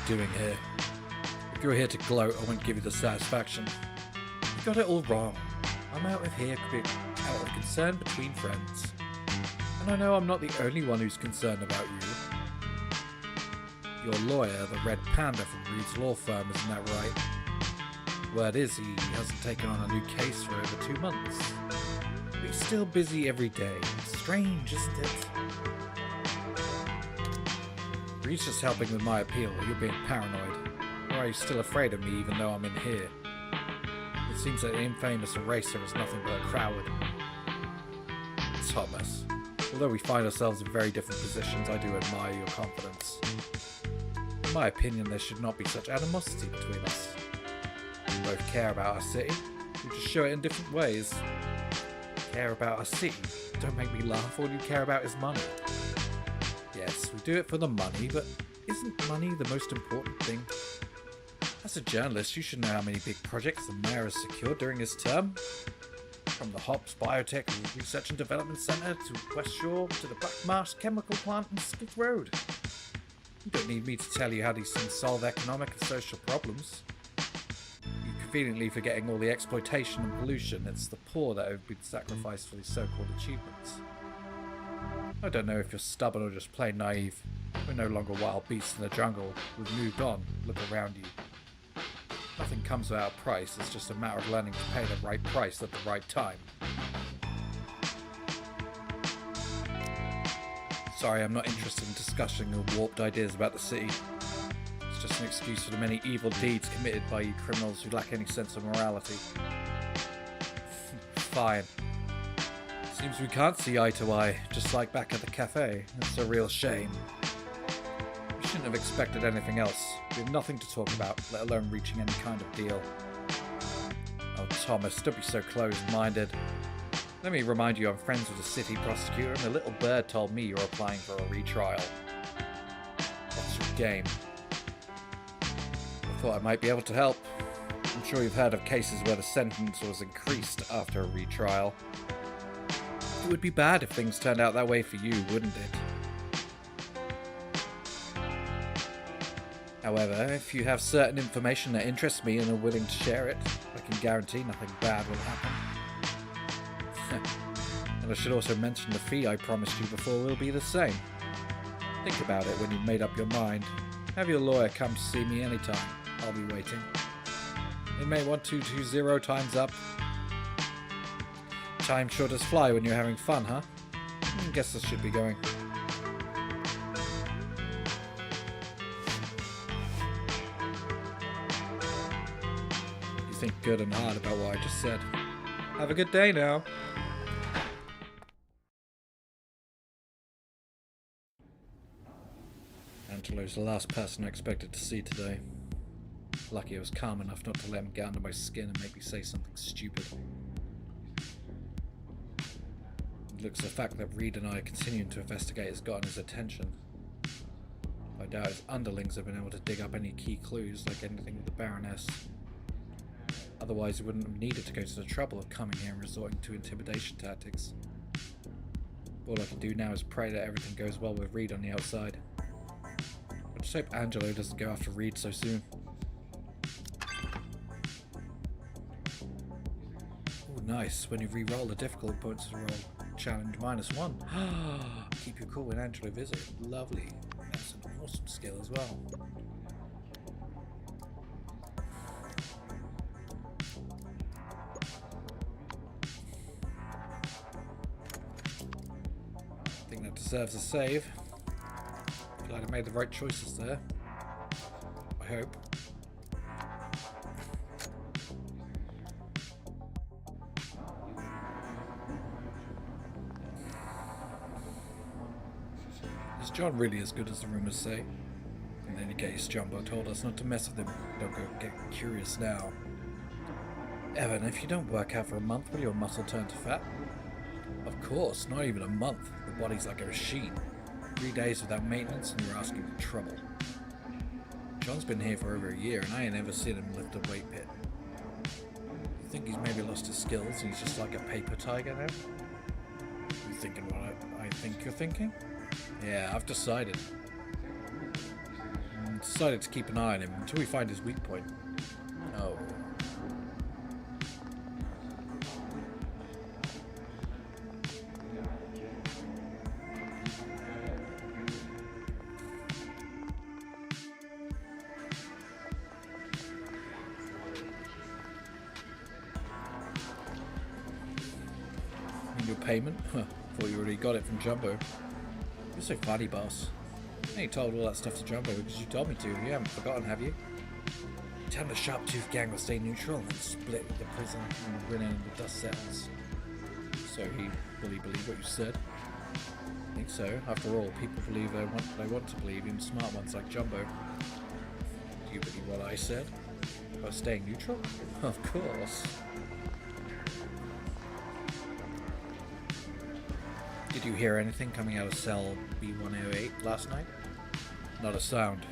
A: Doing here? If you're here to gloat, I won't give you the satisfaction. You got it all wrong. I'm out of here out of concern between friends. And I know I'm not the only one who's concerned about you. Your lawyer, the Red Panda from Reed's law firm, isn't that right? Word is he hasn't taken on a new case for over 2 months. But he's still busy every day. Strange, isn't it? Reed's just helping with my appeal. You're being paranoid. Or are you still afraid of me even though I'm in here? It seems that the infamous eraser is nothing but a coward. Thomas. Although we find ourselves in very different positions, I do admire your confidence. In my opinion, there should not be such animosity between us. We both care about our city. We just show it in different ways. Care about our city? Don't make me laugh. All you care about is money. Yes, we do it for the money, but isn't money the most important thing? As a journalist, you should know how many big projects the mayor has secured during his term. From the Hops Biotech Research and Development Centre to West Shore to the Black Marsh Chemical Plant in Skid Road. You don't need me to tell you how these things solve economic and social problems. You're conveniently forgetting all the exploitation and pollution. It's the poor that have been sacrificed for these so-called achievements. I don't know if you're stubborn or just plain naive. We're no longer wild beasts in the jungle. We've moved on. Look around you. Nothing comes without a price. It's just a matter of learning to pay the right price at the right time. Sorry, I'm not interested in discussing your warped ideas about the city. It's just an excuse for the many evil deeds committed by you criminals who lack any sense of morality. Fine. Seems we can't see eye to eye, just like back at the cafe. It's a real shame. We shouldn't have expected anything else. We have nothing to talk about, let alone reaching any kind of deal. Oh, Thomas, don't be so closed-minded. Let me remind you I'm friends with the city prosecutor, and the little bird told me you're applying for a retrial. What's your game? I thought I might be able to help. I'm sure you've heard of cases where the sentence was increased after a retrial. It would be bad if things turned out that way for you, wouldn't it? However, if you have certain information that interests me and are willing to share it, I can guarantee nothing bad will happen. And I should also mention the fee I promised you before will be the same. Think about it when you've made up your mind. Have your lawyer come to see me anytime. I'll be waiting. Inmate 1220 time's up. Time sure does fly when you're having fun, huh? Guess this should be going. You think good and hard about what I just said. Have a good day now. Angelo's the last person I expected to see today. Lucky I was calm enough not to let him get under my skin and make me say something stupid. It looks the fact that Reed and I are continuing to investigate has gotten his attention. I doubt his underlings have been able to dig up any key clues like anything with the Baroness. Otherwise he wouldn't have needed to go to the trouble of coming here and resorting to intimidation tactics. All I can do now is pray that everything goes well with Reed on the outside. I just hope Angelo doesn't go after Reed so soon. Oh, nice. When you re-roll the difficult points to roll, challenge -1. Keep you cool when Angelo visits. Lovely. That's an awesome skill as well. I think that deserves a save. Glad I made the right choices there. I hope. Is John really as good as the rumors say? In any case, Jumbo told us not to mess with him. Don't go get curious now. Evan, if you don't work out for a month, will your muscle turn to fat? Of course, not even a month. The body's like a machine. 3 days without maintenance and you're asking for trouble. John's been here for over a year and I ain't ever seen him lift a weight pit. You think he's maybe lost his skills and he's just like a paper tiger now? You thinking what I think you're thinking? Yeah, I've decided. Decided to keep an eye on him until we find his weak point. Oh. Your payment? Huh, thought you already got it from Jumbo. You're so funny, boss. I ain't told all that stuff to Jumbo because you told me to. You haven't forgotten, have you? Tell him the Sharptooth gang will stay neutral and then split with the prison and win in the dust settles. So he really believed what you said? I think so. After all, people believe they want to believe, even smart ones like Jumbo. Do you believe what I said? About staying neutral? Of course. Did you hear anything coming out of cell B108 last night? Not a sound.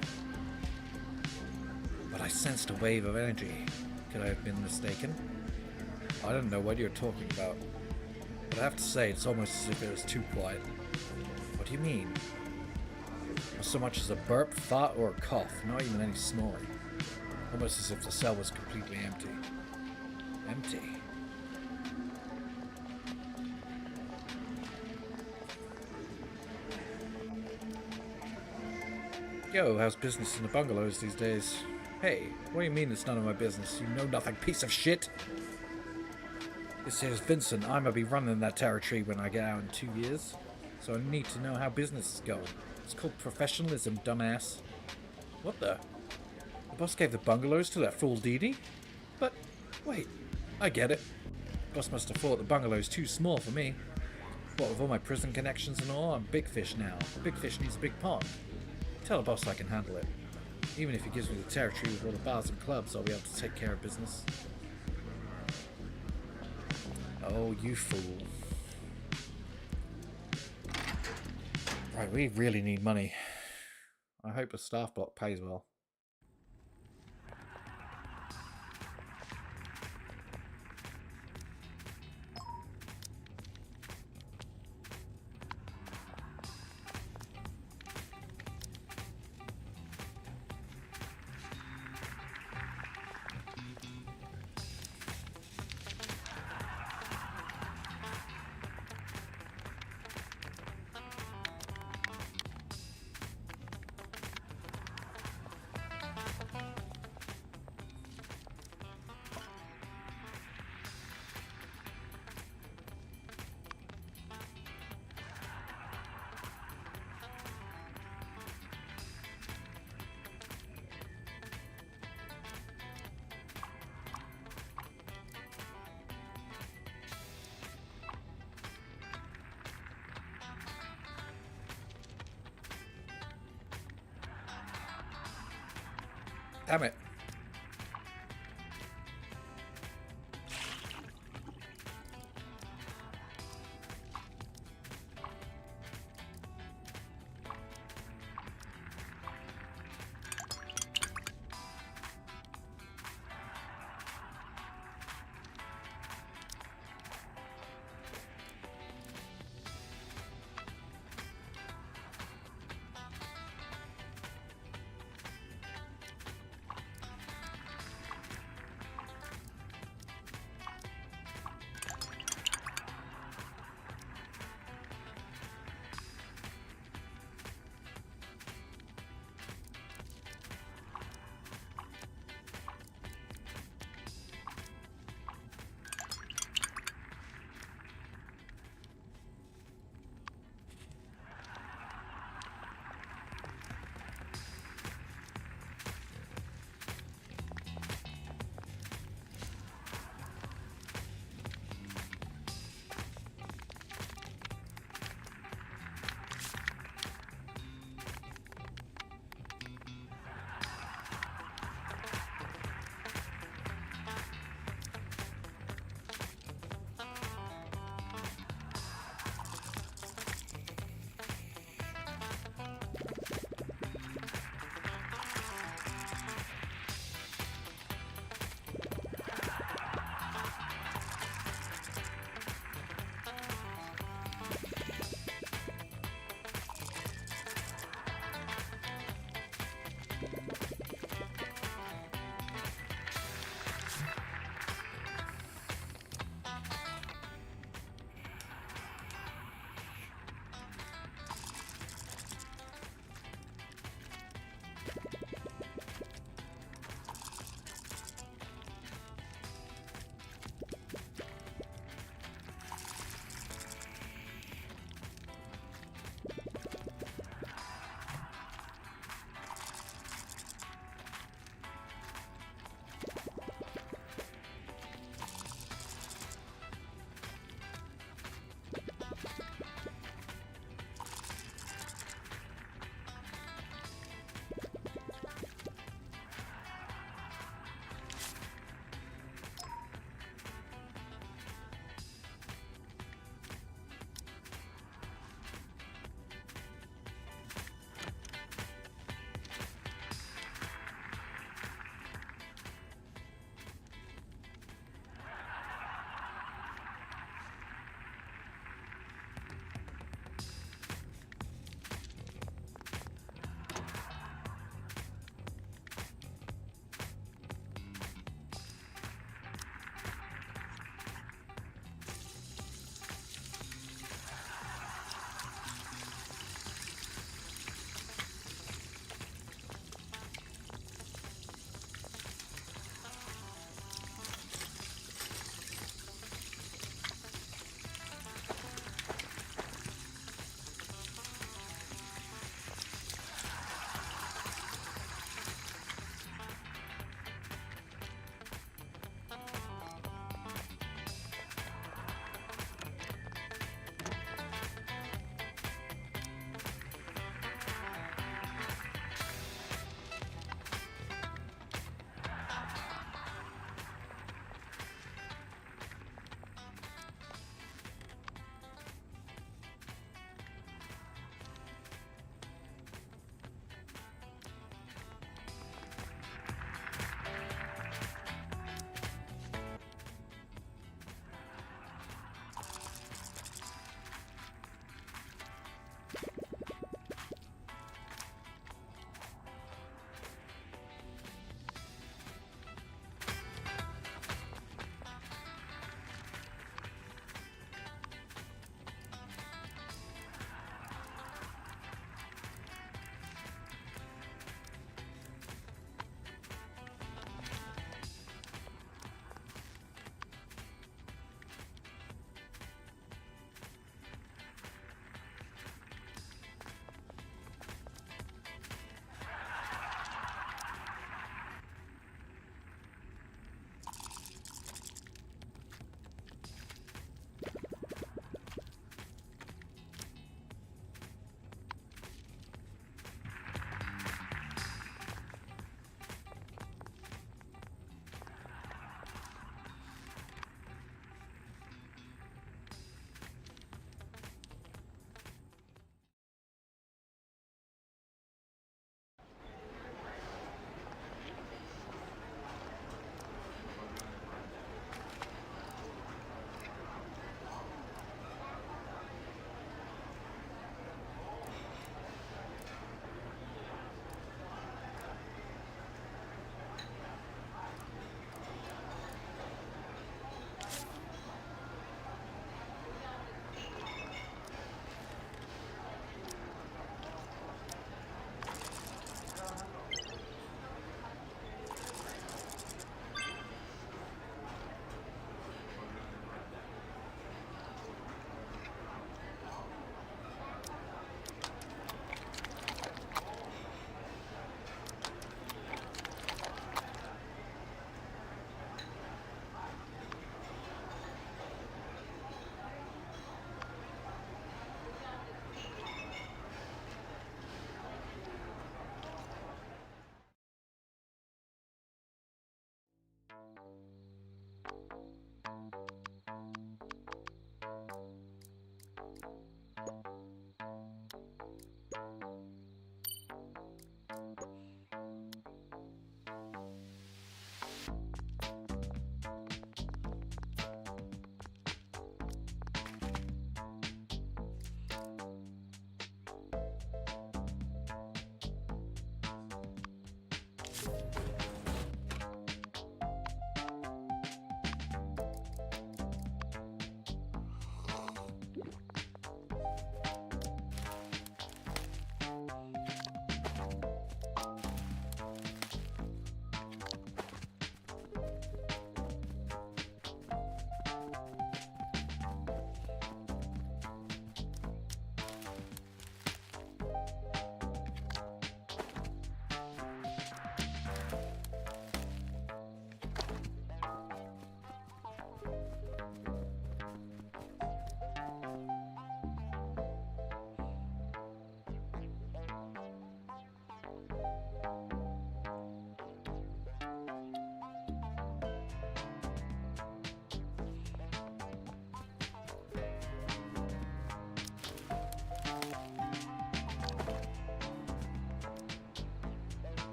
A: But I sensed a wave of energy. Could I have been mistaken? I don't know what you're talking about. But I have to say, it's almost as if it was too quiet. What do you mean? Not so much as a burp, fart, or a cough. Not even any snoring. Almost as if the cell was completely empty. Empty. Yo, how's business in the bungalows these days? Hey, what do you mean it's none of my business? You know nothing, piece of shit! This here's Vincent. I'ma be running that territory when I get out in 2 years. So I need to know how business is going. It's called professionalism, dumbass. What the? The boss gave the bungalows to that fool Dee Dee? But, wait, I get it. The boss must have thought the bungalow's too small for me. What, with all my prison connections and all, I'm big fish now. Big fish needs a big pond. Tell the boss I can handle it. Even if he gives me the territory with all the bars and clubs, I'll be able to take care of business. Oh, you fool. Right, we really need money. I hope the staff block pays well. Damn it.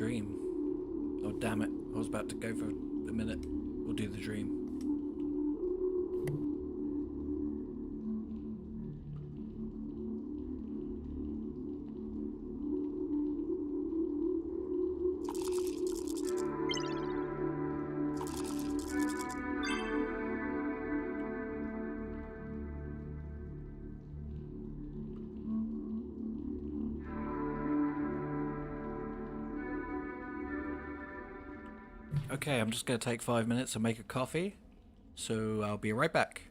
A: dream. Oh, damn it. I was about to go for a minute. We'll do the dream. Okay, I'm just going to take 5 minutes and make a coffee. So I'll be right back.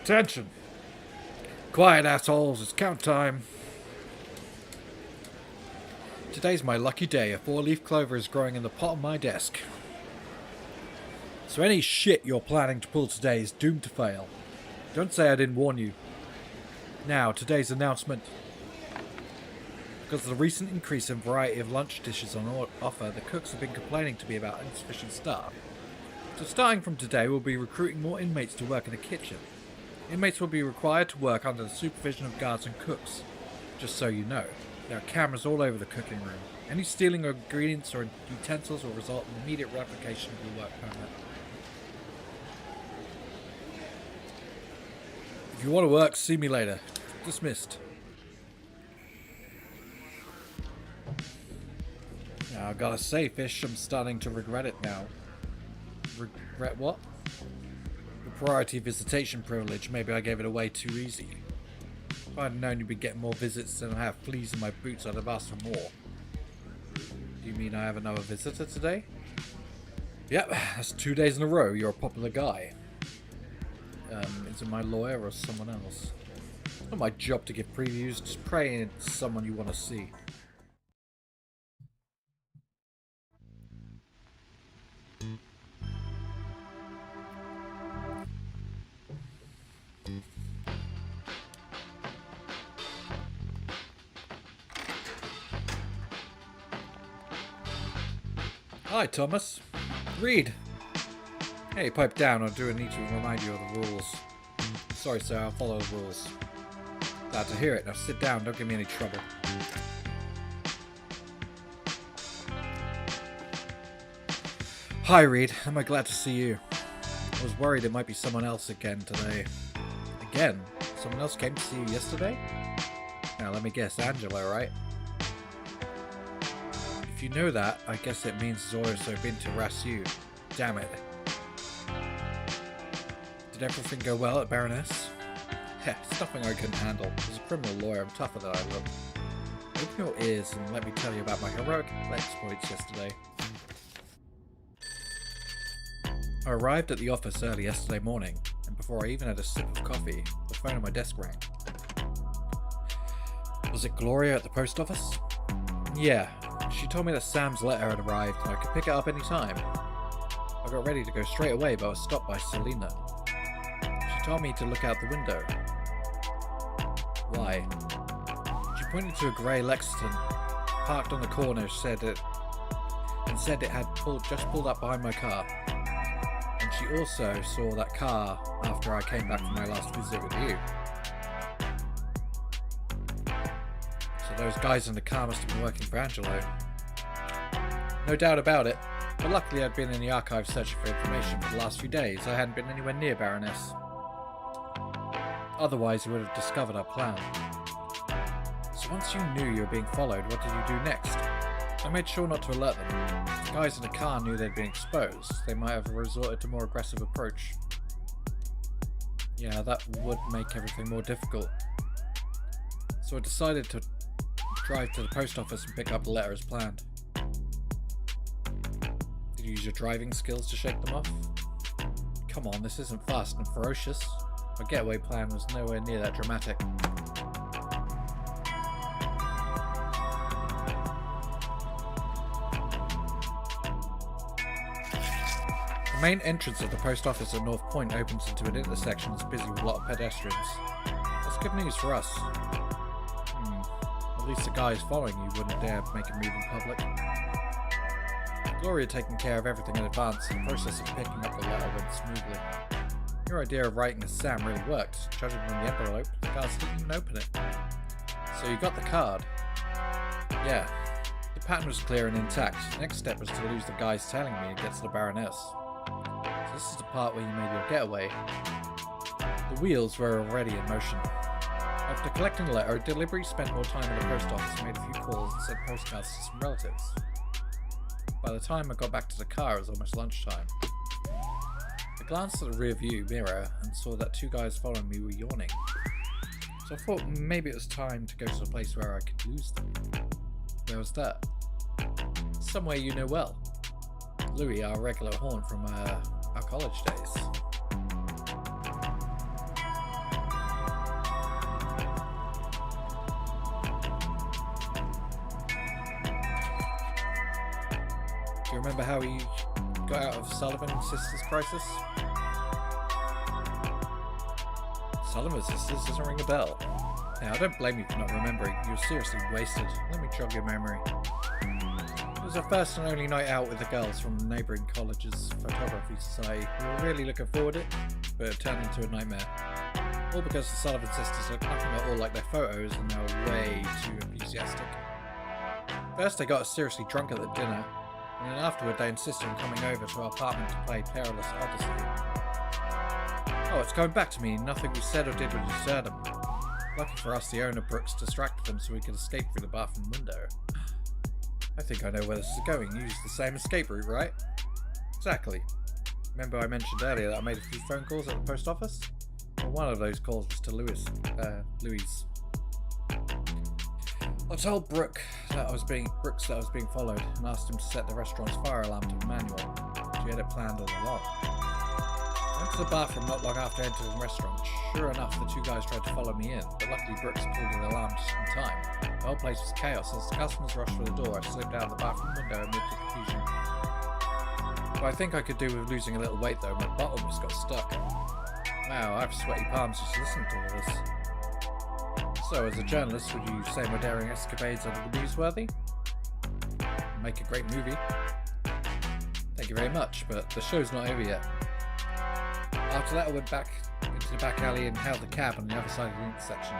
A: Attention! Quiet, assholes, it's count time. Today's my lucky day. A 4-leaf clover is growing in the pot of my desk. So any shit you're planning to pull today is doomed to fail. Don't say I didn't warn you. Now, today's announcement. Because of the recent increase in variety of lunch dishes on offer, the cooks have been complaining to me about insufficient staff. So starting from today, we'll be recruiting more inmates to work in the kitchen. Inmates will be required to work under the supervision of guards and cooks. Just so you know, there are cameras all over the cooking room. Any stealing of ingredients or utensils will result in immediate revocation of your work permit. If you want to work, see me later. Dismissed. Now, I gotta say, Fish, I'm starting to regret it now. Regret what? The priority visitation privilege. Maybe I gave it away too easy. If I'd known you'd be getting more visits than I have fleas in my boots, I'd have asked for more. Do you mean I have another visitor today? Yep, that's 2 days in a row. You're a popular guy. Is it my lawyer or someone else? It's not my job to give previews. Just pray it's someone you want to see. Hi, Thomas. Read. Hey, pipe down. I do need to remind you of the rules. Sorry, sir. I'll follow the rules. Glad to hear it. Now sit down. Don't give me any trouble. Hi, Reed. Am I glad to see you? I was worried it might be someone else again today. Again? Someone else came to see you yesterday? Now, let me guess. Angela, right? If you know that, I guess it means it's also been to harass you. Damn it. Did everything go well at Baroness? Heh, it's nothing I couldn't handle. As a criminal lawyer, I'm tougher than I look. Open your ears and let me tell you about my heroic exploits yesterday. I arrived at the office early yesterday morning, and before I even had a sip of coffee, the phone on my desk rang. Was it Gloria at the post office? Yeah. She told me that Sam's letter had arrived and I could pick it up any time. I got ready to go straight away, but I was stopped by Selena. She told me to look out the window. Why? She pointed to a grey Lexington, parked on the corner, said it had just pulled up behind my car. And she also saw that car after I came back from my last visit with you. So those guys in the car must have been working for Angelo. No doubt about it, but luckily I'd been in the archive searching for information for the last few days. I hadn't been anywhere near Baroness. Otherwise, you would have discovered our plan. So once you knew you were being followed, what did you do next? I made sure not to alert them. If the guys in the car knew they'd been exposed, they might have resorted to a more aggressive approach. Yeah, that would make everything more difficult. So I decided to drive to the post office and pick up the letter as planned. Did you use your driving skills to shake them off? Come on, this isn't fast and ferocious. My getaway plan was nowhere near that dramatic. The main entrance of the post office at North Point opens into an intersection that's busy with a lot of pedestrians. That's good news for us. At least the guys following you wouldn't dare make a move in public. Gloria had taken care of everything in advance, and the process of picking up the letter went smoothly. Your idea of writing to Sam really worked. Judging from the envelope, the guards didn't even open it. So you got the card? Yeah. The pattern was clear and intact. The next step was to lose the guys tailing me and get to the Baroness. So this is the part where you made your getaway. The wheels were already in motion. After collecting the letter, I deliberately spent more time in the post office, made a few calls and sent postcards to some relatives. By the time I got back to the car, it was almost lunchtime. I glanced at the rear view mirror and saw that two guys following me were yawning. So I thought maybe it was time to go to a place where I could lose them. Where was that? Somewhere you know well. Louis, our regular haunt from our college days. you remember how he got out of Sullivan's Sisters crisis? Sullivan's Sisters doesn't ring a bell. Now, I don't blame you for not remembering. You were seriously wasted. Let me jog your memory. It was our first and only night out with the girls from the neighbouring college's photography society. We were really looking forward to it, but it turned into a nightmare. All because the Sullivan sisters look nothing at all like their photos and they were way too enthusiastic. First they got us seriously drunk at the dinner, and then afterward they insisted on coming over to our apartment to play Perilous Odyssey. Oh, it's coming back to me. Nothing we said or did would disturb them. Lucky for us, the owner Brooks distracted them so we could escape through the bathroom window. I think I know where this is going. You used the same escape route, right? Exactly. Remember I mentioned earlier that I made a few phone calls at the post office? Well, one of those calls was to Louise. I told Brooks that I was being followed and asked him to set the restaurant's fire alarm to manual. She had it planned all along. I went to the bathroom not long after entering the restaurant. Sure enough, the two guys tried to follow me in, but luckily Brooks pulled the alarm just in time. The whole place was chaos. As the customers rushed for the door, I slipped out of the bathroom window amid the confusion. What I think I could do with losing a little weight though, my butt almost got stuck. Wow, I have sweaty palms just listening to all this. So, as a journalist, would you say my daring escapades are newsworthy? Make a great movie. Thank you very much, but the show's not over yet. After that, I went back into the back alley and held the cab on the other side of the intersection.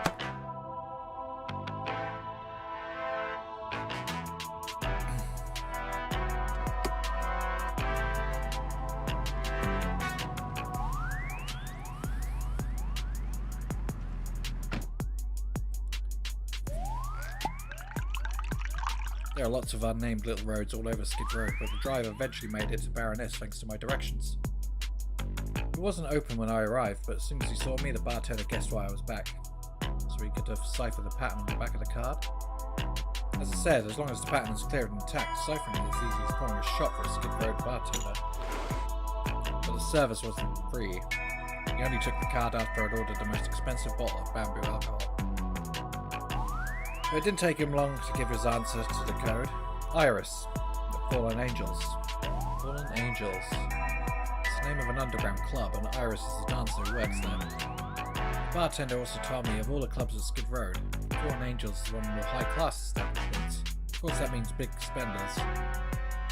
A: There are lots of unnamed little roads all over Skid Row, but the drive eventually made it to Baroness thanks to my directions. It wasn't open when I arrived, but as soon as he saw me, the bartender guessed why I was back, so he could decipher the pattern on the back of the card. As I said, as long as the pattern is clear and intact, deciphering it is easy as pouring a shot for a Skid Row bartender. But the service wasn't free. He only took the card after I'd ordered the most expensive bottle of bamboo alcohol. But it didn't take him long to give his answer to the code. Iris, the Fallen Angels. Fallen Angels. It's the name of an underground club, and Iris is the dancer who works there. The bartender also told me of all the clubs at Skid Row, Fallen Angels is one of the more high-class establishments. Of course that means big spenders.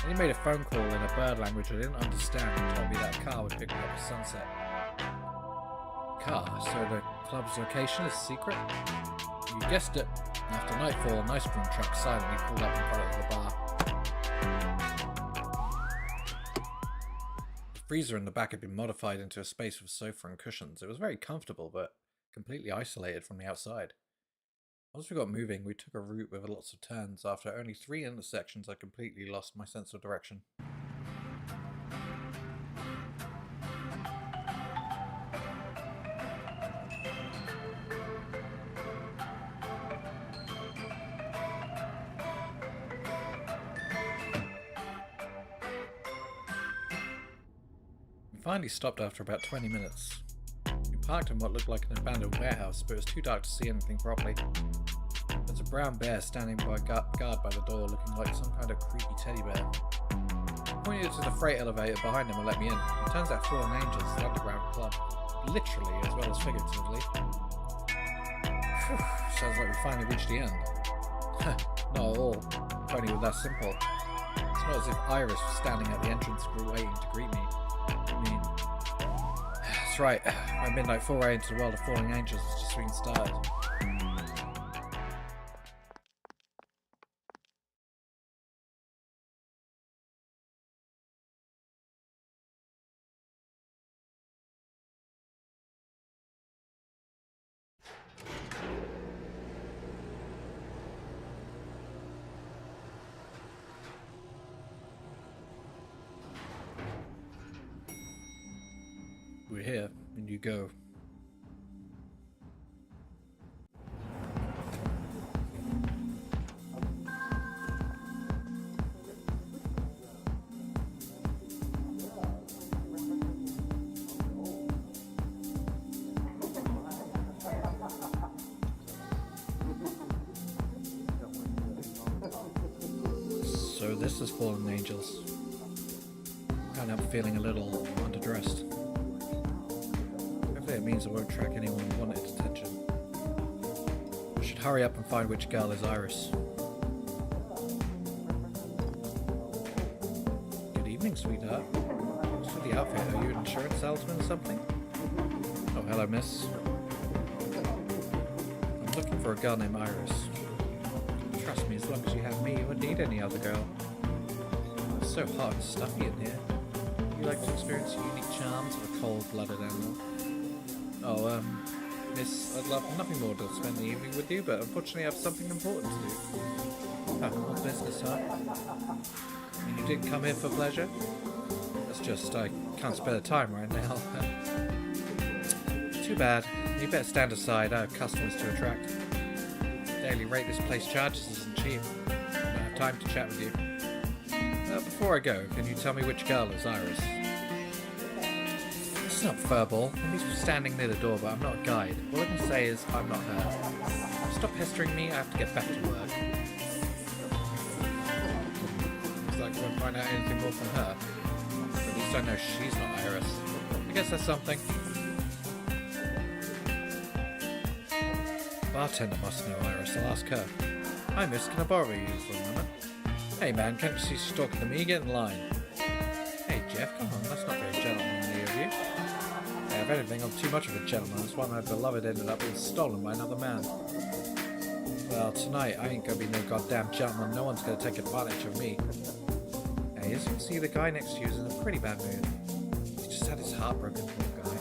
A: And he made a phone call in a bird language I didn't understand and told me that a car would pick me up at sunset. Car? So the club's location is secret? You guessed it. After nightfall, an ice cream truck silently pulled up in front of the bar. The freezer in the back had been modified into a space with sofa and cushions. It was very comfortable, but completely isolated from the outside. Once we got moving, we took a route with lots of turns. After only 3 intersections, I completely lost my sense of direction. We finally stopped after about 20 minutes. We parked in what looked like an abandoned warehouse, but it was too dark to see anything properly. There's a brown bear standing by guard by the door, looking like some kind of creepy teddy bear. I pointed to the freight elevator behind him and let me in. It turns out Fallen Angels is the underground club, literally as well as figuratively. Whew, sounds like we finally reached the end. Not at all. If only it was that simple. It's not as if Iris was standing at the entrance waiting to greet me. I mean, that's right. My midnight foray into the world of Fallen Angels has just been started. We're here, and you go. So this is Fallen Angels. can't help feeling a little underdressed. Hopefully it means I won't attract anyone who wanted attention. I should hurry up and find which girl is Iris. Good evening, sweetheart. What's with the outfit? Are you an insurance salesman or something? Oh, hello, miss. I'm looking for a girl named Iris. Trust me, as long as you have me, you wouldn't need any other girl. It's so hot and stuffy in here. You like to experience the unique charms of a cold-blooded animal? Oh, miss, I'd love nothing more to spend the evening with you, but unfortunately I have something important to do. Oh, what business, huh? And you didn't come here for pleasure? That's just, I can't spare the time right now. Too bad. You better stand aside, I have customers to attract. The daily rate this place charges isn't cheap. I don't have time to chat with you. Before I go, can you tell me which girl is Iris? It's not verbal. I'm standing near the door, but I'm not a guide. All I can say is I'm not her. Stop pestering me, I have to get back to work. Looks like I won't find out anything more from her. But at least I know she's not Iris. I guess that's something. Bartender must know Iris. I'll ask her. Hi miss, can I borrow you for a moment? Hey man, can't you see she's talking to me? Get in line. Hey Jeff, come on, that's not very gentlemanly of you. Hey, if anything, I'm too much of a gentleman. That's why my beloved ended up being stolen by another man. Well, tonight I ain't gonna be no goddamn gentleman. No one's gonna take advantage of me. Hey, as you can see, the guy next to you is in a pretty bad mood. He's just had his heart broken, poor guy.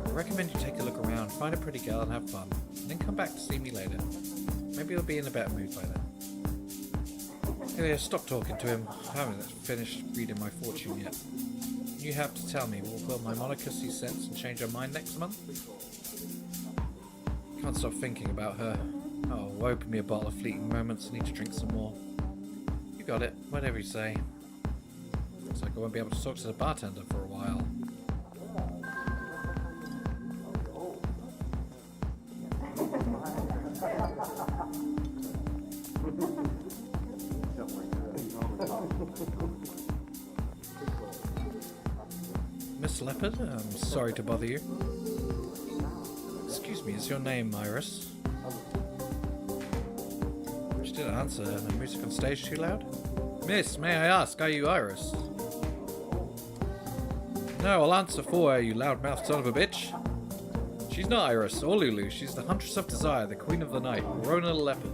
A: I recommend you take a look around, find a pretty girl and have fun. And then come back to see me later. Maybe you'll be in a better mood by then. Anyway, stop talking to him. I haven't finished reading my fortune yet. You have to tell me, will my Monica see sense and change her mind next month? Can't stop thinking about her. Oh, open me a bottle of Fleeting Moments. I need to drink some more. You got it. Whatever you say. Looks like I won't be able to talk to the bartender for a while. Miss Leopard, I'm sorry to bother you. Excuse me, is your name Iris? She didn't answer. The music on stage too loud? Miss, may I ask, are you Iris? No, I'll answer for her, you loudmouthed son of a bitch. She's not Iris or Lulu. She's the Huntress of Desire, the Queen of the Night, Rona the Leopard.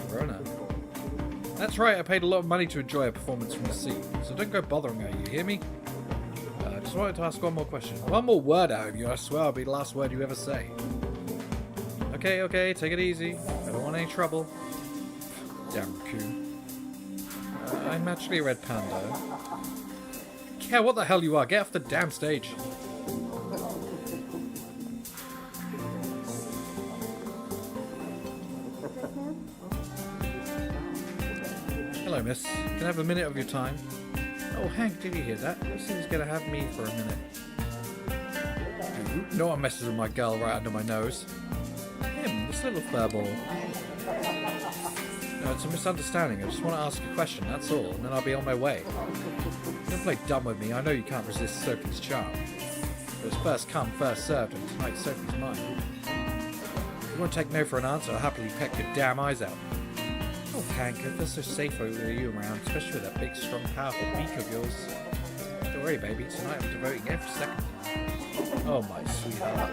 A: Rona? That's right, I paid a lot of money to enjoy a performance from the sea, so don't go bothering her, you hear me? I just wanted to ask one more question. One more word out of you, I swear I'll be the last word you ever say. Okay, take it easy. I don't want any trouble. Damn raccoon. I'm actually a red panda. Yeah, what the hell you are? Get off the damn stage. Hello, miss. Can I have a minute of your time? Oh, Hank, did you hear that? This thing's gonna have me for a minute. No one messes with my girl right under my nose. Him, this little furball. No, it's a misunderstanding. I just want to ask a question, that's all, and then I'll be on my way. Don't play dumb with me. I know you can't resist Sophie's charm. It was first come, first served, and tonight Sophie's mine. If you won't take no for an answer, I'll happily peck your damn eyes out. Oh, Hank, I feel so safe with you around, especially with that big, strong, powerful beak of yours. Don't worry, baby. Tonight I'm devoting every second to you. Oh, my sweetheart.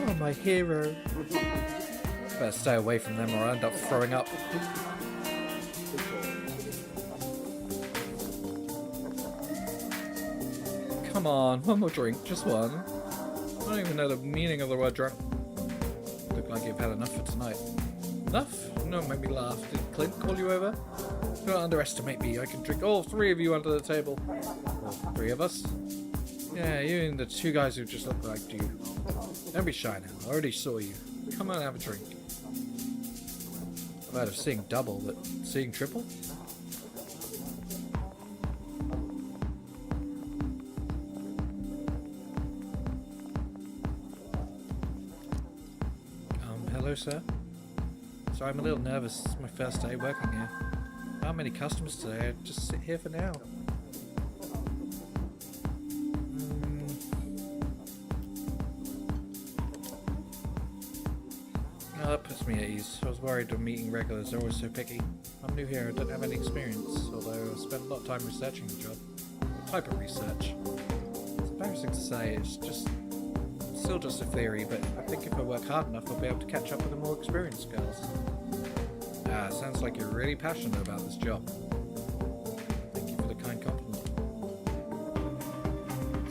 A: Oh, my hero. Better stay away from them or I'll end up throwing up. Come on, one more drink, just one. I don't even know the meaning of the word drunk. Look like you've had enough for tonight. Enough? No, make me laugh. Did Clint call you over? Don't underestimate me. I can drink all three of you under the table. All three of us? Yeah, you and the two guys who just look like you. Don't be shy now. I already saw you. Come on, have a drink. I've heard of seeing double, but seeing triple? Hello, sir. Sorry, I'm a little nervous. It's my first day working here. Not many customers today. I just sit here for now. Oh, that puts me at ease. I was worried when meeting regulars are always so picky. I'm new here, I don't have any experience, although I've spent a lot of time researching the job. What type of research? It's embarrassing to say, it's still just a theory, but I think if I work hard enough, I'll be able to catch up with the more experienced girls. Ah, sounds like you're really passionate about this job. Thank you for the kind compliment.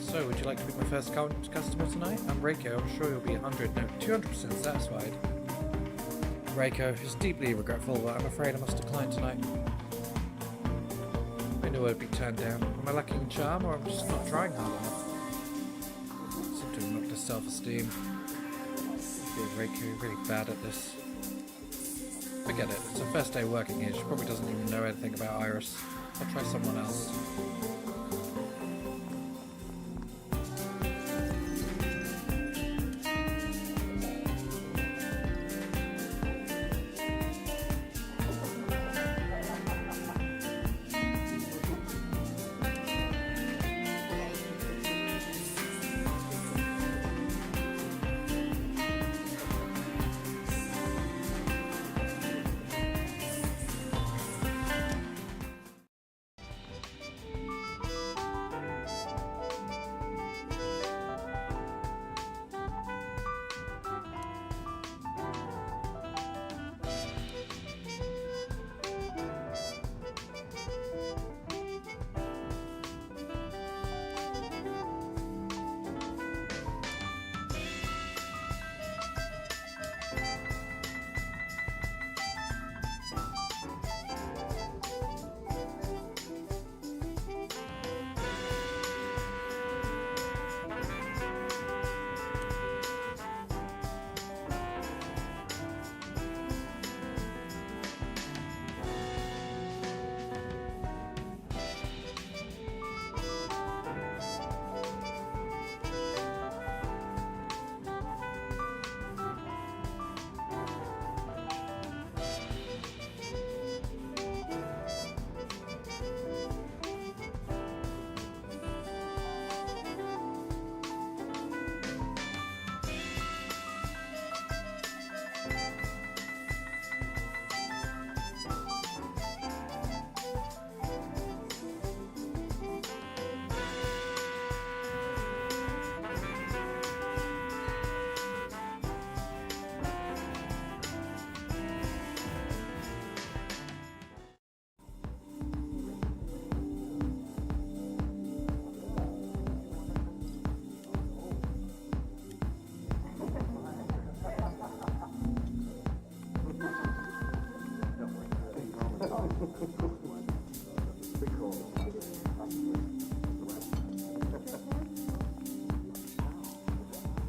A: So, would you like to be my first customer tonight? I'm Reiko. I'm sure you'll be 200% satisfied. Reiko is deeply regretful, but I'm afraid I must decline tonight. I knew I'd be turned down. Am I lacking charm, or I'm just not trying hard enough? I seem to have knocked his self-esteem. Reiko, you're really bad at this. Forget it. It's her first day working here. She probably doesn't even know anything about Iris. I'll try someone else.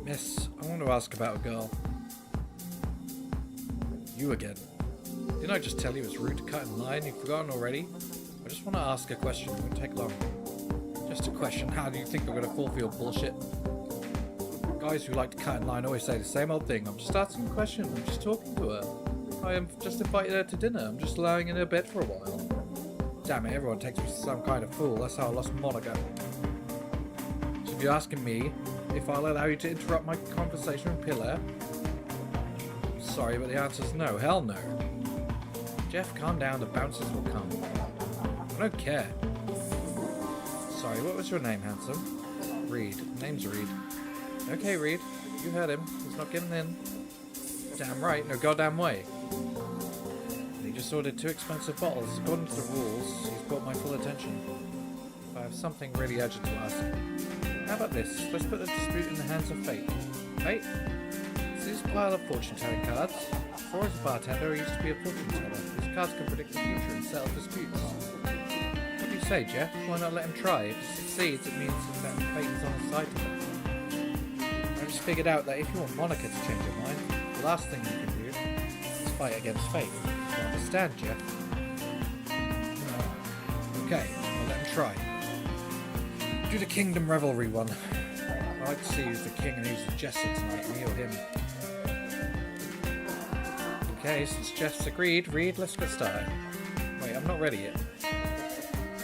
A: Miss, I want to ask about a girl. You again. Didn't I just tell you it's rude to cut in line? You've forgotten already? I just want to ask a question. It won't take long. Just a question. How do you think I'm going to fall for your bullshit? Guys who like to cut in line always say the same old thing. I'm just asking a question. I'm just talking to her. I am just invited her to dinner. I'm just lying in her bed for a while. Damn it, everyone takes me for some kind of fool. That's how I lost Monica. So if you're asking me if I'll allow you to interrupt my conversation with Pillar, sorry, but the answer's no. Hell no. Jeff, calm down. The bouncers will come. I don't care. Sorry, what was your name, handsome? Reed. Name's Reed. Okay, Reed. You heard him. He's not getting in. Damn right. No goddamn way. He just ordered 2 expensive bottles. According to the rules, he's brought my full attention. But I have something really urgent to ask. How about this? Let's put the dispute in the hands of fate. Fate? See this pile of fortune-telling cards? Before as a bartender, I used to be a fortune teller. These cards can predict the future and settle disputes. What do you say, Jeff? Why not let him try? If he succeeds, it means that fate is on his side today. I just figured out that if you want Monica to change her mind, the last thing you can do is fight against fate. You understand, Jeff? Okay, I'll let him try. Do the Kingdom Revelry one. I'd like to see who's the king and who's the jester tonight, me or him. Okay, since Jeff's agreed, Reed, let's get started. Wait, I'm not ready yet.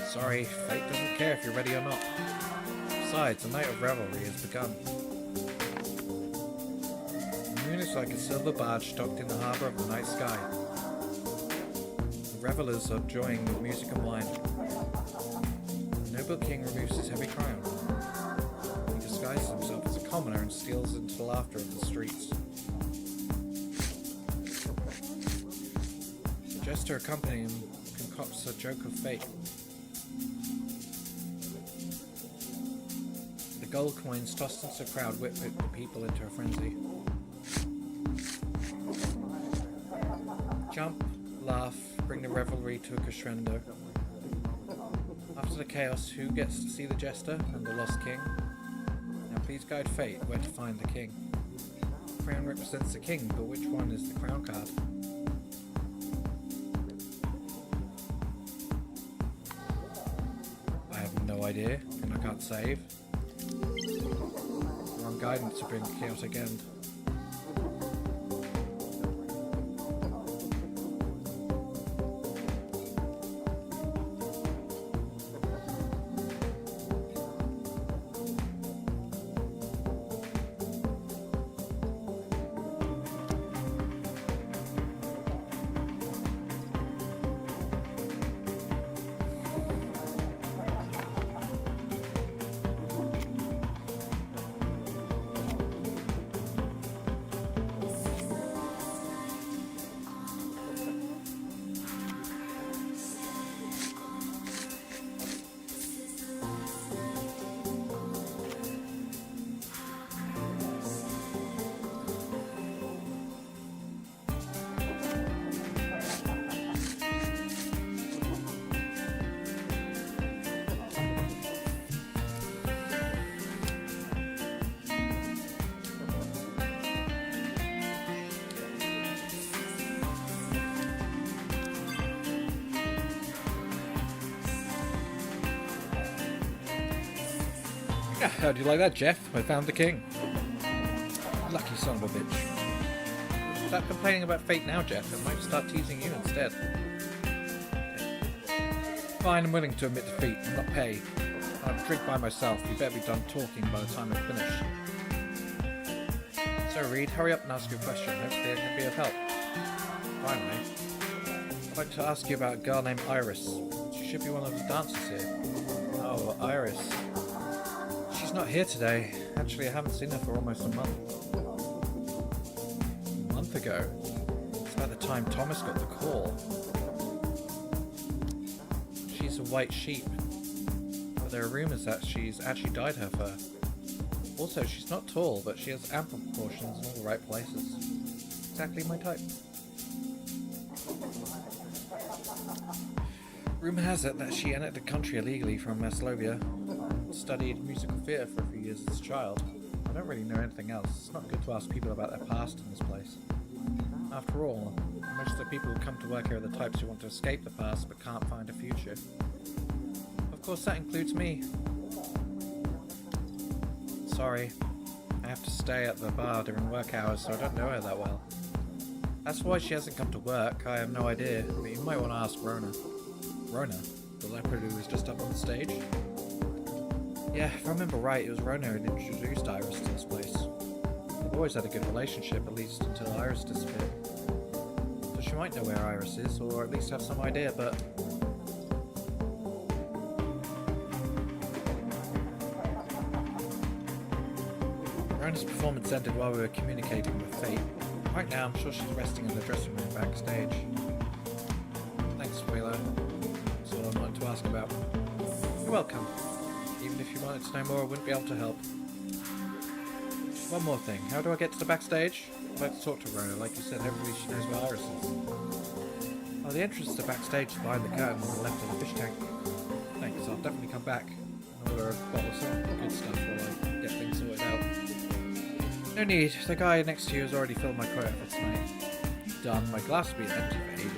A: Sorry, fate doesn't care if you're ready or not. Besides, the night of revelry has begun. moon is like a silver barge docked in the harbour of the night sky. The revellers are enjoying music and wine. The noble king removes his heavy crown. He disguises himself as a commoner and steals into the laughter of the streets. The jester accompanying him concocts a joke of fate. The gold coins tossed into the crowd whip the people into a frenzy. Jump, laugh, bring the revelry to a crescendo. After the chaos, who gets to see the jester and the lost king? Now please guide fate where to find the king. The crown represents the king, but which one is the crown card? I have no idea, and I can't save. Wrong guidance to bring chaotic end. How do you like that, Jeff? I found the king. Lucky son of a bitch. Stop complaining about fate now, Jeff. I might start teasing you instead. Fine, I'm willing to admit defeat and not pay. I'll drink by myself. You better be done talking by the time I finish. So, Reed, hurry up and ask your question. Hopefully I can be of help. Finally, I'd like to ask you about a girl named Iris. She should be one of the dancers here. Oh, Iris. She's not here today. Actually, I haven't seen her for almost a month. A month ago? It's about the time Thomas got the call. She's a white sheep. But there are rumours that she's actually dyed her fur. Also, she's not tall, but she has ample proportions in all the right places. Exactly my type. Rumour has it that she entered the country illegally from Maslovia. Studied musical theatre for a few years as a child. I don't really know anything else. It's not good to ask people about their past in this place. After all, most of the people who come to work here are the types who want to escape the past but can't find a future. Of course, that includes me. Sorry, I have to stay at the bar during work hours, so I don't know her that well. As for why she hasn't come to work, I have no idea, but you might want to ask Rona. Rona? The leopard who was just up on the stage? Yeah, if I remember right, it was Rona who introduced Iris to this place. They've always had a good relationship, at least until Iris disappeared. So she might know where Iris is, or at least have some idea, but... Rona's performance ended while we were communicating with Fate. Right now, I'm sure she's resting in the dressing room backstage. Thanks, Wheeler. That's all I wanted to ask about. You're welcome. Even if you wanted to know more, I wouldn't be able to help. One more thing. How do I get to the backstage? I'd like to talk to Rona. Like you said, hopefully she knows where Iris is. Oh, the entrance to the backstage is behind the curtain on the left of the fish tank. Thanks, I'll definitely come back and order a bottle of some good stuff while I get things sorted out. No need. The guy next to you has already filled my quota for tonight. Done. My glass will be empty for ages.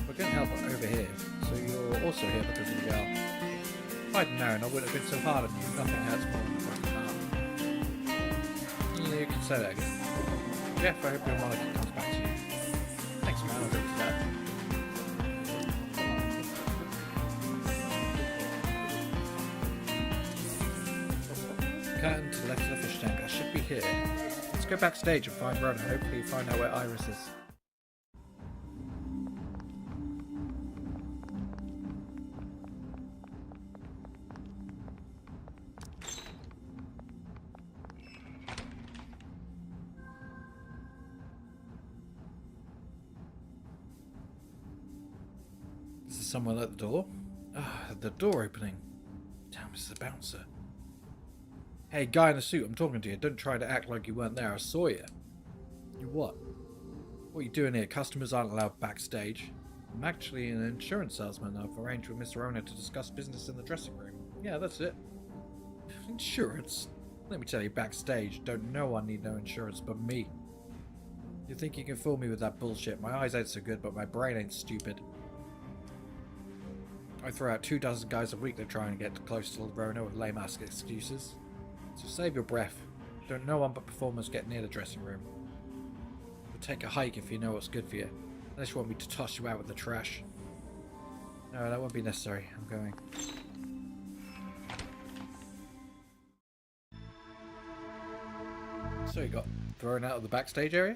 A: We're going to help over here, so you're also here because of the girl. If I'd known, I wouldn't have been so hard on you. Nothing hurts more than a broken heart. You can say that again. Jeff, I hope your molecule comes back to you. Thanks, man. I'll drink to that. Curtain to the left of the fish tank. I should be here. Let's go backstage and find Ron and hopefully find out where Iris is. Is there someone at the door? Ah, the door opening. Damn, it's the bouncer. Hey, guy in the suit, I'm talking to you. Don't try to act like you weren't there. I saw you. You what? What are you doing here? Customers aren't allowed backstage. I'm actually an insurance salesman. I've arranged with Mr. Owner to discuss business in the dressing room. Yeah, that's it. Insurance? Let me tell you, backstage, don't no one need no insurance but me. You think you can fool me with that bullshit? My eyes ain't so good, but my brain ain't stupid. I throw out 24 guys a week that try and get close to Rona with lame-ass excuses. So save your breath. Don't no one but performers get near the dressing room. But take a hike if you know what's good for you. Unless you want me to toss you out with the trash. No, that won't be necessary. I'm going. So you got thrown out of the backstage area?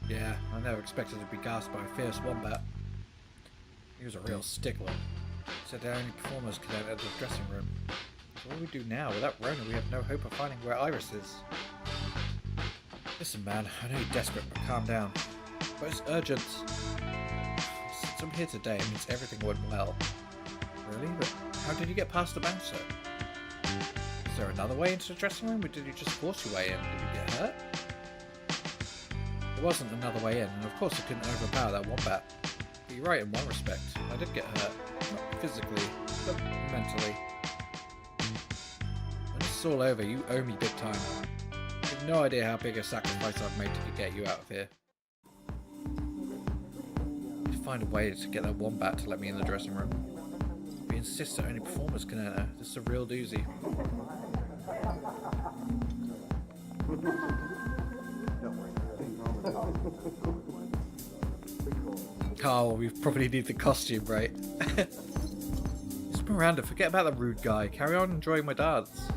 A: Yeah, I never expected to be gassed by a fierce wombat. He was a real stickler. Said that only performers could enter the dressing room. So what do we do now? Without Rona, we have no hope of finding where Iris is. Listen, man, I know you're desperate, but calm down. But it's urgent. Since I'm here today, it means everything went well. Really? But how did you get past the bouncer? Is there another way into the dressing room, or did you just force your way in? Did you get hurt? There wasn't another way in, and of course I couldn't overpower that wombat. But you're right in one respect. I did get hurt. Not physically, but mentally. When this is all over, you owe me big time. You have no idea how big a sacrifice I've made to get you out of here. To find a way to get that wombat to let me in the dressing room. We insist that only performers can enter. This is a real doozy. Oh, we probably need the costume, right? It's Miranda, forget about the rude guy. Carry on enjoying my dance.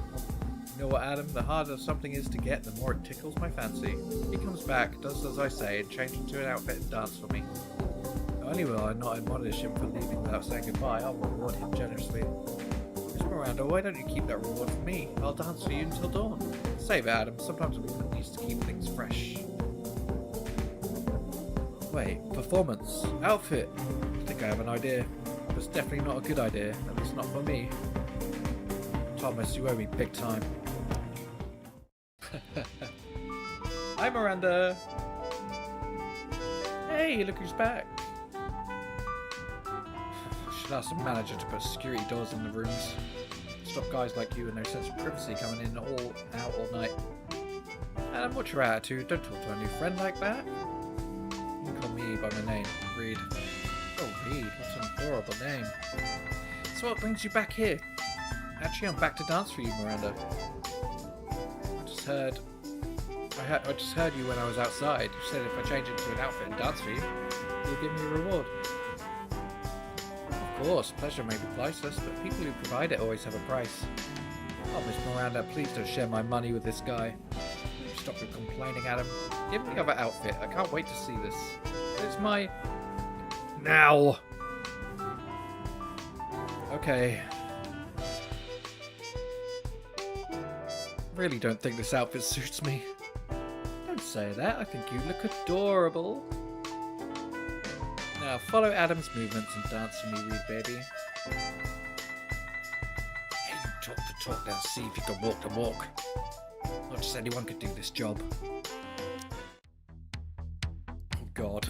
A: You know what, Adam? The harder something is to get, the more it tickles my fancy. He comes back, does as I say, and changes into an outfit and dance for me. Not only will I not admonish him for leaving without saying goodbye, I'll reward him generously. Miss Miranda, why don't you keep that reward for me? I'll dance for you until dawn. Save it, Adam. Sometimes a woman needs to keep things fresh. Wait, performance, outfit. I think I have an idea. But it's definitely not a good idea, at least not for me. Thomas, you owe me big time. Hi, Miranda. Hey, look who's back. I should ask the manager to put security doors in the rooms. Stop guys like you with no sense of privacy coming in out all night. Adam, what's your attitude? Don't talk to a new friend like that. You can call me by my name, Reed. Oh, Reed, what an adorable name. So what brings you back here? Actually, I'm back to dance for you, Miranda. I just heard you when I was outside. You said if I change into an outfit and dance for you, you'll give me a reward. Of course, pleasure may be priceless, but people who provide it always have a price. Oh, Miss Miranda, please don't share my money with this guy. Stop your complaining, Adam. Give me the other outfit. I can't wait to see this. It's my... Now! Okay. Really don't think this outfit suits me. Don't say that. I think you look adorable. Now follow Adam's movements and dance for me, Reed, baby. Hey, you talk the talk, now see if you can walk the walk. Not just anyone could do this job. Oh God.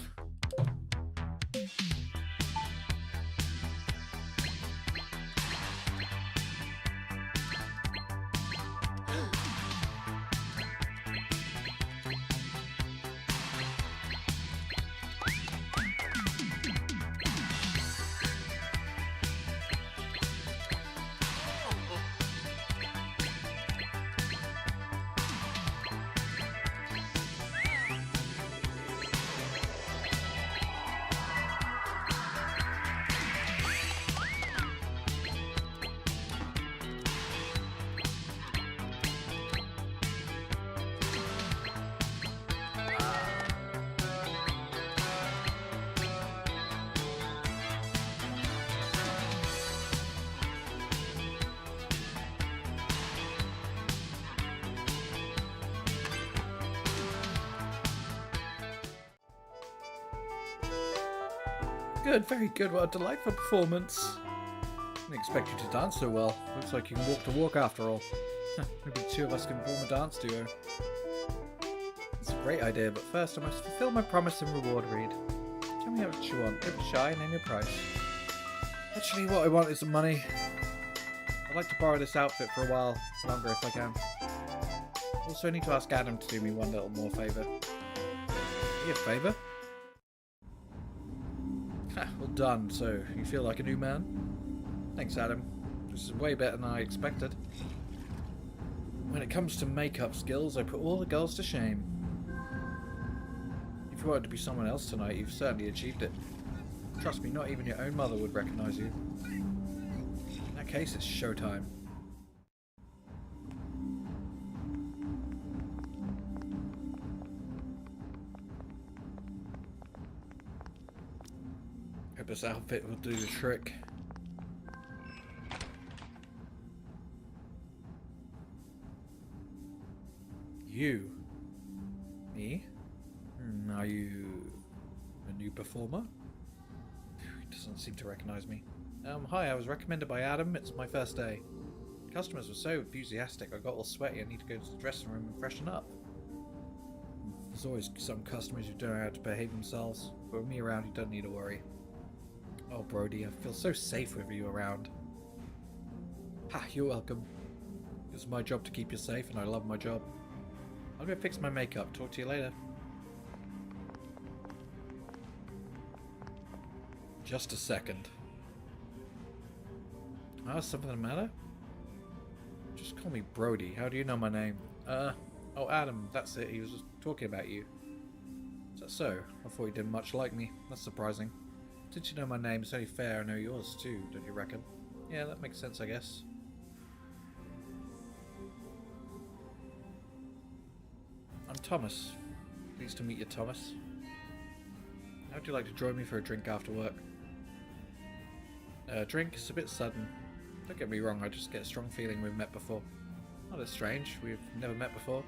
A: Good, very good. What a delightful performance. Didn't expect you to dance so well. Looks like you can walk the walk after all. Maybe the two of us can form a dance duo. It's a great idea, but first I must fulfill my promise and reward read. Tell me how much you want. Don't be shy, name your price. Actually, what I want is the money. I'd like to borrow this outfit for a while longer if I can. Also, I need to ask Adam to do me one little more favour. Me a favour? Ha, well done. So, you feel like a new man? Thanks, Adam. This is way better than I expected. When it comes to makeup skills, I put all the girls to shame. If you wanted to be someone else tonight, you've certainly achieved it. Trust me, not even your own mother would recognise you. In that case, it's showtime. Hope this outfit will do the trick. You? Me? Are you a new performer? He doesn't seem to recognise me. Hi, I was recommended by Adam. It's my first day. Customers were so enthusiastic, I got all sweaty. I need to go to the dressing room and freshen up. There's always some customers who don't know how to behave themselves, but with me around, you don't need to worry. Oh, Brody, I feel so safe with you around. Ha, you're welcome. It's my job to keep you safe, and I love my job. I'll go fix my makeup. Talk to you later. Just a second. Oh, something the matter? Just call me Brody. How do you know my name? Oh, Adam. That's it. He was just talking about you. Is that so? I thought you didn't much like me. That's surprising. Since you know my name, it's only fair I know yours too, don't you reckon? Yeah, that makes sense, I guess. I'm Thomas. Pleased to meet you, Thomas. How'd you like to join me for a drink after work? Drink is a bit sudden. Don't get me wrong, I just get a strong feeling we've met before. Not that strange, we've never met before.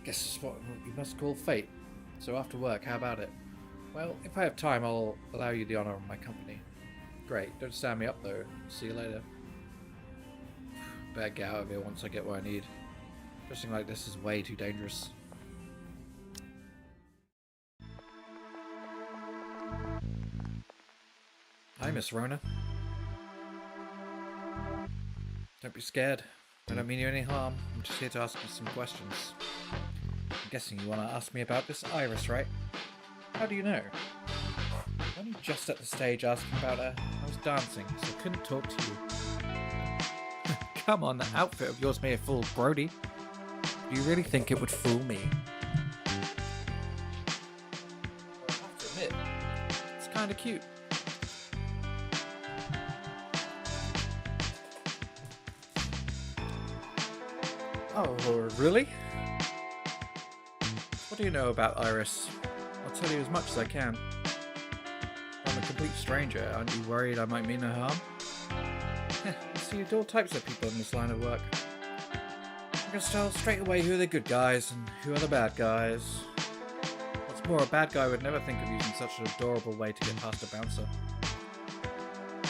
A: Guess it's what we must call fate. So after work, how about it? Well, if I have time, I'll allow you the honour of my company. Great, don't stand me up though. See you later. Better get out of here once I get what I need. Dressing like this is way too dangerous. Hi, Miss Rona. Don't be scared. I don't mean you any harm. I'm just here to ask you some questions. I'm guessing you want to ask me about this Iris, right? How do you know? I'm only just at the stage asking about her. I was dancing, so I couldn't talk to you. Come on, that outfit of yours may have fooled Brody. Do you really think it would fool me? I have to admit, it's kind of cute. Oh, really? What do you know about Iris? I'll tell you as much as I can. I'm a complete stranger. Aren't you worried I might mean no harm? See, you do all types of people in this line of work. I can tell straight away who are the good guys and who are the bad guys. What's more, a bad guy would never think of using such an adorable way to get past a bouncer.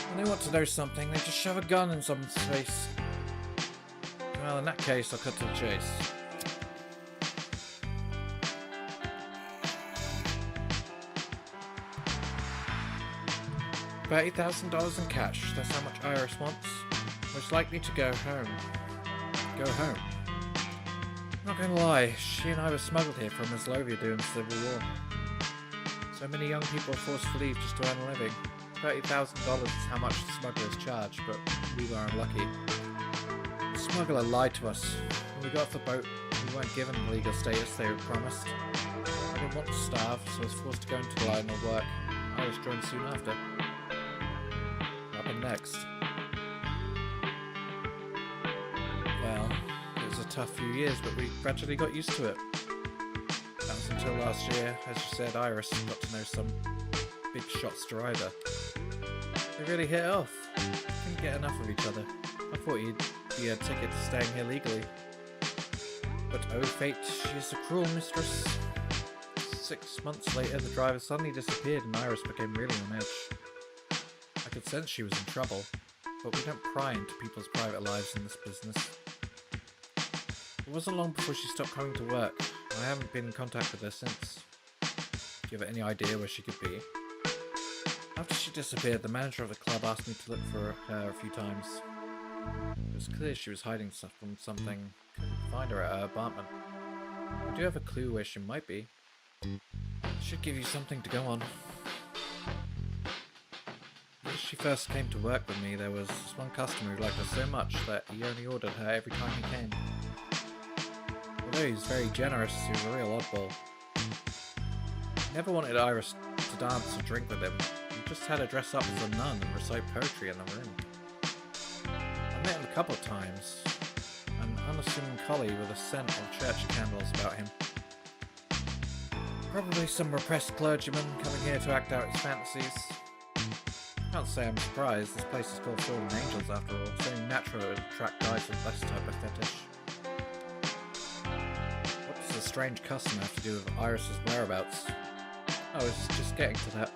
A: When they want to know something, they just shove a gun in someone's face. Well, in that case, I'll cut to the chase. $30,000 in cash. That's how much Iris wants. Most likely to go home. Go home. Not gonna lie, she and I were smuggled here from Slovenia during the Civil War. So many young people are forced to leave just to earn a living. $30,000 is how much the smugglers charge, but we were unlucky. The smuggler lied to us. When we got off the boat, we weren't given the legal status they were promised. I didn't want to starve, so I was forced to go into the line of work. Iris joined soon after. What happened next? Well, it was a tough few years, but we gradually got used to it. That was until last year, as you said, Iris got to know some big shots driver. They really hit it off. Couldn't get enough of each other. I thought he'd be a ticket to staying here legally. But oh fate, she is a cruel mistress. 6 months later, the driver suddenly disappeared and Iris became really on edge. I could sense she was in trouble, but we don't pry into people's private lives in this business. It wasn't long before she stopped coming to work. I haven't been in contact with her since. Do you have any idea where she could be? After she disappeared, the manager of the club asked me to look for her a few times. It was clear she was hiding stuff from something. Couldn't find her at her apartment. I do have a clue where she might be. Should give you something to go on. When she first came to work with me, there was one customer who liked her so much that he only ordered her every time he came. Although he was very generous, he was a real oddball. He never wanted Iris to dance or drink with him. He just had her dress up as a nun and recite poetry in the room. I met him a couple of times. An unassuming collie with a scent of church candles about him. Probably some repressed clergyman coming here to act out his fantasies. Can't say I'm surprised. This place is called Fallen Angels after all. It's only natural it would attract guys with this type of fetish. What does a strange custom have to do with Iris's whereabouts? I was just getting to that.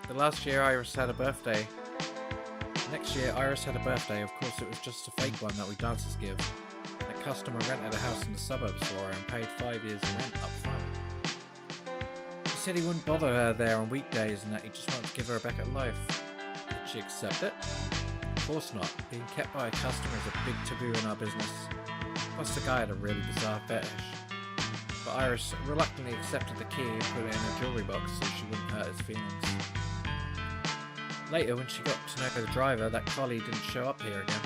A: The last year Iris had a birthday. Next year Iris had a birthday. Of course it was just a fake one that we dancers give. That customer rented a house in the suburbs for her and paid 5 years rent up front. He said he wouldn't bother her there on weekdays and that he just wanted to give her a better life. Did she accept it? Of course not. Being kept by a customer is a big taboo in our business. Plus the guy had a really bizarre fetish. But Iris reluctantly accepted the key and put it in her jewellery box so she wouldn't hurt his feelings. Later, when she got to know the driver, that collie didn't show up here again.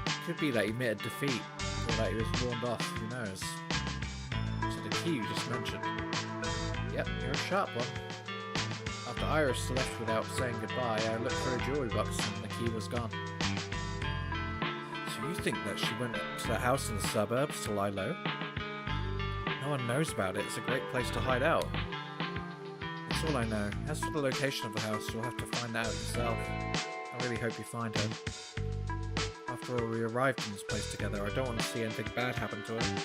A: It could be that he admitted defeat, or that he was warned off, who knows. So the key you just mentioned. Yep, you're a sharp one. After Iris left without saying goodbye, I looked for her jewellery box and the key was gone. So you think that she went to the house in the suburbs to lie low? No one knows about it. It's a great place to hide out. That's all I know. As for the location of the house, you'll have to find that out yourself. I really hope you find her. After all, we arrived in this place together. I don't want to see anything bad happen to her.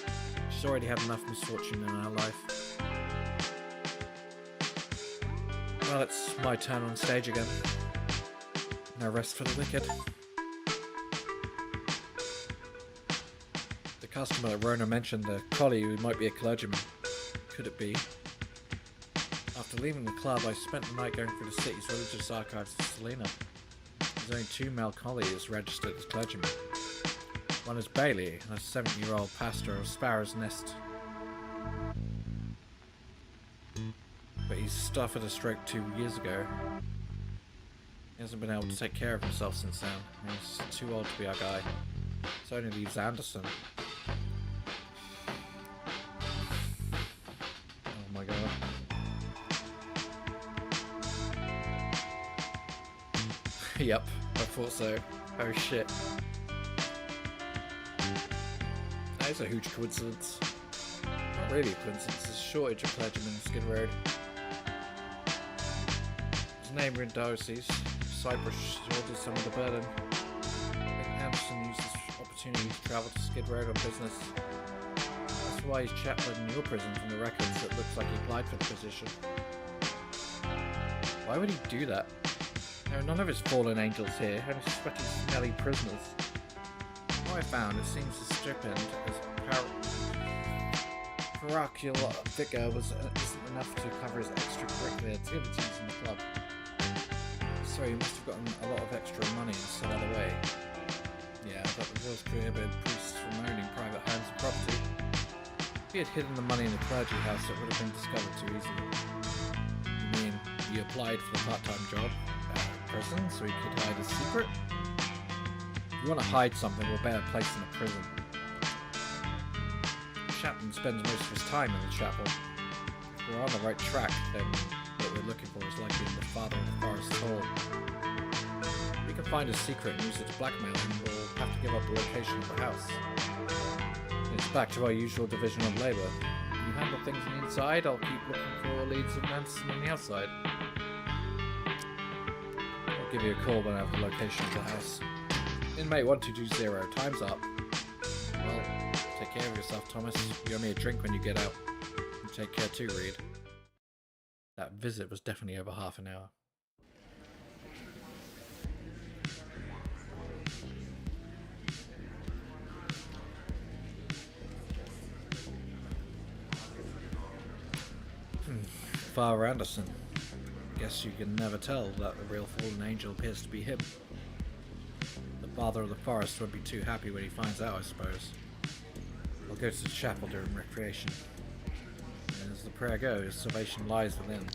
A: She's already had enough misfortune in her life. Well, it's my turn on stage again. No rest for the wicked. The customer that Rona mentioned, the collie who might be a clergyman. Could it be? After leaving the club, I spent the night going through the city's religious archives of Selena. There's only 2 male collies registered as clergymen. One is Bailey, a 70-year-old pastor of Sparrow's Nest. But he's suffered a stroke 2 years ago. He hasn't been able to take care of himself since then. He's too old to be our guy. So only leaves Anderson. Oh my god. Yep, I thought so. Oh shit. That is a huge coincidence. Not really a coincidence, there's a shortage of clergymen in Skid Road. His neighbouring diocese, Cyprus, shoulders some of the burden. I think Anderson used this opportunity to travel to Skid Road on business. That's why he's chaplain in your prison from the records that looks like he applied for the position. Why would he do that? There are none of his fallen angels here, only sweaty, smelly prisoners. What I found, it seems the stipend as parochial vicar isn't enough to cover his extracurricular activities in the club. So he must have gotten a lot of extra money and set other way. Yeah, but the rules prohibited priests from owning private homes and property. If he had hidden the money in the clergy house, it would have been discovered too easily. You mean you applied for the part-time job? Prison so he could hide his secret? If you want to hide something, we'll better place in a prison. The chaplain spends most of his time in the chapel. If we're on the right track, then what we're looking for is likely the father of the forest hall. If we can find his secret and use it to blackmail him, we'll have to give up the location of the house. It's back to our usual division of labour. You handle things on the inside, I'll keep looking for leads of Manson on the outside. I'll give you a call when I have the location of the house. Inmate 1220, time's up. Well, take care of yourself, Thomas. You owe me a drink when you get out. And take care too, Reed. That visit was definitely over half an hour. Father Anderson. Guess you can never tell that the real fallen angel appears to be him. The father of the forest won't be too happy when he finds out, I suppose. I'll go to the chapel during recreation. And as the prayer goes, salvation lies within.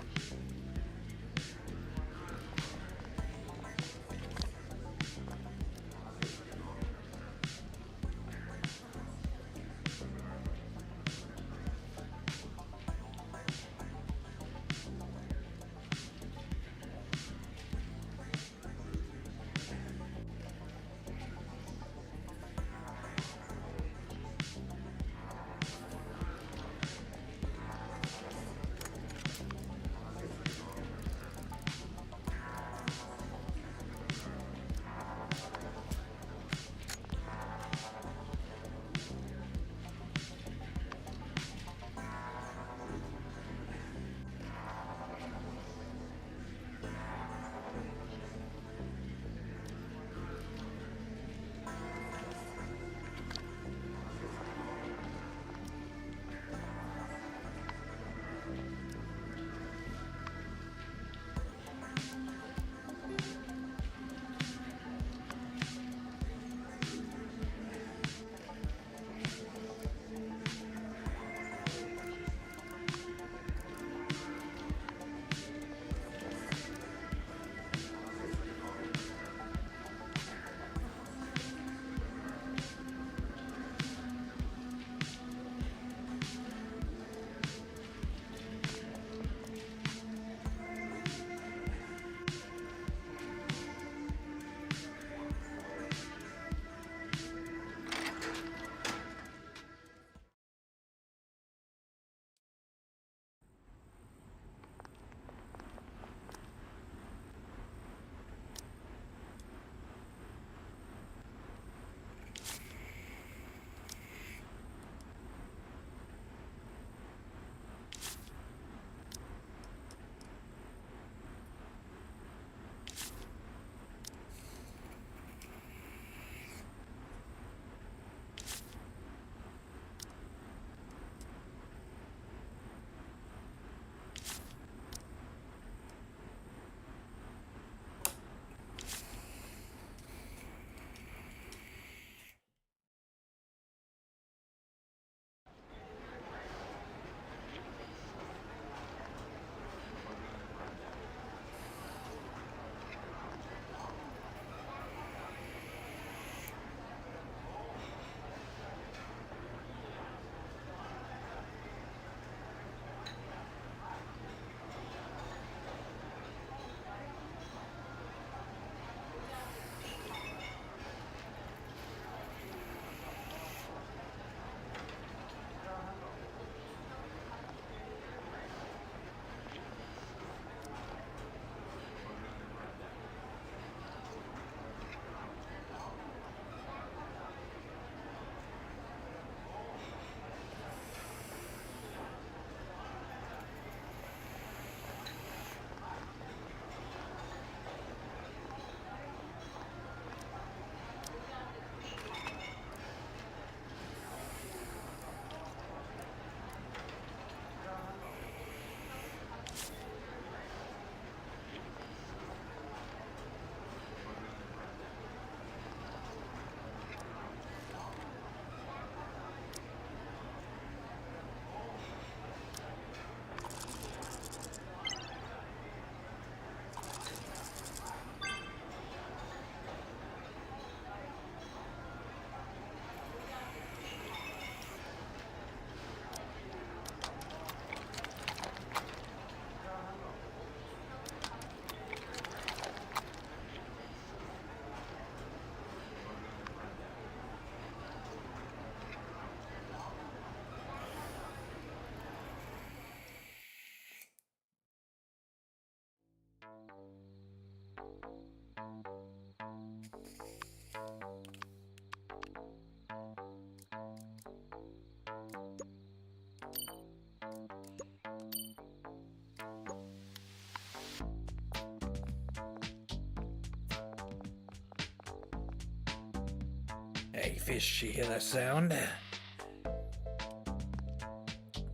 A: Hey fish, you hear that sound?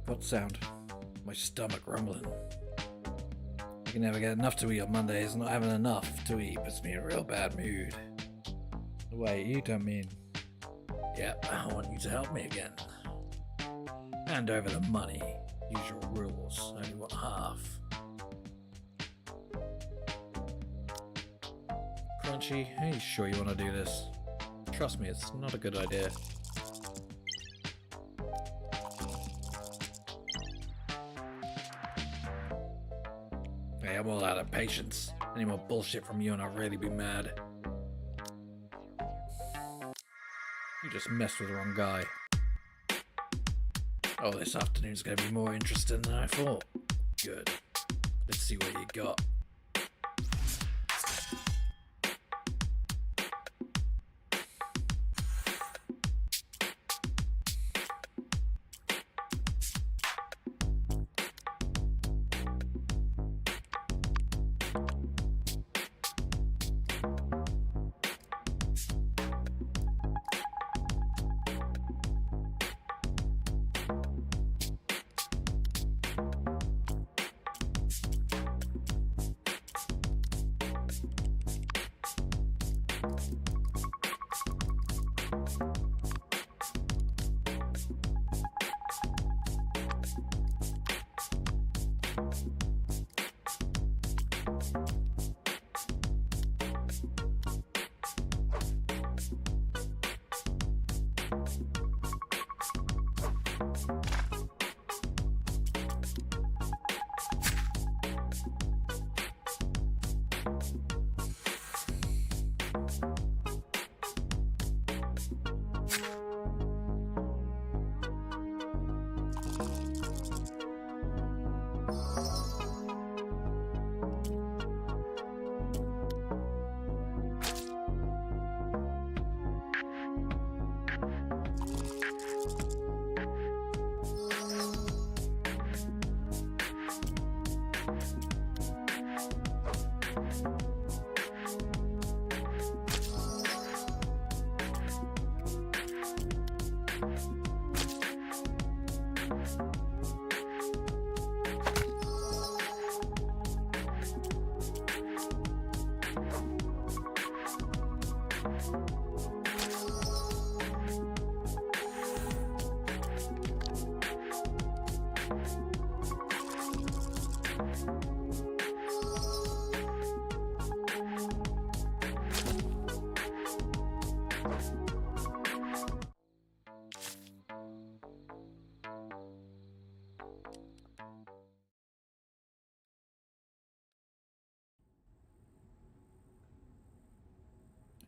A: What sound? My stomach rumbling. I can never get enough to eat on Mondays. Not having enough to eat puts me in a real bad mood. Wait, you don't mean... Yep, I want you to help me again. Hand over the money. Usual rules. Only want half. Crunchy, are you sure you want to do this? Trust me, it's not a good idea. Hey, I'm all out of patience. Any more bullshit from you and I'll really be mad. You just messed with the wrong guy. Oh, this afternoon's gonna be more interesting than I thought. Good. Let's see what you got.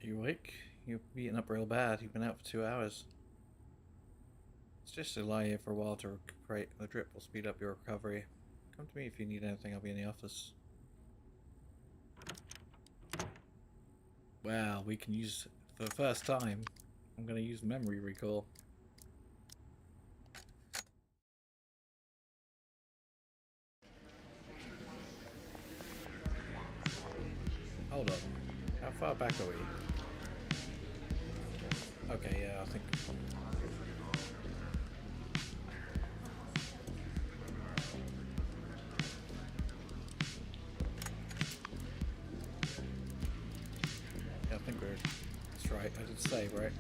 A: Are you awake? You're beaten up real bad. You've been out for 2 hours. It's just to lie here for a while to recuperate. The drip will speed up your recovery. Come to me if you need anything. I'll be in the office. Well, we can use... For the first time, I'm going to use memory recall. Hold on. How far back are we? Okay, yeah, I think... Yeah, I think we're... That's right, I did save, right?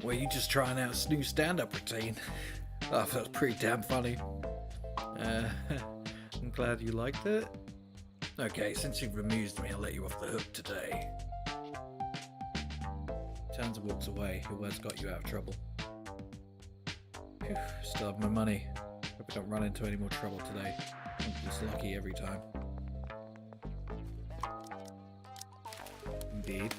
A: Were you just trying out a new stand-up routine? Oh, that's pretty damn funny. I'm glad you liked it. Okay, since you've amused me, I'll let you off the hook today. Turns and walks away. Your words got you out of trouble. Phew, still have my money. Hope I don't run into any more trouble today. I'm just lucky every time. Indeed.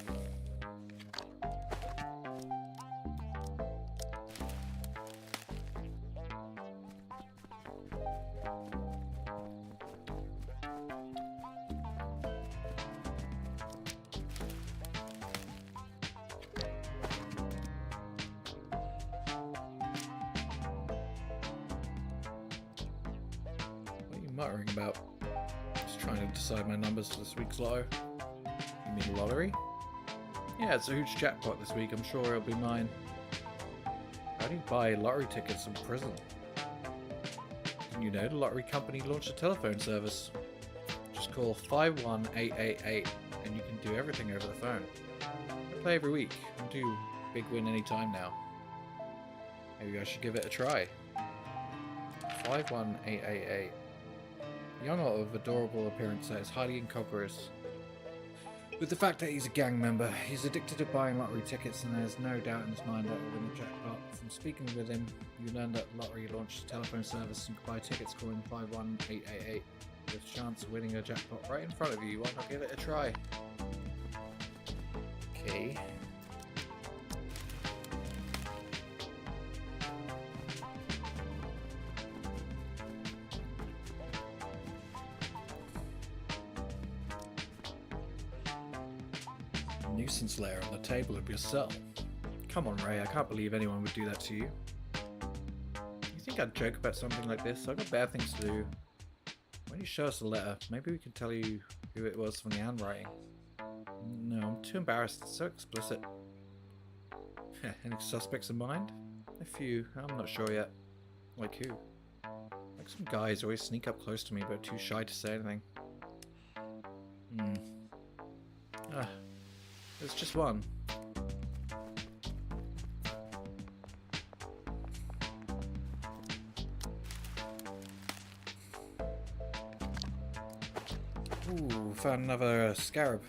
A: Muttering about just trying to decide my numbers for this week's lotto. You mean the lottery? Yeah, it's a huge jackpot this week. I'm sure it'll be mine. How do you buy lottery tickets in prison? Didn't you know the lottery company launched a telephone service? Just call 51888 and you can do everything over the phone. I play every week and do big win anytime now. Maybe I should give it a try. 51888. Young or of adorable appearance that is highly incongruous with the fact that he's a gang member. He's addicted to buying lottery tickets and there's no doubt in his mind that he'll win the jackpot. From speaking with him, you learned that lottery launched a telephone service and could buy tickets calling 51888 with a chance of winning a jackpot right in front of you. Why not give it a try? Okay. Nuisance layer on the table of your cell. Come on, Ray, I can't believe anyone would do that to you. You think I'd joke about something like this? I've got bad things to do. When you show us the letter, maybe we can tell you who it was from the handwriting. No, I'm too embarrassed. It's so explicit. Any suspects in mind? A few. I'm not sure yet. Like who? Like some guys always sneak up close to me but too shy to say anything. There's just one. Ooh, found another scarab.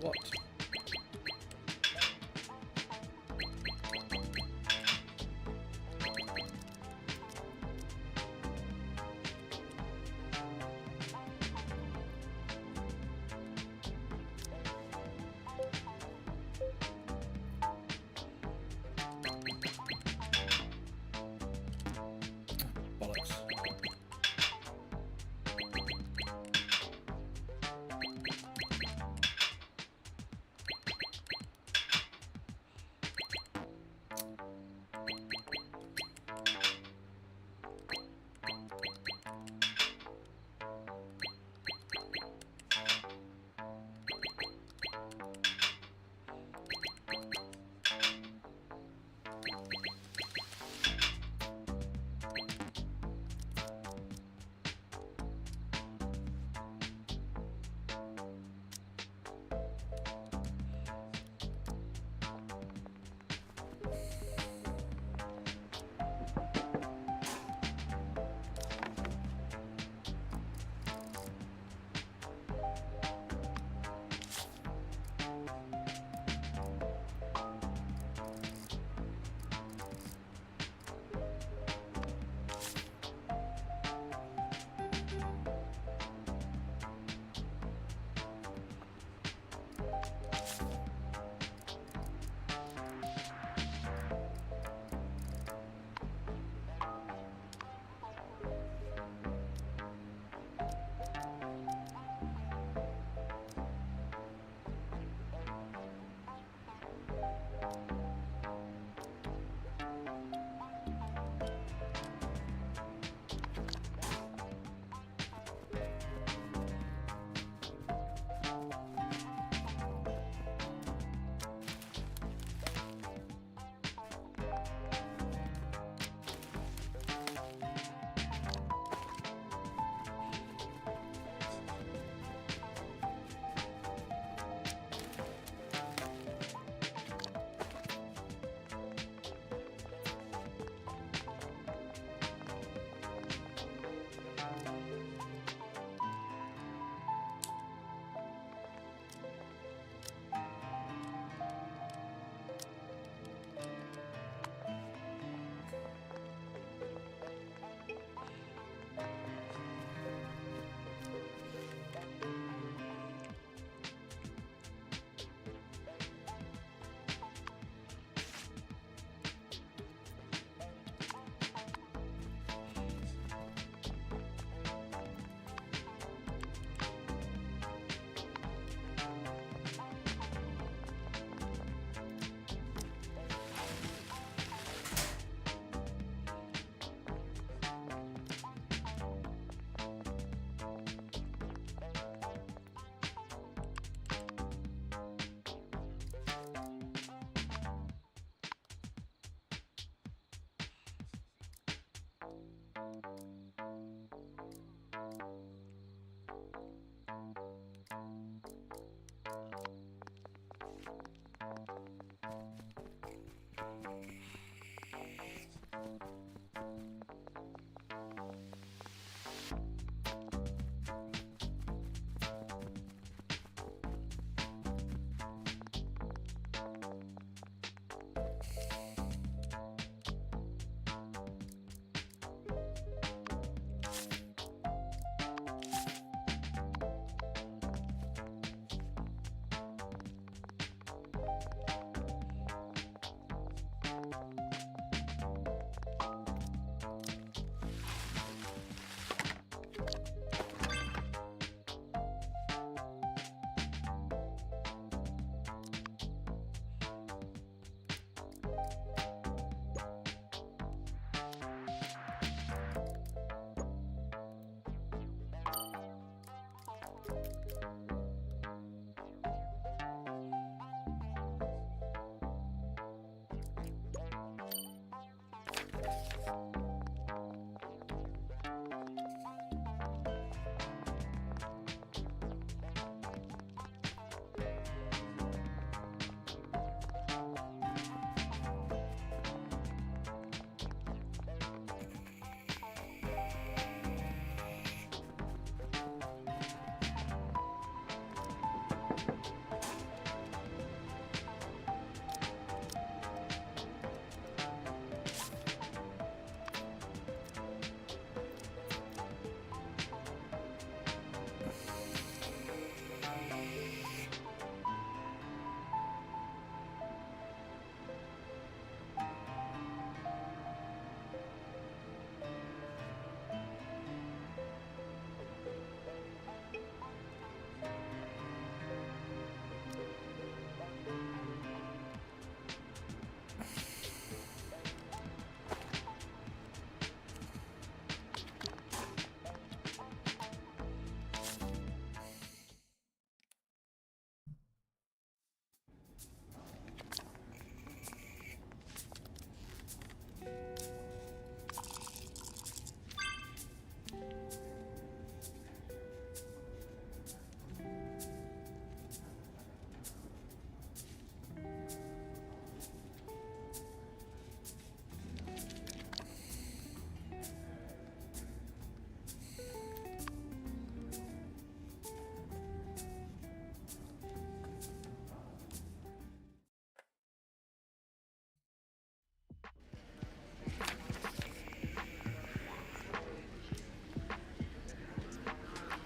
A: What? Bollocks.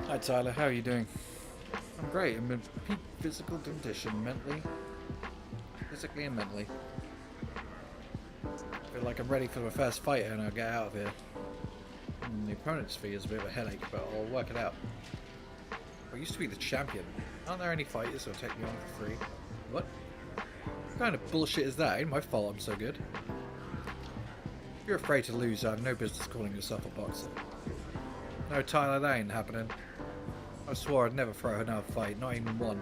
A: Hi Tyler, how are you doing? I'm great. I'm in peak physical condition, physically and mentally. Feel like I'm ready for the first fight and I'll get out of here. The opponent's fee is a bit of a headache, but I'll work it out. I used to be the champion. Aren't there any fighters who'll take me on for free? What? What kind of bullshit is that? Ain't my fault I'm so good. If you're afraid to lose, I have no business calling yourself a boxer. No, Tyler, that ain't happening. I swore I'd never throw another fight, not even one.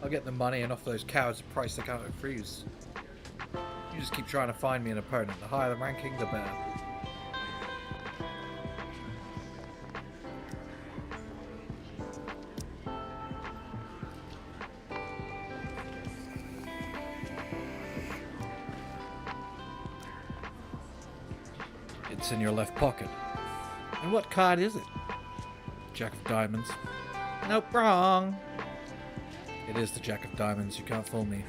A: I'll get the money and offer those cowards a price they can't refuse. You just keep trying to find me an opponent. The higher the ranking, the better. It's in your left pocket. And what card is it? Jack of Diamonds. Nope, wrong. It is the Jack of Diamonds, you can't fool me.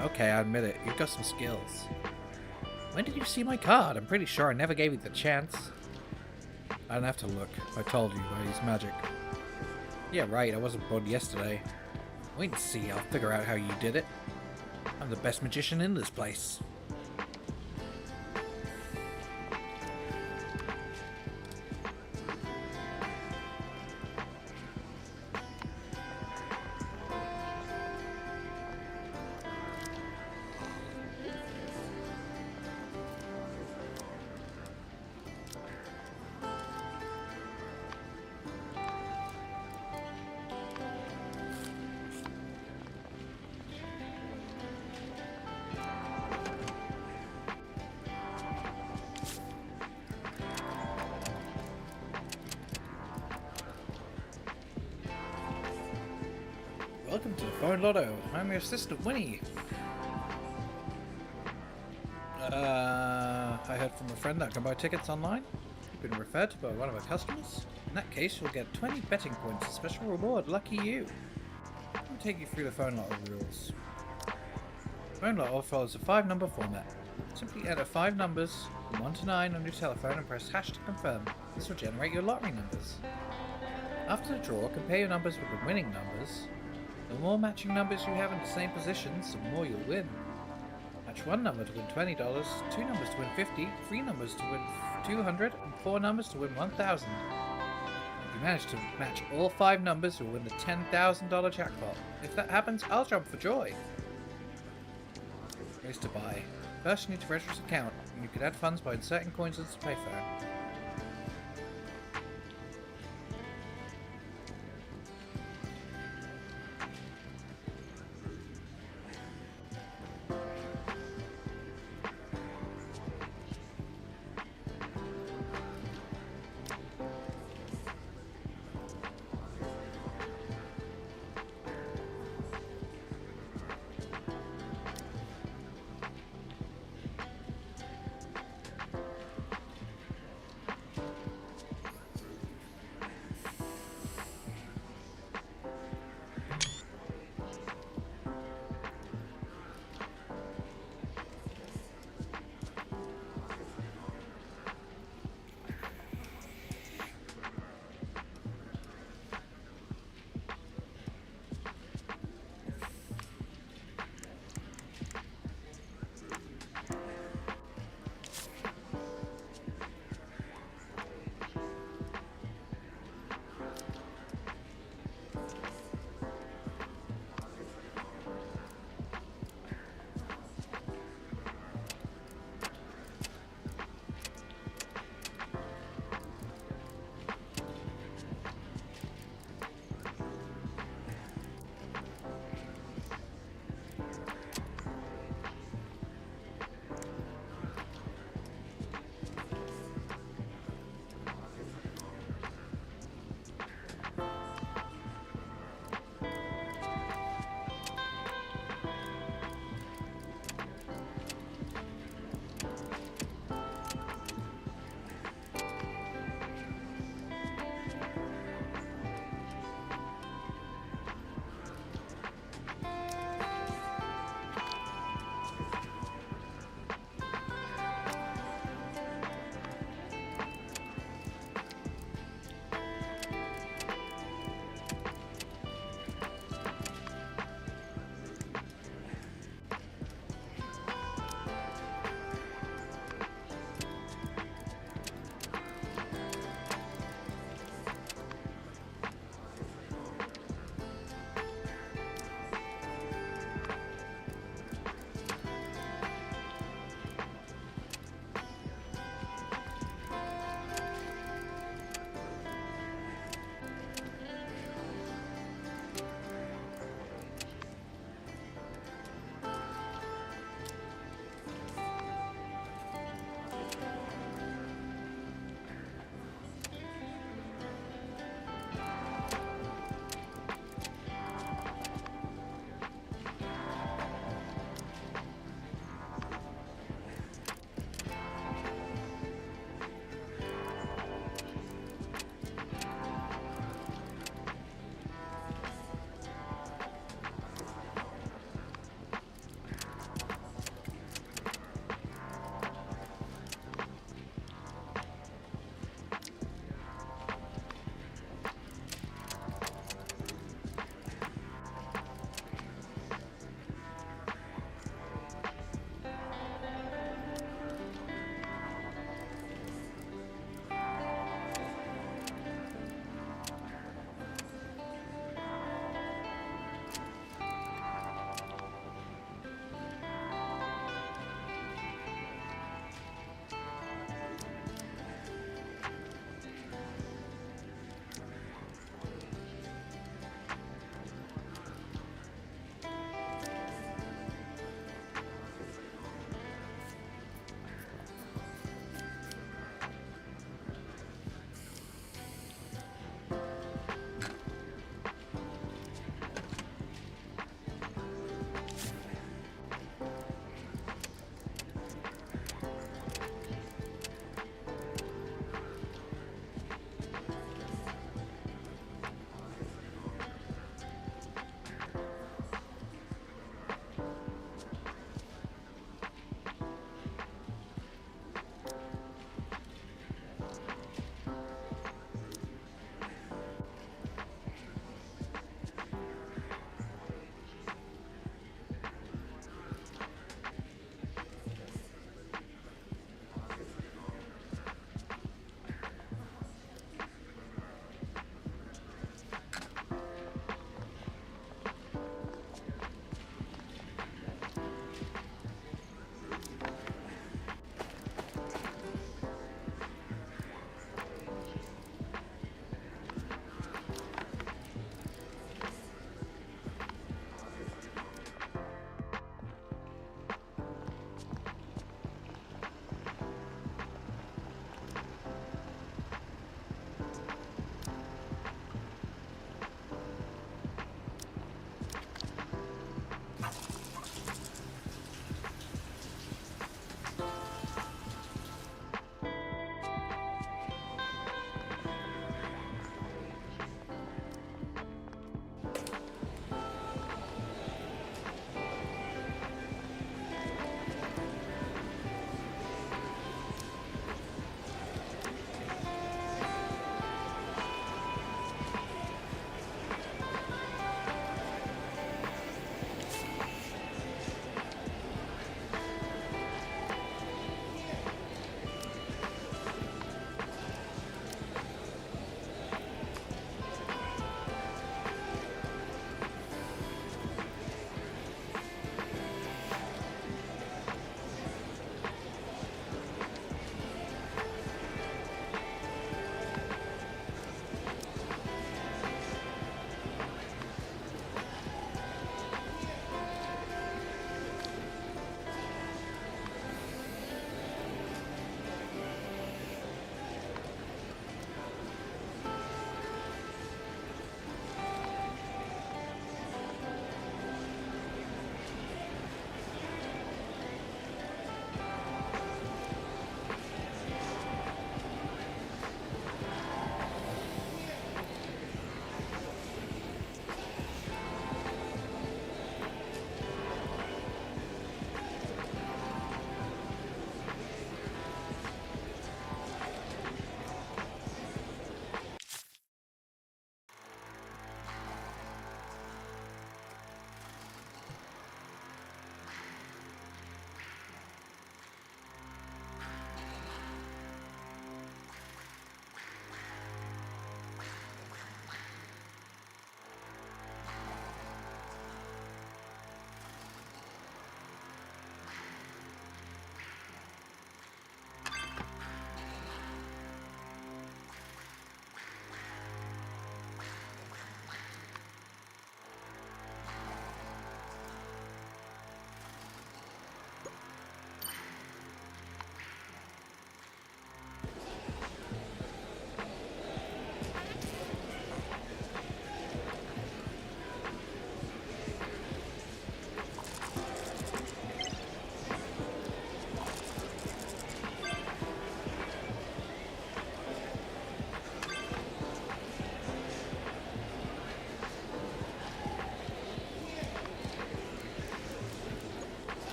A: Okay, I admit it, you've got some skills. When did you see my card? I'm pretty sure I never gave you the chance. I don't have to look, I told you, I use magic. Yeah, right, I wasn't born yesterday. Wait and see, I'll figure out how you did it. I'm the best magician in this place. Welcome to the Phone Lotto. I'm your assistant, Winnie. I heard from a friend that can buy tickets online. You've been referred to by one of our customers. In that case, you'll get 20 betting points as special reward. Lucky you. Let me take you through the Phone Lotto rules. Phone Lotto follows a 5-number format. Simply enter 5 numbers from 1 to 9 on your telephone and press hash to confirm. This will generate your lottery numbers. After the draw, compare your numbers with the winning numbers. The more matching numbers you have in the same positions, the more you'll win. Match 1 number to win $20, 2 numbers to win $50, 3 numbers to win $200, and 4 numbers to win $1,000. If you manage to match all 5 numbers, you'll win the $10,000 jackpot. If that happens, I'll jump for joy. Ways to buy. First, you need to register an account, and you can add funds by inserting coins into the payphone.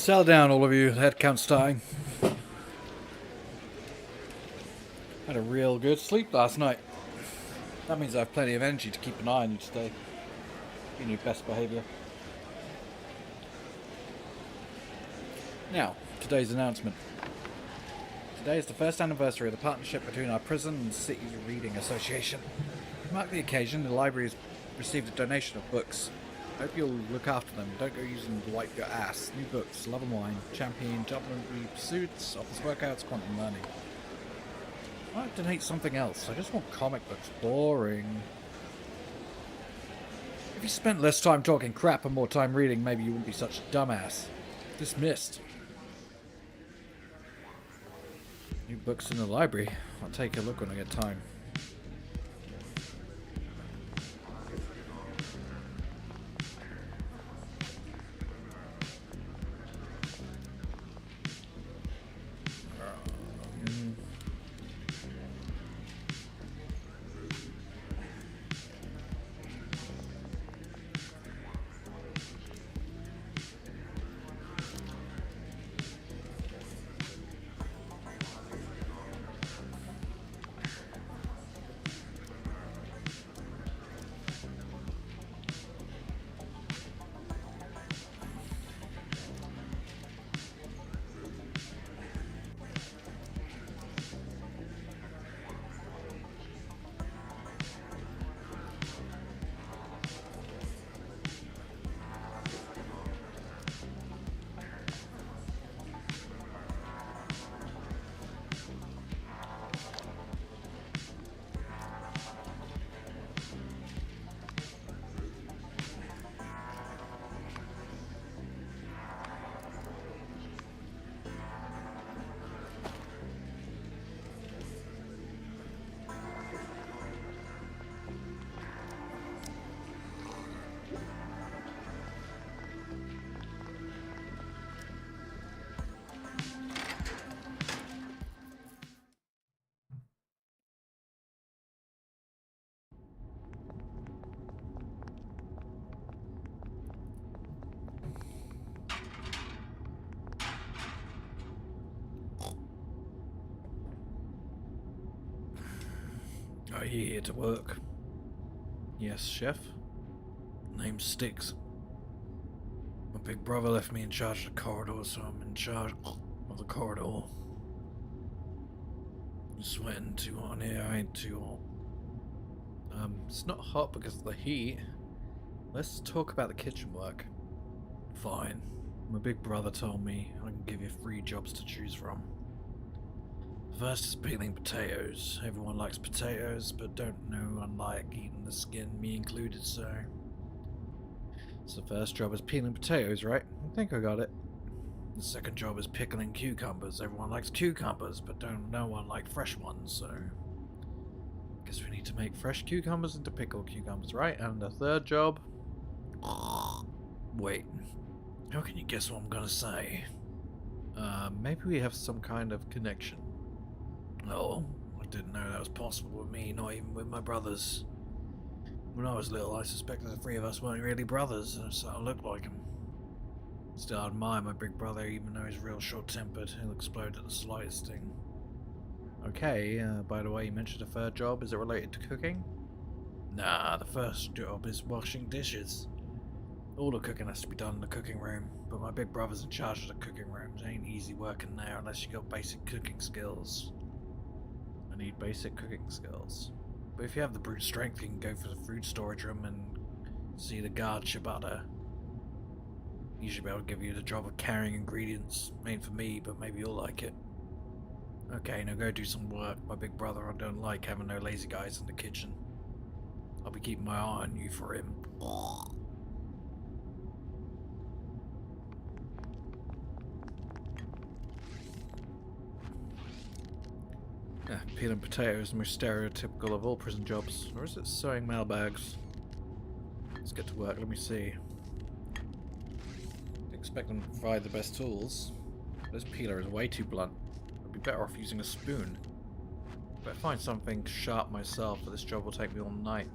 A: Settle down, all of you. The head count's starting. Had a real good sleep last night. That means I have plenty of energy to keep an eye on you today. Be in your best behaviour. Now, today's announcement. Today is the first anniversary of the partnership between our prison and City Reading Association. To mark the occasion, the library has received a donation of books. I hope you'll look after them. Don't go using them to wipe your ass. New books, Love and Wine, Champion, Jumping Pursuits, Office Workouts, Quantum Learning. I might donate something else. I just want comic books. Boring. If you spent less time talking crap and more time reading, maybe you wouldn't be such a dumbass. Dismissed. New books in the library. I'll take a look when I get time. Are you here to work? Yes, chef. Name's Sticks. My big brother left me in charge of the corridor, so I'm in charge of the corridor. I'm sweating too hot in here, I ain't too hot. It's not hot because of the heat. Let's talk about the kitchen work. Fine. My big brother told me I can give you 3 jobs to choose from. First is peeling potatoes. Everyone likes potatoes, but don't know one like eating the skin, me included, so the first job is peeling potatoes, right? I think I got it. The second job is pickling cucumbers. Everyone likes cucumbers, but no one like fresh ones, so guess we need to make fresh cucumbers into pickled cucumbers, right? And the third job... Wait, how can you guess what I'm gonna say? Maybe we have some kind of connection. Oh, I didn't know that was possible with me, not even with my brothers. When I was little, I suspected the 3 of us weren't really brothers, so I looked like them. Still, I admire my big brother, even though he's real short-tempered. He'll explode at the slightest thing. Okay, by the way, you mentioned a third job. Is it related to cooking? Nah, the first job is washing dishes. All the cooking has to be done in the cooking room, but my big brother's in charge of the cooking rooms. It ain't easy working there unless you got basic cooking skills. I need basic cooking skills. But if you have the brute strength, you can go for the food storage room and see the guard Shibata. He should be able to give you the job of carrying ingredients. Ain't for me, but maybe you'll like it. Okay, now go do some work. My big brother, I don't like having no lazy guys in the kitchen. I'll be keeping my eye on you for him. Peeling potatoes is the most stereotypical of all prison jobs. Or is it sewing mailbags? Let's get to work, let me see. I expect them to provide the best tools. This peeler is way too blunt. I'd be better off using a spoon. If I find something sharp myself, but this job will take me all night.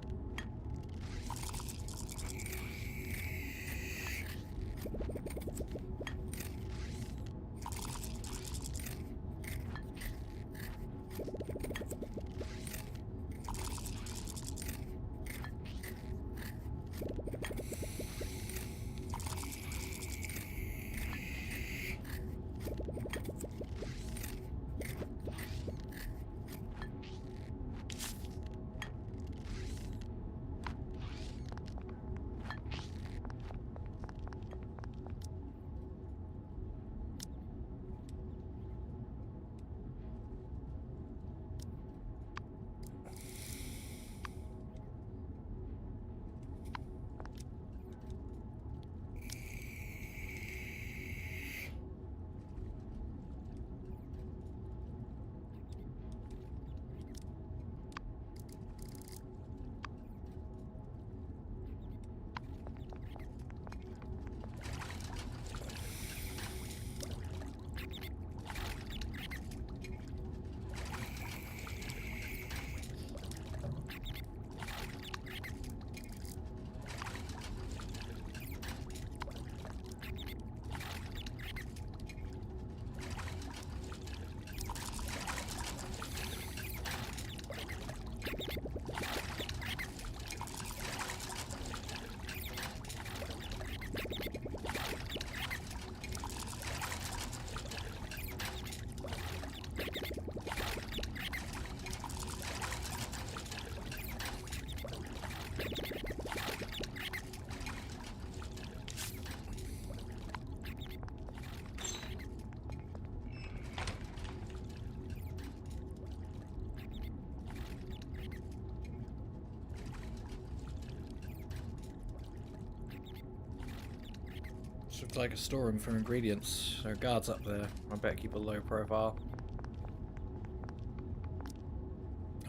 A: This looks like a storeroom for ingredients. There are guards up there. I better keep a low profile.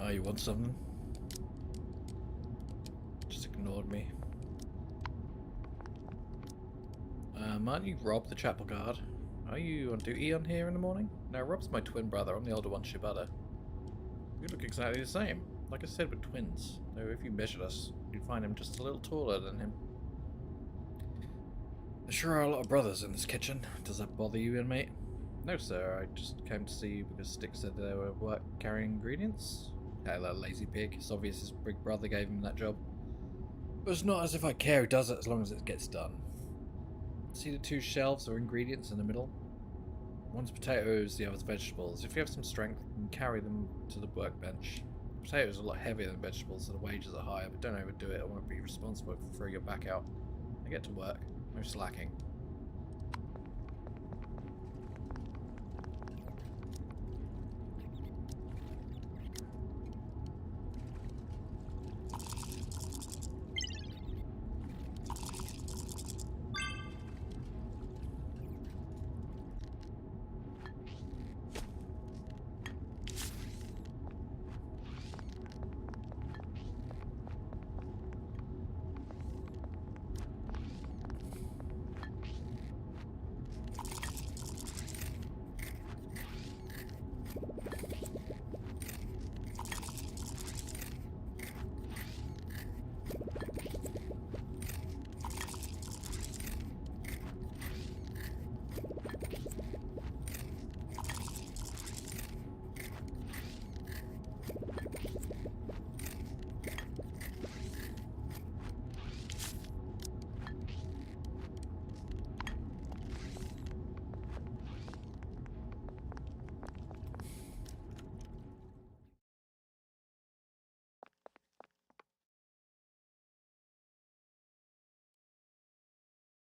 A: Oh, you want something? Just ignored me. Might you rob the chapel guard? Are you on duty on here in the morning? No, Rob's my twin brother. I'm the older one, Shibata. You look exactly the same. Like I said, we're twins. Though if you measured us, you'd find him just a little taller than him. There sure are a lot of brothers in this kitchen. Does that bother you, inmate? No, sir. I just came to see you because Stick said they were work carrying ingredients. Hey, that lazy pig. It's obvious his big brother gave him that job. But it's not as if I care who does it as long as it gets done. See the two shelves or ingredients in the middle? One's potatoes, the other's vegetables. If you have some strength, you can carry them to the workbench. Potatoes are a lot heavier than vegetables, so the wages are higher, but don't overdo it. I won't be responsible for throwing your back out. Now get to work. No slacking.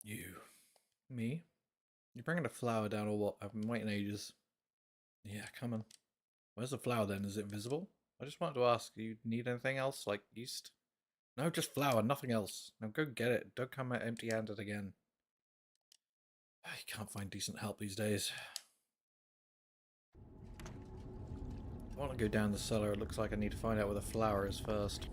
A: You. Me? You bringing the flour down or what? I've been waiting ages. Yeah, come on. Where's the flour then? Is it invisible? I just wanted to ask, do you need anything else, like yeast? No, just flour, nothing else. Now go get it. Don't come out empty-handed again. You can't find decent help these days. I want to go down the cellar. It looks like I need to find out where the flour is first.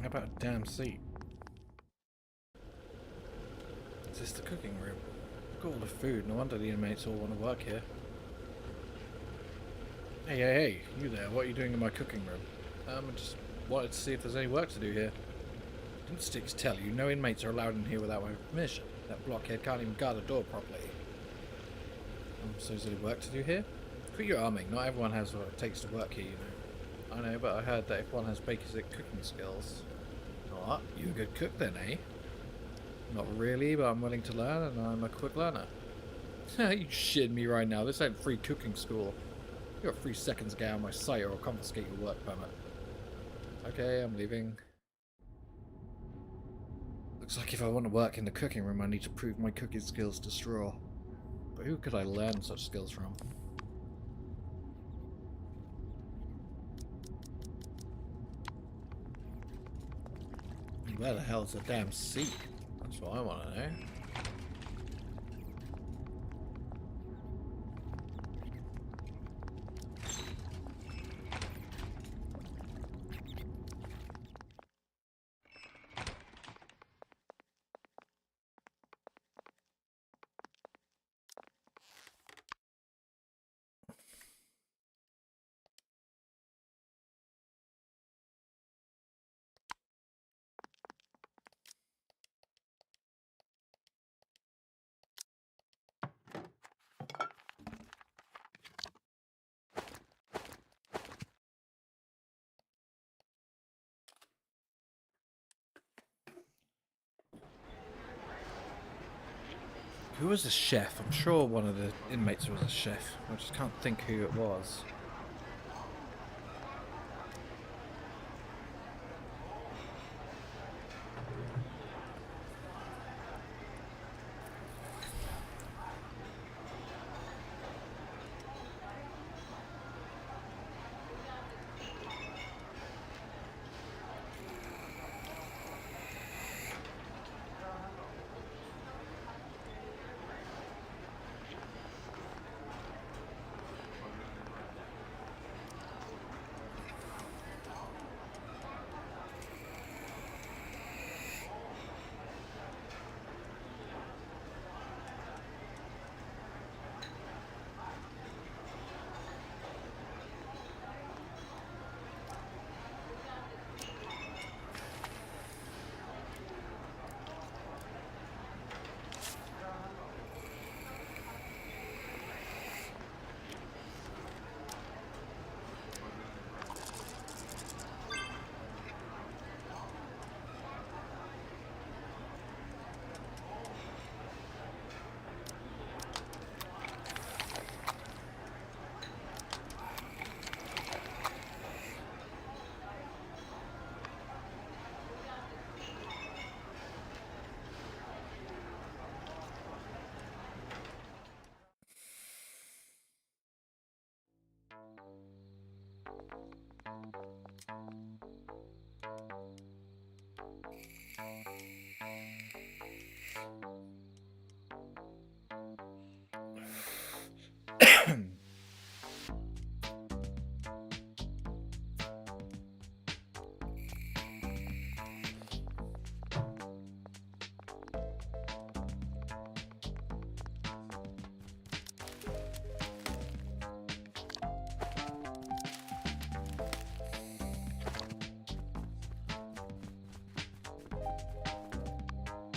A: How about a damn seat? Is this the cooking room? Look at all the food. No wonder the inmates all want to work here. Hey, you there. What are you doing in my cooking room? I just wanted to see if there's any work to do here. Didn't Sticks tell you? No inmates are allowed in here without my permission. That blockhead can't even guard the door properly. So is there any work to do here? Quit your arming. Not everyone has what it takes to work here, you know. I know, but I heard that if one has basic cooking skills... What? You a good cook then, eh? Not really, but I'm willing to learn, and I'm a quick learner. You shitting me right now. This ain't free cooking school. You got 3 seconds to get out of my sight or I'll confiscate your work permit. Okay, I'm leaving. Looks like if I want to work in the cooking room, I need to prove my cooking skills to Straw. But who could I learn such skills from? Where the hell's the damn seat? That's what I want to know. Who was the chef? I'm sure one of the inmates was a chef. I just can't think who it was.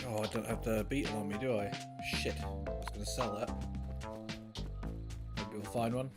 A: Oh, I don't have the beetle on me, do I? Shit. I was going to sell that. Maybe we'll find one.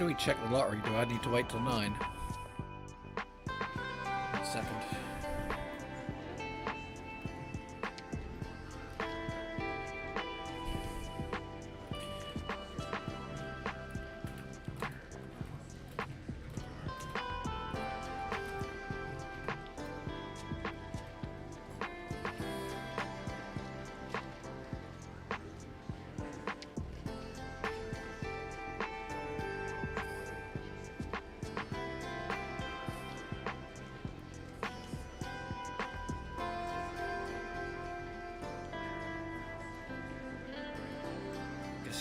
A: do we check the lottery? Do I need to wait till 9? 1 second.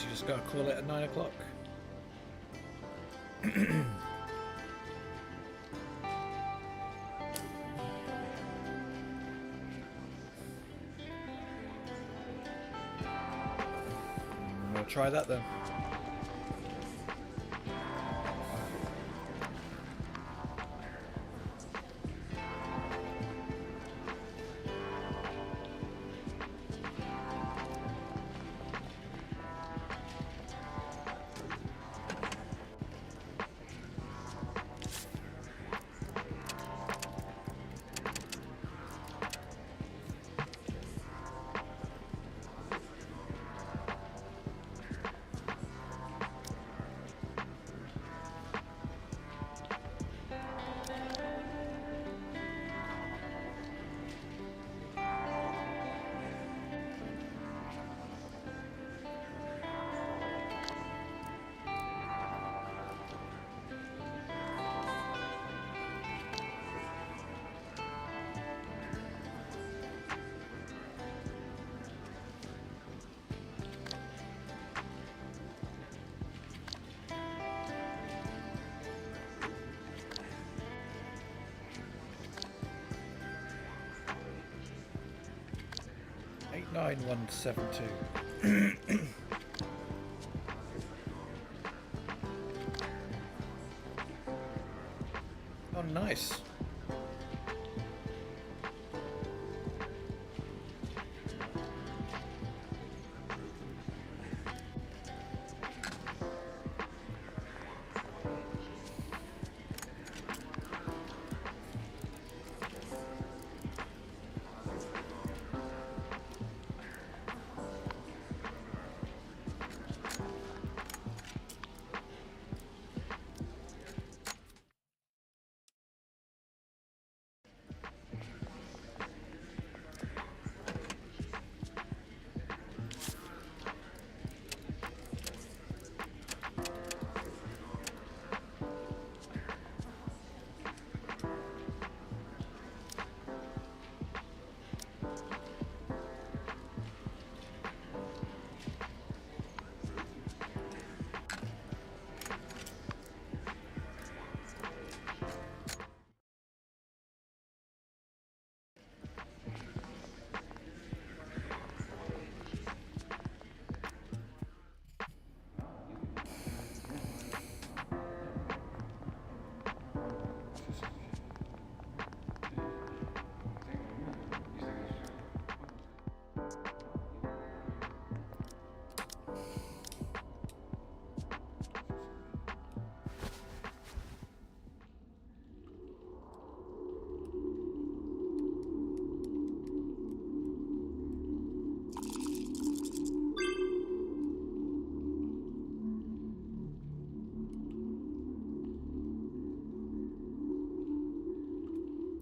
A: You just gotta call it at 9 o'clock. We'll try that then. Eight 9172. Oh, nice.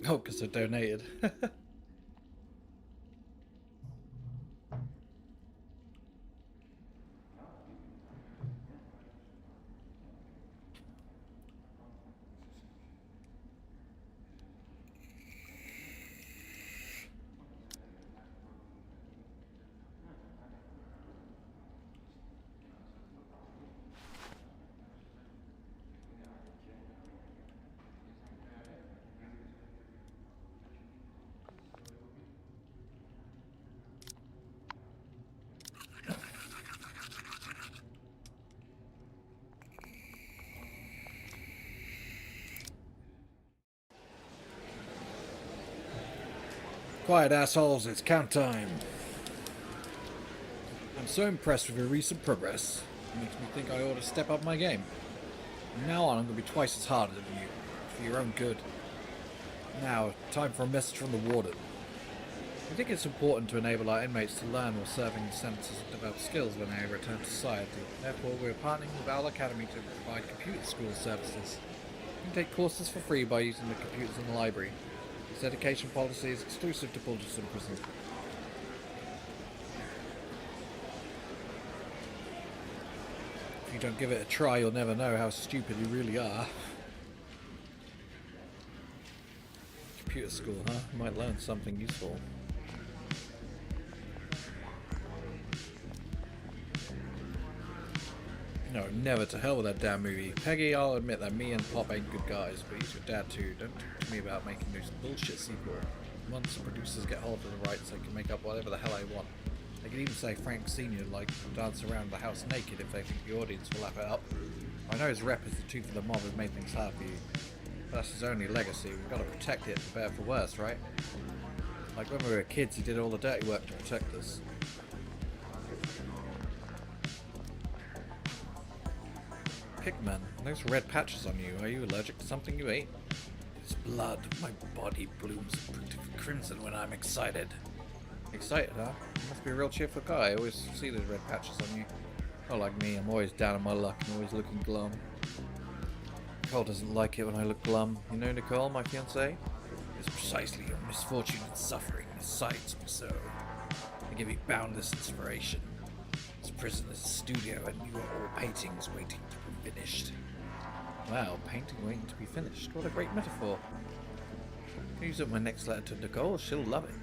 A: Oh, because I donated. Quiet, assholes, it's count time. I'm so impressed with your recent progress. It makes me think I ought to step up my game. From now on, I'm going to be twice as hard on you, for your own good. Now, time for a message from the warden. I think it's important to enable our inmates to learn while serving sentences and develop skills when they return to society. Therefore, we're partnering with our academy to provide computer school services. You can take courses for free by using the computers in the library. This education policy is exclusive to Bulgerson Prison. If you don't give it a try, you'll never know how stupid you really are. Computer school, huh? You might learn something useful. No, never, to hell with that damn movie. Peggy, I'll admit that me and Pop ain't good guys, but he's your dad too. Don't talk to me about making this bullshit sequel. Once the producers get hold of the rights, they can make up whatever the hell they want. They can even say Frank Sr. like dance around the house naked if they think the audience will lap it up. I know his rep is the tooth of the mob has made things hard for you. But that's his only legacy. We've got to protect it for better for worse, right? Like when we were kids, he did all the dirty work to protect us. Pigman, those red patches on you, are you allergic to something you ate? It's blood. My body blooms crimson when I'm excited. Excited, huh? You must be a real cheerful guy. I always see those red patches on you. Not like me, I'm always down on my luck and always looking glum. Nicole doesn't like it when I look glum. You know Nicole, my fiancée? It's precisely your misfortune and suffering that excites me so. They give me boundless inspiration. This prison is a studio and you are all paintings waiting to be finished. Wow, painting waiting to be finished. What a great metaphor. I can use it in my next letter to Nicole. She'll love it.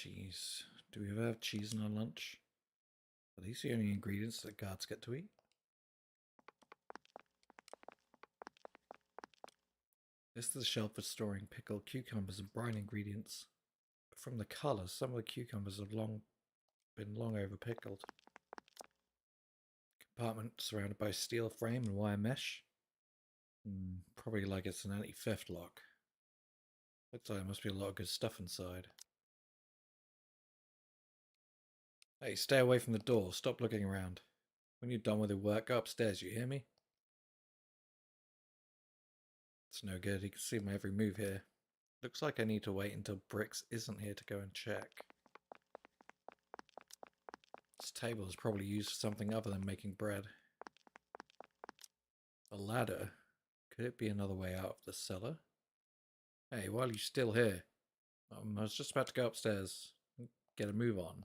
A: Cheese. Do we ever have cheese in our lunch? Are these the only ingredients that guards get to eat? This is the shelf for storing pickled cucumbers and brine ingredients. But from the colour, some of the cucumbers have been long over pickled. Compartment surrounded by steel frame and wire mesh. Probably like it's an anti-theft lock. Looks like there must be a lot of good stuff inside. Hey, stay away from the door. Stop looking around. When you're done with your work, go upstairs, you hear me? It's no good, he can see my every move here. Looks like I need to wait until Bricks isn't here to go and check. This table is probably used for something other than making bread. A ladder? Could it be another way out of the cellar? Hey, while you're still here, I was just about to go upstairs and get a move on.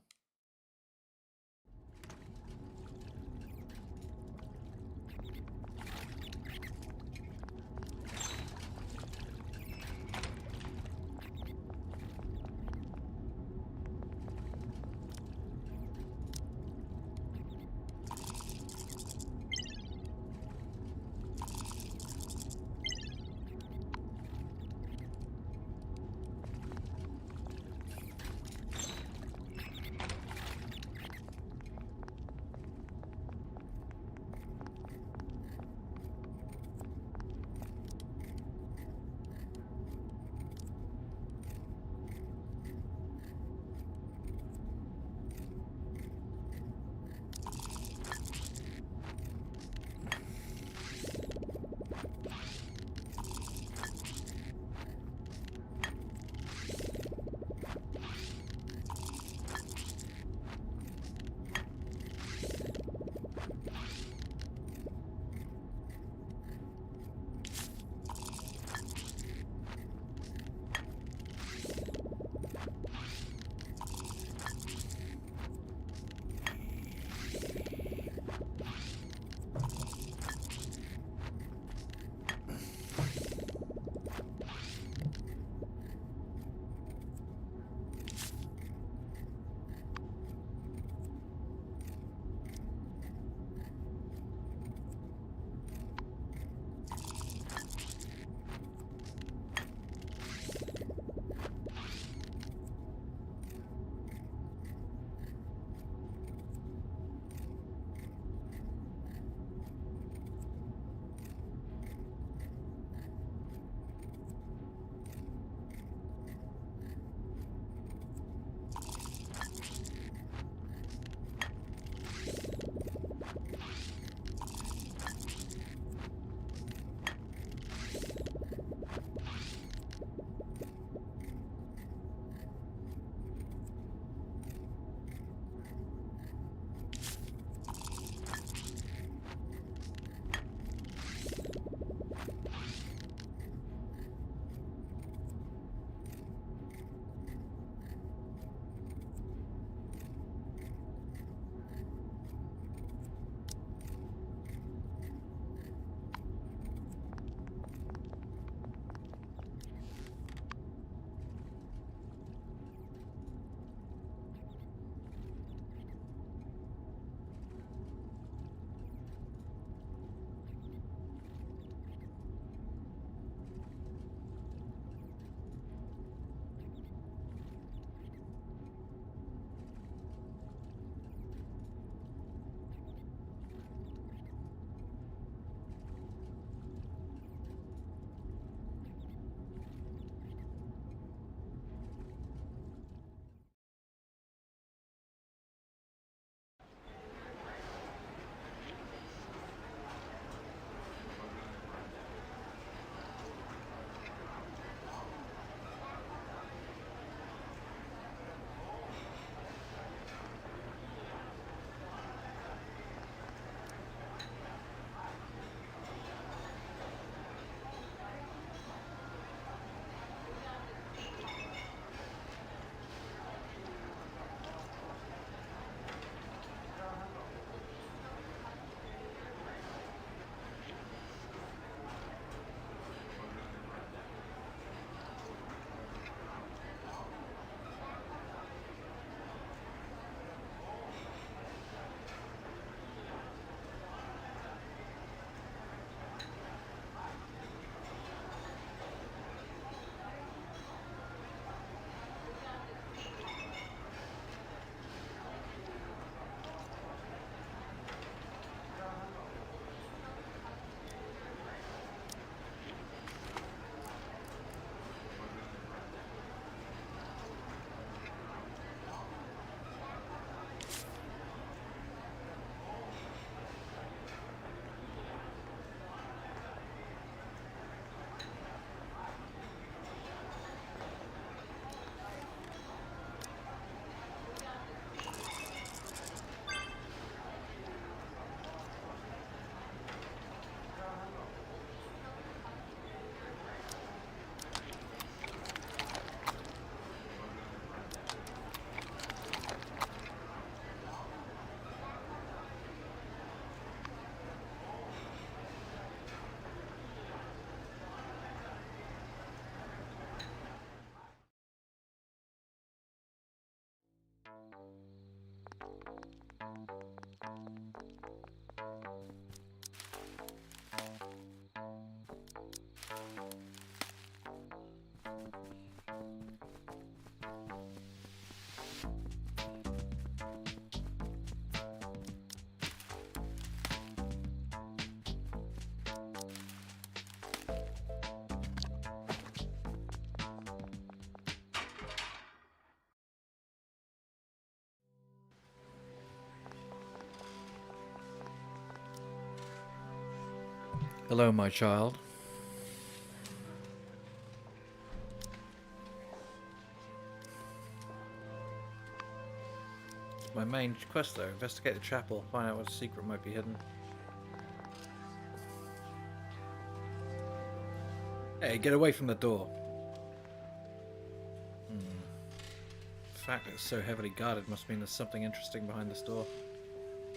A: Hello, my child. My main quest, though, investigate the chapel, find out what secret might be hidden. Hey, get away from the door. The fact that it's so heavily guarded must mean there's something interesting behind this door.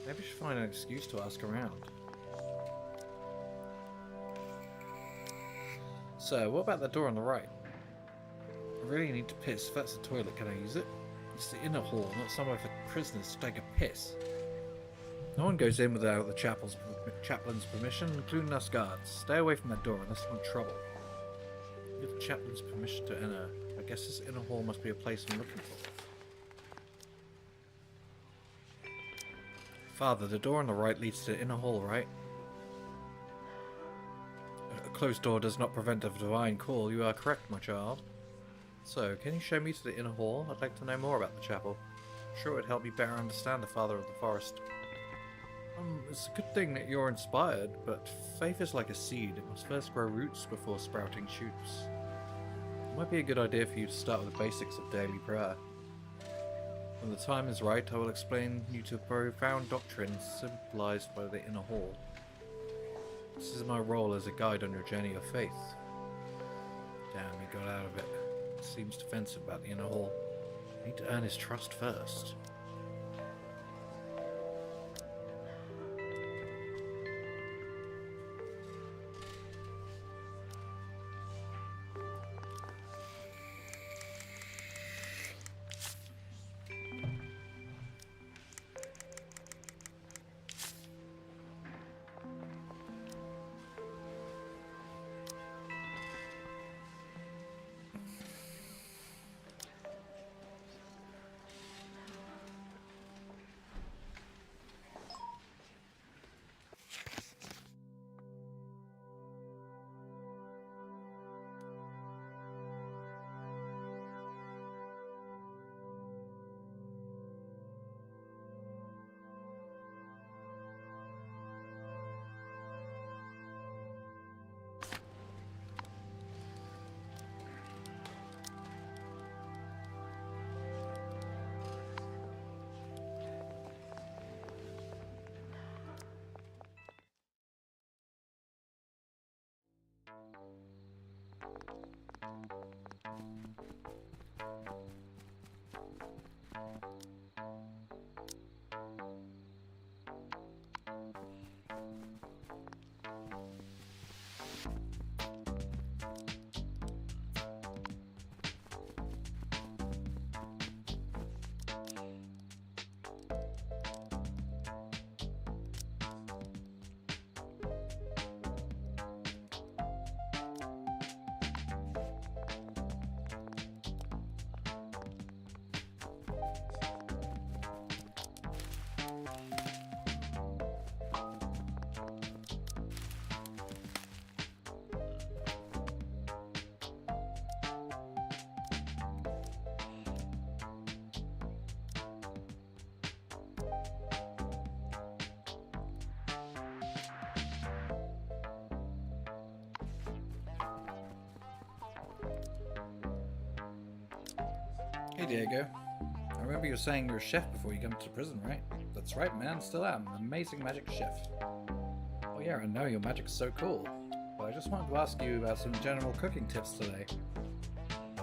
A: Maybe I should find an excuse to ask around. So, what about the door on the right? I really need to piss. If that's the toilet, can I use it? It's the inner hall, not somewhere for prisoners to take a piss. No one goes in without the chaplain's permission, including us guards. Stay away from that door unless you want trouble. Give the chaplain's permission to enter. I guess this inner hall must be a place I'm looking for. Father, the door on the right leads to the inner hall, right? A closed door does not prevent a divine call. You are correct, my child. So, can you show me to the inner hall? I'd like to know more about the chapel. I'm sure it would help me better understand the Father of the Forest. It's a good thing that you're inspired, but faith is like a seed. It must first grow roots before sprouting shoots. It might be a good idea for you to start with the basics of daily prayer. When the time is right, I will explain you to profound doctrines symbolized by the inner hall. This is my role as a guide on your journey of faith. Damn, he got out of it. Seems defensive about the inner hall. I need to earn his trust first. Hey Diego, I remember you were saying you were a chef before you got to prison, right? That's right, man, still am. An amazing magic chef. Oh yeah, I know your magic's so cool. But I just wanted to ask you about some general cooking tips today.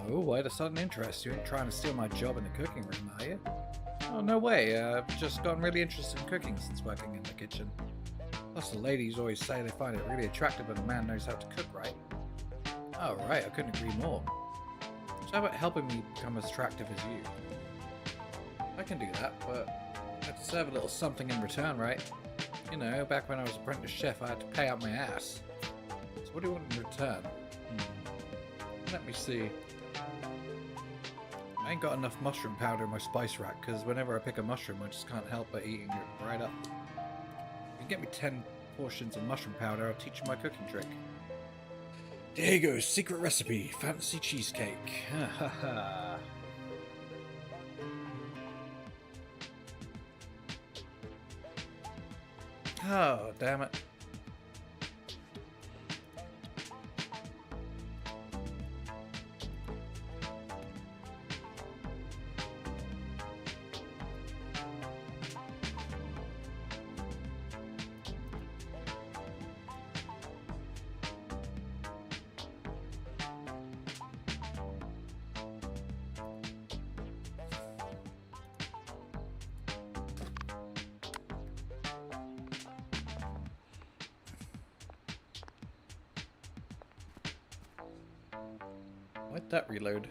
A: Oh, why the sudden interest? You ain't trying to steal my job in the cooking room, are you? Oh, no way. I've just gotten really interested in cooking since working in the kitchen. Plus the ladies always say they find it really attractive when a man knows how to cook, right? Oh, right, I couldn't agree more. So how about helping me become as attractive as you? I can do that, but let's Serve a little something in return, right? You know, back when I was apprentice chef, I had to pay out my ass. So what do you want in return? Let me see. I ain't got enough mushroom powder in my spice rack, because whenever I pick a mushroom, I just can't help but eating it right up. If you get me 10 portions of mushroom powder, I'll teach you my cooking trick. Diego's secret recipe, fancy cheesecake. Ha ha ha. Oh, damn it. Why'd that reload?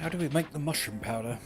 A: How do we make the mushroom powder?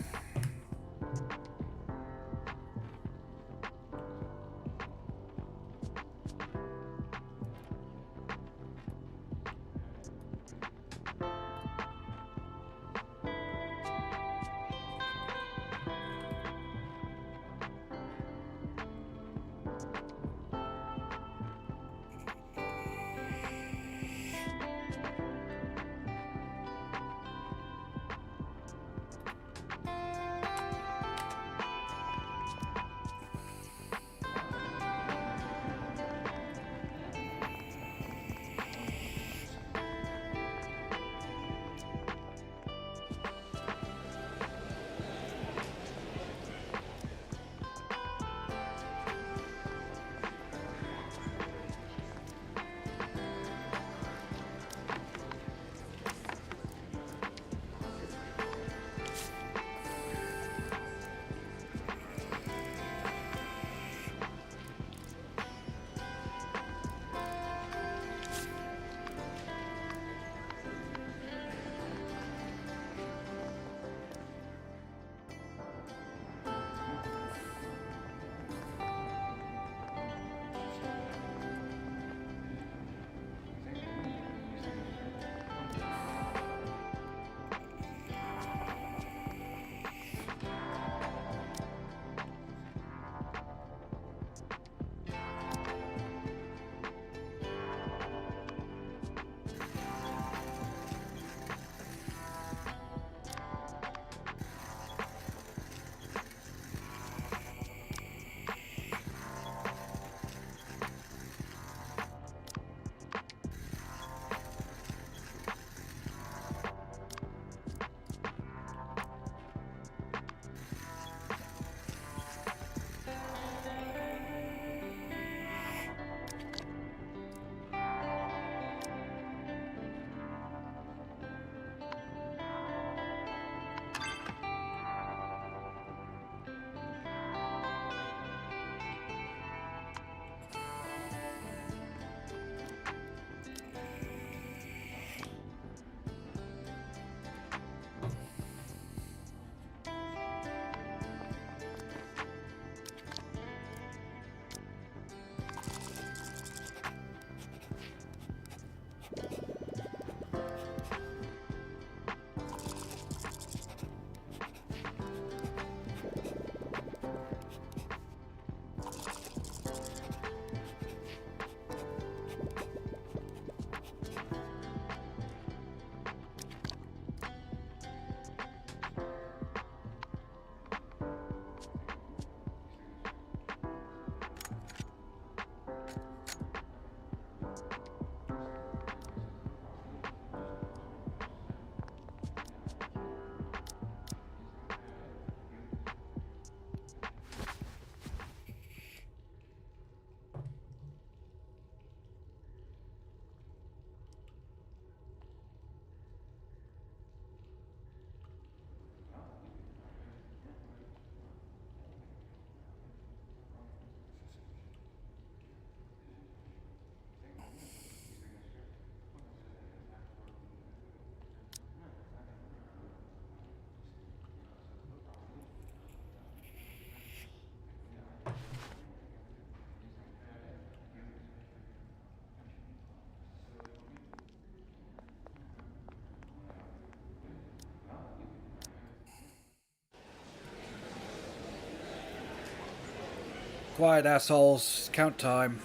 A: Quiet, assholes. Count time.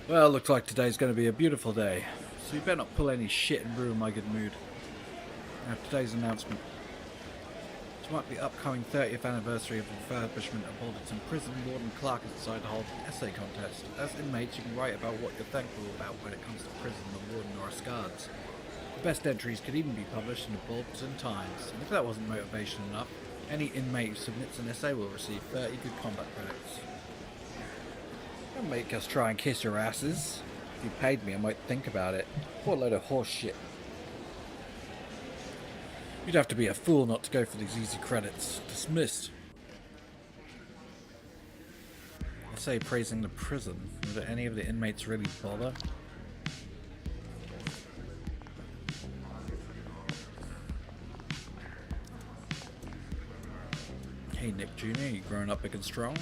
A: Well, looks like today's going to be a beautiful day, so you better not pull any shit and ruin my good mood. Now, today's announcement. To mark the upcoming 30th anniversary of the refurbishment of Alderton Prison, Warden Clark has decided to hold an essay contest. As inmates, you can write about what you're thankful about when it comes to prison, the warden, or us guards. The best entries could even be published in the Bulletin Times, and if that wasn't motivation enough, any inmate who submits an essay will receive 30 good combat credits. Don't make us try and kiss your asses. If you paid me, I might think about it. What a load of horse shit. You'd have to be a fool not to go for these easy credits. Dismissed. Essay praising the prison. Would any of the inmates really bother? Hey Nick Jr., you grown up big and strong?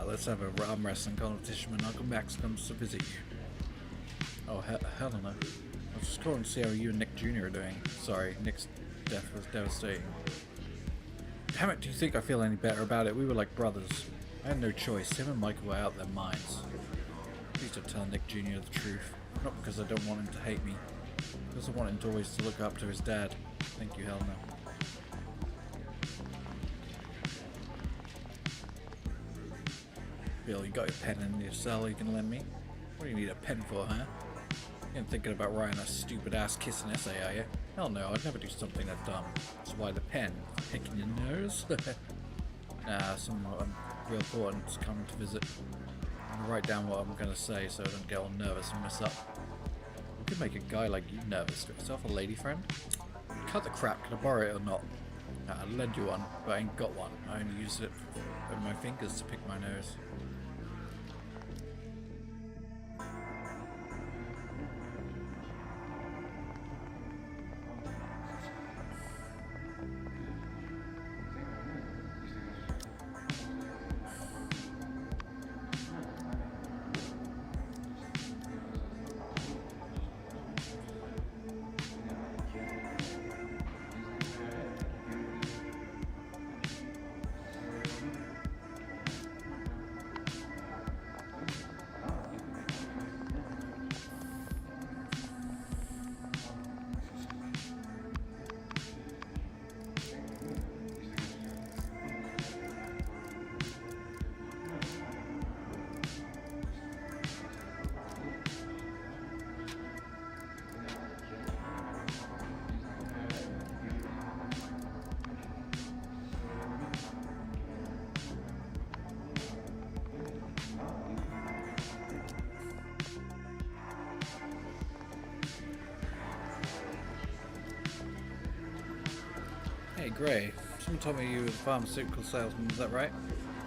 A: Let's have a arm wrestling competition when Uncle Max comes to visit you. Oh, hell no. I was just calling to see how you and Nick Jr. are doing. Sorry, Nick's death was devastating. Damn it, do you think I feel any better about it? We were like brothers. I had no choice. Him and Michael were out their minds. Please don't tell Nick Jr. the truth. Not because I don't want him to hate me. Because I want him to always to look up to his dad. Thank you, Helena. Bill, you got your pen in your cell you can lend me? What do you need a pen for, huh? You ain't thinking about writing a stupid-ass kissing essay, are you? Hell no, I'd never do something that dumb. That's why the pen. Picking your nose? Nah, someone real important's coming to visit. I'm gonna write down what I'm gonna say so I don't get all nervous and mess up. You could make a guy like you nervous. Got yourself a lady friend? Cut the crap, can I borrow it or not? Nah, I'll lend you one, but I ain't got one. I only use it with my fingers to pick my nose. Hey Gray, someone told me you were a pharmaceutical salesman, is that right?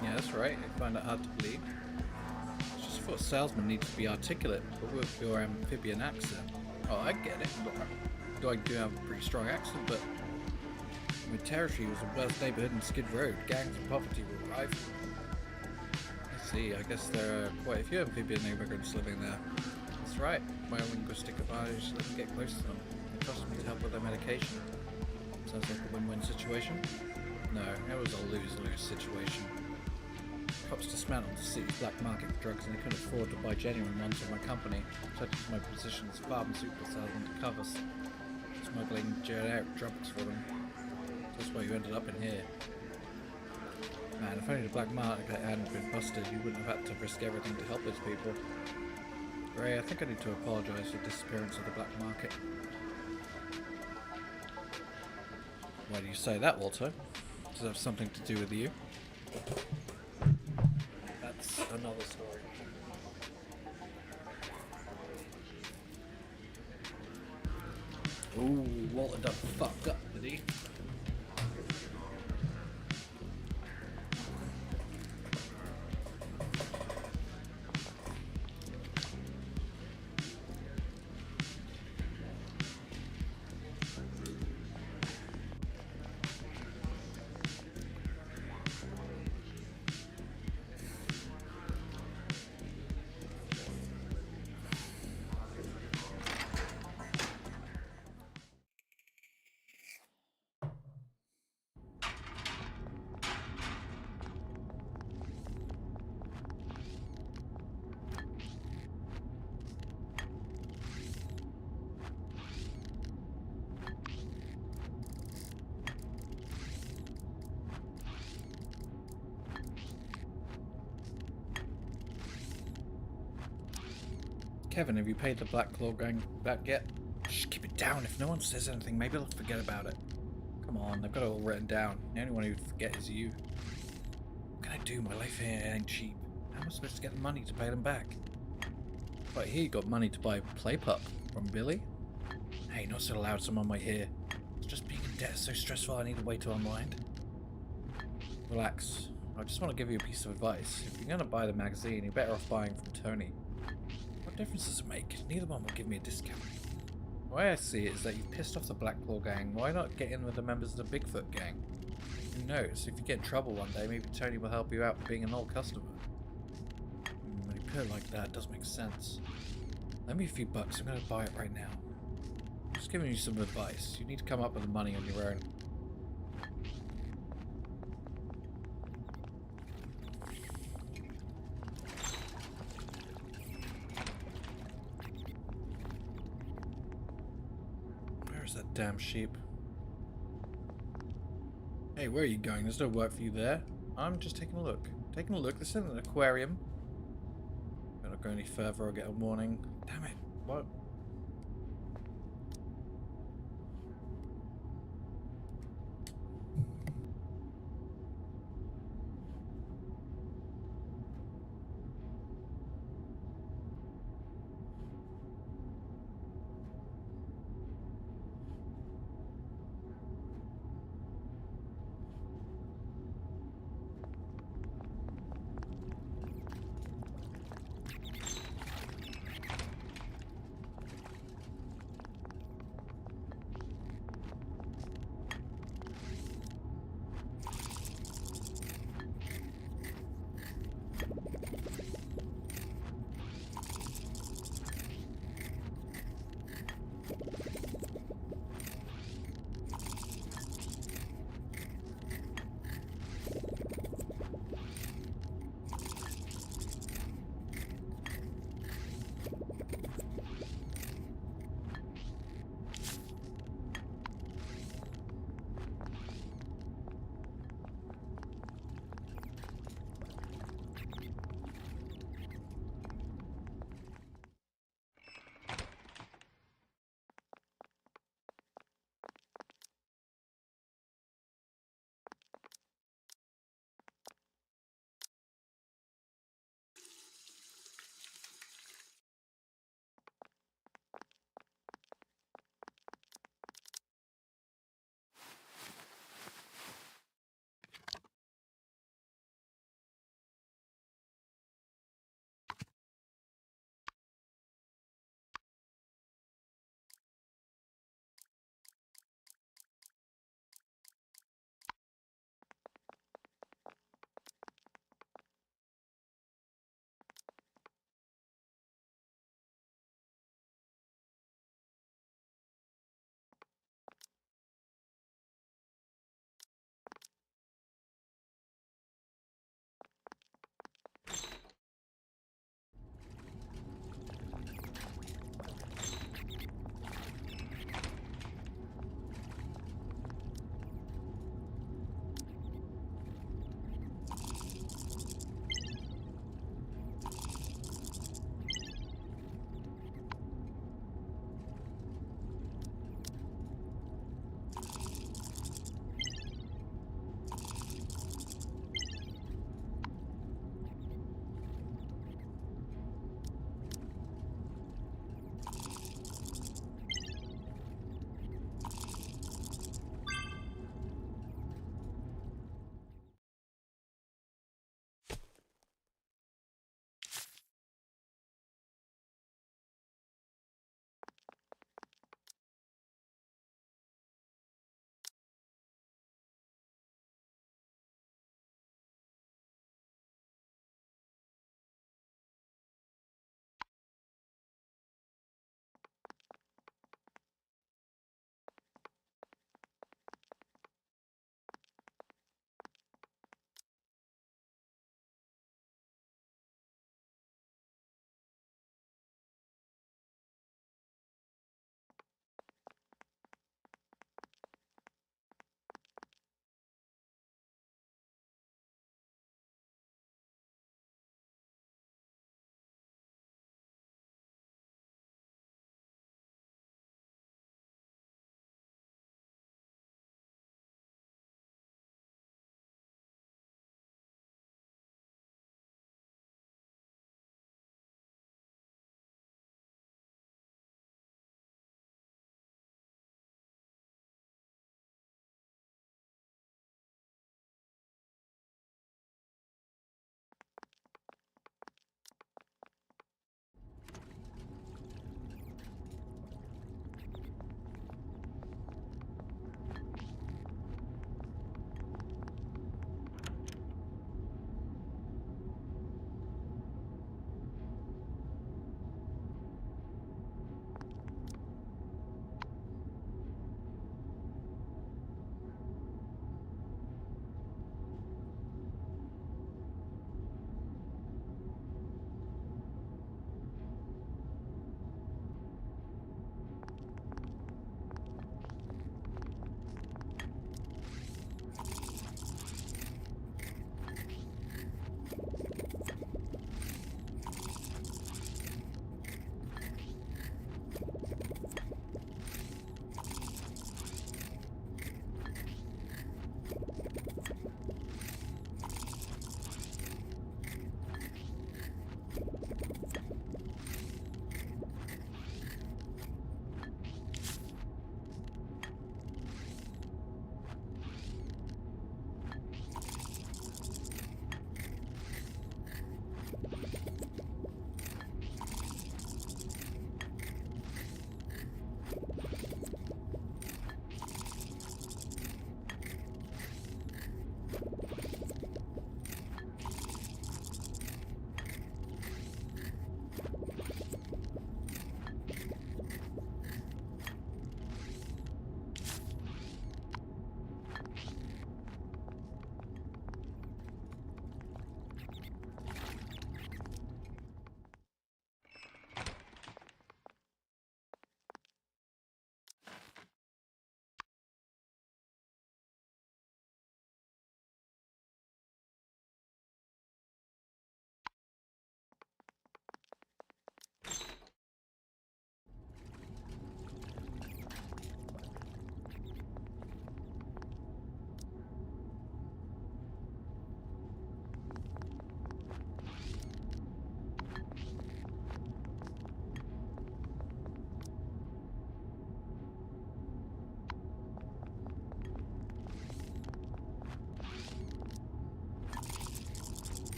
A: Yeah, that's right. I find it hard to believe. I just thought salesmen need to be articulate, but with your amphibian accent. Oh, I get it. I do have a pretty strong accent, but my territory was the worst neighborhood in Skid Row. Gangs and poverty were rife. I see, I guess there are quite a few amphibian immigrants living there. That's right. My linguistic advantage let me get close to them. It cost me to help with their medication. Sounds like a win-win situation. No, it was a lose-lose situation. Cops dismantled the city's black market for drugs and they couldn't afford to buy genuine ones from my company, so I took my position as pharmaceutical salesman to cover smuggling generic drugs for them. That's why you ended up in here. Man, if only the black market hadn't been busted, you wouldn't have had to risk everything to help those people. Gray, I think I need to apologize for the disappearance of the black market. Why do you say that, Walter? Does it have something to do with you? That's another story. Ooh, Walter done fucked up, did he? Kevin, have you paid the Black Claw gang back yet? Shh, keep it down. If no one says anything, maybe they'll forget about it. Come on, they've got it all written down. The only one who'd forget is you. What can I do? My life here ain't cheap. How am I supposed to get the money to pay them back? But here you got money to buy Play Pup from Billy? Hey, not so loud, someone might hear. It's just being in debt is so stressful, I need a way to unwind. Relax. I just want to give you a piece of advice. If you're going to buy the magazine, you're better off buying from Tony. What difference does it make? Neither one will give me a discount. The way I see it is that you pissed off the Black Claw gang. Why not get in with the members of the Bigfoot gang? who knows? If you get in trouble one day, maybe Tony will help you out for being an old customer. When you put it like that, it does make sense. Lend me a few bucks. I'm going to buy it right now. I'm just giving you some advice. You need to come up with the money on your own. Where's that damn sheep? Hey, where are you going? There's no work for you there. I'm just taking a look. Taking a look. This isn't an aquarium. Better not go any further or get a warning. Damn it. What?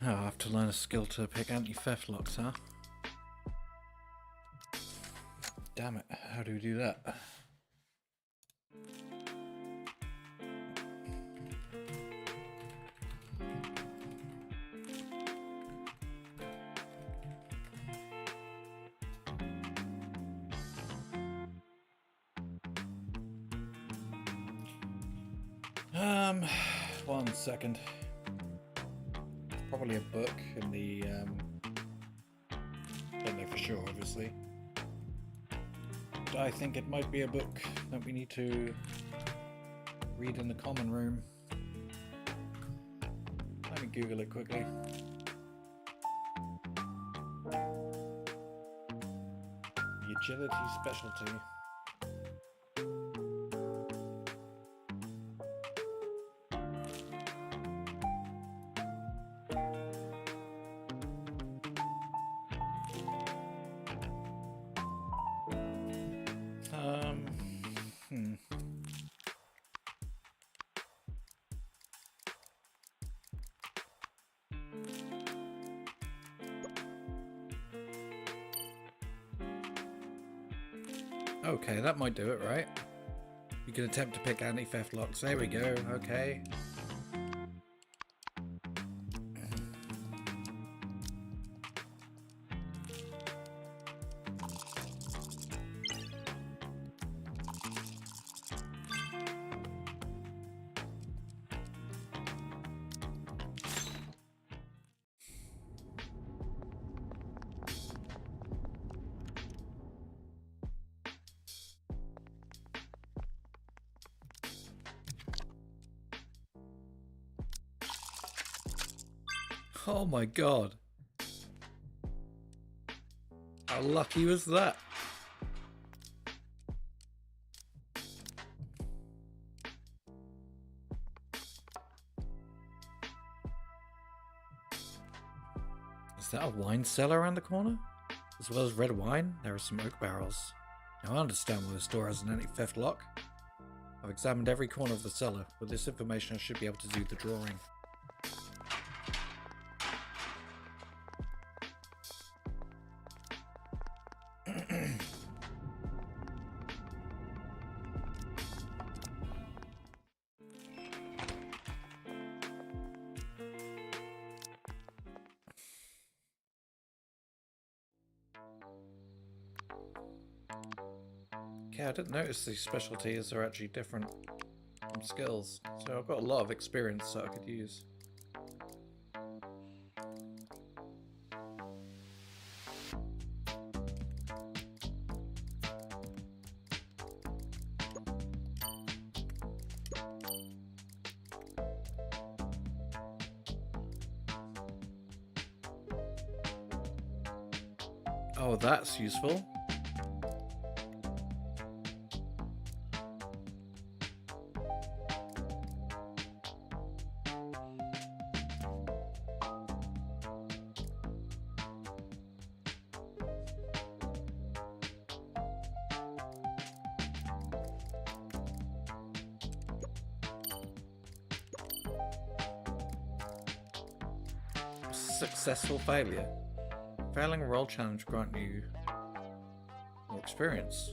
A: Oh, I have to learn a skill to pick anti-theft locks, huh? Damn it, how do we do that? One second. Probably a book in the, don't know for sure, obviously. But I think it might be a book that we need to read in the common room. Let me Google it quickly. The agility specialty. Okay, that might do it, right? You can attempt to pick anti-theft locks. There we go, okay. Oh my god. How lucky was that? Is that a wine cellar around the corner? As well as red wine, there are some oak barrels. Now I understand why the store has an anti-theft lock. I've examined every corner of the cellar. With this information I should be able to do the drawing. Okay, I didn't notice these specialties are actually different from skills, so I've got a lot of experience that I could use. Oh, that's useful. Successful failure. Failing a roll challenge grant you more experience.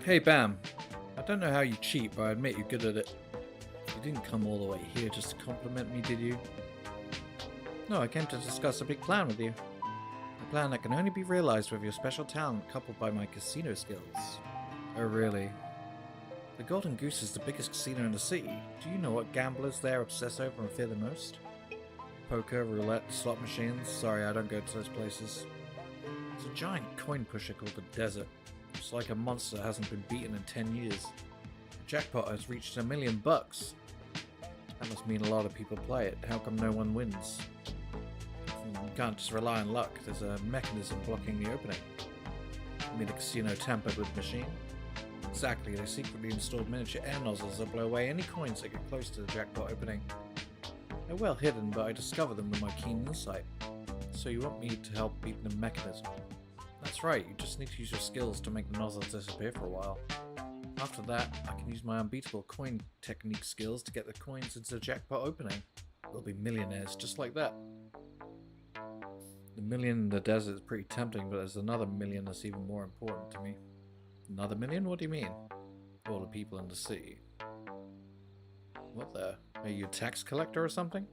A: Hey, Bam. I don't know how you cheat, but I admit you're good at it. You didn't come all the way here just to compliment me, did you? No, I came to discuss a big plan with you. A plan that can only be realized with your special talent coupled by my casino skills. Oh, really? The Golden Goose is the biggest casino in the city. Do you know what gamblers there obsess over and fear the most? Poker, roulette, slot machines. Sorry, I don't go to those places. There's a giant coin pusher called the Desert. It's like a monster that hasn't been beaten in 10 years. The jackpot has reached $1 million. That must mean a lot of people play it. How come no one wins? You can't just rely on luck. There's a mechanism blocking the opening. You mean the casino tampered with the machine? Exactly. They secretly installed miniature air nozzles that blow away any coins that get close to the jackpot opening. They're well hidden, but I discover them with my keen insight. So you want me to help beat the mechanism? That's right, you just need to use your skills to make the nozzles disappear for a while. After that, I can use my unbeatable coin technique skills to get the coins into the jackpot opening. We'll be millionaires just like that. The million in the desert is pretty tempting, but there's another million that's even more important to me. Another million? What do you mean? All the people in the city. What the? Are you a tax collector or something?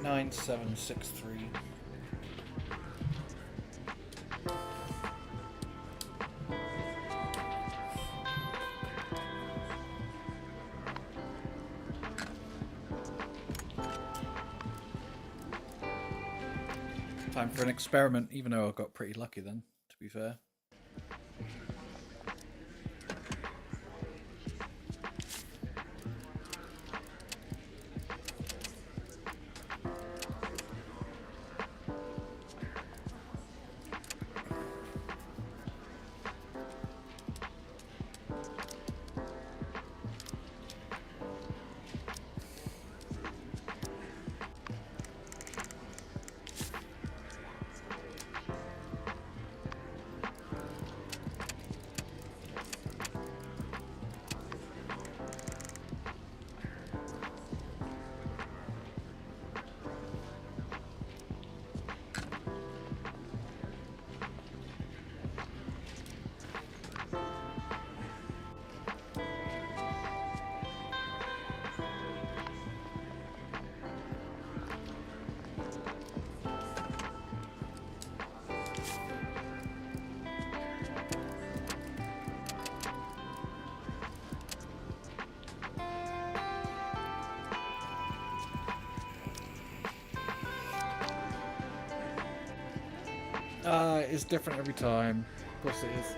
A: 9763. Time for an experiment, even though I got pretty lucky then, to be fair. It's different every time. Of course it is.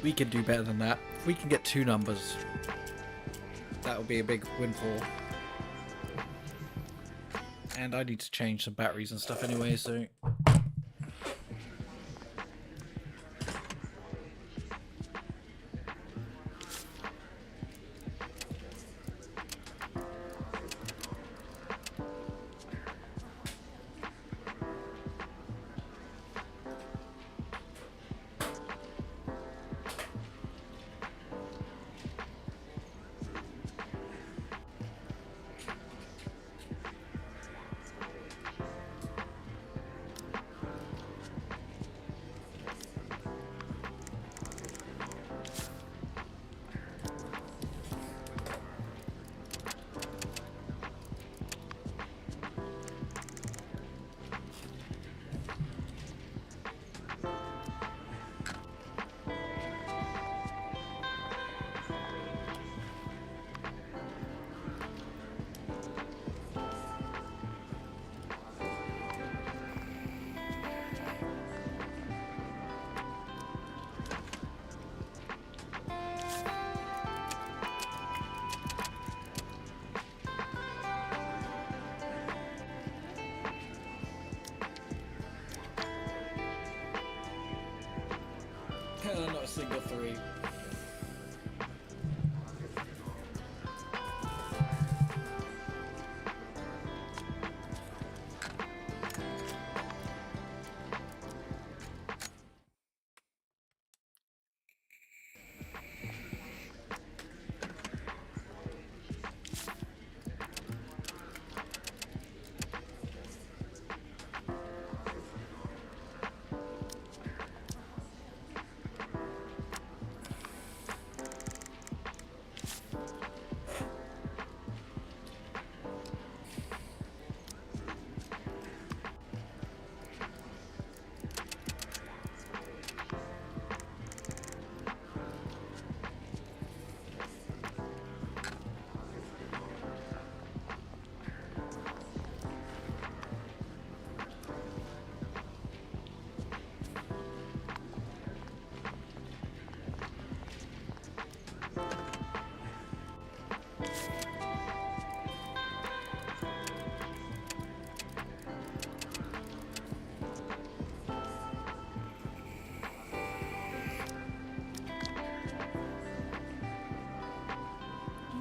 A: We can do better than that. If we can get 2 numbers, that would be a big windfall. And I need to change some batteries and stuff anyway, so... Not a single 3.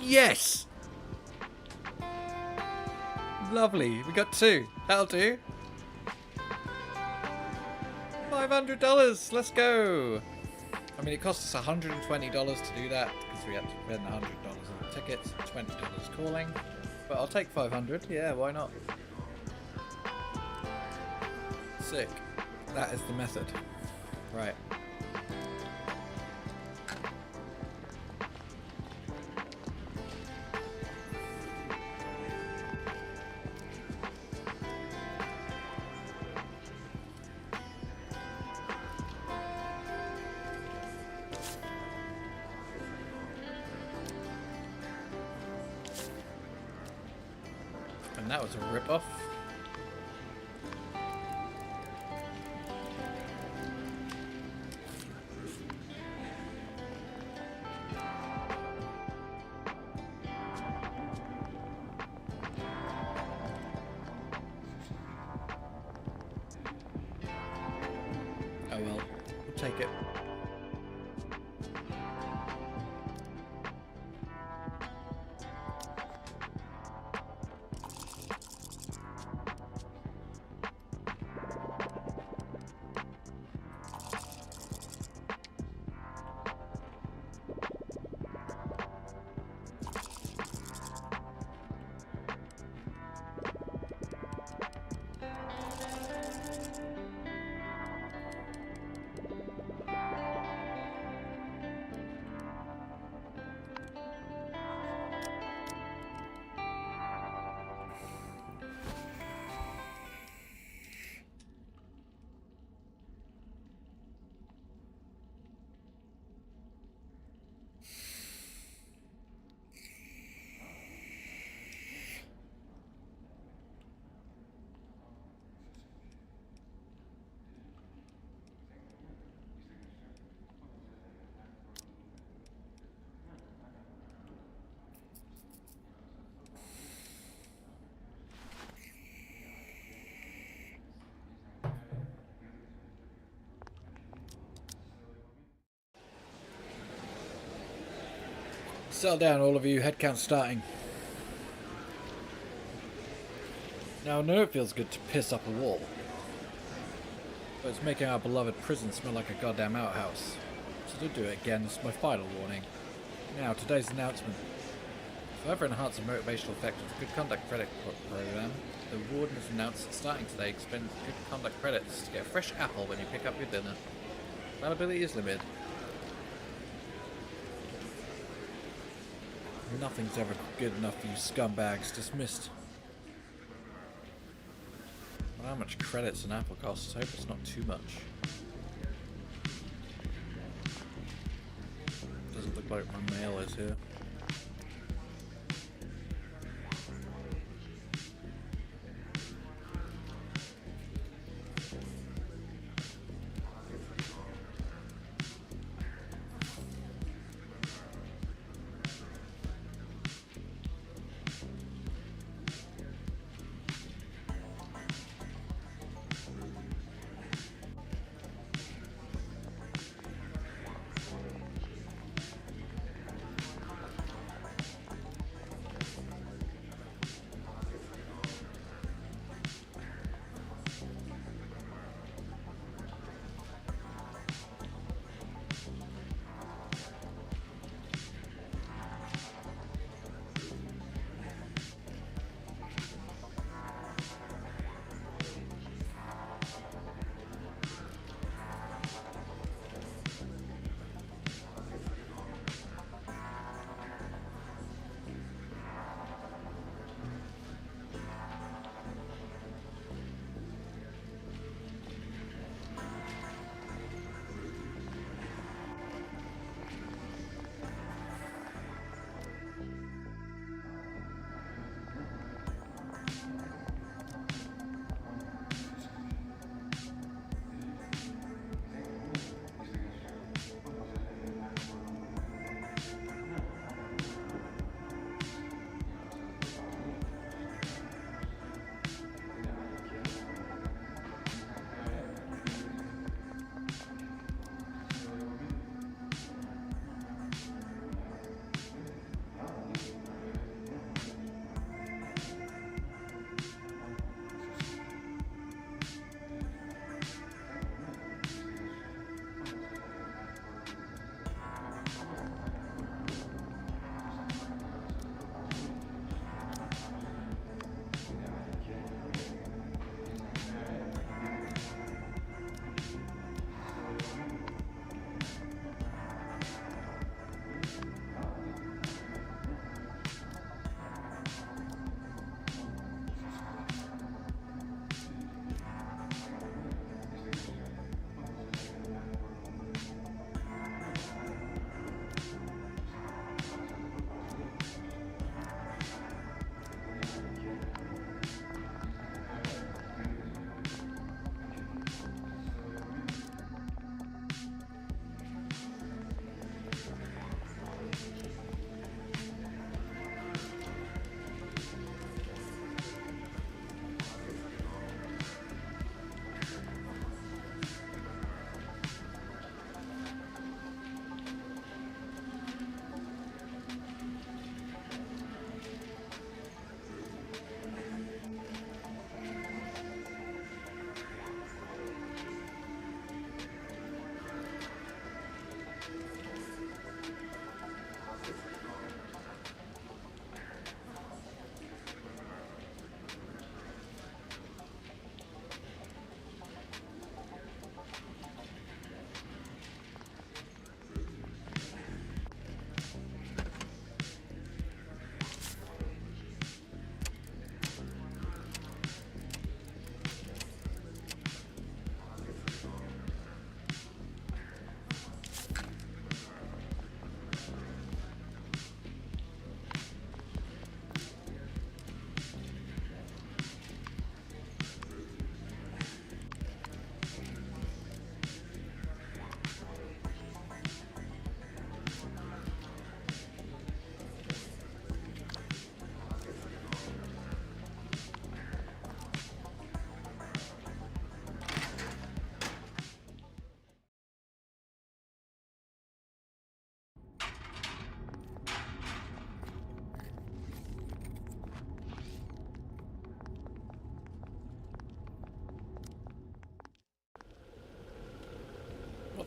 A: Yes! Lovely. We got 2. That'll do. $500. Let's go. I mean, it cost us $120 to do that because we had to spend $100 on the tickets, $20 calling. But I'll take 500. Yeah, why not? Sick. That is the method. Right. And that was a rip-off. Oh well, we'll take it. Settle down, all of you. Head count starting. Now, I know it feels good to piss up a wall, but it's making our beloved prison smell like a goddamn outhouse. So don't do it again. This is my final warning. Now, today's announcement. To further enhance the motivational effect of the Good Conduct Credit Program, the warden has announced that starting today, expend Good Conduct credits to get a fresh apple when you pick up your dinner. Availability is limited. Nothing's ever good enough for you scumbags. Dismissed. Well, how much credits an apple costs? I hope it's not too much. Doesn't look like my mail is here.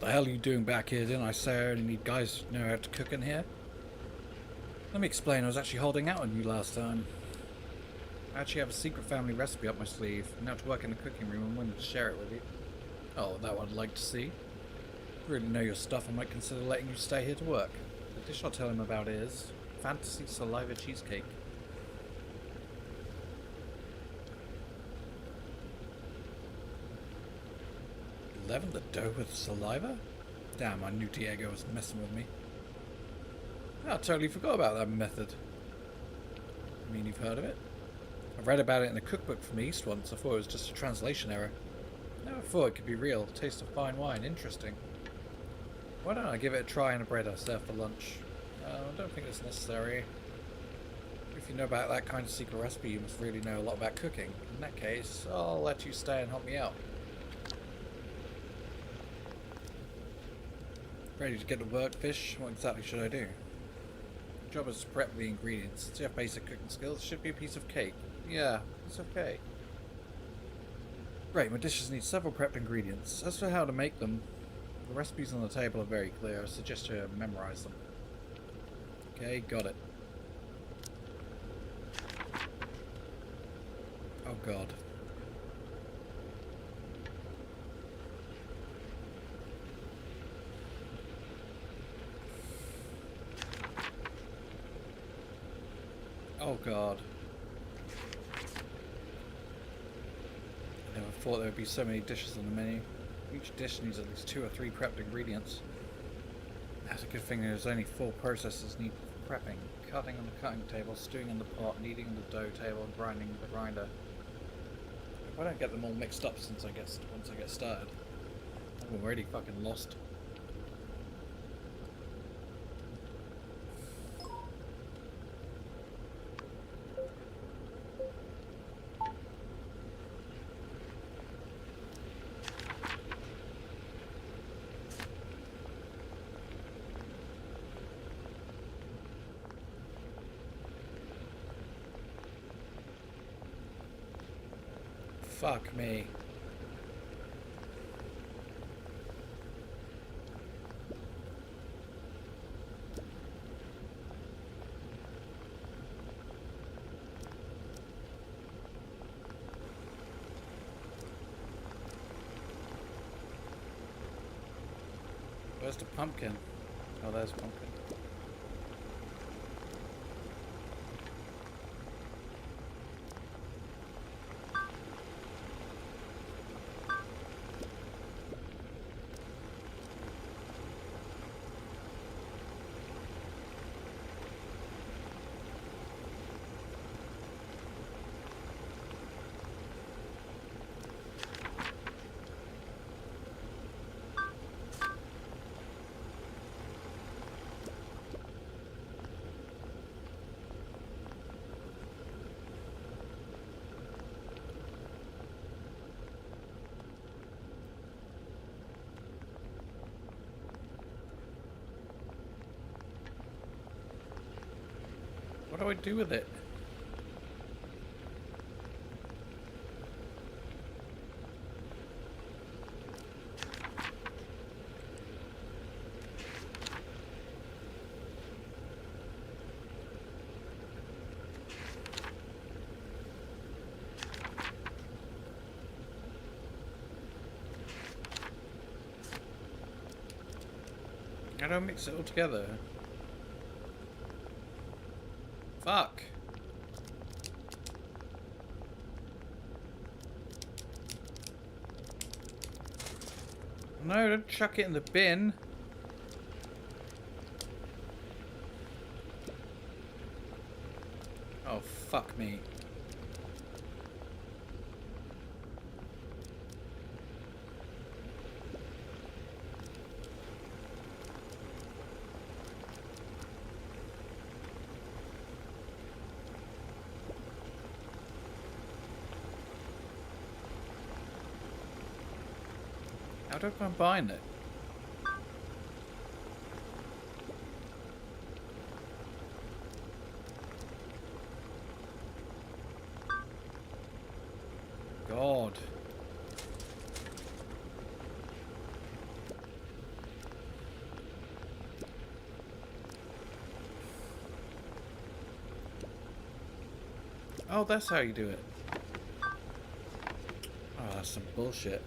A: The hell are you doing back here? Didn't I say I only need guys who know how to cook in here? Let me explain, I was actually holding out on you last time. I actually have a secret family recipe up my sleeve. I'm now to work in the cooking room and wanted to share it with you. Oh, that one I'd like to see. If you really know your stuff, I might consider letting you stay here to work. The dish I'll tell him about is fantasy saliva cheesecake. Leaven the dough with saliva? Damn, I knew Diego was messing with me. I totally forgot about that method. I mean, you've heard of it? I've read about it in a cookbook from the East once. I thought it was just a translation error. Never thought it could be real. Taste of fine wine. Interesting. Why don't I give it a try on a bread I serve for lunch? I don't think it's necessary. If you know about that kind of secret recipe, you must really know a lot about cooking. In that case, I'll let you stay and help me out. Ready to get to work, Fish? What exactly should I do? Your job is to prep the ingredients. Since you have basic cooking skills, it should be a piece of cake. Yeah, it's okay. Great, my dishes need several prepped ingredients. As for how to make them, the recipes on the table are very clear. I suggest you memorize them. Okay, got it. Oh god. Oh god. I never thought there would be so many dishes on the menu. Each dish needs at least 2 or 3 prepped ingredients. That's a good thing there's only 4 processes needed for prepping. Cutting on the cutting table, stewing in the pot, kneading on the dough table, and grinding with the grinder. If I don't get them all mixed up once I get started, I'm already fucking lost. Fuck me. Where's the pumpkin? Oh, there's pumpkin. What do I do with it? How do I mix it all together? Fuck. No, don't chuck it in the bin. Oh, fuck me. How do I combine it? God. Oh, that's how you do it. Oh, that's some bullshit.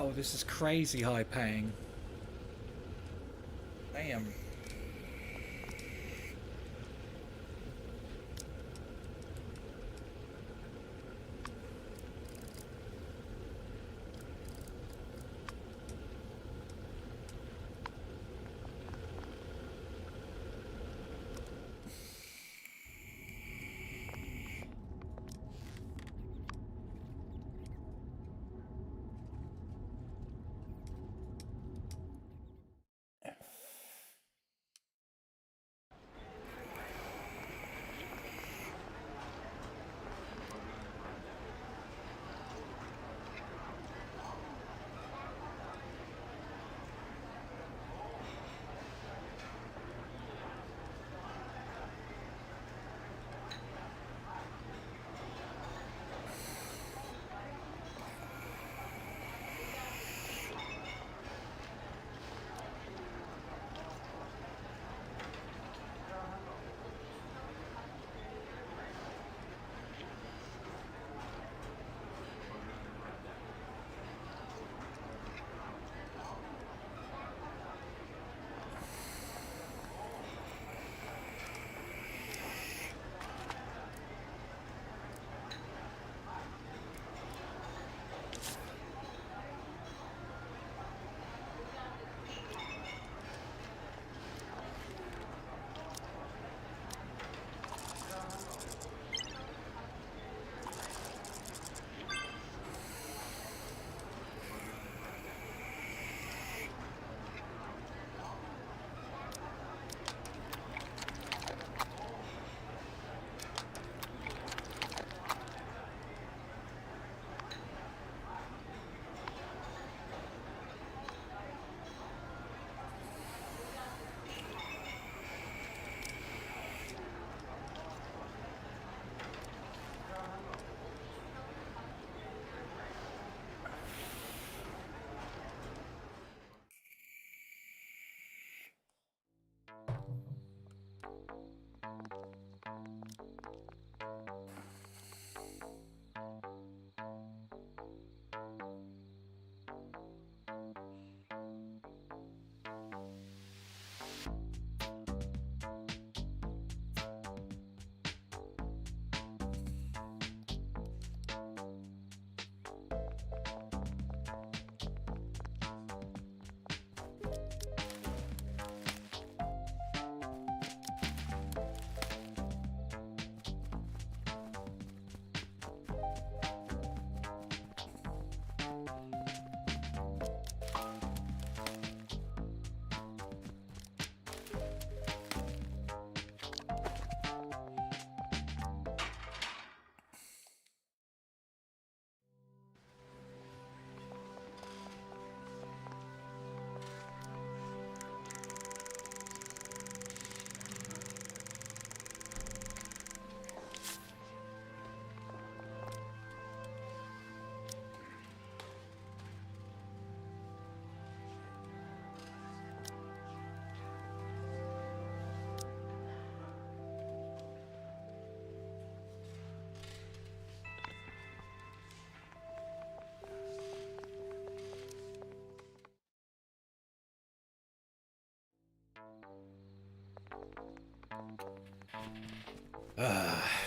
A: Wow, this is crazy high paying. Damn.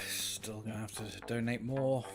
A: Still gonna have to donate more.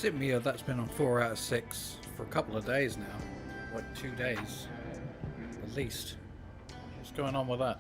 B: it Mia? That's been on 4 out of 6 for a couple of days now. Like 2 days, at least. What's going on with that?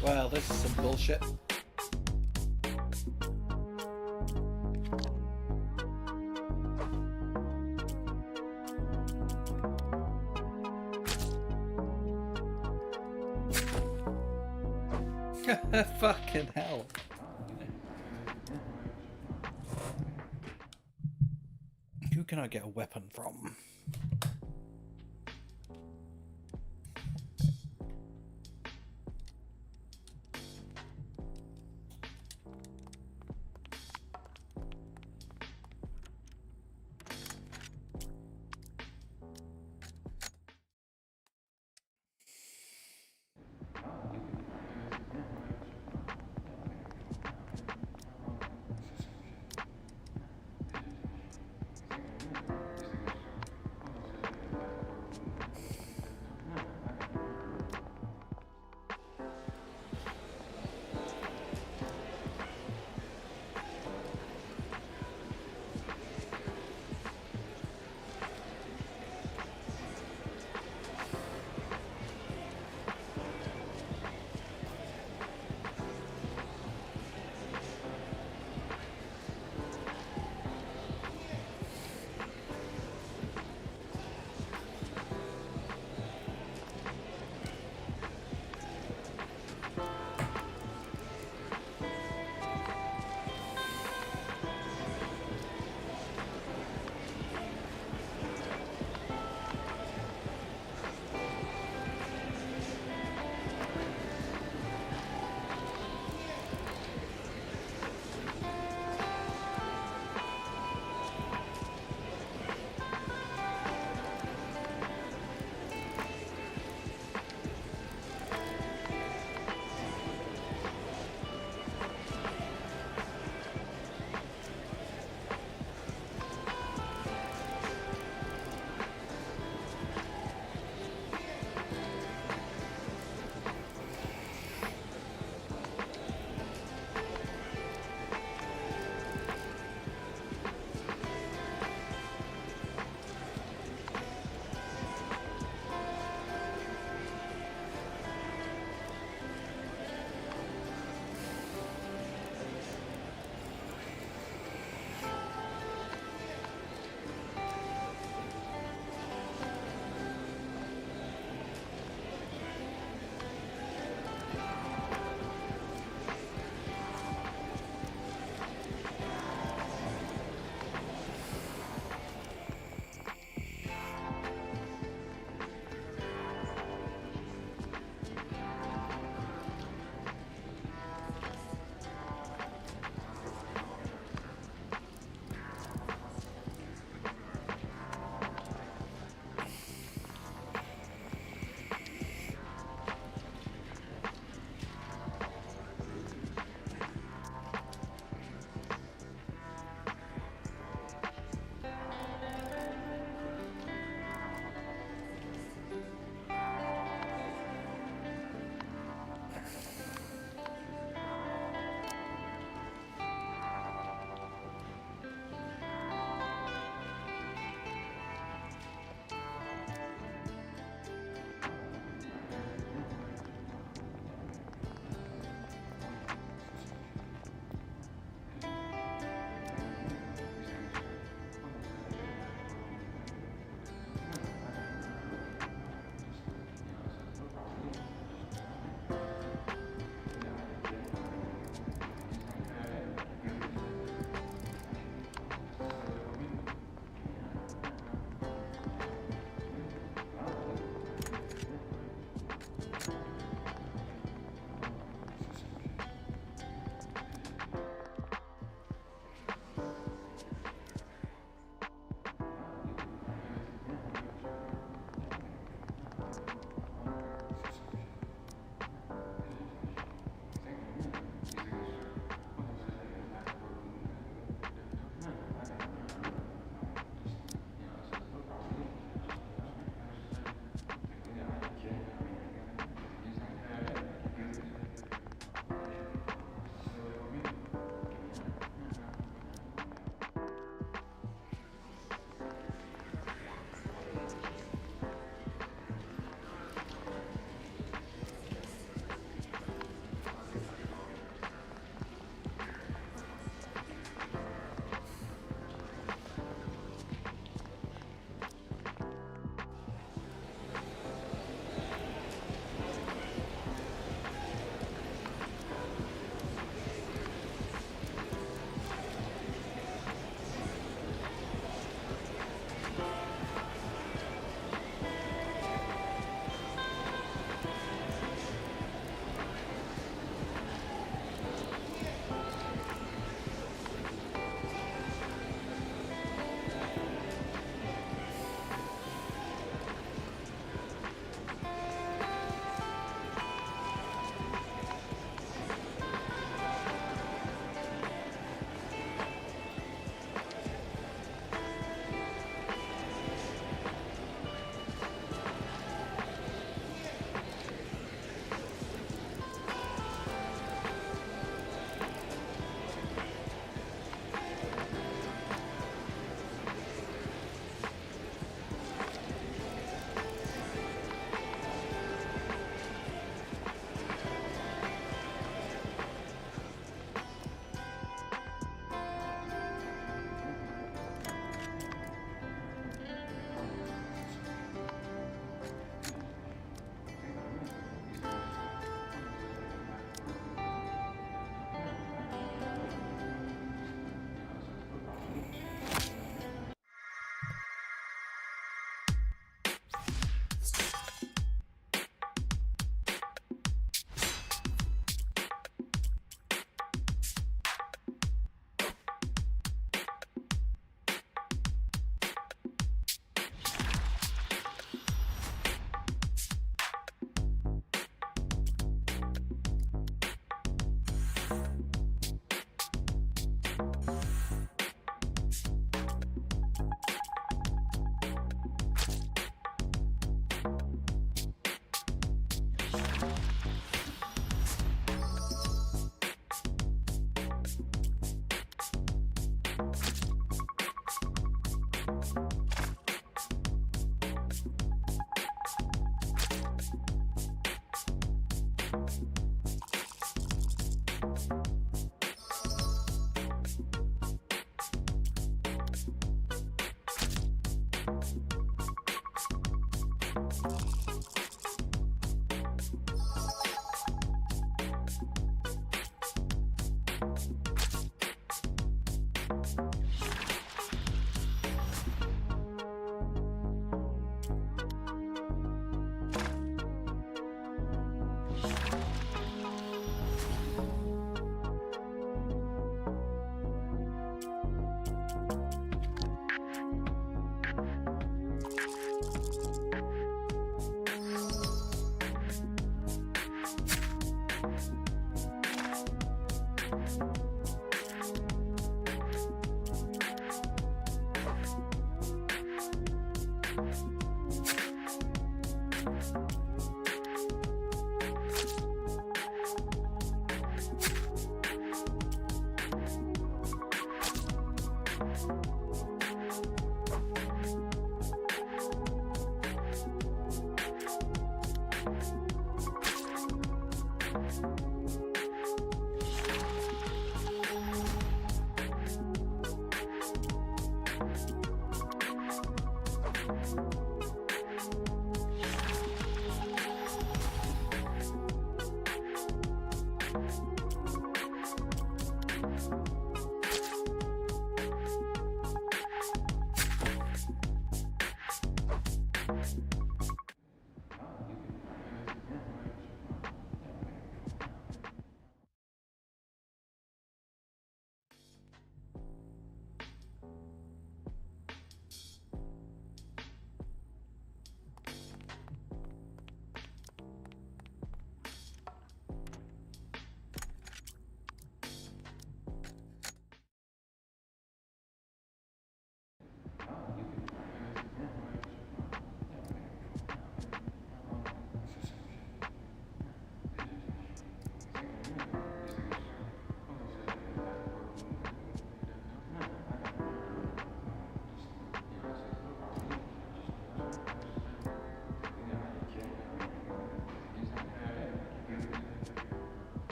B: Well, this is some bullshit. Fucking hell. Who can I get a weapon from?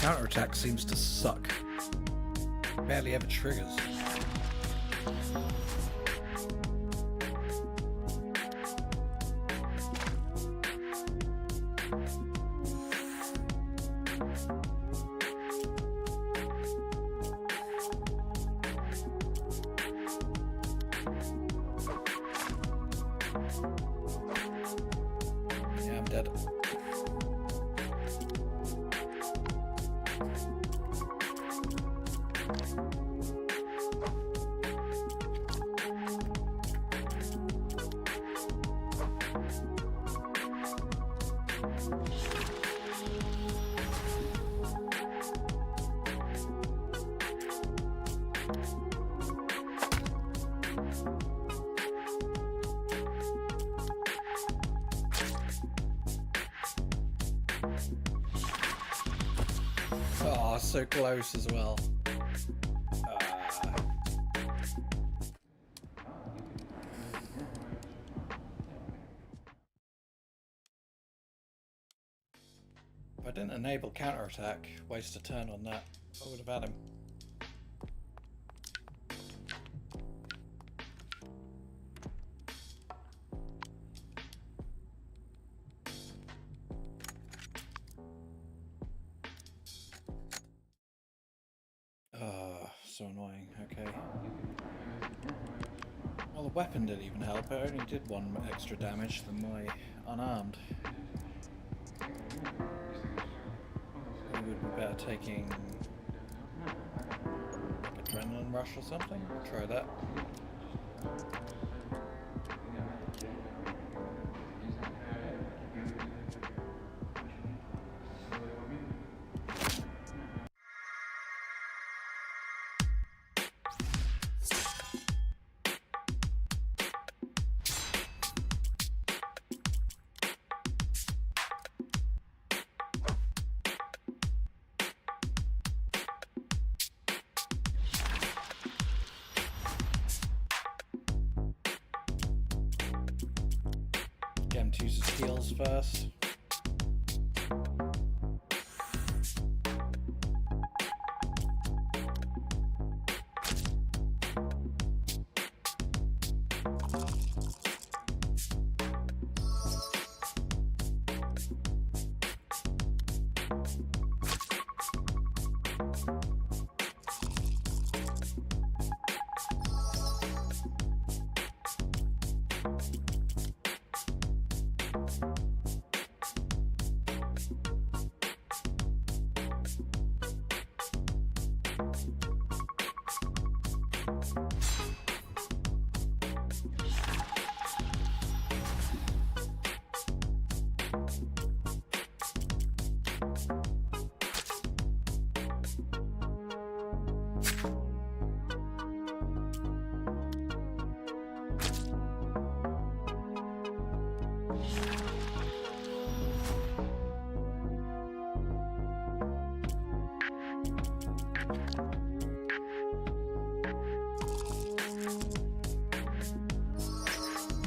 B: Counterattack seems to suck. Barely ever triggers. Yeah, I'm dead. Oh, so close as well. If I didn't enable counterattack, waste a turn on that, I would have had him. So annoying. Okay. Well, the weapon didn't even help. It only did 1 extra damage than my unarmed. It would be better taking like adrenaline rush or something. Try that. Get him to use his heals first.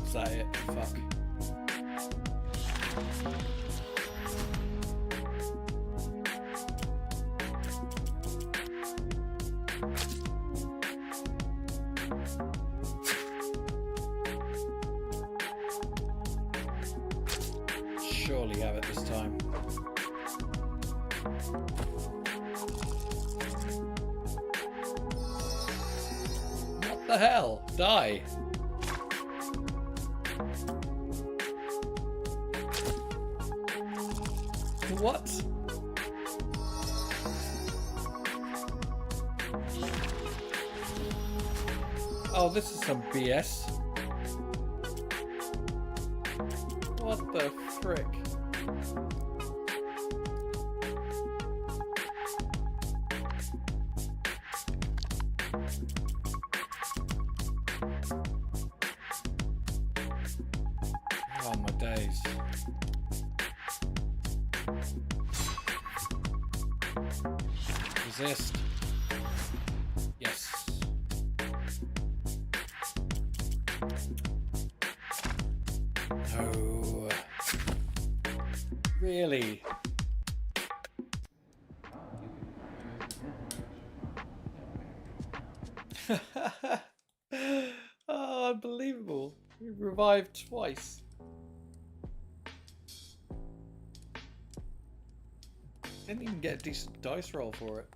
B: Is that it? Fuck. Surely have it this time. What the hell? Die. What? Oh, this is some BS. What the frick? Oh my days. Resist. Yes. No. Really? Oh, unbelievable. We revived twice. Didn't even get a decent dice roll for it.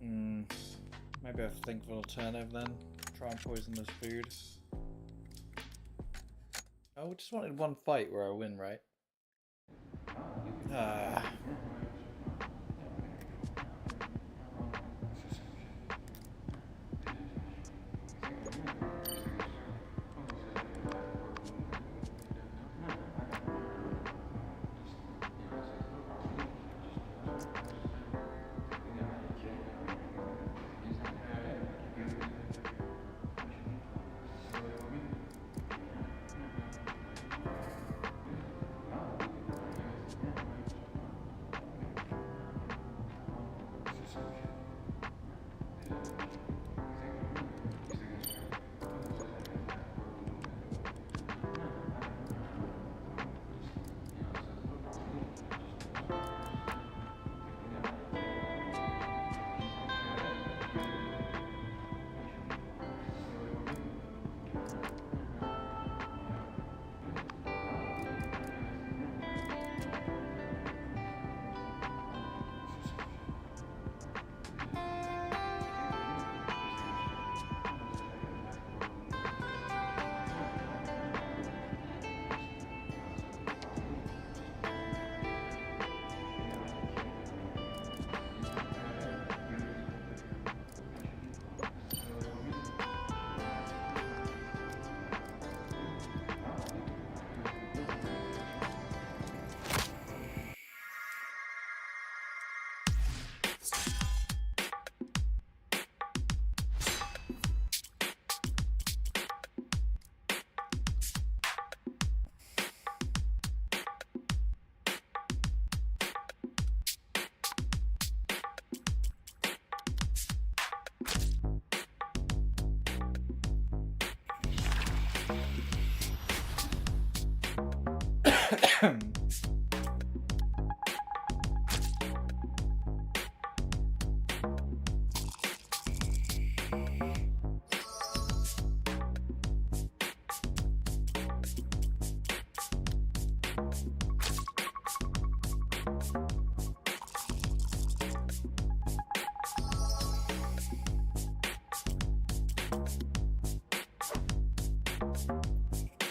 B: Maybe I have to think of an alternative then. Try and poison this food. Oh, we just wanted one fight where I win, right?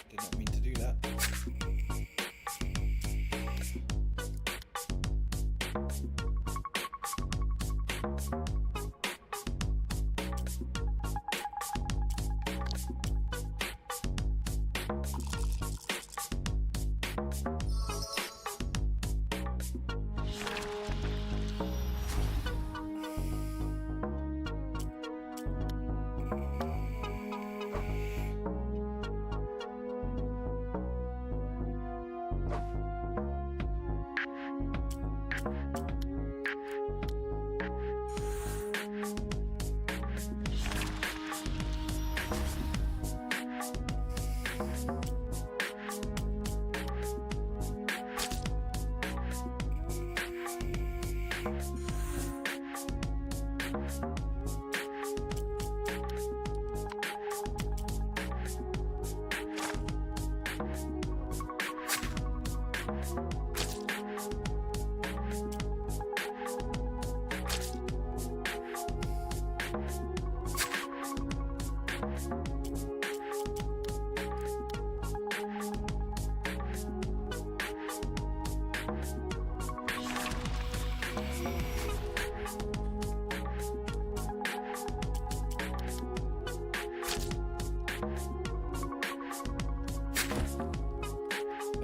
B: Did not mean to do that.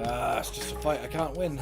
A: It's just a fight I can't win.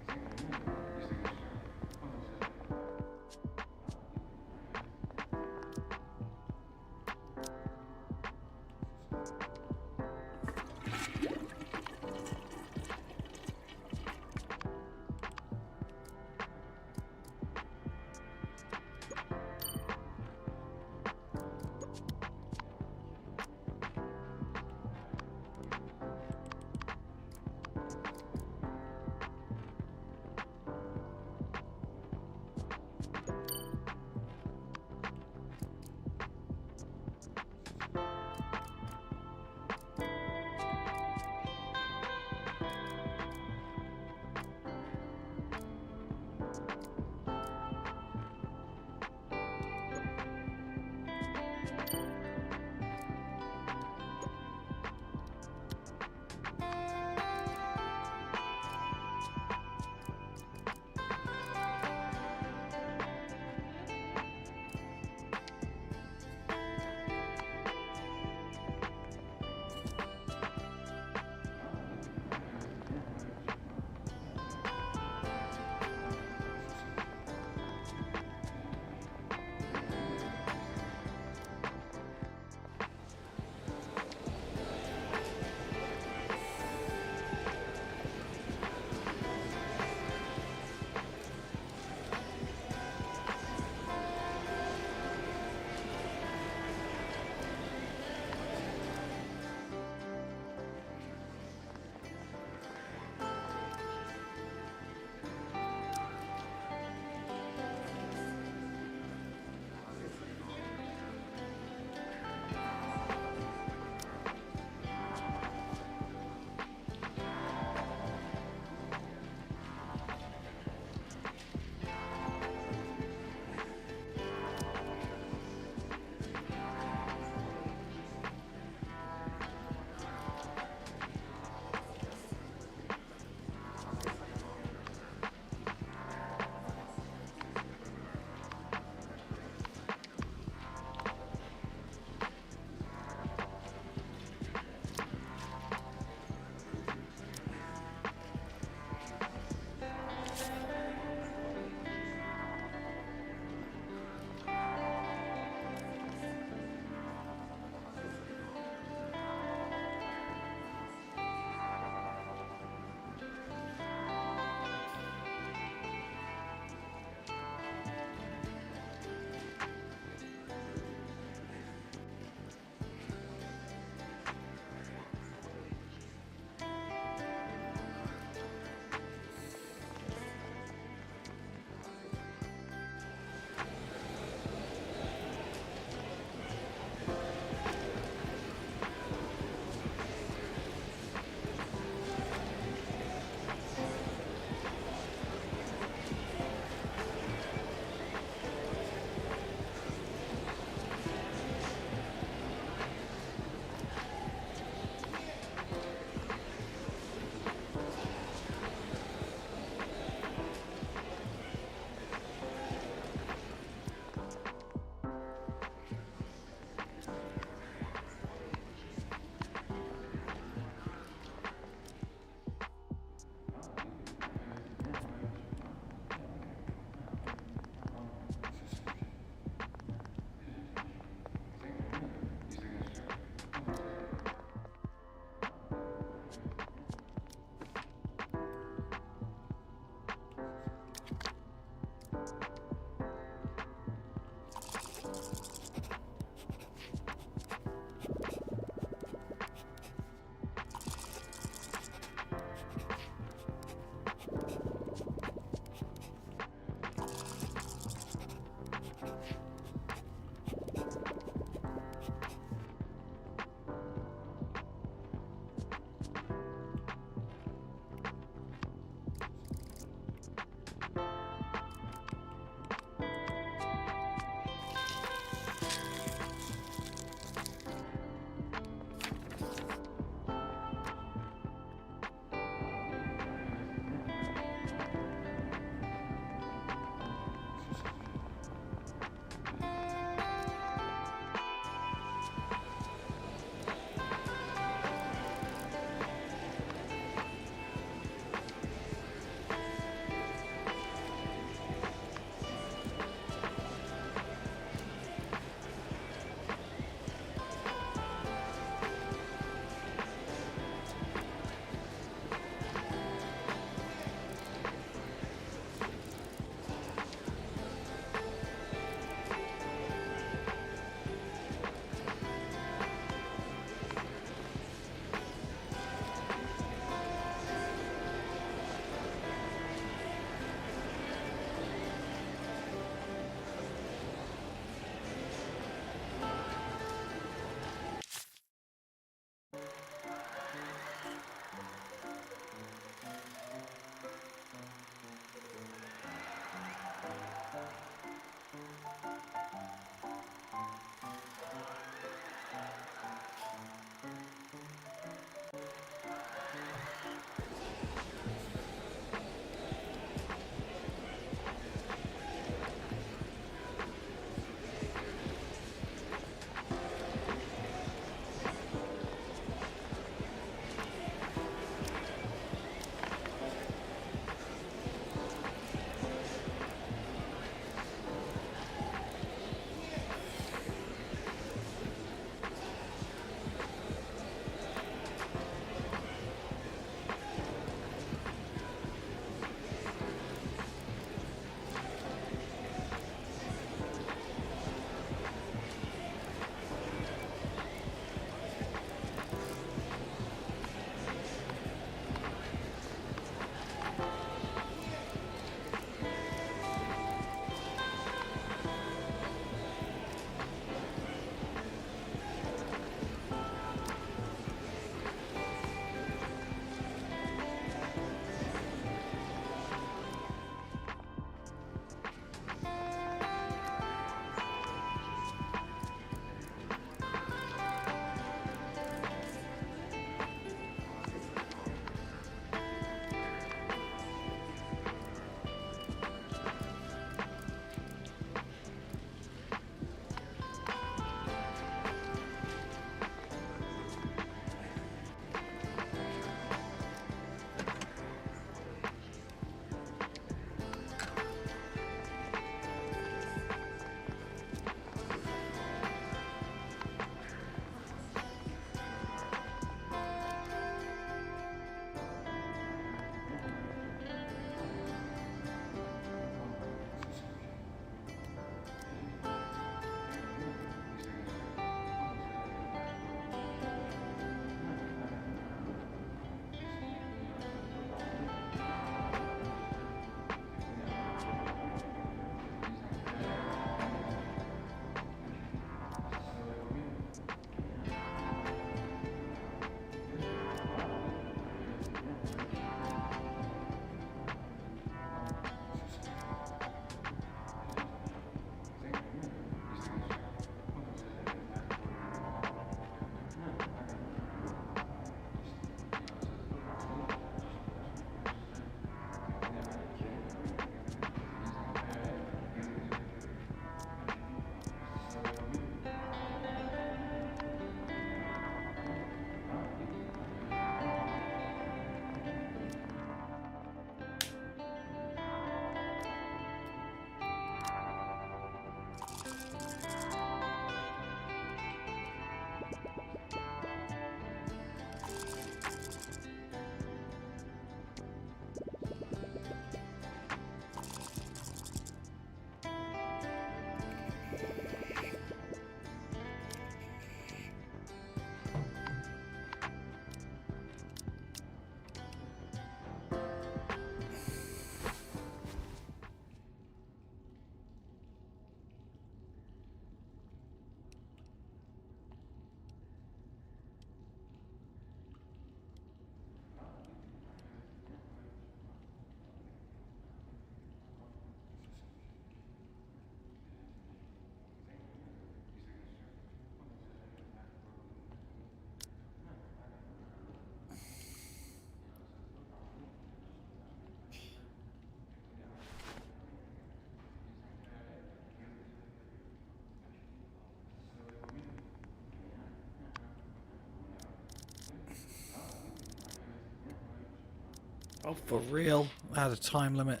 B: Oh, for real? I had a time limit.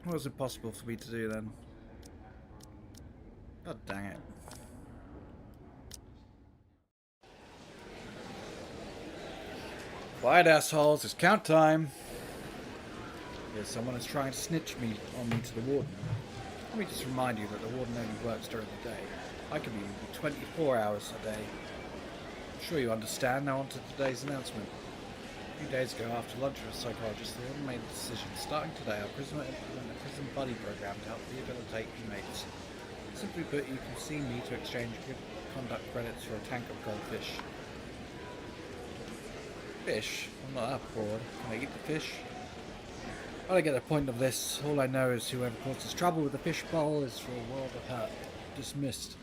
B: What was it possible for me to do then? God dang it. Quiet, assholes, it's count time. Yes, someone is trying to snitch on me to the warden. Let me just remind you that the warden only works during the day. I can be 24 hours a day. I'm sure you understand. Now on to today's announcement. A few days ago, after lunch with a psychologist, the warden made a decision. Starting today, our prison will implement a prison buddy program to help rehabilitate inmates. Simply put, you can see me to exchange good conduct credits for a tank of goldfish. Fish? I'm not that bored. Can I eat the fish? I don't get the point of this. All I know is whoever causes trouble with the fish bowl is for a world of hurt. Dismissed.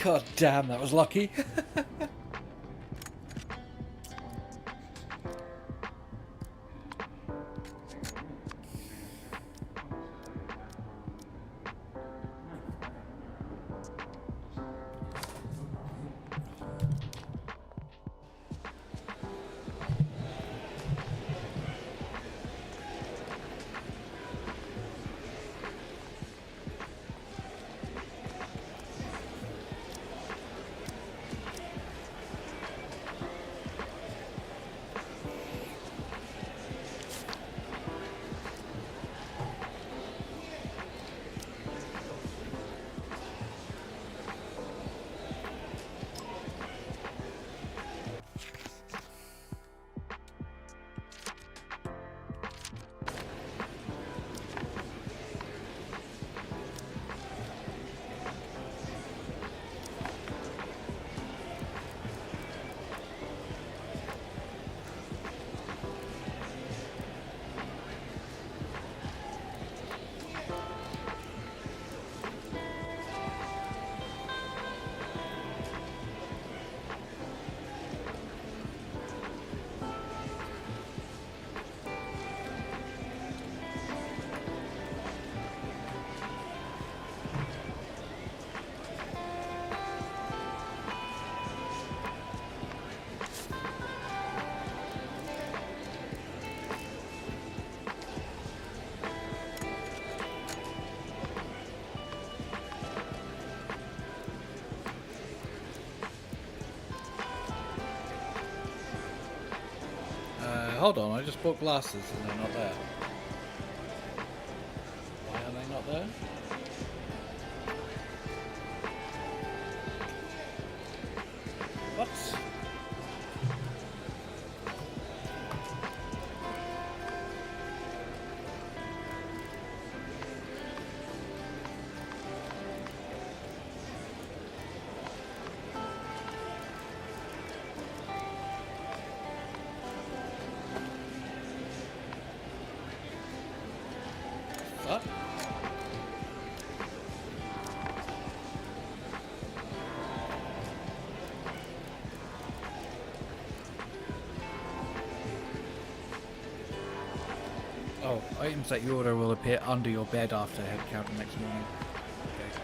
B: God damn, that was lucky. Hold on, I just bought glasses and they're not there. Why are they not there? What? What? Oh, items that you order will appear under your bed after head counter next morning. Okay.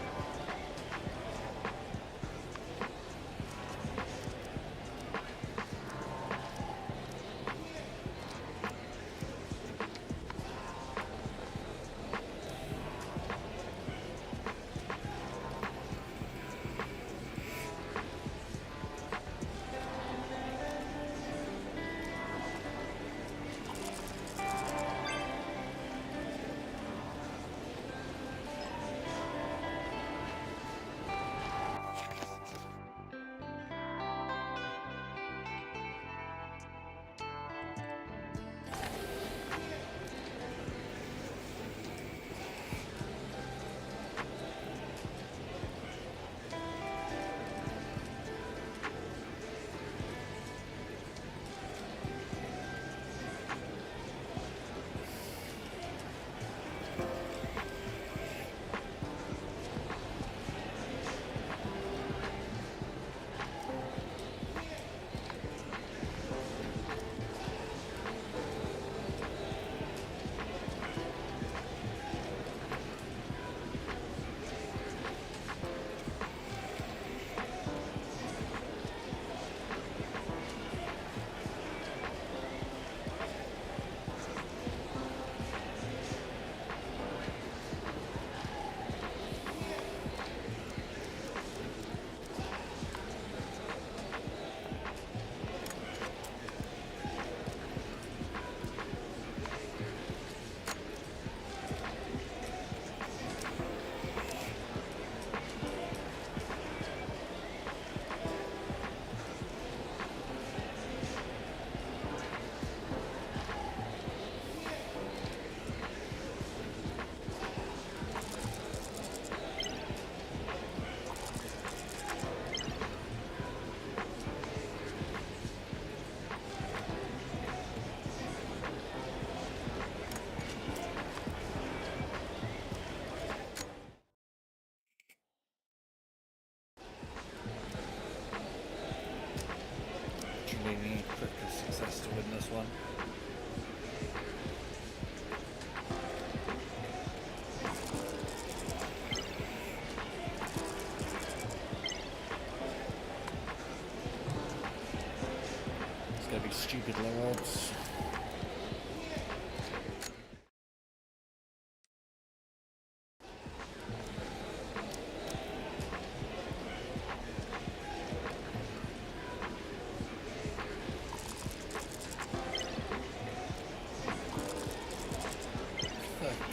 B: Stupid lords.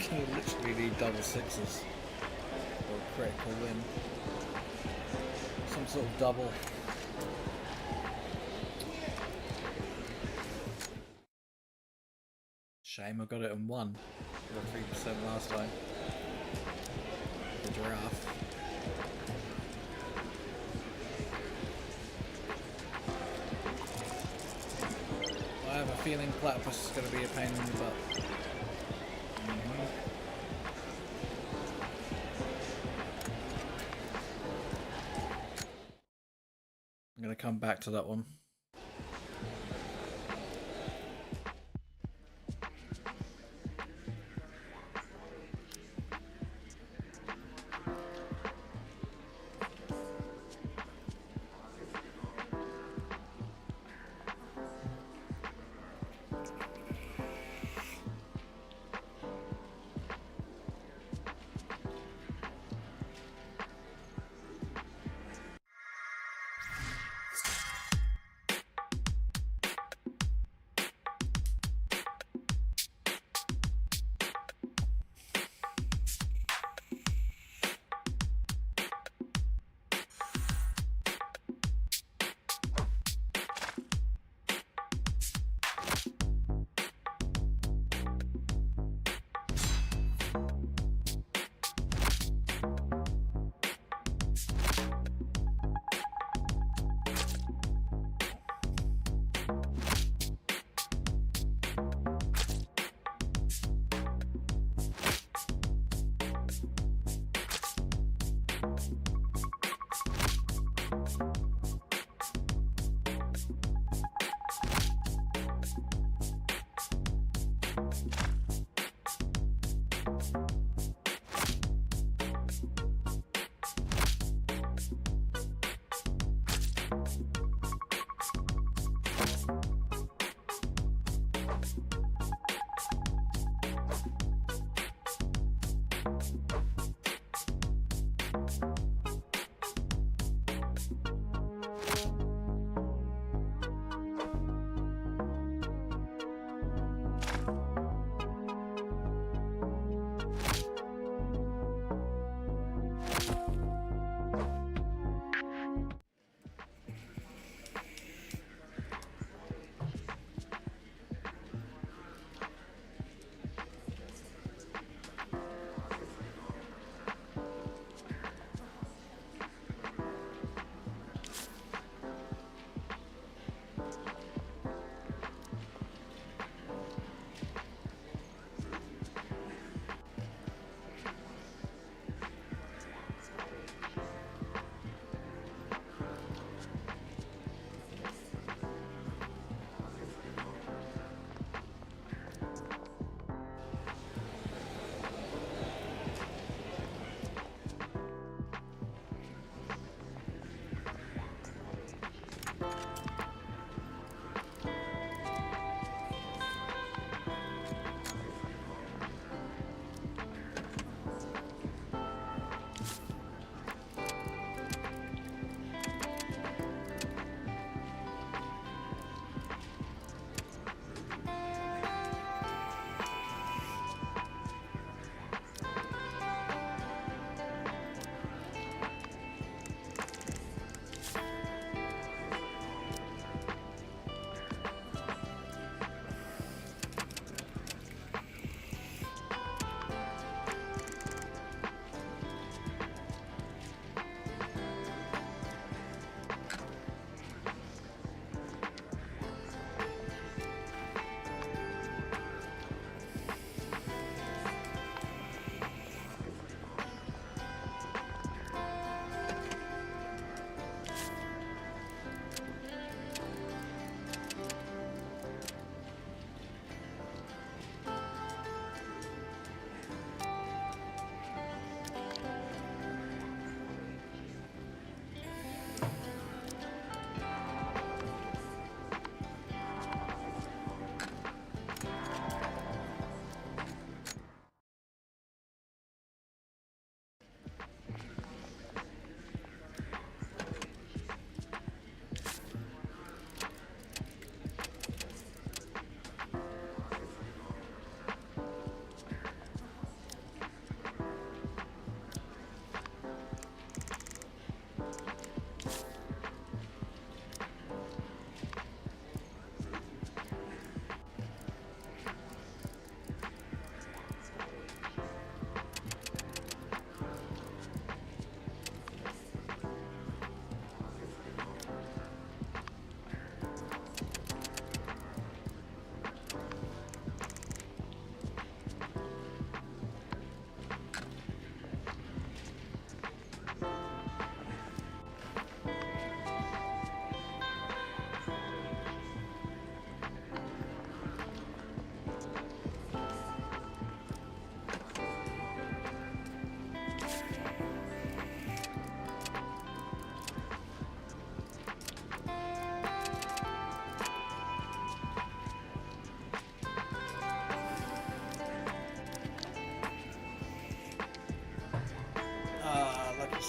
B: I literally need double sixes or a critical win. Some sort of double. Shame I got it in one. Got 3% last time. The giraffe. I have a feeling platypus is going to be a pain in the butt. I'm going to come back to that one.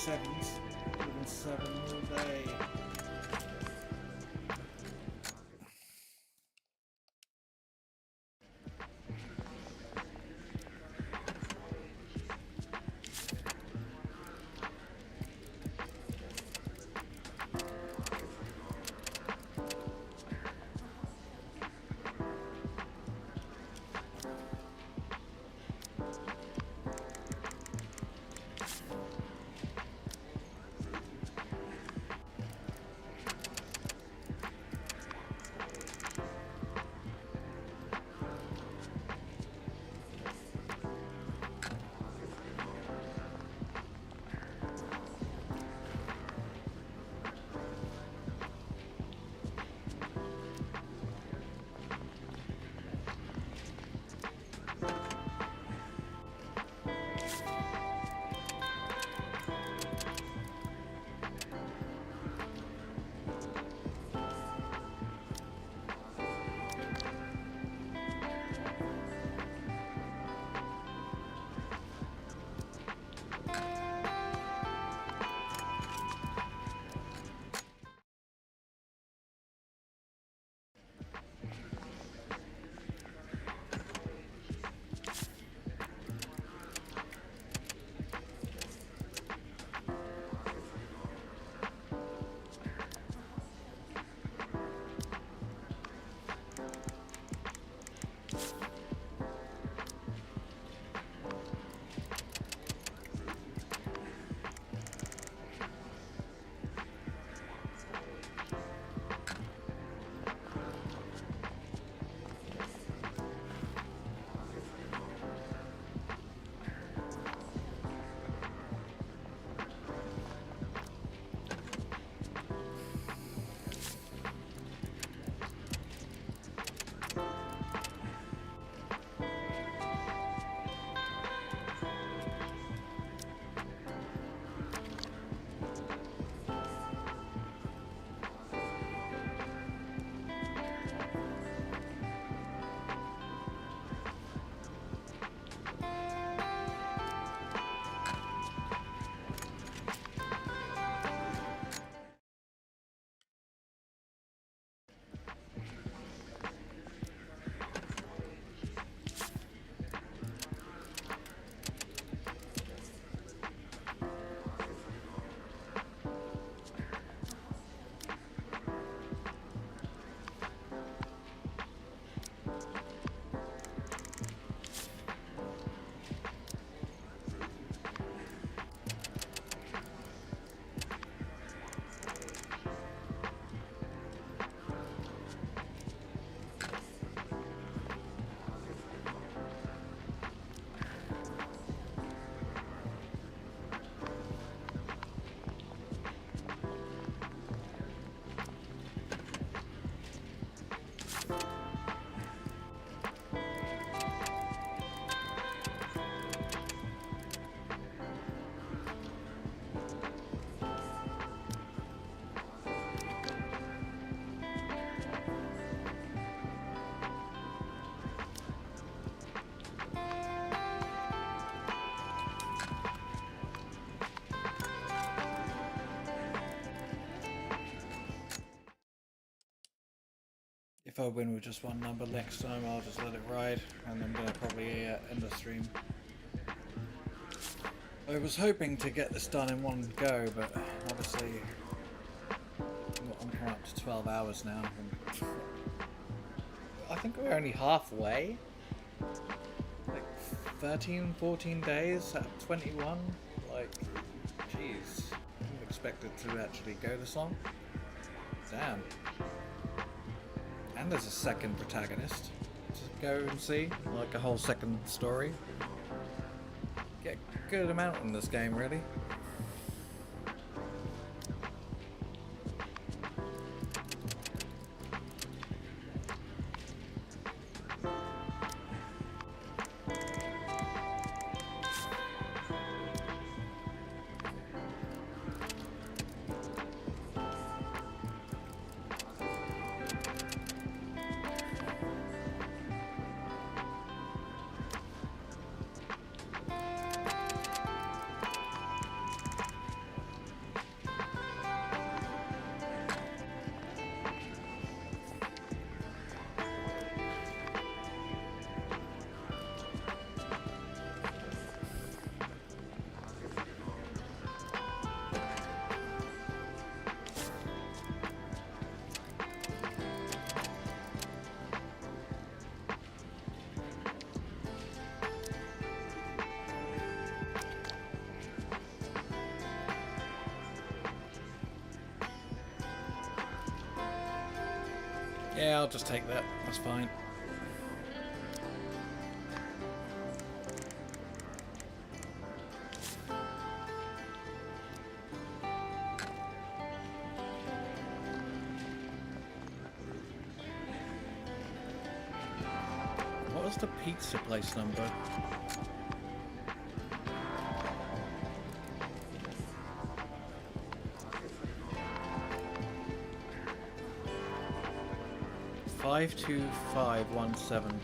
B: seconds. Within 7 all day. If I win with just one number next time, I'll just let it ride, and I'm gonna probably end the stream. I was hoping to get this done in one go, but obviously I'm coming up to 12 hours now. And I think we're only halfway. Like 13, 14 days at 21. Like, jeez. I didn't expect it to actually go this long. Damn. And there's a second protagonist to go and see, like a whole second story. Get a good amount in this game, really. Yeah, I'll just take that. That's fine. What was the pizza place number? Five 52517.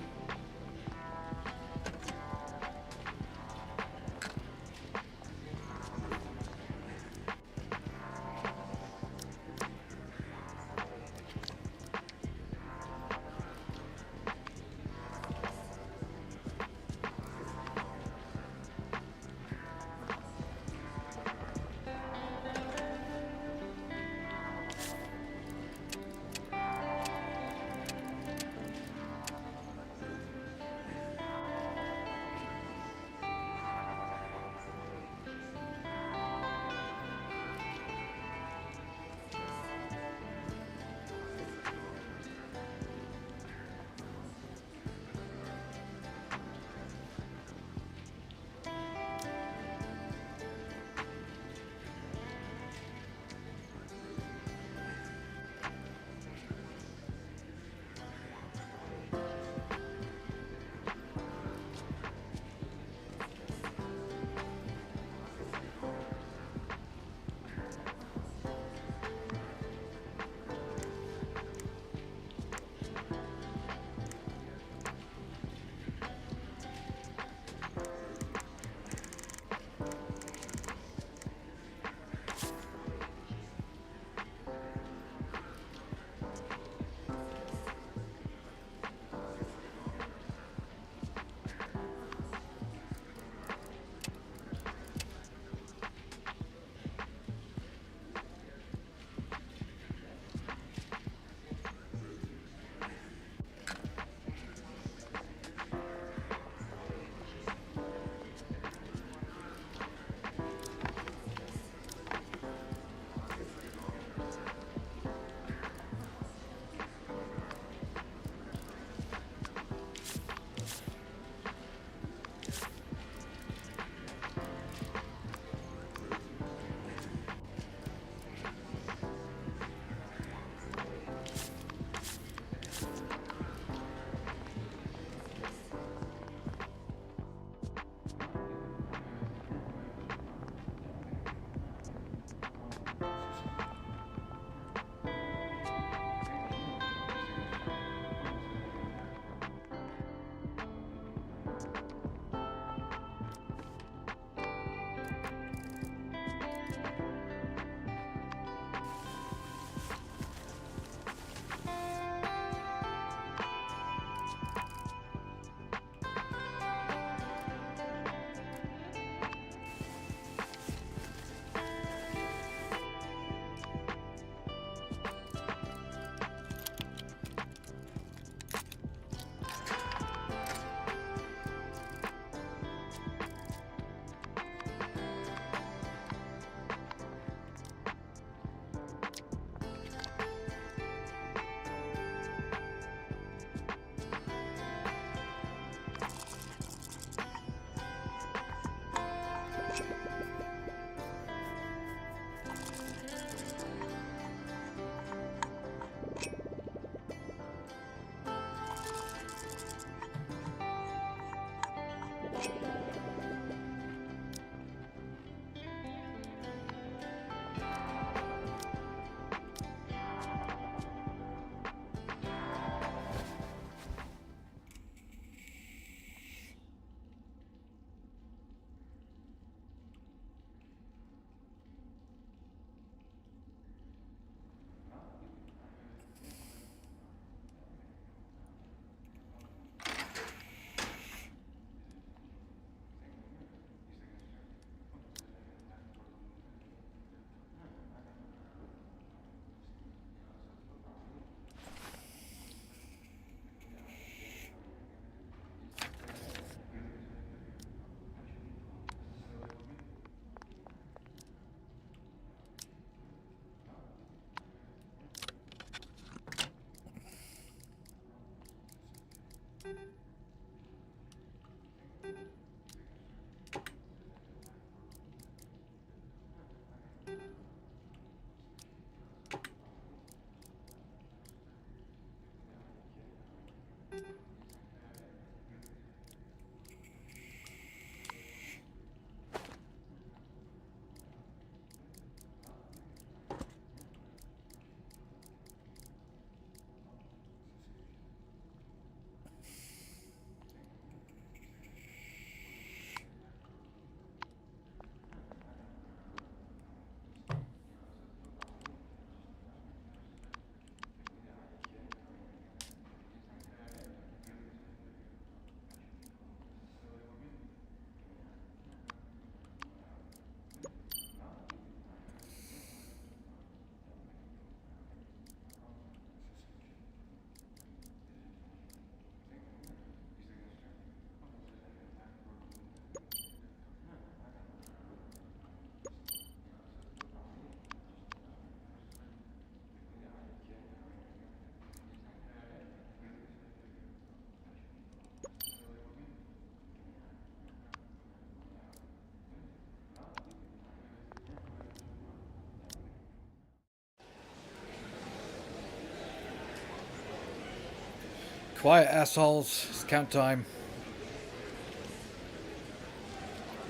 B: Quiet, assholes. It's count time.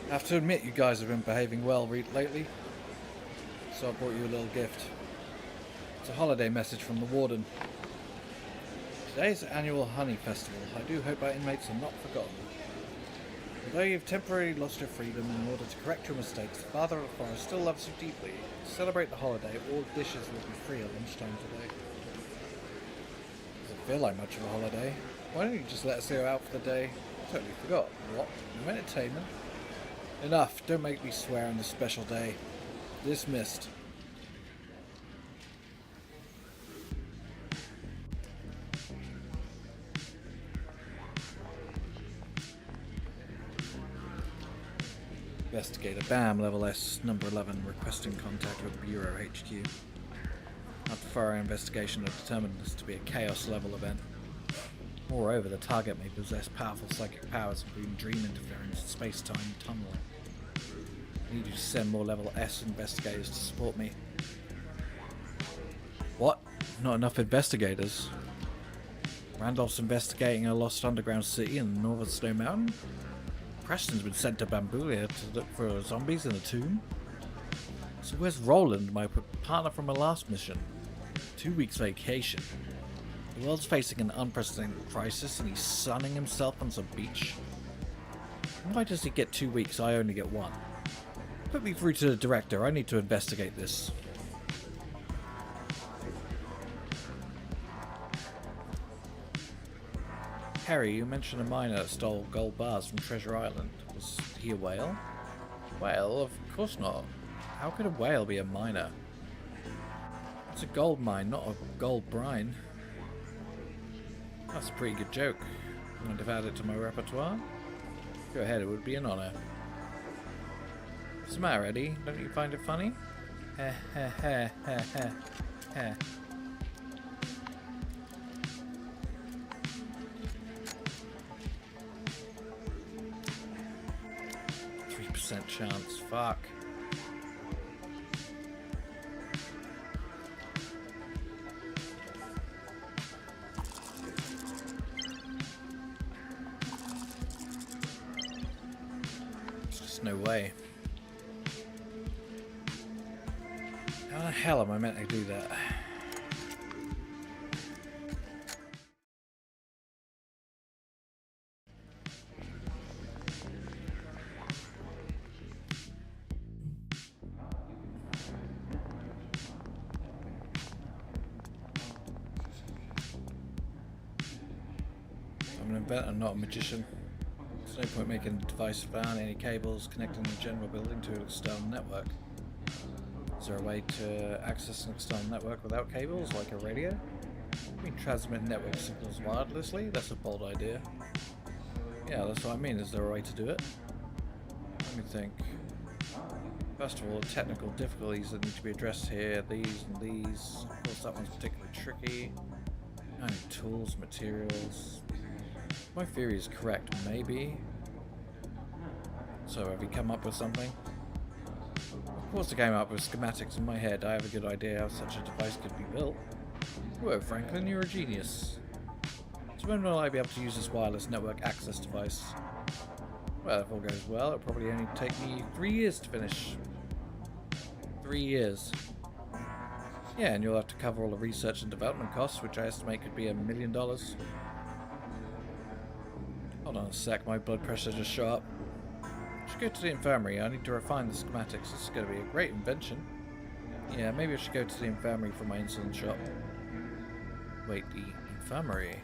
B: I have to admit, you guys have been behaving well lately. So I brought you a little gift. It's a holiday message from the warden. Today's the annual honey festival. I do hope our inmates are not forgotten. Although you've temporarily lost your freedom in order to correct your mistakes, the Father of the Forest still loves you deeply. To celebrate the holiday, all dishes will be free at lunchtime today. Doesn't feel like much of a holiday. Why don't you just let us go out for the day? Totally forgot. What? No entertainment? Enough. Don't make me swear on this special day. Dismissed. Investigator BAM, level S, number 11, requesting contact with Bureau HQ. After thorough investigation, I determined this to be a Chaos level event. Moreover, the target may possess powerful psychic powers, including dream interference, space-time tunneling. I need you to send more level S investigators to support me. What? Not enough investigators? Randolph's investigating a lost underground city in the northern Snow Mountain? Preston's been sent to Bambulia to look for zombies in a tomb? So where's Roland, my partner from my last mission? 2 weeks vacation. The world's facing an unprecedented crisis and he's sunning himself on some beach. Why does he get 2 weeks? I only get 1. Put me through to the director. I need to investigate this. Harry, you mentioned a miner that stole gold bars from Treasure Island. Was he a whale? Whale? Of course not. How could a whale be a miner? It's a gold mine, not a gold brine. That's a pretty good joke. Mind if I add it to my repertoire? Go ahead, it would be an honour. What's the matter, Eddie? Don't you find it funny? Heh heh heh heh heh heh. 3% chance. Fuck. There's just no way. How the hell am I meant to do that? I'm an inventor, not a magician. There's no point making a device without any cables connecting the general building to an external network. Is there a way to access an external network without cables, like a radio? We can transmit network signals wirelessly? That's a bold idea. Yeah, that's what I mean. Is there a way to do it? Let me think. First of all, technical difficulties that need to be addressed here. These and these. Of course, that one's particularly tricky. I need tools, materials. My theory is correct, maybe. So, have you come up with something? Of course I came up with schematics in my head. I have a good idea how such a device could be built. Whoa, Franklin, you're a genius. So when will I be able to use this wireless network access device? Well, if all goes well, it'll probably only take me 3 years to finish. 3 years. Yeah, and you'll have to cover all the research and development costs, which I estimate could be $1 million. Hold on a sec, my blood pressure just shot up. I should go to the infirmary. I need to refine the schematics. This is going to be a great invention. Yeah, maybe I should go to the infirmary for my insulin shot. Wait, the infirmary?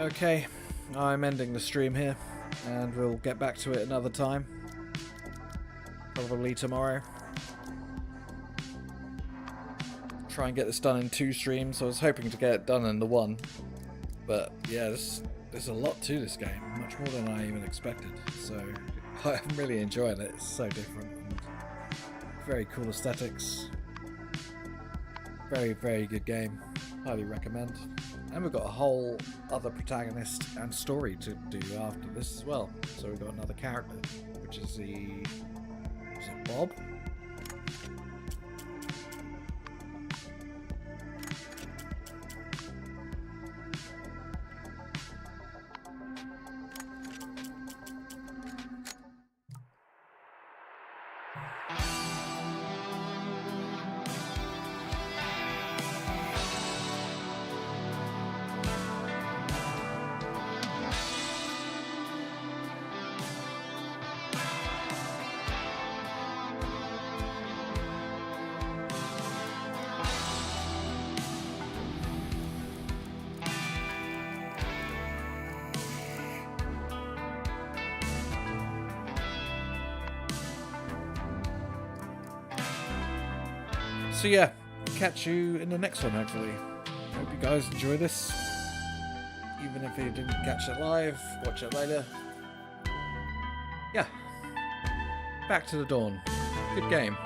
A: Okay, I'm ending the stream here, and we'll get back to it another time. Probably tomorrow. Try and get this done in 2 streams. I was hoping to get it done in the 1. But yeah, there's a lot to this game, much more than I even expected. So I'm really enjoying it. It's so different. And very cool aesthetics. Very, very good game. Highly recommend. And we've got a whole other protagonist and story to do after this as well. So we've got another character, which is is it Bob? So yeah, catch you in the next one hopefully. Hope you guys enjoy this. Even if you didn't catch it live, watch it later. Yeah. Back to the Dawn. Good game.